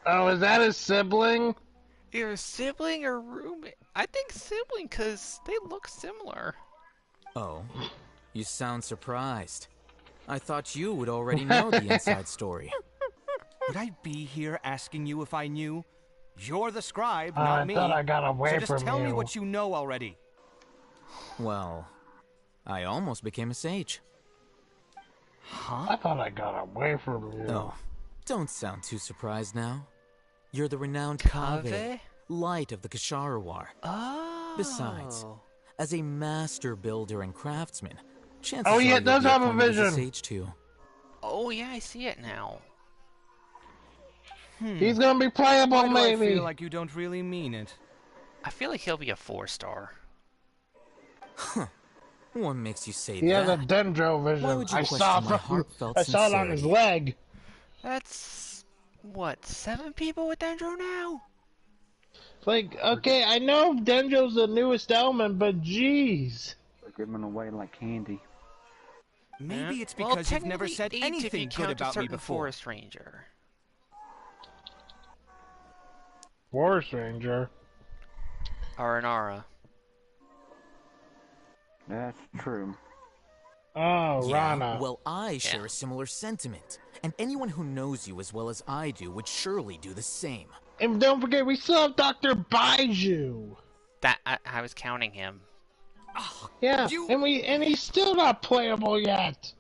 Oh, is that his sibling? Either a sibling or roommate. I think sibling because they look similar. Oh, you sound surprised. I thought you would already know the inside story. Would I be here asking you if I knew? You're the scribe, not me. I thought I got away from you. So just tell me what you know already. Well, I almost became a sage. Huh? I thought I got away from you. Oh, don't sound too surprised now. You're the renowned Kave, light of the Ksharawar. Oh. Besides, as a master builder and craftsman, chances are it does have a vision. Sage too. Oh yeah, I see it now. He's gonna be playable, Why do maybe. I feel like you don't really mean it. I feel like he'll be a 4-star. Huh. What makes you say he that? Has a Dendro vision. Why would you I saw it on his leg. That's what, 7 people with Dendro now? Like, okay, I know Dendro's the newest element, but jeez. They're giving away like candy. Maybe it's because you've never said anything good about me before. Forest Ranger. Forest Ranger? Aranara. That's true. Oh, yeah, Rana. Well, I share a similar sentiment. And anyone who knows you as well as I do would surely do the same. And don't forget, we still have Dr. Baiju. That I was counting him. Oh, yeah, and he's still not playable yet.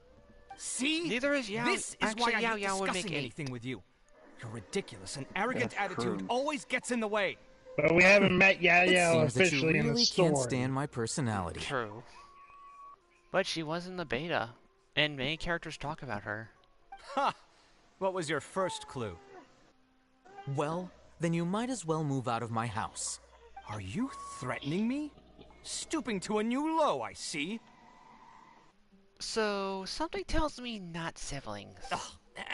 See? Neither is Yao. This is why I hate discussing anything with you. Your ridiculous and arrogant attitude always gets in the way. But we haven't met Yao officially that you really in the story. Can't stand my personality. True. But she was in the beta, and many characters talk about her. Ha! What was your first clue? Well, then you might as well move out of my house. Are you threatening me? Stooping to a new low, I see. So, something tells me not siblings. Ugh,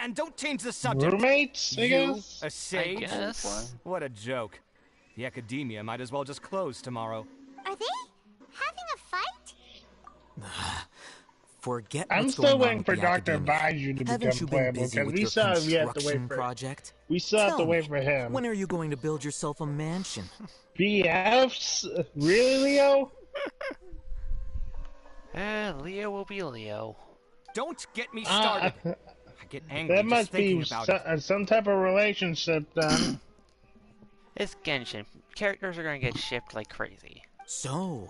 and don't change the subject. Roommates, I guess? A sage? I guess. What a joke. The Akademiya might as well just close tomorrow. Are they having a fight? Forget I'm what's still going waiting on for with Dr. the Baiju to Haven't become you been playable, busy because with we your still have yet to wait construction for project? We still have to Tell wait me, for him. When are you going to build yourself a mansion? BFs? Really, Leo? Leo will be Leo. Don't get me started. I get angry That just must thinking be about it. some type of relationship then. It's Genshin. Characters are going to get shipped like crazy. So,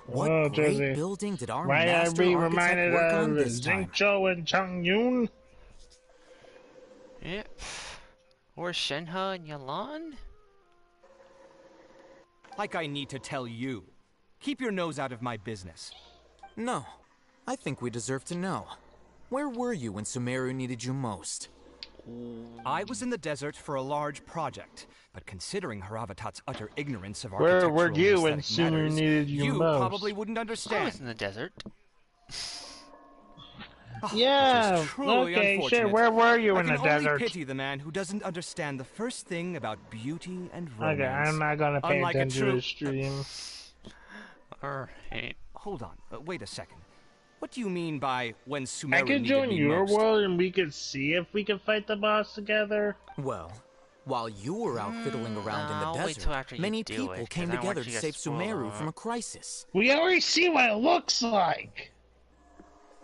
what great building did our master be architect reminded work of on this time? Xingqiu and Changyun? Yep. Or Shenhe and Yalan? Like I need to tell you. Keep your nose out of my business. No. I think we deserve to know. Where were you when Sumeru needed you most? I was in the desert for a large project, but considering Haravatat's utter ignorance of Where architectural were you when and aesthetic Sumeru matters, needed you most? probably wouldn't understand. I was in the desert. Yeah, okay, sure. Where were you in the desert? I can only pity the man who doesn't understand the first thing about beauty and romance. Okay, I'm not gonna pay attention to the stream. Alright. Hold on, wait a second. What do you mean by when Sumeru I could join your world and we could see if we could fight the boss together. Well, while you were out fiddling around in the desert, many people came together to save Sumeru from a crisis. We already see what it looks like.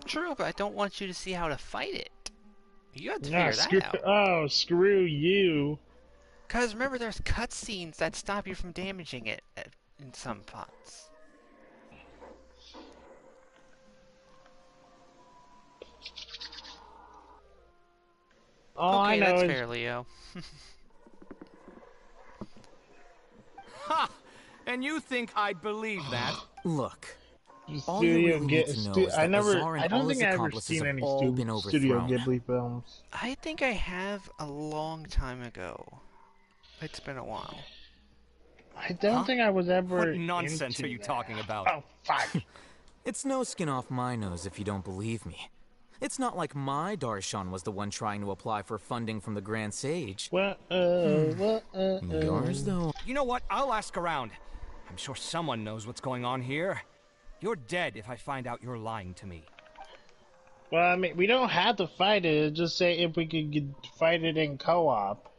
True, but I don't want you to see how to fight it. You have to figure that out. Oh, screw you. Because remember, there's cutscenes that stop you from damaging it in some spots. All okay, I know that's is... fair, Leo. Ha! And you think I'd believe that? Look. All you really need to know is that I don't think I've ever seen any Studio Ghibli films. I think I have a long time ago. It's been a while. I don't think I was ever. What nonsense are you talking about? Oh, fuck. It's no skin off my nose if you don't believe me. It's not like my Darshan was the one trying to apply for funding from the Grand Sage. Yours, though. You know what? I'll ask around. I'm sure someone knows what's going on here. You're dead if I find out you're lying to me. Well, I mean, we don't have to fight it. Just say if we could fight it in co-op.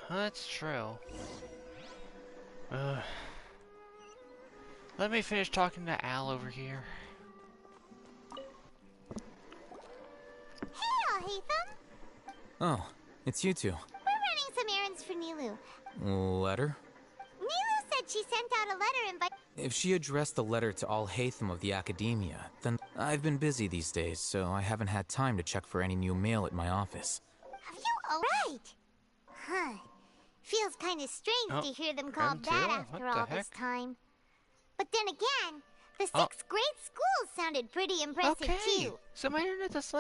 That's true. Let me finish talking to Al over here. Hey, Alhaitham. Oh, it's you two. We're running some errands for Nilou. Letter? Nilou said she sent out a letter inviting... If she addressed the letter to Alhaitham of the Akademiya, then I've been busy these days, so I haven't had time to check for any new mail at my office. Have you... Oh, right. Huh. Feels kind of strange to hear them called that after all this time. But then again, the 6th grade school sounded pretty impressive too. So my internet does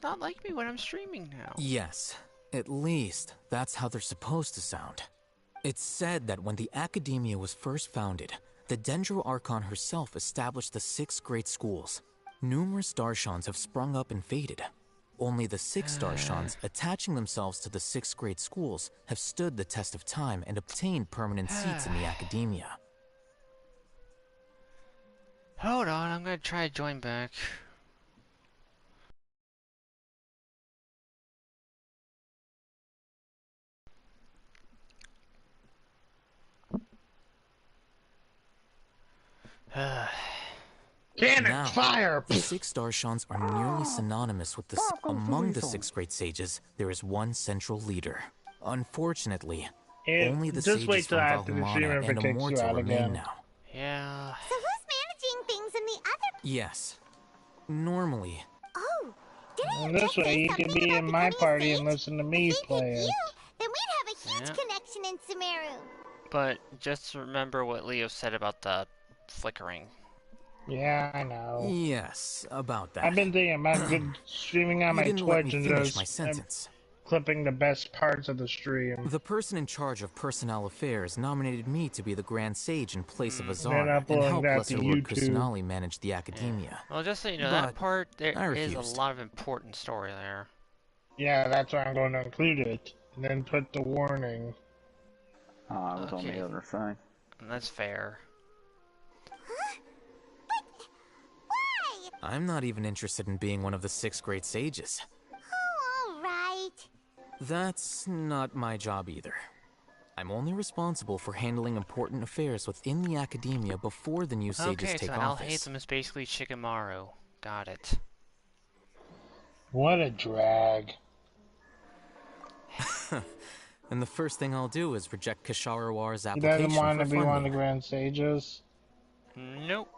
not like me when I'm streaming now. Yes, at least that's how they're supposed to sound. It's said that when the Akademiya was first founded, the Dendro Archon herself established the 6 great schools. Numerous Darshans have sprung up and faded. Only the 6 Darshans attaching themselves to the 6th grade schools have stood the test of time and obtained permanent seats in the Akademiya. Hold on, I'm gonna try to join back. Cannon fire! The 6 Darshans are nearly synonymous with among the 6th grade sages, there is one central leader. Unfortunately, only the sages from Valhumana and Immortal remain now. Yeah. So who's managing things in the other... Yes. Normally. Oh, didn't this way you can be in my party and listen to me play it. Then we'd have a huge connection in Sumeru. But just remember what Leo said about the flickering. Yeah, I know. Yes, about that. I've been thinking about streaming on my Twitch and just clipping the best parts of the stream. The person in charge of personnel affairs nominated me to be the Grand Sage in place of Azar and help Lesser Lord Kusanali manage the Akademiya. Yeah. Well, just so you know, that part, there is a lot of important story there. Yeah, that's why I'm going to include it. And then put the warning. Oh, I was on the other side. That's fair. I'm not even interested in being one of the 6th grade sages. Oh, alright. That's not my job either. I'm only responsible for handling important affairs within the Akademiya before the new sages take office. Okay, so Al-Haytham is basically Shikamaru. Got it. What a drag. And the first thing I'll do is reject Kasharawar's application. application. He doesn't want to be one of the Grand Sages? Nope.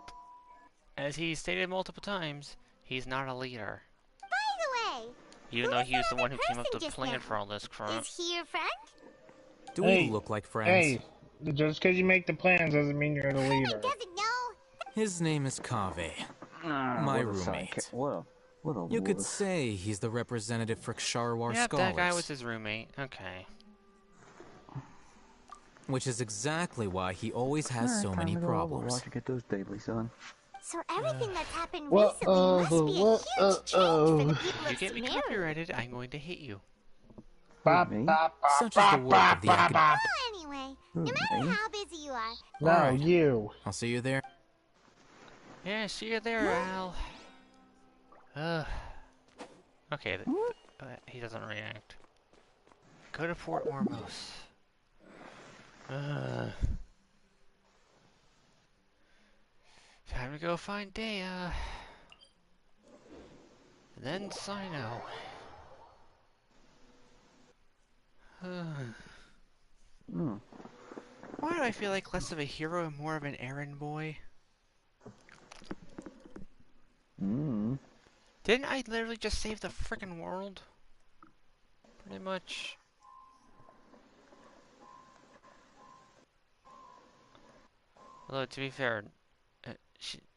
As he stated multiple times, he's not a leader. By the way, even though he was the one who came up with the plan for all this crap. Is he your friend? Do we look like friends? Hey, just because you make the plans doesn't mean you're the leader. Doesn't know. His name is Kaveh, my roommate. You could say he's the representative for Ksharawar scholars. That guy was his roommate. Okay. Which is exactly why he always has so many problems. To get those daily, son. So everything that's happened recently must be a huge change for the people If you get me copyrighted, I'm going to hit you. Such is the work of the Akademiya. Well, anyway, no matter how busy you are... No, you. I'll see you there. Yeah, see you there, Al. Okay, he doesn't react. Go to Port Ormos. Time to go find Dea. Then Sino. Why do I feel like less of a hero and more of an errand boy? Didn't I literally just save the frickin' world? Pretty much. Although, to be fair,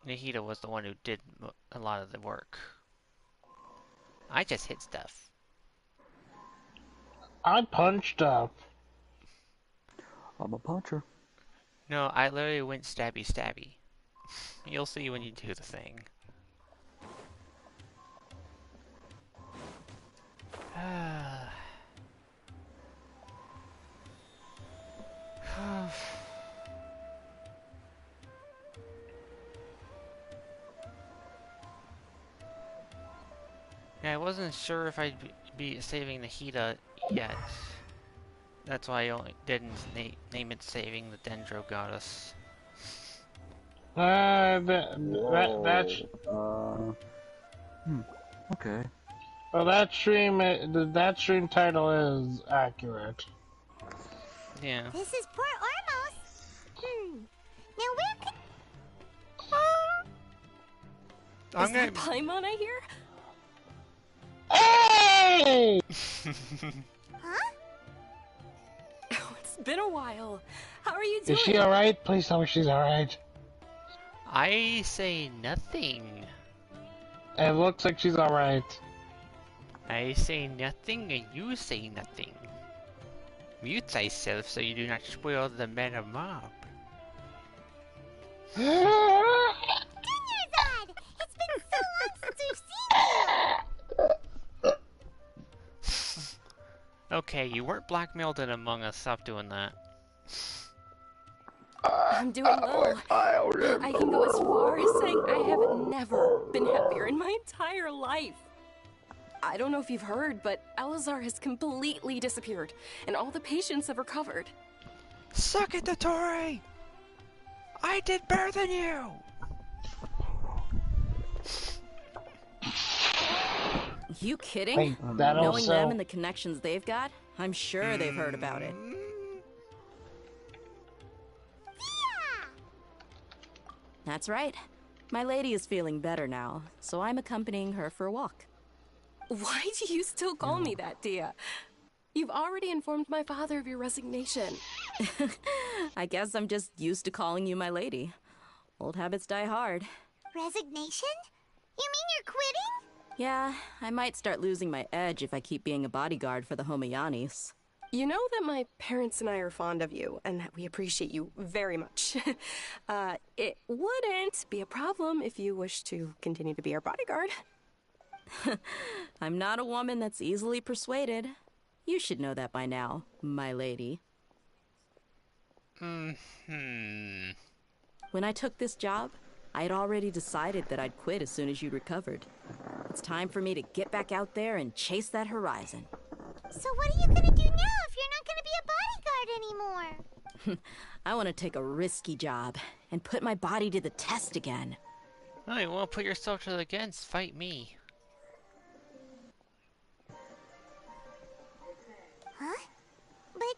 Nahida was the one who did a lot of the work. I just hit stuff. I punched up. I'm a puncher. No, I literally went stabby stabby. You'll see when you do the thing. Yeah, I wasn't sure if I'd be saving the Nahida yet. That's why I only didn't name it Saving the Dendro Goddess. That's... Okay. Well, that stream title is accurate. Yeah. This is Port Ormos. Now where could... Is that Paimon I hear? Hey! Huh? Oh, it's been a while. How are you doing? Is she alright? Please tell me she's alright. I say nothing. It looks like she's alright. I say nothing and you say nothing. Mute thyself so you do not spoil the meta mob. Dinyarzad! It's been so long since we've seen you! Okay, you weren't blackmailed in Among Us. Stop doing that. I'm doing low. I can go as far as saying I have never been happier in my entire life. I don't know if you've heard, but Elazar has completely disappeared, and all the patients have recovered. Suck it, Dottore! I did better than you! You kidding? Knowing them and the connections they've got, I'm sure they've heard about it. That's right. My lady is feeling better now, so I'm accompanying her for a walk. Why do you still call me that, Dia? You've already informed my father of your resignation. I guess I'm just used to calling you my lady. Old habits die hard. Resignation? You mean you're quitting? Yeah, I might start losing my edge if I keep being a bodyguard for the Homayanis. You know that my parents and I are fond of you, and that we appreciate you very much. It wouldn't be a problem if you wish to continue to be our bodyguard. I'm not a woman that's easily persuaded. You should know that by now, my lady. When I took this job, I had already decided that I'd quit as soon as you recovered. It's time for me to get back out there and chase that horizon. So what are you gonna do now if you're not gonna be a bodyguard anymore? I want to take a risky job and put my body to the test again. Oh, you want to put yourself to the against? Fight me. Huh? But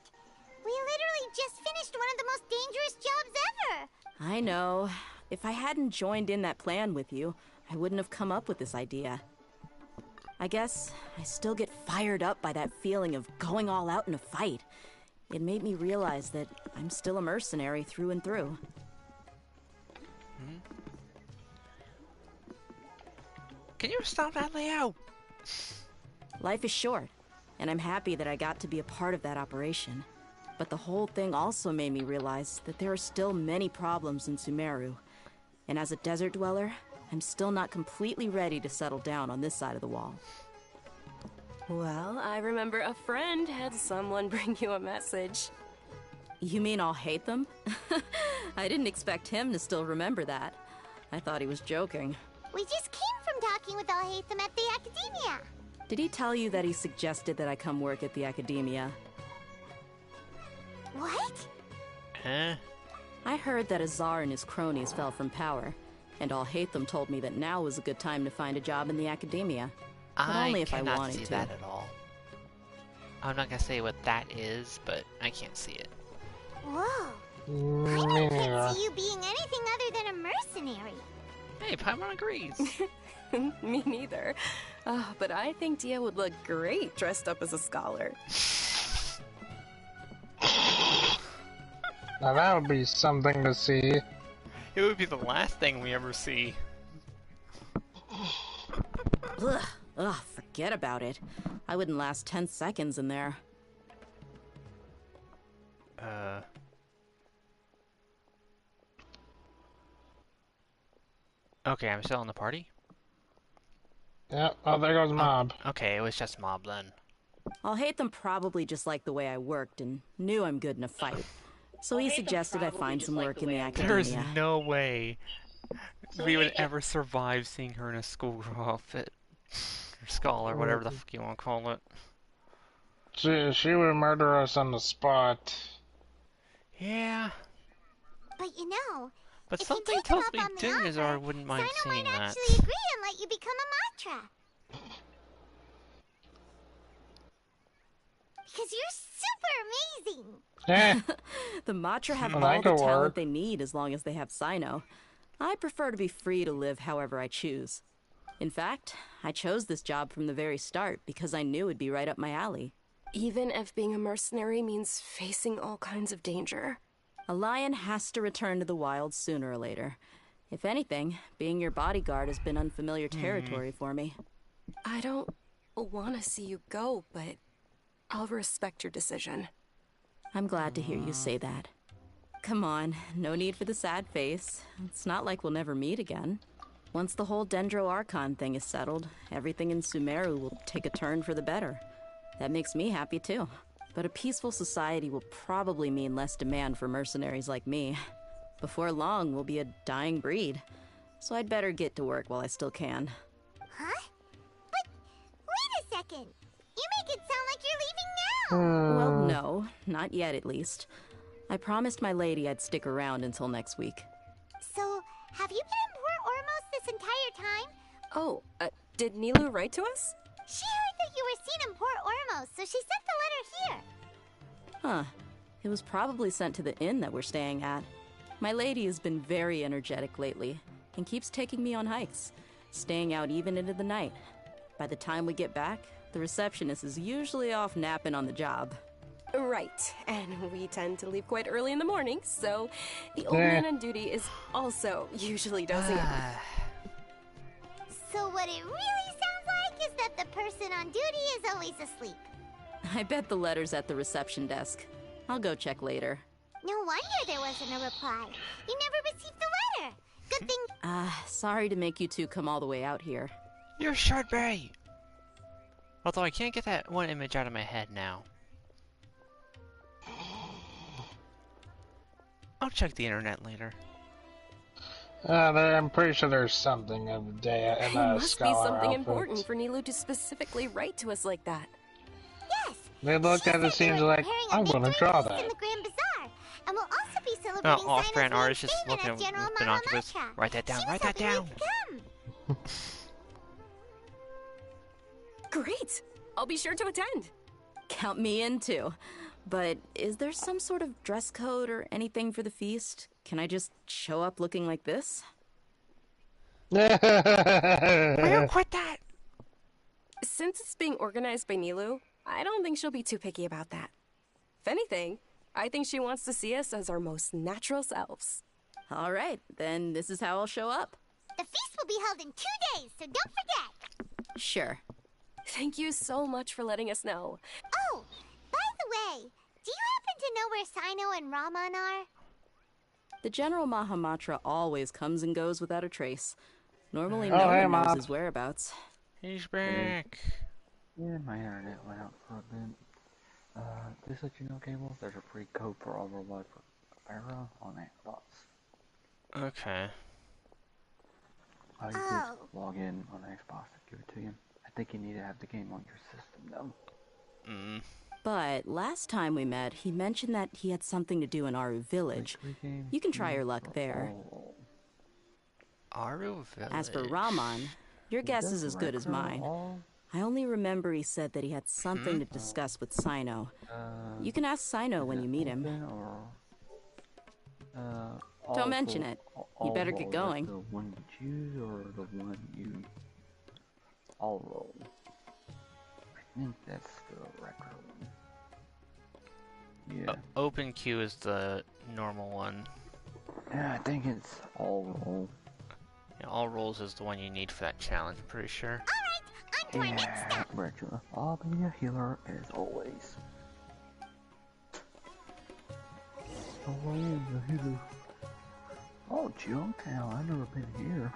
we literally just finished one of the most dangerous jobs ever! I know. If I hadn't joined in that plan with you, I wouldn't have come up with this idea. I guess I still get fired up by that feeling of going all out in a fight. It made me realize that I'm still a mercenary through and through. Can you stop that, Leo? Life is short, and I'm happy that I got to be a part of that operation. But the whole thing also made me realize that there are still many problems in Sumeru. And as a desert dweller, I'm still not completely ready to settle down on this side of the wall. Well, I remember a friend had someone bring you a message. You mean I'll hate them? I didn't expect him to still remember that. I thought he was joking. We just came from talking with Al-Haytham at the Akademiya. Did he tell you that he suggested that I come work at the Akademiya? What? Huh? I heard that Azar and his cronies fell from power, and Al-Haytham told me that now was a good time to find a job in the Akademiya. But only if I wanted to. I cannot see that at all. I'm not gonna say what that is, but I can't see it. Whoa. Paimon can't see you being anything other than a mercenary. Hey, Paimon agrees. Me neither. But I think Dia would look great dressed up as a scholar. Now that would be something to see. It would be the last thing we ever see. Ugh, forget about it. I wouldn't last 10 seconds in there. Okay, I'm still in the party? Yep, oh, there goes Mob. Okay, it was just Mob then. Al-Haytham probably just liked the way I worked and knew I'm good in a fight. So he suggested I find some work in the Akademiya. There's no way we would ever survive seeing her in a schoolgirl outfit. Or scholar, whatever the fuck you want to call it. She would murder us on the spot. Yeah. But you know, but something tells me Dinazar wouldn't mind seeing that. Sino might actually agree and let you become a Matra. Because you're super amazing. The Matra have all the talent they need as long as they have Sino. I prefer to be free to live however I choose. In fact, I chose this job from the very start because I knew it'd be right up my alley. Even if being a mercenary means facing all kinds of danger. A lion has to return to the wild sooner or later. If anything, being your bodyguard has been unfamiliar territory for me. I don't want to see you go, but I'll respect your decision. I'm glad to hear you say that. Come on, no need for the sad face. It's not like we'll never meet again. Once the whole Dendro Archon thing is settled, everything in Sumeru will take a turn for the better. That makes me happy too. But a peaceful society will probably mean less demand for mercenaries like me. Before long, we'll be a dying breed. So I'd better get to work while I still can. Huh? But wait a second. You make it sound like you're leaving now. Well, no. Not yet, at least. I promised my lady I'd stick around until next week. So, have you been in Port Ormos this entire time? Oh, did Nilou write to us? She heard that you were seen in Port Ormos, so she sent the letter here. Huh. It was probably sent to the inn that we're staying at. My lady has been very energetic lately, and keeps taking me on hikes, staying out even into the night. By the time we get back, the receptionist is usually off napping on the job. Right, and we tend to leave quite early in the morning, so the old man on duty is also usually dozing off. So what it really sounds like is that the person on duty is always asleep. I bet the letter's at the reception desk. I'll go check later. No wonder there wasn't a reply. You never received the letter. Good thing. Sorry to make you two come all the way out here. You're Shardberry! Although I can't get that one image out of my head now. I'll check the internet later. I'm pretty sure there's something of the day in It must be something important for Nilou to specifically write to us like that. Yes. They looked at it, seems like I'm going to draw that. In the Grand Bazaar, and we'll also be celebrating off-brand Sino's artist just looking with with binoculars. Write that down. Write that down. Great. I'll be sure to attend. Count me in too. But is there some sort of dress code or anything for the feast? Can I just show up looking like this? Will you quit that? Since it's being organized by Nilou, I don't think she'll be too picky about that. If anything, I think she wants to see us as our most natural selves. All right, then this is how I'll show up. The feast will be held in 2 days, so don't forget. Sure. Thank you so much for letting us know. Oh, by the way, do you happen to know where Sino and Raman are? The General Mahamatra always comes and goes without a trace. Normally no one knows his whereabouts. He's back. Yeah, my internet went out for a bit. Just let you know, Cable, there's a free code for Overlord for Era on Xbox. Okay. You just log in on Xbox and give it to you. I think you need to have the game on your system, though. But last time we met, he mentioned that he had something to do in Aru Village. You can try your luck there. Aru Village? As for Raman, your guess is as good as mine. I only remember he said that he had something to discuss with Sino. You can ask Sino when you meet him. Don't mention it. You better get going. The one you choose or the one you all roll? I think that's the record one. Yeah. Open queue is the normal one. Yeah, I think it's all roll. Yeah, all rolls is the one you need for that challenge, I'm pretty sure. Alright, on to our next step. Regula, I'll be a healer as always. Oh, I am a healer. Oh, Junktown, I've never been here.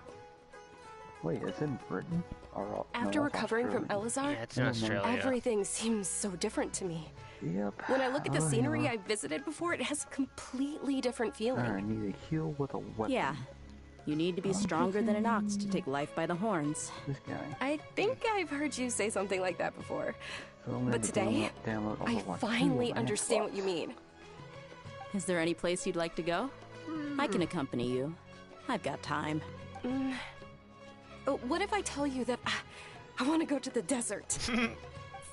Wait, it's in Britain? Or, After recovering from Elazar, yeah, it's in Australia. Everything seems so different to me. Yep. When I look at the scenery I visited before, it has a completely different feeling. I need to heal with a weapon. Yeah. You need to be stronger than an ox to take life by the horns. This guy. I think I've heard you say something like that before. So but today, I finally understand what you mean. Is there any place you'd like to go? I can accompany you. I've got time. What if I tell you that I want to go to the desert?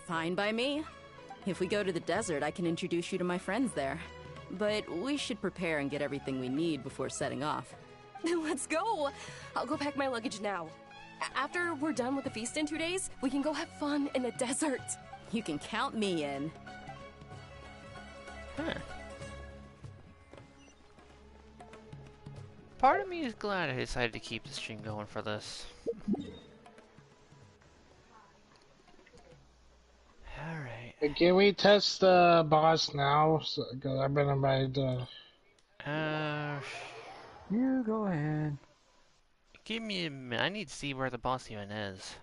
Fine by me. If we go to the desert, I can introduce you to my friends there. But we should prepare and get everything we need before setting off. Let's go! I'll go pack my luggage now. After we're done with the feast in 2 days, we can go have fun in the desert. You can count me in. Huh. Part of me is glad I decided to keep the stream going for this. Alright. Can we test the boss now? Because I've been invited to... You go ahead. Give me a minute. I need to see where the boss even is.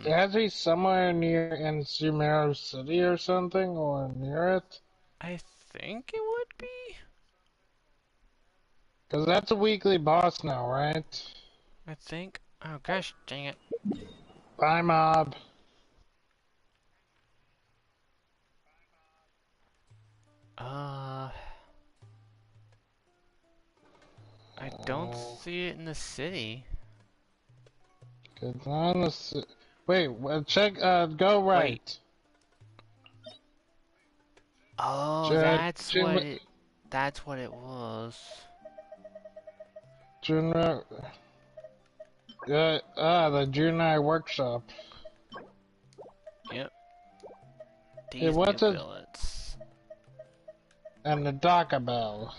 Has he somewhere near in Sumeru City or something, or near it? I think it would be. Because that's a weekly boss now, right? I think. Oh gosh, dang it. Bye, mob. I don't see it in the city. It's on the wait, check, go right. Wait. Oh, that's what it was. The Junai workshop. Yep. These new billets. And the Daka Bell.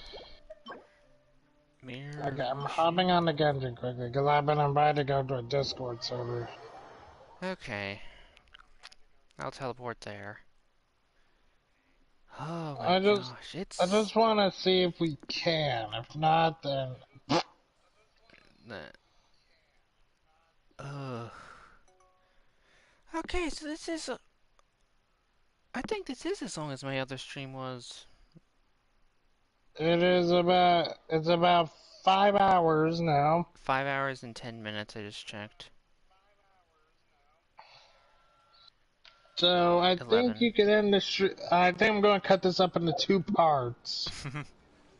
Okay, I'm hopping on the Genshin quickly, because I've been invited to go to a Discord server. Okay. I'll teleport there. Oh my gosh, it's... I just want to see if we can. If not, then... Okay, so this is... I think this is as long as my other stream was. It's about 5 hours now. 5 hours and 10 minutes, I just checked. So, I think you can end the I think I'm going to cut this up into 2 parts.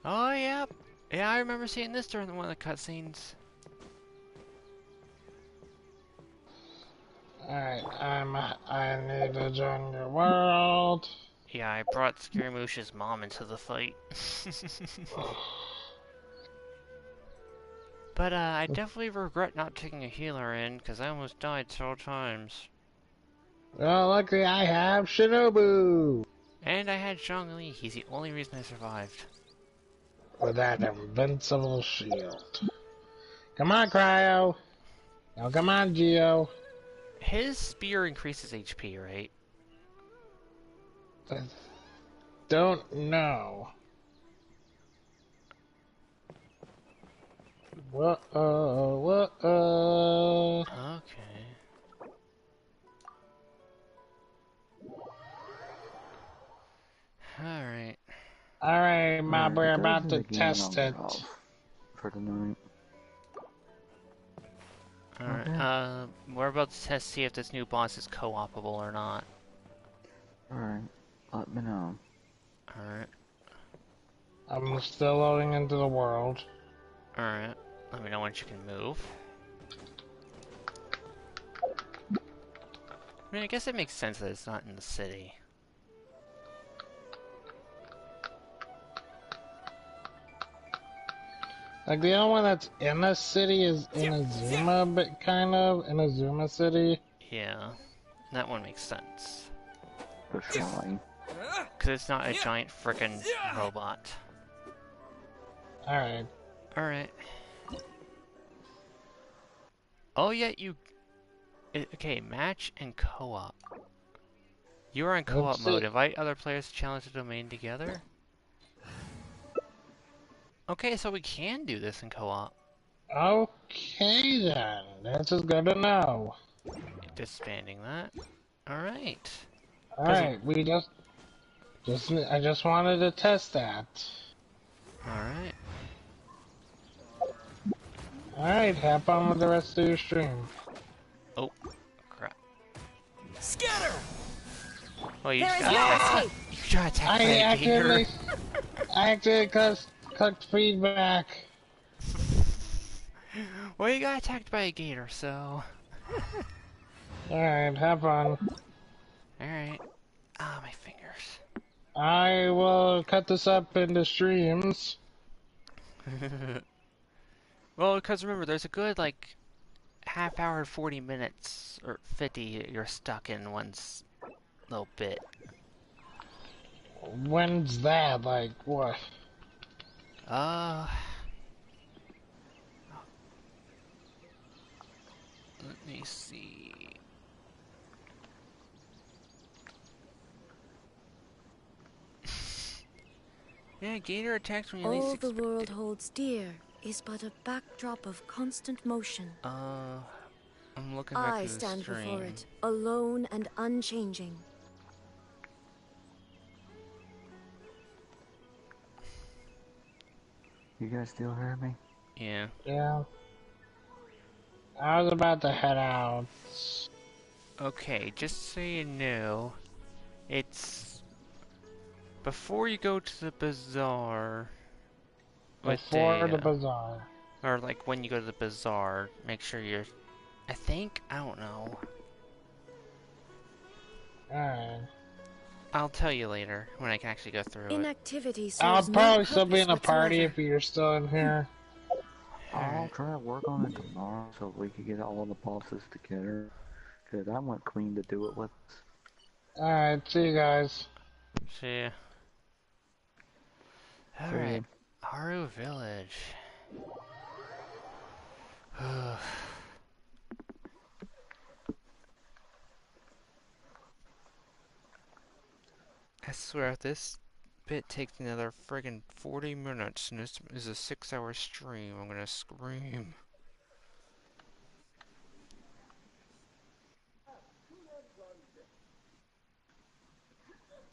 Oh, yeah. Yeah, I remember seeing this during one of the cutscenes. Alright, I need to join your world. Yeah, I brought Scaramouche's mom into the fight. But, I definitely regret not taking a healer in, because I almost died several times. Well, luckily I have Shinobu! And I had Zhongli, he's the only reason I survived. With that invincible shield. Come on, Cryo! Now come on, Geo! His spear increases HP, right? I don't know. Whoa. Okay. Alright. Alright, Mob, we're about to test it. For tonight. Alright, we're about to test see if this new boss is co-opable or not. Alright, let me know. Alright. I'm still loading into the world. Alright, let me know once you can move. I mean, I guess it makes sense that it's not in the city. Like, the only one that's in the city is Inazuma, but kind of. Inazuma City. Yeah, that one makes sense. Because it's not a giant frickin' robot. Alright. Alright. Oh yeah, okay, match and co-op. You are in co-op mode. Invite other players to challenge the domain together. Okay, so we can do this in co-op. Okay then, this is good to know. Disbanding that. Alright. Alright, I just wanted to test that. Alright. Alright, have fun with the rest of your stream. Oh, crap. Scatter! Oh, you just got attacked by a gator. I actually clicked feedback. Well, you got attacked by a gator, so... Alright, have fun. Alright. Ah, my fingers. I will cut this up into streams. Well, because remember, there's a good, like, half hour, 40 minutes, or 50 you're stuck in one little bit. When's that? Like, what? Let me see. Yeah, gator attacks when you least expect it. All the world holds dear is but a backdrop of constant motion. I'm looking back I to the stand stream. before it, alone and unchanging. You guys still hear me? Yeah. Yeah. I was about to head out. Okay, just so you know, it's before you go to the bazaar. Before the bazaar. Or like when you go to the bazaar, make sure you're. I don't know. Alright. I'll tell you later when I can actually go through Inactivity it. I'll serves probably no still be in a purpose party whatsoever. if you're still in here. I'll try to work on it tomorrow so we can get all the bosses together. Because I want Queen to do it with us. Alright, see you guys. See ya. Alright, Haru Village. I swear, if this bit takes another friggin' 40 minutes and this is a 6-hour stream, I'm gonna scream.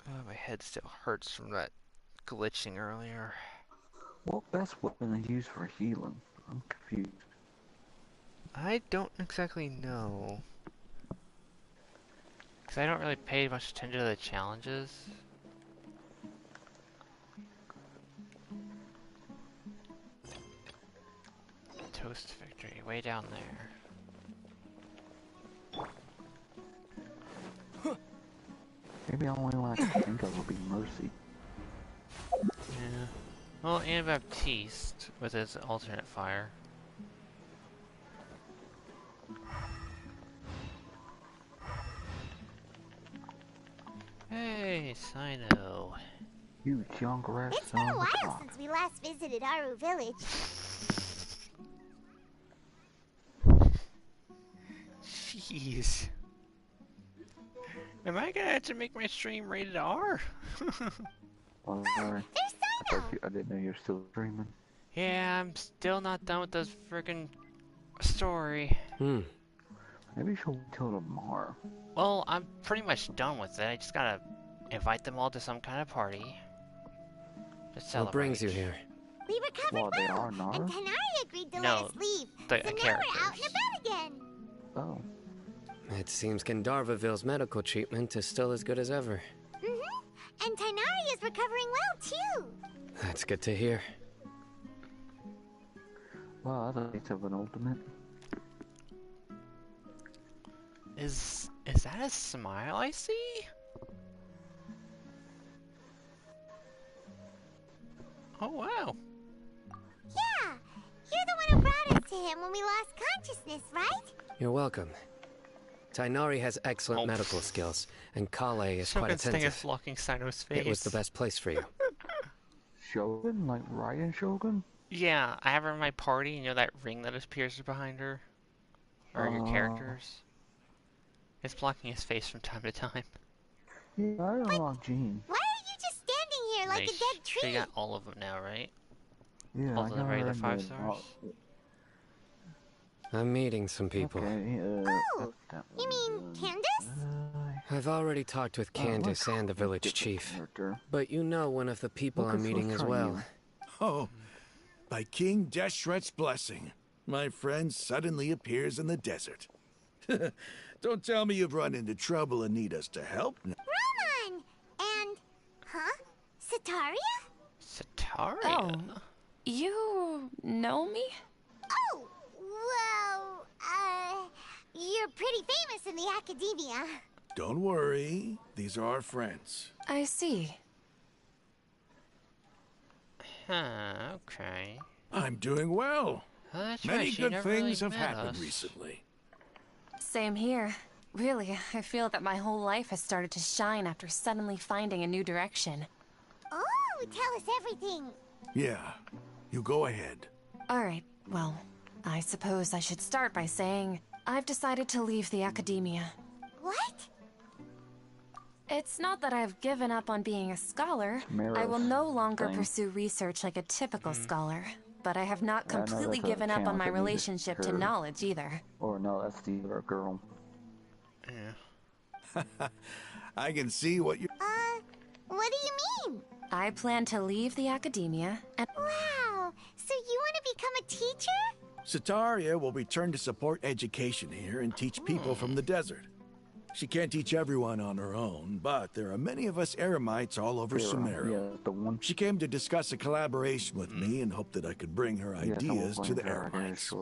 Oh, my head still hurts from that glitching earlier. What best weapon to use for healing? I'm confused. I don't exactly know. Because I don't really pay much attention to the challenges. Toast victory, way down there. Maybe the only one I can think of would be Mercy. Yeah. Well, Anabaptiste with his alternate fire. Hey, Sino. You Junkrat. It's been a while since we last visited Haru Village. Jeez. Am I gonna have to make my stream rated R? Oh, sorry. I didn't know you were still streaming. Yeah, I'm still not done with this friggin' story. Maybe she'll wait till tomorrow. Well, I'm pretty much done with it. I just gotta invite them all to some kind of party. Just celebrate. What brings you here? We recovered Well, they are Nara? and Tanari agreed to let us leave. The So now characters. we're out and about again. Oh. It seems Gandharvaville's medical treatment is still as good as ever. And Tanari is recovering well, too. That's good to hear. Well, I thought it's of an ultimate. Is that a smile I see? Oh, wow. Yeah, you're the one who brought us to him when we lost consciousness, right? You're welcome. Tainari has excellent medical skills, and Kale is quite Shogun's thing attentive. is blocking Sino's face. It was the best place for you. Shogun? Like Ryan Shogun? Yeah, I have her in my party, and you know that ring that appears behind her? Or your characters? It's blocking his face from time to time. Yeah, I unlocked Jean. Why are you just standing here like a dead tree? They got all of them now, right? Yeah, all I of got the her regular in 5 the- stars? I'm meeting some people. Okay, Oh, you mean Candace? I've already talked with Candace and the village chief. But you know one of the people I'm meeting as well. Oh, by King Deshret's blessing, my friend suddenly appears in the desert. Don't tell me you've run into trouble and need us to help now. Roman! And, Sataria? Sataria? Oh, you know me? Oh, well, you're pretty famous in the Akademiya. Don't worry, these are our friends. I see. Huh, okay. I'm doing well. Oh, that's Many right, she good never things really have met happened us. recently. Same here. Really, I feel that my whole life has started to shine after suddenly finding a new direction. Oh, tell us everything. Yeah, you go ahead. Alright, well, I suppose I should start by saying I've decided to leave the Akademiya. What? It's not that I've given up on being a scholar. Sumeru's I will no longer thing. pursue research like a typical scholar. But I have not completely given up on my relationship to knowledge either. Or no, that's the other girl. Yeah. I can see what you... What do you mean? I plan to leave the Akademiya and... Wow! So you want to become a teacher? Setaria will return to support education here and teach people from the desert. She can't teach everyone on her own, but there are many of us Eremites all over Sumeru. Yeah, the one. She came to discuss a collaboration with me and hoped that I could bring her ideas to the Eremites.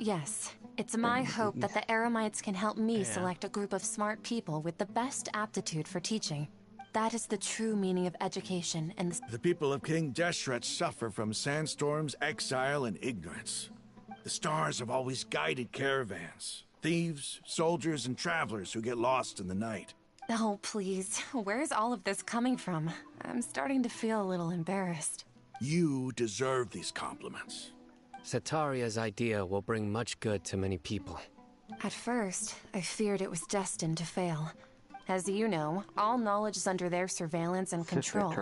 Yes, it's my hope that the Eremites can help me select a group of smart people with the best aptitude for teaching. That is the true meaning of education, and the people of King Deshret suffer from sandstorms, exile, and ignorance. The stars have always guided caravans. Thieves, soldiers, and travelers who get lost in the night. Oh, please. Where's all of this coming from? I'm starting to feel a little embarrassed. You deserve these compliments. Setaria's idea will bring much good to many people. At first, I feared it was destined to fail. As you know, all knowledge is under their surveillance and control.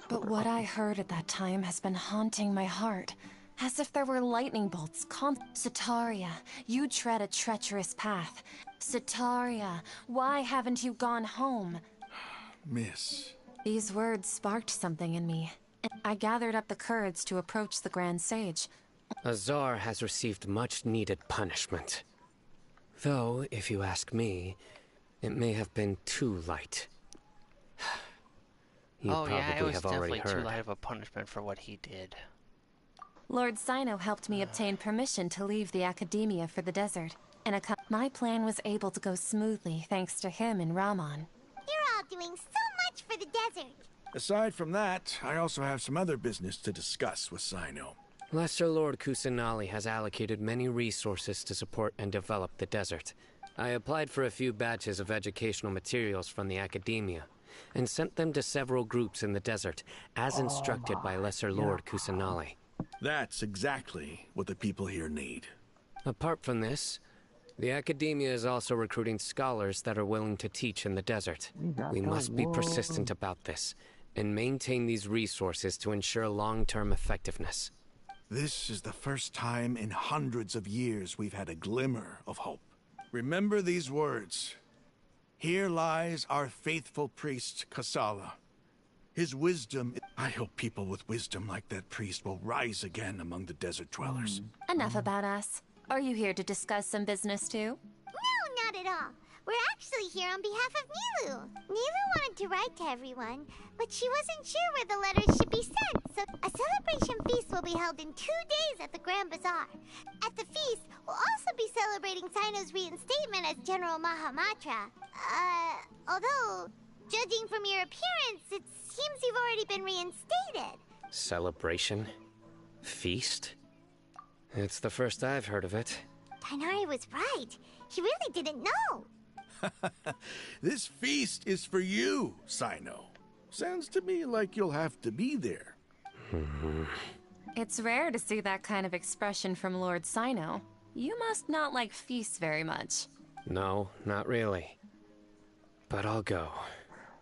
But what I heard at that time has been haunting my heart. As if there were lightning bolts. Setaria, you tread a treacherous path. Setaria, why haven't you gone home? Miss. These words sparked something in me. I gathered up the courage to approach the Grand Sage. Azar has received much-needed punishment. Though, if you ask me, it may have been too light. You probably it was have already definitely heard. too light of a punishment for what he did. Lord Sino helped me obtain permission to leave the Akademiya for the desert, and my plan was able to go smoothly thanks to him and Rahman. You're all doing so much for the desert. Aside from that, I also have some other business to discuss with Sino. Lesser Lord Kusanali has allocated many resources to support and develop the desert. I applied for a few batches of educational materials from the Akademiya, and sent them to several groups in the desert, as instructed by Lesser Lord Kusanali. That's exactly what the people here need. Apart from this, the Akademiya is also recruiting scholars that are willing to teach in the desert. We must be persistent about this, and maintain these resources to ensure long-term effectiveness. This is the first time in hundreds of years we've had a glimmer of hope. Remember these words. Here lies our faithful priest, Kasala. His wisdom... I hope people with wisdom like that priest will rise again among the desert dwellers. Enough about us. Are you here to discuss some business too? No, not at all. We're actually here on behalf of Nilou. Nilou wanted to write to everyone, but she wasn't sure where the letters should be sent, so a celebration feast will be held in 2 days at the Grand Bazaar. At the feast, we'll also be celebrating Sino's reinstatement as General Mahamatra. Although, judging from your appearance, it seems you've already been reinstated. Celebration? Feast? It's the first I've heard of it. Tighnari was right. He really didn't know. This feast is for you, Sino. Sounds to me like you'll have to be there. It's rare to see that kind of expression from Lord Sino. You must not like feasts very much. No, not really. But I'll go.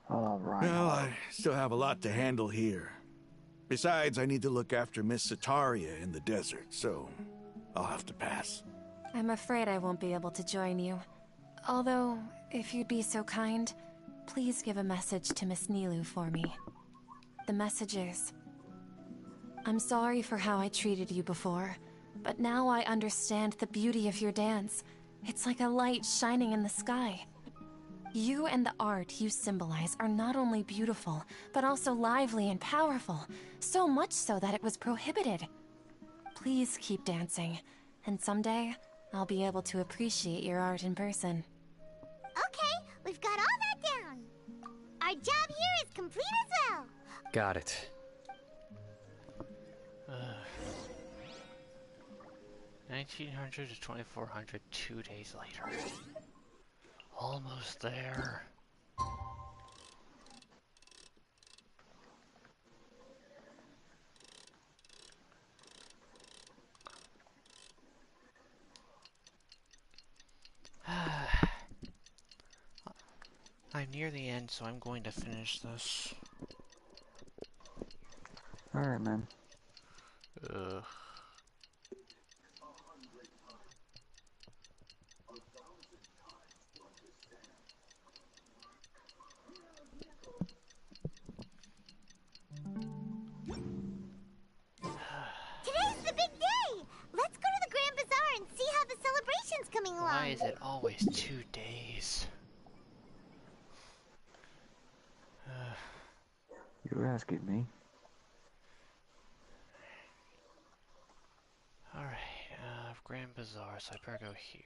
Alright. Well, I still have a lot to handle here. Besides, I need to look after Miss Setaria in the desert, so I'll have to pass. I'm afraid I won't be able to join you. Although, if you'd be so kind, please give a message to Miss Nilou for me. The message is... I'm sorry for how I treated you before, but now I understand the beauty of your dance. It's like a light shining in the sky. You and the art you symbolize are not only beautiful, but also lively and powerful, so much so that it was prohibited. Please keep dancing, and someday, I'll be able to appreciate your art in person. Okay, we've got all that down. Our job here is complete as well. Got it. 1900 to 2400, 2 days later. Almost there. I'm near the end, so I'm going to finish this. Alright, man. coming along. Why is it always 2 days? You're asking me. Alright, Grand Bazaar, so I better go here.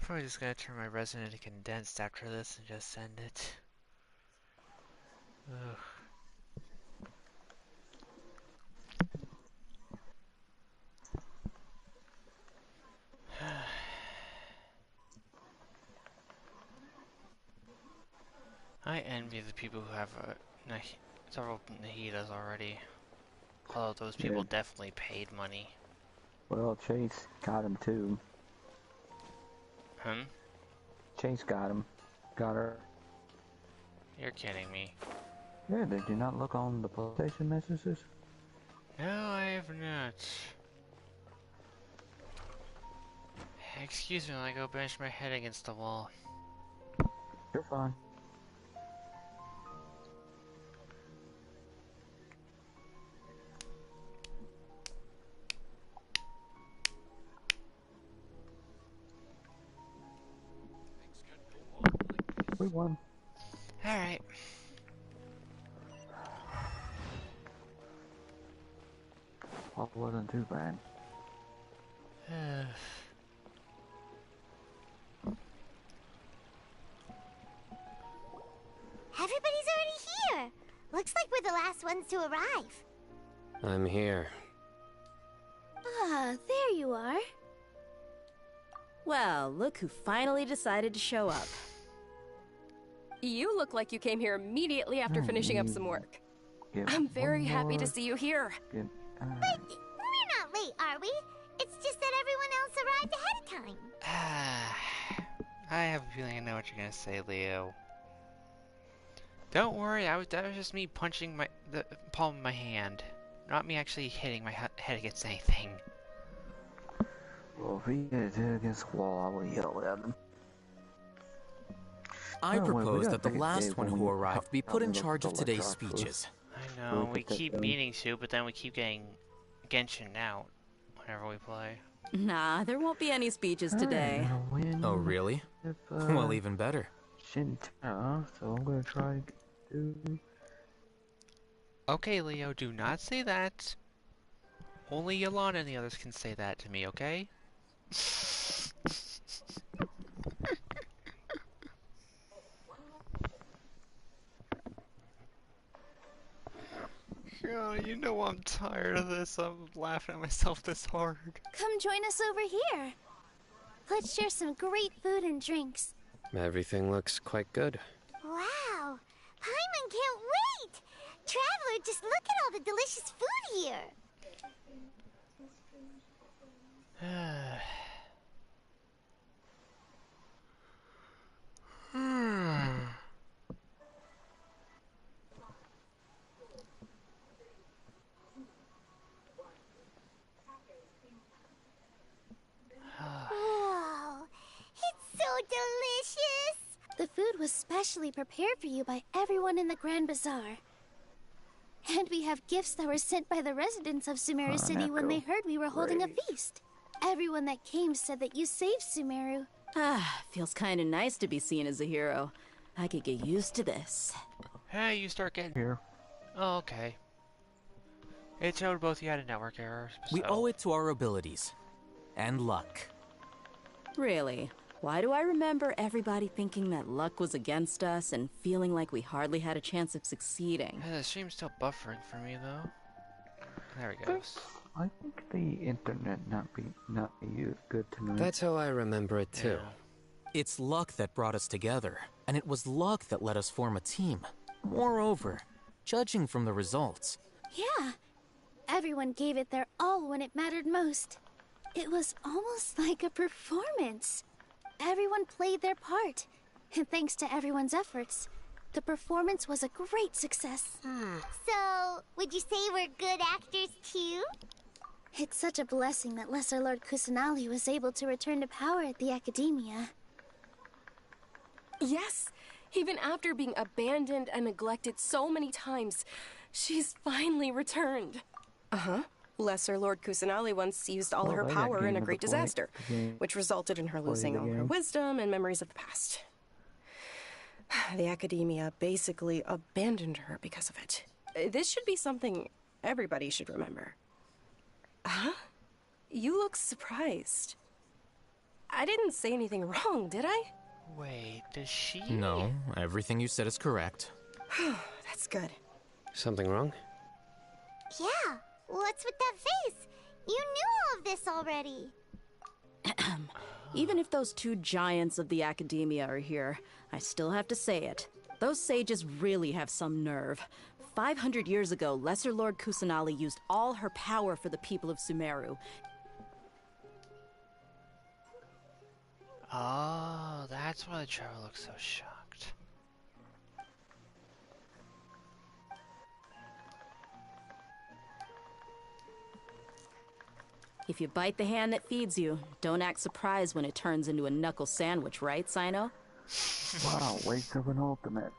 Probably just gonna turn my resin into condensed after this and just send it. Ugh. I envy the people who have several Nahidas already. Although those people definitely paid money. Well, Chase got him too. Chase got him. Got her. You're kidding me. Yeah, did you not look on the PlayStation messages? No, I have not. Excuse me while I go bash my head against the wall. You're fine. We won. Alright. Well, it wasn't too bad. Everybody's already here. Looks like we're the last ones to arrive. I'm here. Ah, there you are. Well, look who finally decided to show up. You look like you came here immediately after finishing up some work. I'm very happy to see you here. But we're not late, are we? It's just that everyone else arrived ahead of time. I have a feeling I know what you're gonna say, Leo. Don't worry, that was just me punching the palm of my hand. Not me actually hitting my head against anything. Well, if he hit his head against the wall, I would yell at him. I propose that the last one who arrived be put in charge of today's speeches. I know, we keep meaning to, but then we keep getting Genshin out whenever we play. Nah, there won't be any speeches today. Oh, really? Well, even better. So I'm gonna try to do... Okay, Leo, do not say that. Only Yolanda and the others can say that to me, okay? God, you know I'm tired of this. I'm laughing at myself this hard. Come join us over here. Let's share some great food and drinks. Everything looks quite good. Wow! Paimon can't wait! Traveler, just look at all the delicious food here! Oh, it's so delicious! The food was specially prepared for you by everyone in the Grand Bazaar. And we have gifts that were sent by the residents of Sumeru City when they heard we were holding a feast. Everyone that came said that you saved Sumeru. Ah, feels kinda nice to be seen as a hero. I could get used to this. Hey, you start getting... Here. Oh, okay. It showed both you had a network error, so... We owe it to our abilities. And luck. Really? Why do I remember everybody thinking that luck was against us and feeling like we hardly had a chance of succeeding? The stream's still buffering for me, though. There it goes. I think the internet not be used good tonight. That's how I remember it too. Yeah. It's luck that brought us together, and it was luck that let us form a team. Moreover, judging from the results... Yeah. Everyone gave it their all when it mattered most. It was almost like a performance. Everyone played their part, and thanks to everyone's efforts, the performance was a great success. So, would you say we're good actors too? It's such a blessing that Lesser Lord Kusanali was able to return to power at the Akademiya. Yes, even after being abandoned and neglected so many times, She's finally returned. Uh-huh. Lesser Lord Kusanali once used all her power in a great disaster, which resulted in her losing all her wisdom and memories of the past. The Akademiya basically abandoned her because of it. This should be something everybody should remember. Huh? You look surprised. I didn't say anything wrong, did I? Wait, does she? No, everything you said is correct. That's good. Something wrong? Yeah, what's with that face? You knew all of this already. Even if those two giants of the Akademiya are here, I still have to say it. Those sages really have some nerve. 500 years ago, Lesser Lord Kusanali used all her power for the people of Sumeru. Oh, that's why the Trevor looks so shocked. If you bite the hand that feeds you, don't act surprised when it turns into a knuckle sandwich, right, Sino? Wow, waste of an ultimate.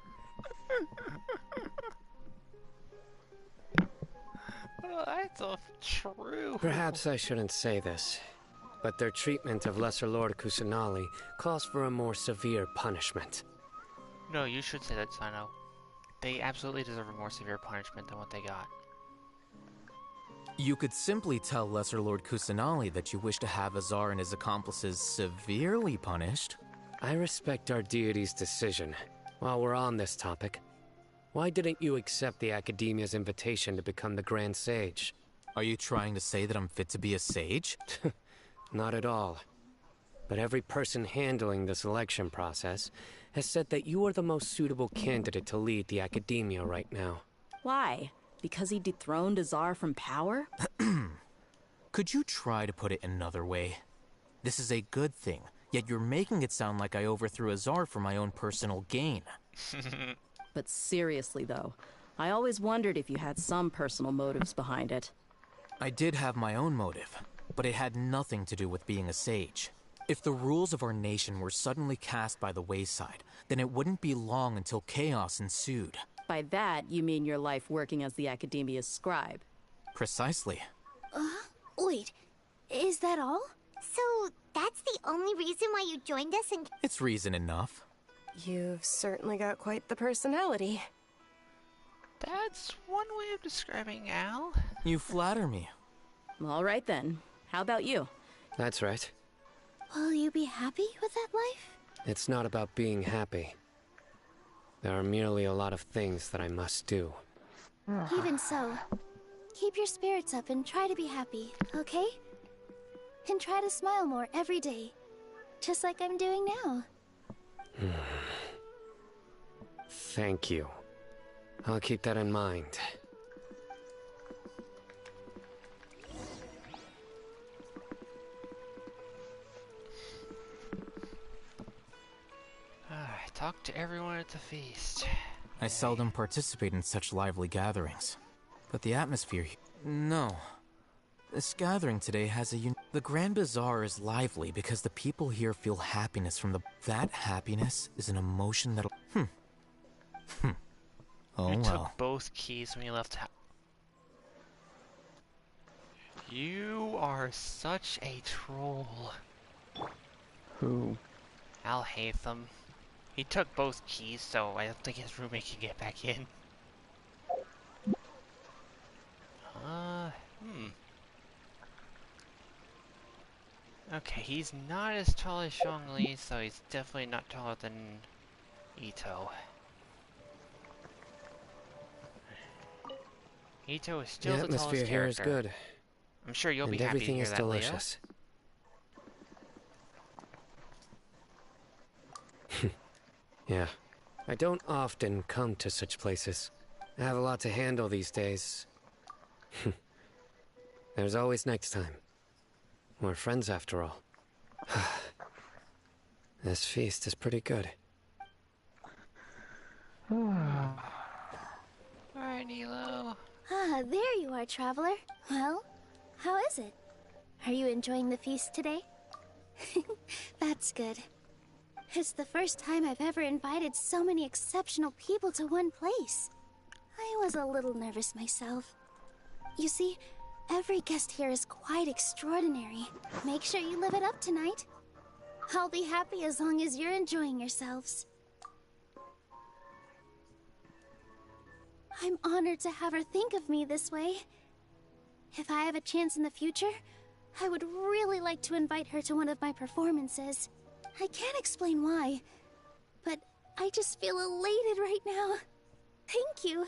Oh, that's all true. Perhaps I shouldn't say this, but their treatment of Lesser Lord Kusanali calls for a more severe punishment. No, you should say that, Sino. They absolutely deserve a more severe punishment than what they got. You could simply tell Lesser Lord Kusanali that you wish to have Azar and his accomplices severely punished. I respect our deity's decision. While we're on this topic, why didn't you accept the Akademiya's invitation to become the Grand Sage? Are you trying to say that I'm fit to be a sage? Not at all. But every person handling the selection process has said that you are the most suitable candidate to lead the Akademiya right now. Why? Because he dethroned Azar from power? Could you try to put it another way? This is a good thing, yet you're making it sound like I overthrew Azar for my own personal gain. But seriously, though, I always wondered if you had some personal motives behind it. I did have my own motive, but it had nothing to do with being a sage. If the rules of our nation were suddenly cast by the wayside, then it wouldn't be long until chaos ensued. By that, you mean your life working as the Akademiya's scribe? Precisely. Wait, is that all? So, that's the only reason why you joined us in... It's reason enough. You've certainly got quite the personality. That's one way of describing Al. You flatter me. All right then. How about you? That's right. Will you be happy with that life? It's not about being happy. There are merely a lot of things that I must do. Even so, keep your spirits up and try to be happy, okay? And try to smile more every day, just like I'm doing now. Thank you. I'll keep that in mind. Talk to everyone at the feast. I seldom participate in such lively gatherings. But the atmosphere... No. This gathering today has a... The Grand Bazaar is lively because the people here feel happiness from the... That happiness is an emotion that'll... Oh, you well. took both keys when you left house. You are such a troll. Who? Al Hatham. He took both keys, so I don't think his roommate can get back in. Okay, he's not as tall as Zhongli, so he's definitely not taller than Ito. Ito is still the tallest character. The atmosphere here is good. I'm sure you'll and be happy to everything hear is that, delicious. Yeah. I don't often come to such places. I have a lot to handle these days. There's always next time. We're friends after all. This feast is pretty good. Alright, Nilo. Ah, there you are, traveler. Well, how is it? Are you enjoying the feast today? That's good. It's the first time I've ever invited so many exceptional people to one place. I was a little nervous myself. You see, every guest here is quite extraordinary. Make sure you live it up tonight. I'll be happy as long as you're enjoying yourselves. I'm honored to have her think of me this way. If I have a chance in the future, I would really like to invite her to one of my performances. I can't explain why, but I just feel elated right now. Thank you.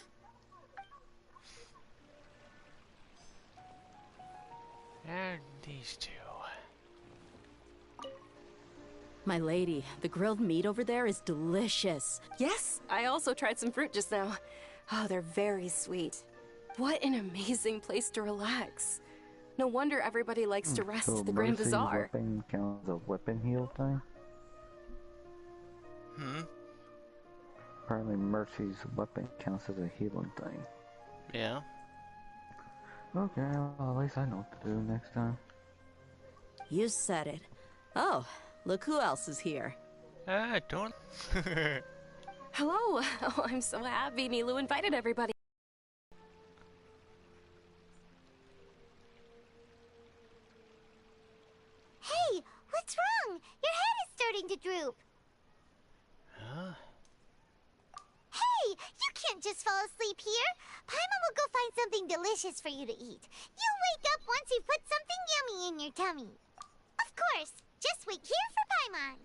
And these two. My lady, the grilled meat over there is delicious. Yes, I also tried some fruit just now. Oh, they're very sweet. What an amazing place to relax. No wonder everybody likes to rest So at the Grand Mercy's Bazaar. weapon counts as a weapon heal thing? Apparently Mercy's weapon counts as a healing thing. Yeah. Okay, well, at least I know what to do next time. You said it. Oh, look who else is here. Don't. Hello. Oh, I'm so happy Nilou invited everybody. Hey, what's wrong? Your head is starting to droop. Huh? Hey, you can't just fall asleep here. Paimon will go find something delicious for you to eat. You'll wake up once you put something yummy in your tummy. Of course, just wait here for Paimon.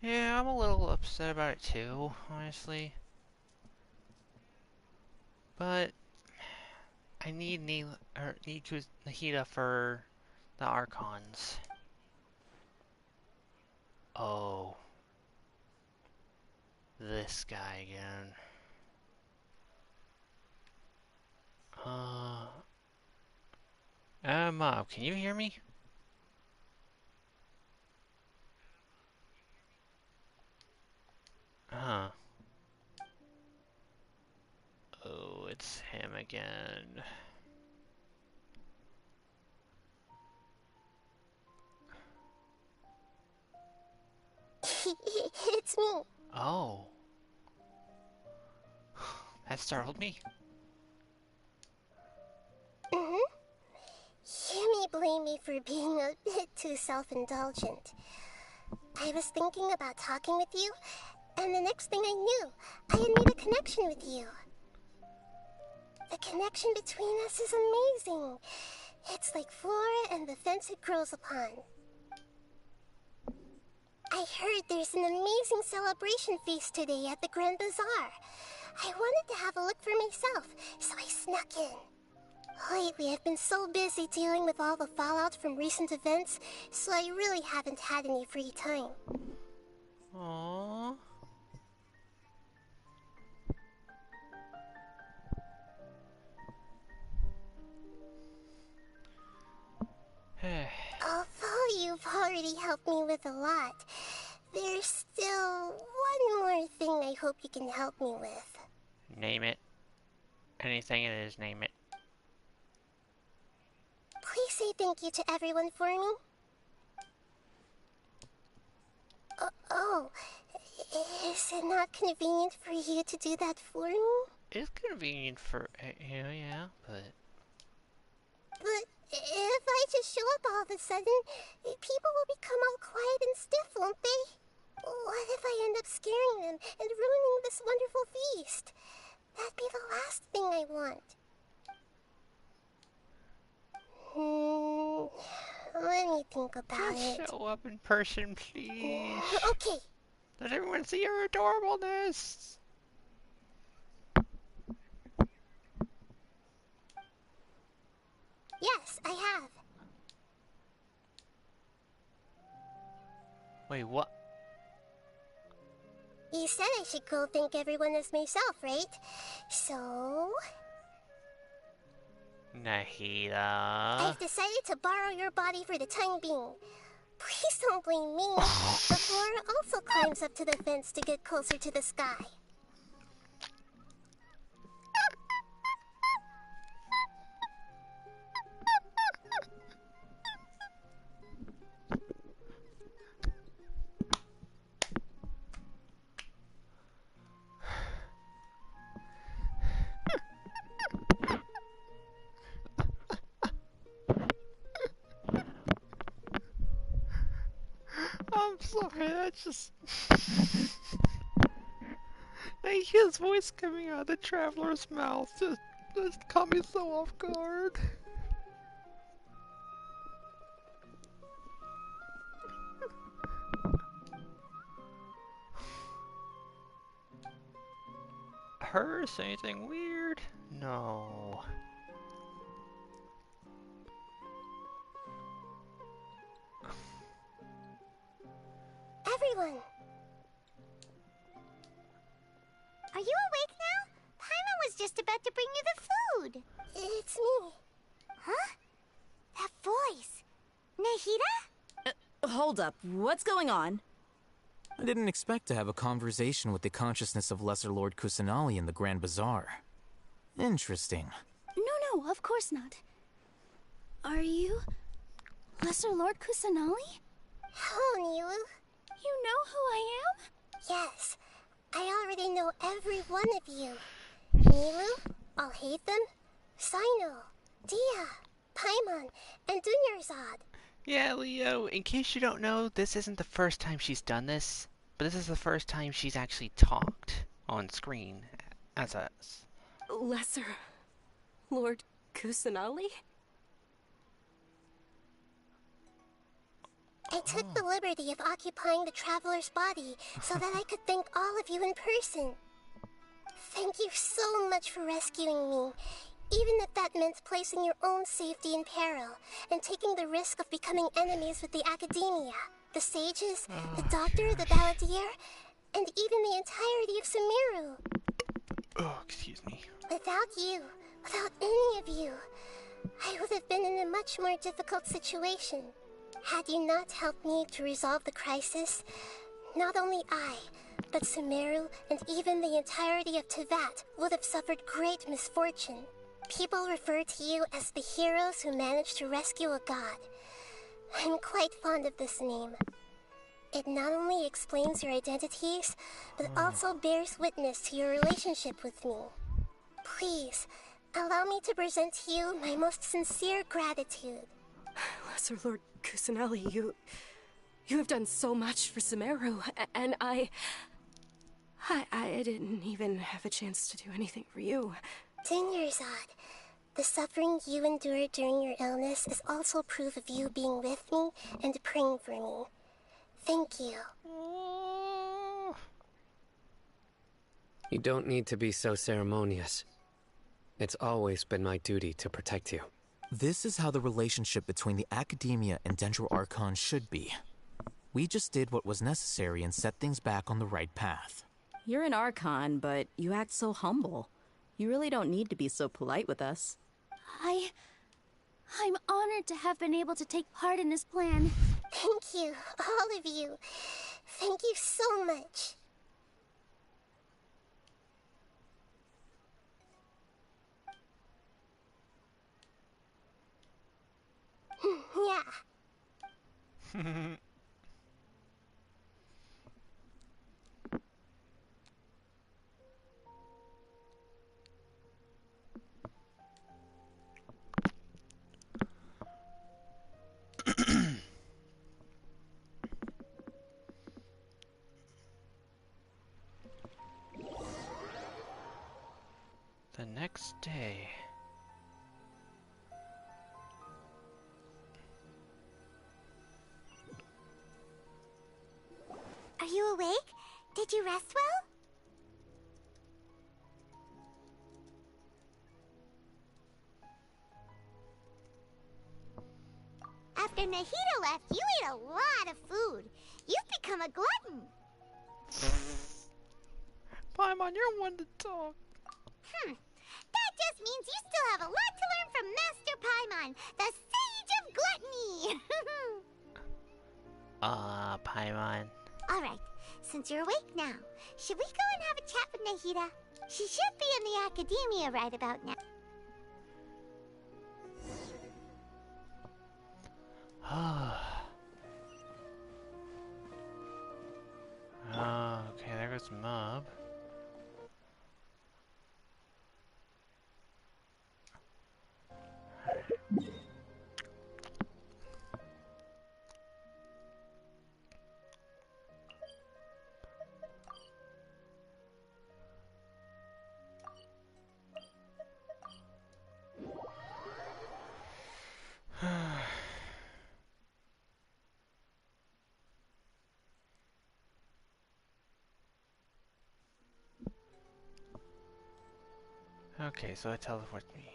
Yeah, I'm a little upset about it too, honestly. But I need Nahida for the Archons. Oh. This guy again. Mom, can you hear me? Huh. Oh, it's him again. It's me. Oh. That startled me. You may blame me for being a bit too self-indulgent. I was thinking about talking with you, and the next thing I knew, I had made a connection with you. The connection between us is amazing. It's like flora and the fence it grows upon. I heard there's an amazing celebration feast today at the Grand Bazaar. I wanted to have a look for myself, so I snuck in. Lately, I've been so busy dealing with all the fallout from recent events, so I really haven't had any free time. Aww. Although you've already helped me with a lot, there's still one more thing I hope you can help me with. Name it. Anything it is, name it. Please say thank you to everyone for me. Oh, is it not convenient for you to do that for me? It's convenient for, yeah, but... But if I just show up all of a sudden, people will become all quiet and stiff, won't they? What if I end up scaring them and ruining this wonderful feast? That'd be the last thing I want. Let me think about it. Just show up in person, please. Okay. Let everyone see your adorableness. Yes, I have. Wait, what? You said I should go thank everyone as myself, right? So... Nahida. I've decided to borrow your body for the time being. Please don't blame me. The flora also climbs up to the fence to get closer to the sky. Okay, that's just... I hear his voice coming out of the traveler's mouth. Just caught me so off guard. Her say anything weird? No. Everyone! Are you awake now? Paimon was just about to bring you the food. It's me. Huh? That voice. Nahida? Hold up. What's going on? I didn't expect to have a conversation with the consciousness of Lesser Lord Kusanali in the Grand Bazaar. Interesting. No, of course not. Are you Lesser Lord Kusanali? Hello, Nilu. You know who I am? Yes. I already know every one of you. Nilu, Alhaitham, Sino, Dia, Paimon, and Dunyarzad. Yeah, Leo, in case you don't know, this isn't the first time she's done this, but this is the first time she's actually talked on screen as us. Lesser Lord Kusanali? I took the liberty of occupying the traveler's body so that I could thank all of you in person. Thank you so much for rescuing me, even if that meant placing your own safety in peril and taking the risk of becoming enemies with the Akademiya, the sages, the doctor, the balladeer, and even the entirety of Sumeru. Oh, excuse me. Without you, without any of you, I would have been in a much more difficult situation. Had you not helped me to resolve the crisis, not only I, but Sumeru and even the entirety of Teyvat would have suffered great misfortune. People refer to you as the heroes who managed to rescue a god. I'm quite fond of this name. It not only explains your identities, but also bears witness to your relationship with me. Please, allow me to present to you my most sincere gratitude. Lesser Lord Kusanali, you have done so much for Sumeru, and I didn't even have a chance to do anything for you. Dunyarzad, the suffering you endured during your illness is also proof of you being with me and praying for me. Thank you. You don't need to be so ceremonious. It's always been my duty to protect you. This is how the relationship between the Akademiya and Dendro Archon should be. We just did what was necessary and set things back on the right path. You're an Archon, but you act so humble. You really don't need to be so polite with us. I'm honored to have been able to take part in this plan. Thank you, all of you. Thank you so much. Yeah. The next day. Are you awake? Did you rest well? After Nahida left, you ate a lot of food. You've become a glutton. Paimon, you're one to talk. That just means you still have a lot to learn from Master Paimon, the Sage of Gluttony. Paimon. Alright, since you're awake now, should we go and have a chat with Nahida? She should be in the Akademiya right about now. Okay, there goes Mob. Okay, so it teleports me here.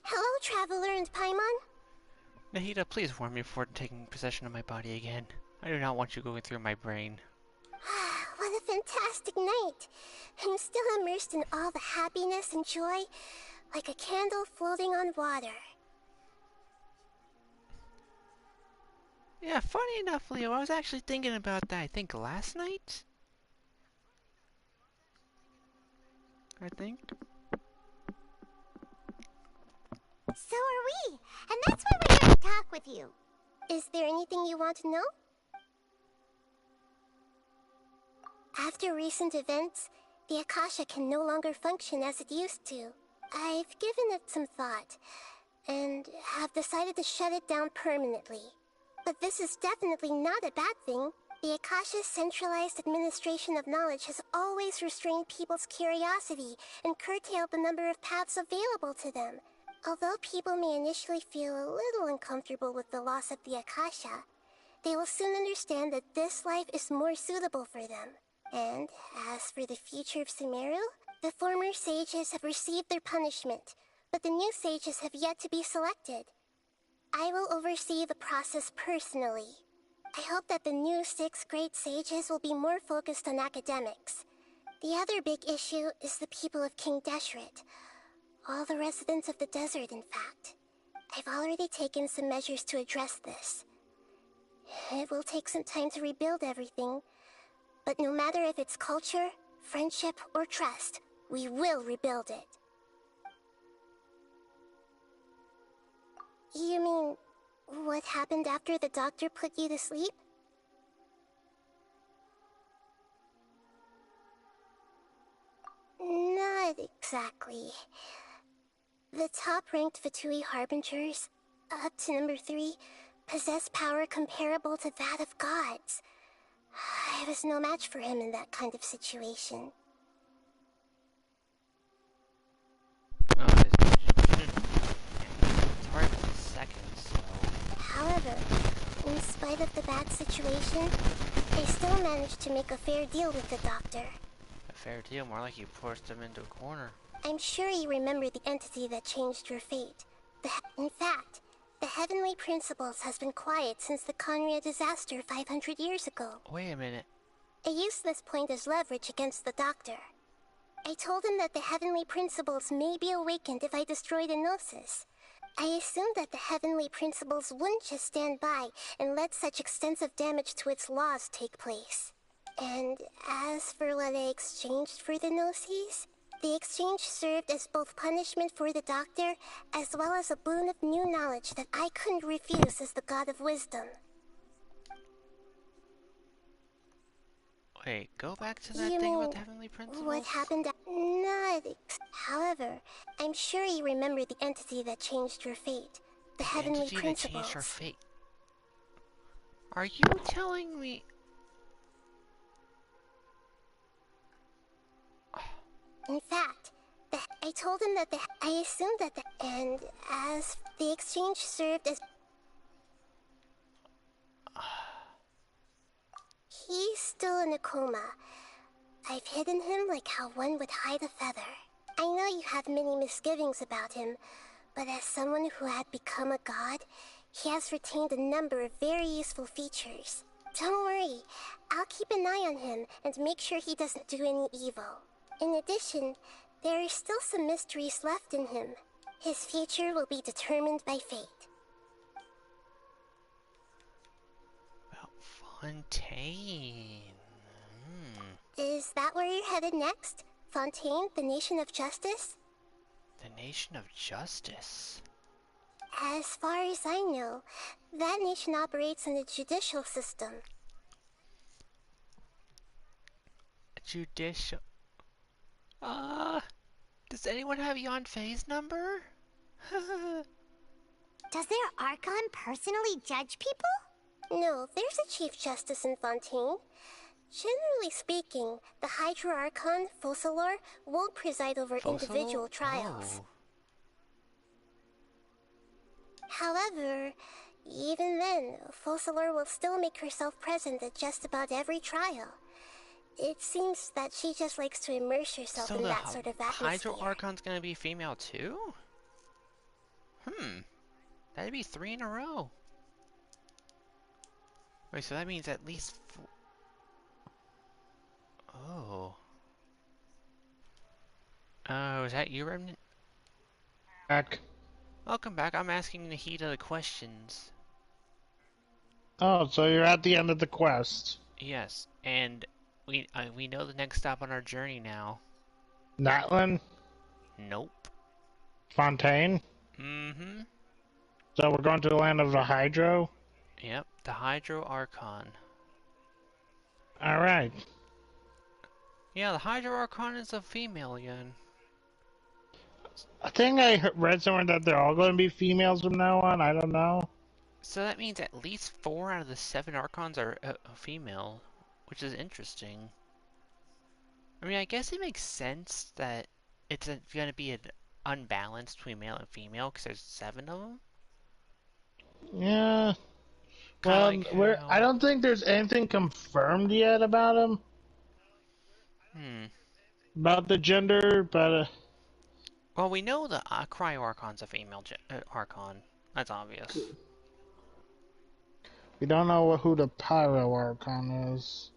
Hello, Traveler and Paimon. Nahida, please warn me before taking possession of my body again. I do not want you going through my brain. What a fantastic night. I'm still immersed in all the happiness and joy, like a candle floating on water. Yeah, funny enough, Leo, I was actually thinking about that, I think last night? I think. So are we, and that's why we're here to talk with you. Is there anything you want to know? After recent events, the Akasha can no longer function as it used to. I've given it some thought, and have decided to shut it down permanently. But this is definitely not a bad thing. The Akasha's centralized administration of knowledge has always restrained people's curiosity and curtailed the number of paths available to them. Although people may initially feel a little uncomfortable with the loss of the Akasha, they will soon understand that this life is more suitable for them. And as for the future of Sumeru, the former sages have received their punishment, but the new sages have yet to be selected. I will oversee the process personally. I hope that the new 6 great sages will be more focused on academics. The other big issue is the people of King Deshret. All the residents of the desert, in fact. I've already taken some measures to address this. It will take some time to rebuild everything, but no matter if it's culture, friendship, or trust, we will rebuild it. You mean, what happened after the doctor put you to sleep? Not exactly. The top-ranked Fatui Harbingers, up to number 3, possess power comparable to that of gods. I was no match for him in that kind of situation. Oh, it's hard for seconds, so... However, in spite of the bad situation, I still managed to make a fair deal with the doctor. A fair deal? More like you forced him into a corner. I'm sure you remember the entity that changed your fate. In fact, the Heavenly Principles has been quiet since the Conria disaster 500 years ago. Wait a minute. I used this point as leverage against the doctor. I told him that the Heavenly Principles may be awakened if I destroyed Enosis. I assumed that the Heavenly Principles wouldn't just stand by and let such extensive damage to its laws take place. And as for what I exchanged for the Gnosis, the exchange served as both punishment for the doctor, as well as a boon of new knowledge that I couldn't refuse as the god of wisdom. Wait, go back to that thing about the Heavenly Principles? What happened? However, I'm sure you remember the entity that changed your fate. The Heavenly Principles. That changed our fate. Are you telling me... In fact, I told him that I assumed that and as the exchange served as... He's still in a coma. I've hidden him like how one would hide a feather. I know you have many misgivings about him, but as someone who had become a god, he has retained a number of very useful features. Don't worry, I'll keep an eye on him and make sure he doesn't do any evil. In addition, There are still some mysteries left in him. His future will be determined by fate. Fontaine. Is that where you're headed next? Fontaine, the Nation of Justice? The Nation of Justice? As far as I know, that nation operates in the judicial system. Judicial... does anyone have Yanfei's number? Does their Archon personally judge people? No, there's a Chief Justice in Fontaine. Generally speaking, the Hydro Archon, Focalor, won't preside over individual trials. Oh. However, even then, Focalor will still make herself present at just about every trial. It seems that she just likes to immerse herself in that sort of atmosphere. Hydro Archon's gonna be female too? That'd be 3 in a row. Wait, so that means at least 4... Oh. Oh, is that you, Remnant? Back. Welcome back. I'm asking Nahida the questions. Oh, so you're at the end of the quest. Yes, and we know the next stop on our journey now. Natlan? Nope. Fontaine? Mm-hmm. So we're going to the land of the Hydro? Yep, the Hydro Archon. Alright. Yeah, the Hydro Archon is a female again. I think I read somewhere that they're all going to be females from now on. I don't know. So that means at least 4 out of the 7 Archons are female, which is interesting. I mean, I guess it makes sense that it's going to be an unbalanced between male and female because there's 7 of them. Yeah. Well, like I don't think there's anything confirmed yet about them. About the gender, but... Well, we know the Cryo Archon's a female Archon. That's obvious. We don't know who the Pyro Archon is.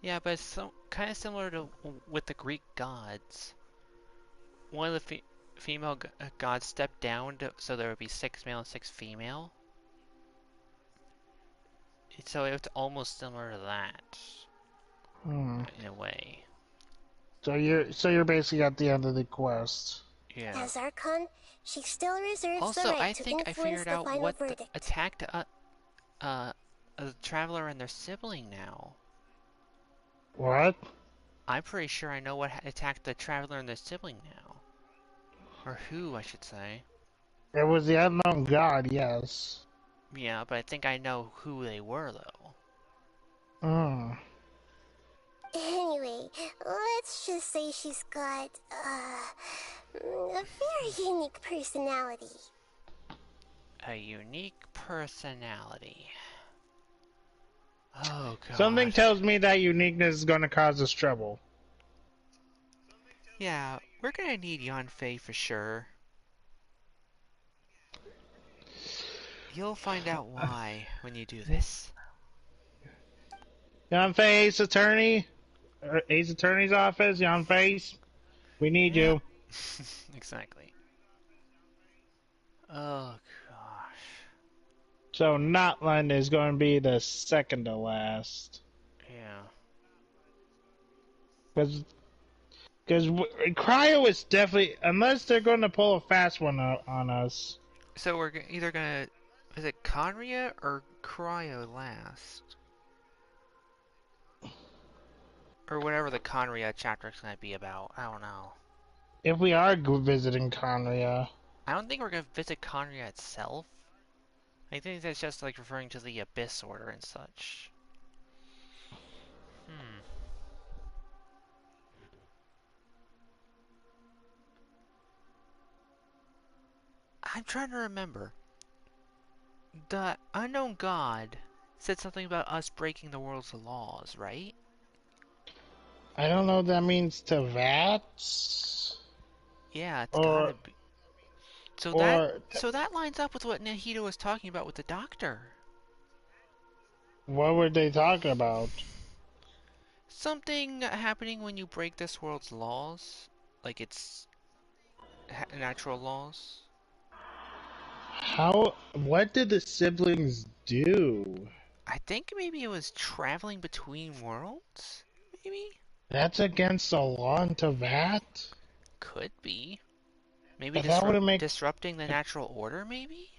Yeah, but it's kind of similar to with the Greek gods. One of the female gods stepped down so there would be 6 male and 6 female. So it's almost similar to that. In a way. So you're basically at the end of the quest. Yeah. As Archon, she still reserves also, the right to influence I figured out what verdict. attacked the traveler and their sibling now. What? I'm pretty sure I know what attacked the traveler and their sibling now. Or who, I should say. It was the unknown god, yes. Yeah, but I think I know who they were, though. Anyway, let's just say she's got, a very unique personality. A unique personality. Oh, God. Something tells me that uniqueness is going to cause us trouble. Yeah, we're going to need Yanfei for sure. You'll find out why when you do this. Yanfei, Ace Attorney? Ace Attorney's office, Yanfei? We need you. Exactly. Oh, gosh. So, Natlan is going to be the second to last. Yeah. Because Cryo is definitely... Unless they're going to pull a fast one on us. So we're either going to... Is it Conria or Cryo last? Or whatever the Conria chapter is going to be about. I don't know. If we are visiting Conria... I don't think we're going to visit Conria itself. I think that's just like referring to the Abyss Order and such. I'm trying to remember. The unknown god said something about us breaking the world's laws, right? I don't know what that means to Vats. Yeah, it's gotta be. So that lines up with what Nahida was talking about with the doctor. What were they talking about? Something happening when you break this world's laws, like its natural laws. How? What did the siblings do? I think maybe it was traveling between worlds, maybe? That's against the law in Teyvat? Could be. Maybe But that wouldn't make... disrupting the natural order, maybe?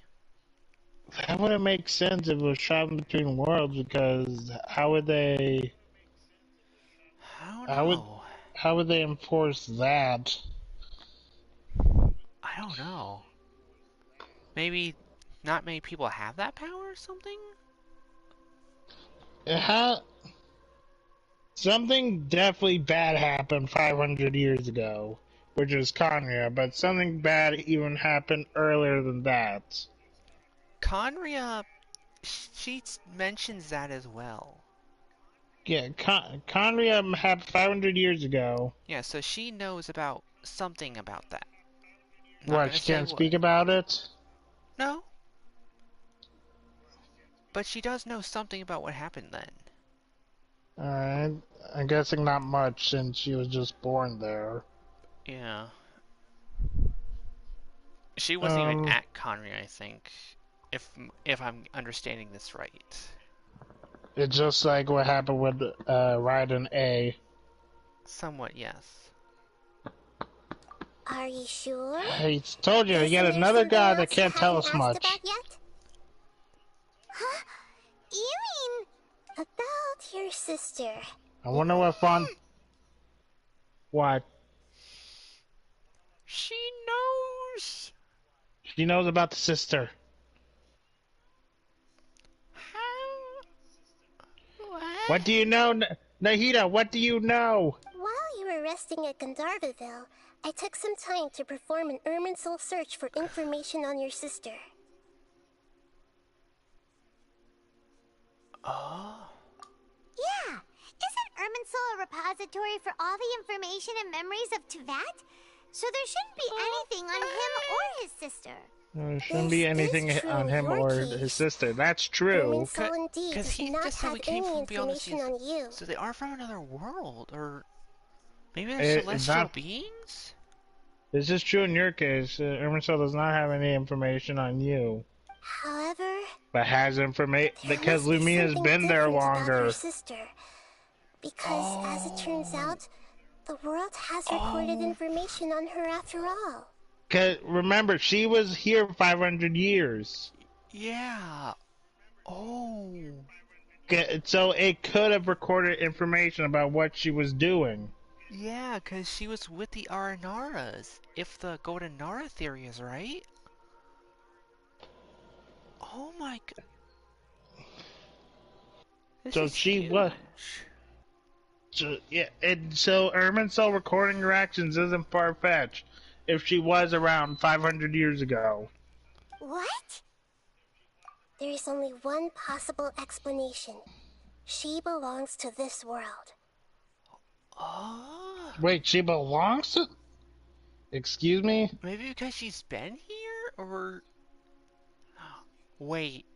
That wouldn't make sense if it was traveling between worlds, because how would they... I don't know. How would they enforce that? I don't know. Maybe not many people have that power or something? Something definitely bad happened 500 years ago, which is Conria, but something bad even happened earlier than that. Conria, she mentions that as well. Yeah, Conria happened 500 years ago. Yeah, so she knows about something about that. What, she can't speak about it? No. But she does know something about what happened then. Alright, I'm guessing not much since she was just born there. Yeah. She wasn't even at Conria, I think, if I'm understanding this right. It's just like what happened with Raiden A. Somewhat, yes. Are you sure? I told you, you got another guy that can't tell us much. Huh? You mean about your sister? I wonder what fun. What? She knows. She knows about the sister. What do you know, Nahida? What do you know? While you were resting at Gandharvaville, I took some time to perform an Irminsul search for information on your sister. Oh. Yeah. Isn't Irminsul a repository for all the information and memories of Teyvat? So there shouldn't be anything on him or his sister. There shouldn't be anything on him or his sister. That's true. Because he just said we came from beyond the seas. So they are from another world, or maybe they're celestial beings? This is true in your case. Irminsul does not have any information on you. However, but has information because Lumia's been there longer. Your sister. Because as it turns out, the world has recorded information on her after all. Cause remember, she was here 500 years. Yeah. Oh. So it could have recorded information about what she was doing. Yeah, because she was with the Aranaras, if the Golden Nara theory is right. Oh my god. So she was. So, yeah, so Irminsul recording her actions isn't far-fetched if she was around 500 years ago. What? There is only one possible explanation. She belongs to this world. Oh. Wait, she belongs to... Excuse me? Maybe because she's been here, or... Wait.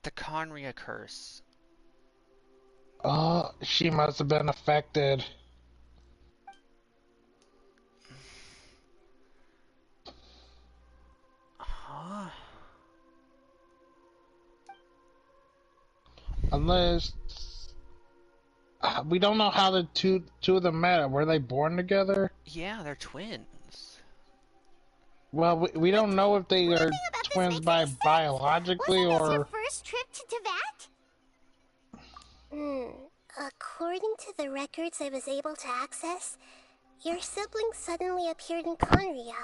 The Conria curse. Oh, she must have been affected. Huh? Unless... we don't know how the two of them met. Were they born together? Yeah, they're twins. Well, we don't know if they are twins biologically or... Was it your first trip to Teyvat? According to the records I was able to access, your sibling suddenly appeared in Conria.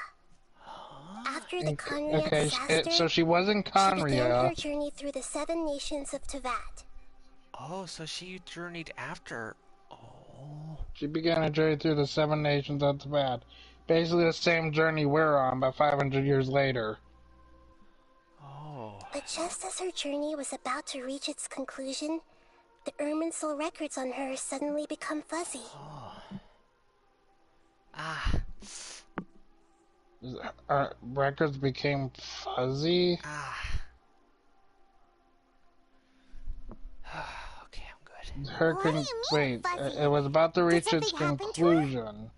After the Conria disaster, so she was in Conria. She began her journey through the 7 nations of Teyvat. Oh, so she journeyed after... Oh. She began a journey through the 7 nations of Teyvat. Basically the same journey we're on, but 500 years later. Oh. But just as her journey was about to reach its conclusion, the Irminsul records on her suddenly become fuzzy. Oh. Ah. Our records became fuzzy? Ah. her wait, it was about to reach its conclusion.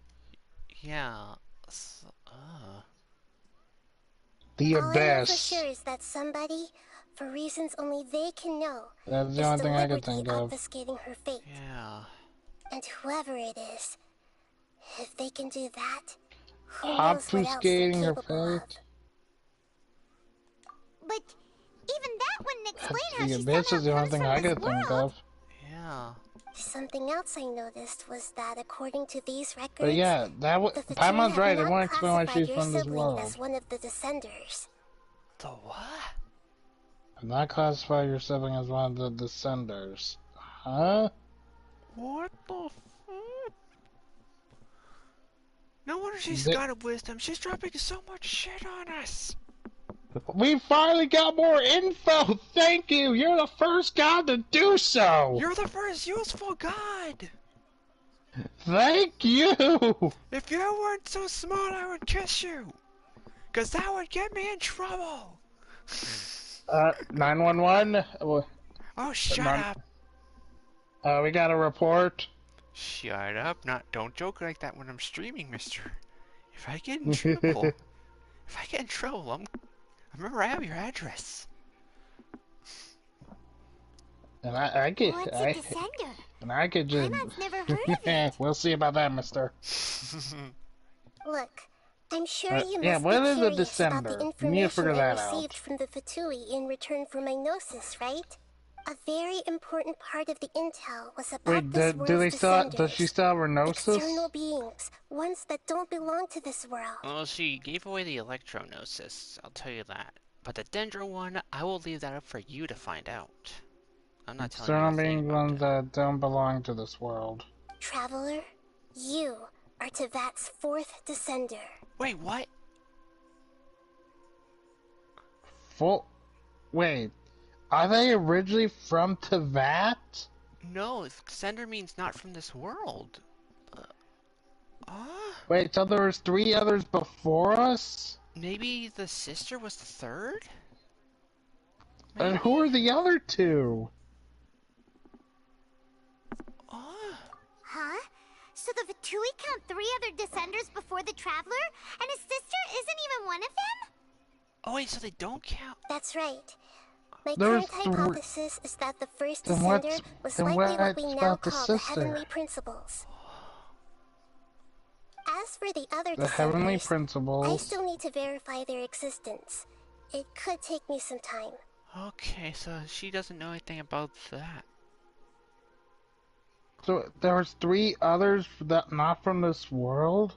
Yeah. The All I know for abyss. sure is that somebody, for reasons only they can know, That's the is only thing I could deliberately think of. obfuscating her fate. Yeah. And whoever it is, if they can do that, who knows what else they're Obfuscating her capable of. fate. But even that wouldn't explain how The she abyss somehow is the only comes thing from I this could think world. of. Yeah. Something else I noticed was that according to these records, But yeah, the Fatui Paimon's have right. It not won't explain why classified she's your from this sibling world. as one of the descenders. The what? Do not classify your sibling as one of the descenders. Huh? What the fuck? No wonder she's got a wisdom. She's dropping so much shit on us. We finally got more info! Thank you! You're the first god to do so! You're the first useful god! Thank you! If you weren't so smart, I would kiss you! Cause that would get me in trouble! 911? Oh, shut up! We got a report. Shut up. Don't joke like that when I'm streaming, mister. If I get in trouble... Remember, I have your address. And I could... What's a descender? And I could just... Paimon's never heard of it. We'll see about that, mister. Look, I'm sure you yeah, must what be is a curious about descender? the You need to figure information I that received out. from the Fatui in return for my gnosis, right? A very important part of the intel was about Wait, this do world's they still? descenders. Does she still have her gnosis? External beings, ones that don't belong to this world. Well, she gave away the electro-gnosis, I'll tell you that. But the Dendro one, I will leave that up for you to find out. I'm not telling you External anything beings, about ones that don't belong to this world. Traveler, you are Tevat's fourth descender. Wait, what? Wait, are they originally from Tevat? No, descender means not from this world. Wait, so there was 3 others before us? Maybe the sister was the third? Maybe. And who are the other 2? Huh? So the Fatui count 3 other descenders before the Traveler? And his sister isn't even one of them? Oh wait, so they don't count? That's right. My current hypothesis is that the first descender was likely what we now call the Heavenly Principles. As for the other descenders, Heavenly Principles, I still need to verify their existence. It could take me some time. Okay, so she doesn't know anything about that. So there was 3 others that not from this world?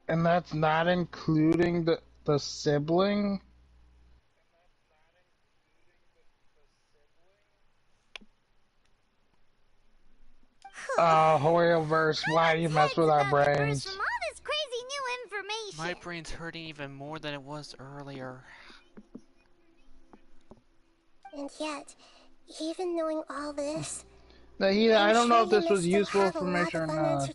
And that's not including the sibling? HOOOWWLING, why do you mess with our brains? From all this crazy new information. My brain's hurting even more than it was earlier. And yet, even knowing all this, I don't know if this was useful information or not.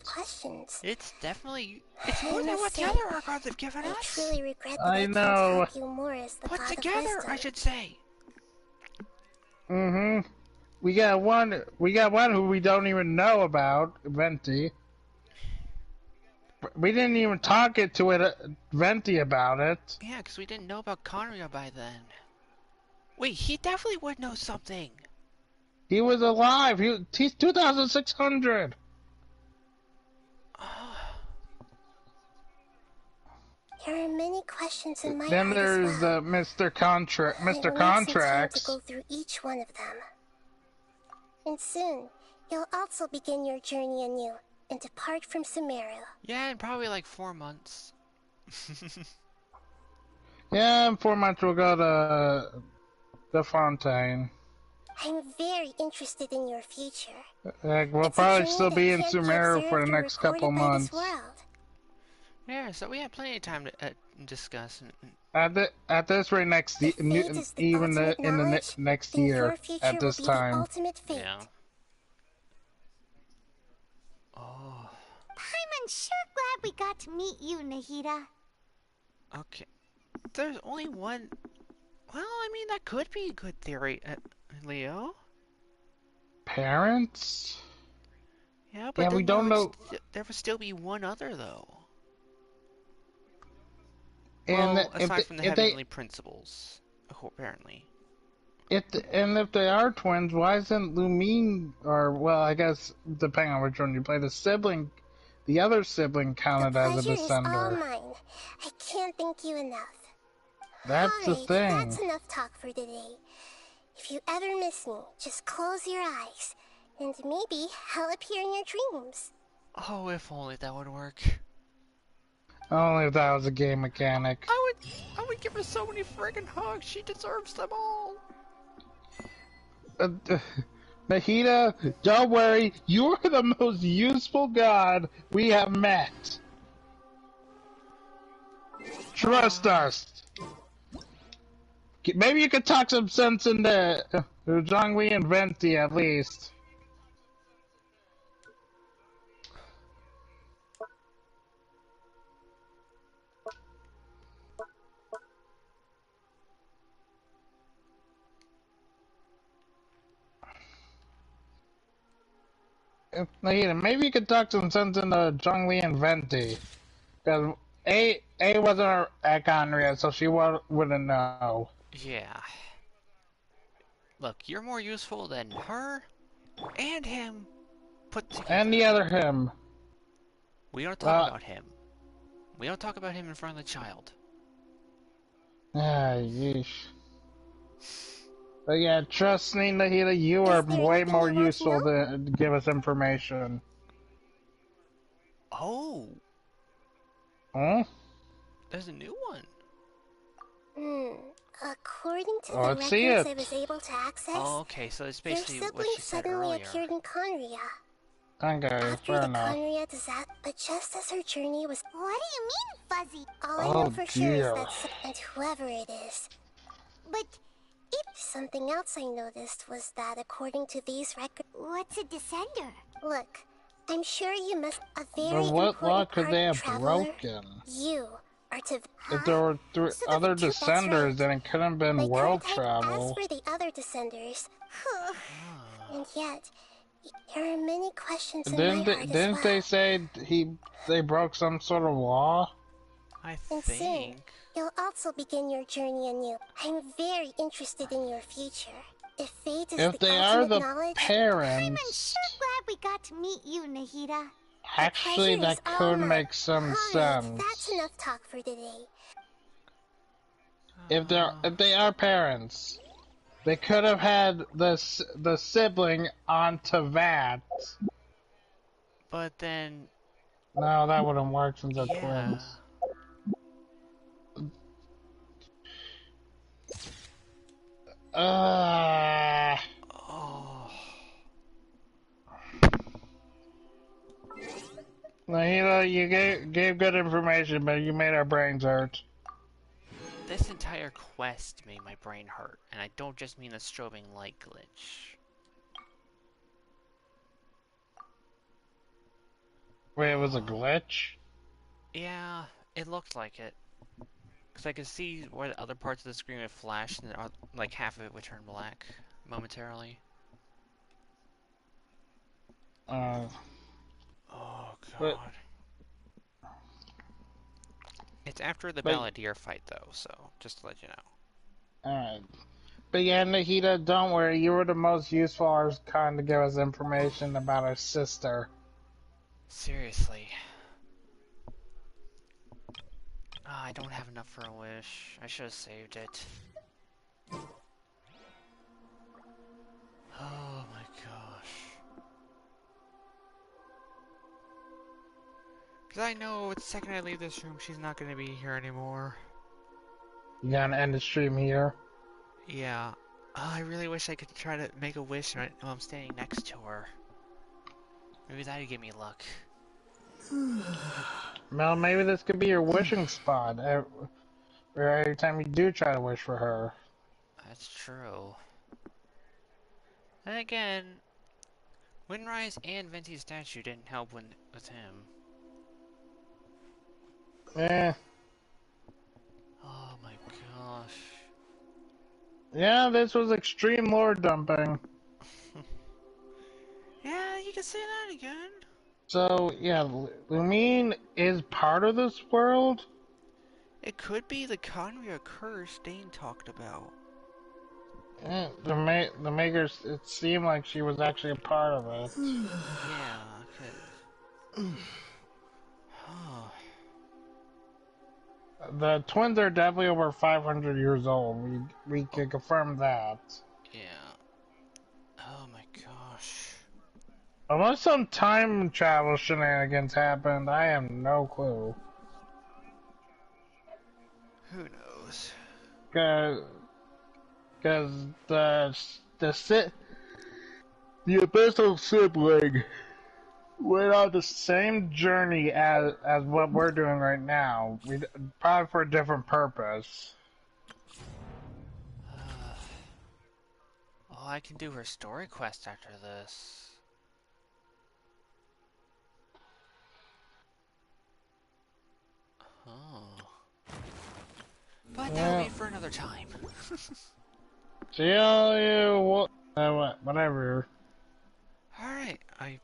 It's definitely... It's more than what the other archives have given us. I truly regret that I know. can't help you more as the Put god together, of I should say. Mm-hmm. We got one who we don't even know about, Venti. We didn't even talk to Venti about it. Yeah, because we didn't know about Conria by then. Wait, he definitely would know something. He was alive. He's 2,600. There are many questions in my Then heart there's as well. Mr. Contracts. I will need some time to go through each one of them. And soon, you'll also begin your journey anew and depart from Sumeru. Yeah, in probably like 4 months. Yeah, in 4 months we'll go to the Fontaine. I'm very interested in your future. We'll probably still be in Sumeru for the next couple months. Yeah, so we have plenty of time to discuss. At this rate, next even in the next year at this time. Yeah. Oh. I'm sure glad we got to meet you, Nahida. Okay. There's only one Well, I mean, that could be a good theory, Leo. Parents? Yeah, but yeah, then we don't know. There would still be one other, though. And well, aside from the heavenly principles, apparently. And if they are twins, why isn't Lumine, or, well, I guess, depending on which one you play, the other sibling counted as a The pleasure is all descender? mine. I can't thank you enough. That's the thing. That's enough talk for today. If you ever miss me, just close your eyes, and maybe I'll appear in your dreams. Oh, if only that would work. Only if that was a game mechanic. I would give her so many friggin' hugs. She deserves them all. Nahida, don't worry. You are the most useful god we have met. Trust us. Maybe you could talk some sense into Zhongli and Venti at least. Maybe you could talk some sense into Zhongli and Venti. Because A wasn't at Conria, so she wouldn't know. Yeah. Look, you're more useful than her and him put together. And the other him. We don't talk about him. We don't talk about him in front of the child. Yeesh. But yeah, trust me, Nahida, you are way more useful to give us information. Oh. Huh? There's a new one. According to the records I was able to access, okay, so it's basically your what sibling she said suddenly earlier. appeared in Conria. Okay, After the Conria disaster, but just as her journey was... What do you mean, Fuzzy? All I know for sure is that... And whoever it is. But something else I noticed was that according to these records... What's a descender? Look, I'm sure you must... A very but what important law could they have traveler, broken? You are to... If there were other descenders, then it couldn't have been world travel. As for the other descenders... And yet... There are many questions in my heart Didn't they say they broke some sort of law? I think. And soon, you'll also begin your journey anew. I'm very interested in your future. If fate is if they are the knowledge, parents... I'm sure glad we got to meet you, Nahida. Actually, that could make some sense. That's enough talk for today. If they are parents... They could have had the sibling on Tavat. But then... No, that wouldn't work since they're twins. Nahida, you gave good information, but you made our brains hurt. This entire quest made my brain hurt, and I don't just mean a strobing light glitch. Wait, it was a glitch? Yeah, it looked like it. Because I could see where the other parts of the screen would flash, and like half of it would turn black momentarily. Oh, God. It's after the Balladeer fight, though, so just to let you know. Alright. But yeah, Nahida, don't worry. You were the most useful Archon to give us information about our sister. Seriously. I don't have enough for a wish. I should have saved it. Oh my gosh. Because I know the second I leave this room, she's not going to be here anymore. You gotta end the stream here? Yeah. I really wish I could try to make a wish while I'm standing next to her. Maybe that'd give me luck. Well, maybe this could be your wishing spot. Every time you do try to wish for her. That's true. Then again, Windrise and Venti's statue didn't help with him. Eh. Oh my gosh. Yeah, this was extreme lore dumping. Yeah, you can say that again. So, yeah, Lumine is part of this world? It could be the Conria curse Dane talked about. Yeah, the makers, it seemed like she was actually a part of it. Yeah, cause... The twins are definitely over 500 years old. We can confirm that. Yeah. Oh my gosh. Unless some time travel shenanigans happened, I have no clue. Who knows? Because the abyssal sibling went on the same journey as what we're doing right now. Probably for a different purpose. Oh, I can do her story quest after this. Oh. But that'll be for another time. See you, whatever. Alright, I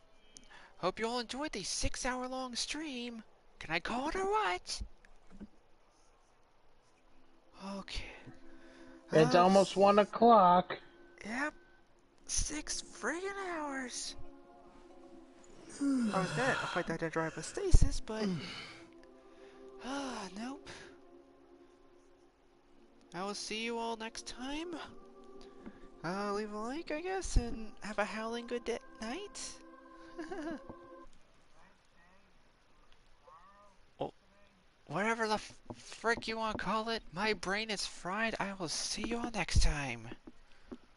hope you all enjoyed the 6-hour-long stream. Can I call it or what? Okay. It's almost 1 o'clock. Yep. 6 friggin' hours. I was gonna fight that Dendro hypostasis, but... nope. I will see you all next time. Leave a like, I guess, and have a howling good night. Well, whatever the frick you want to call it, my brain is fried. I will see you all next time.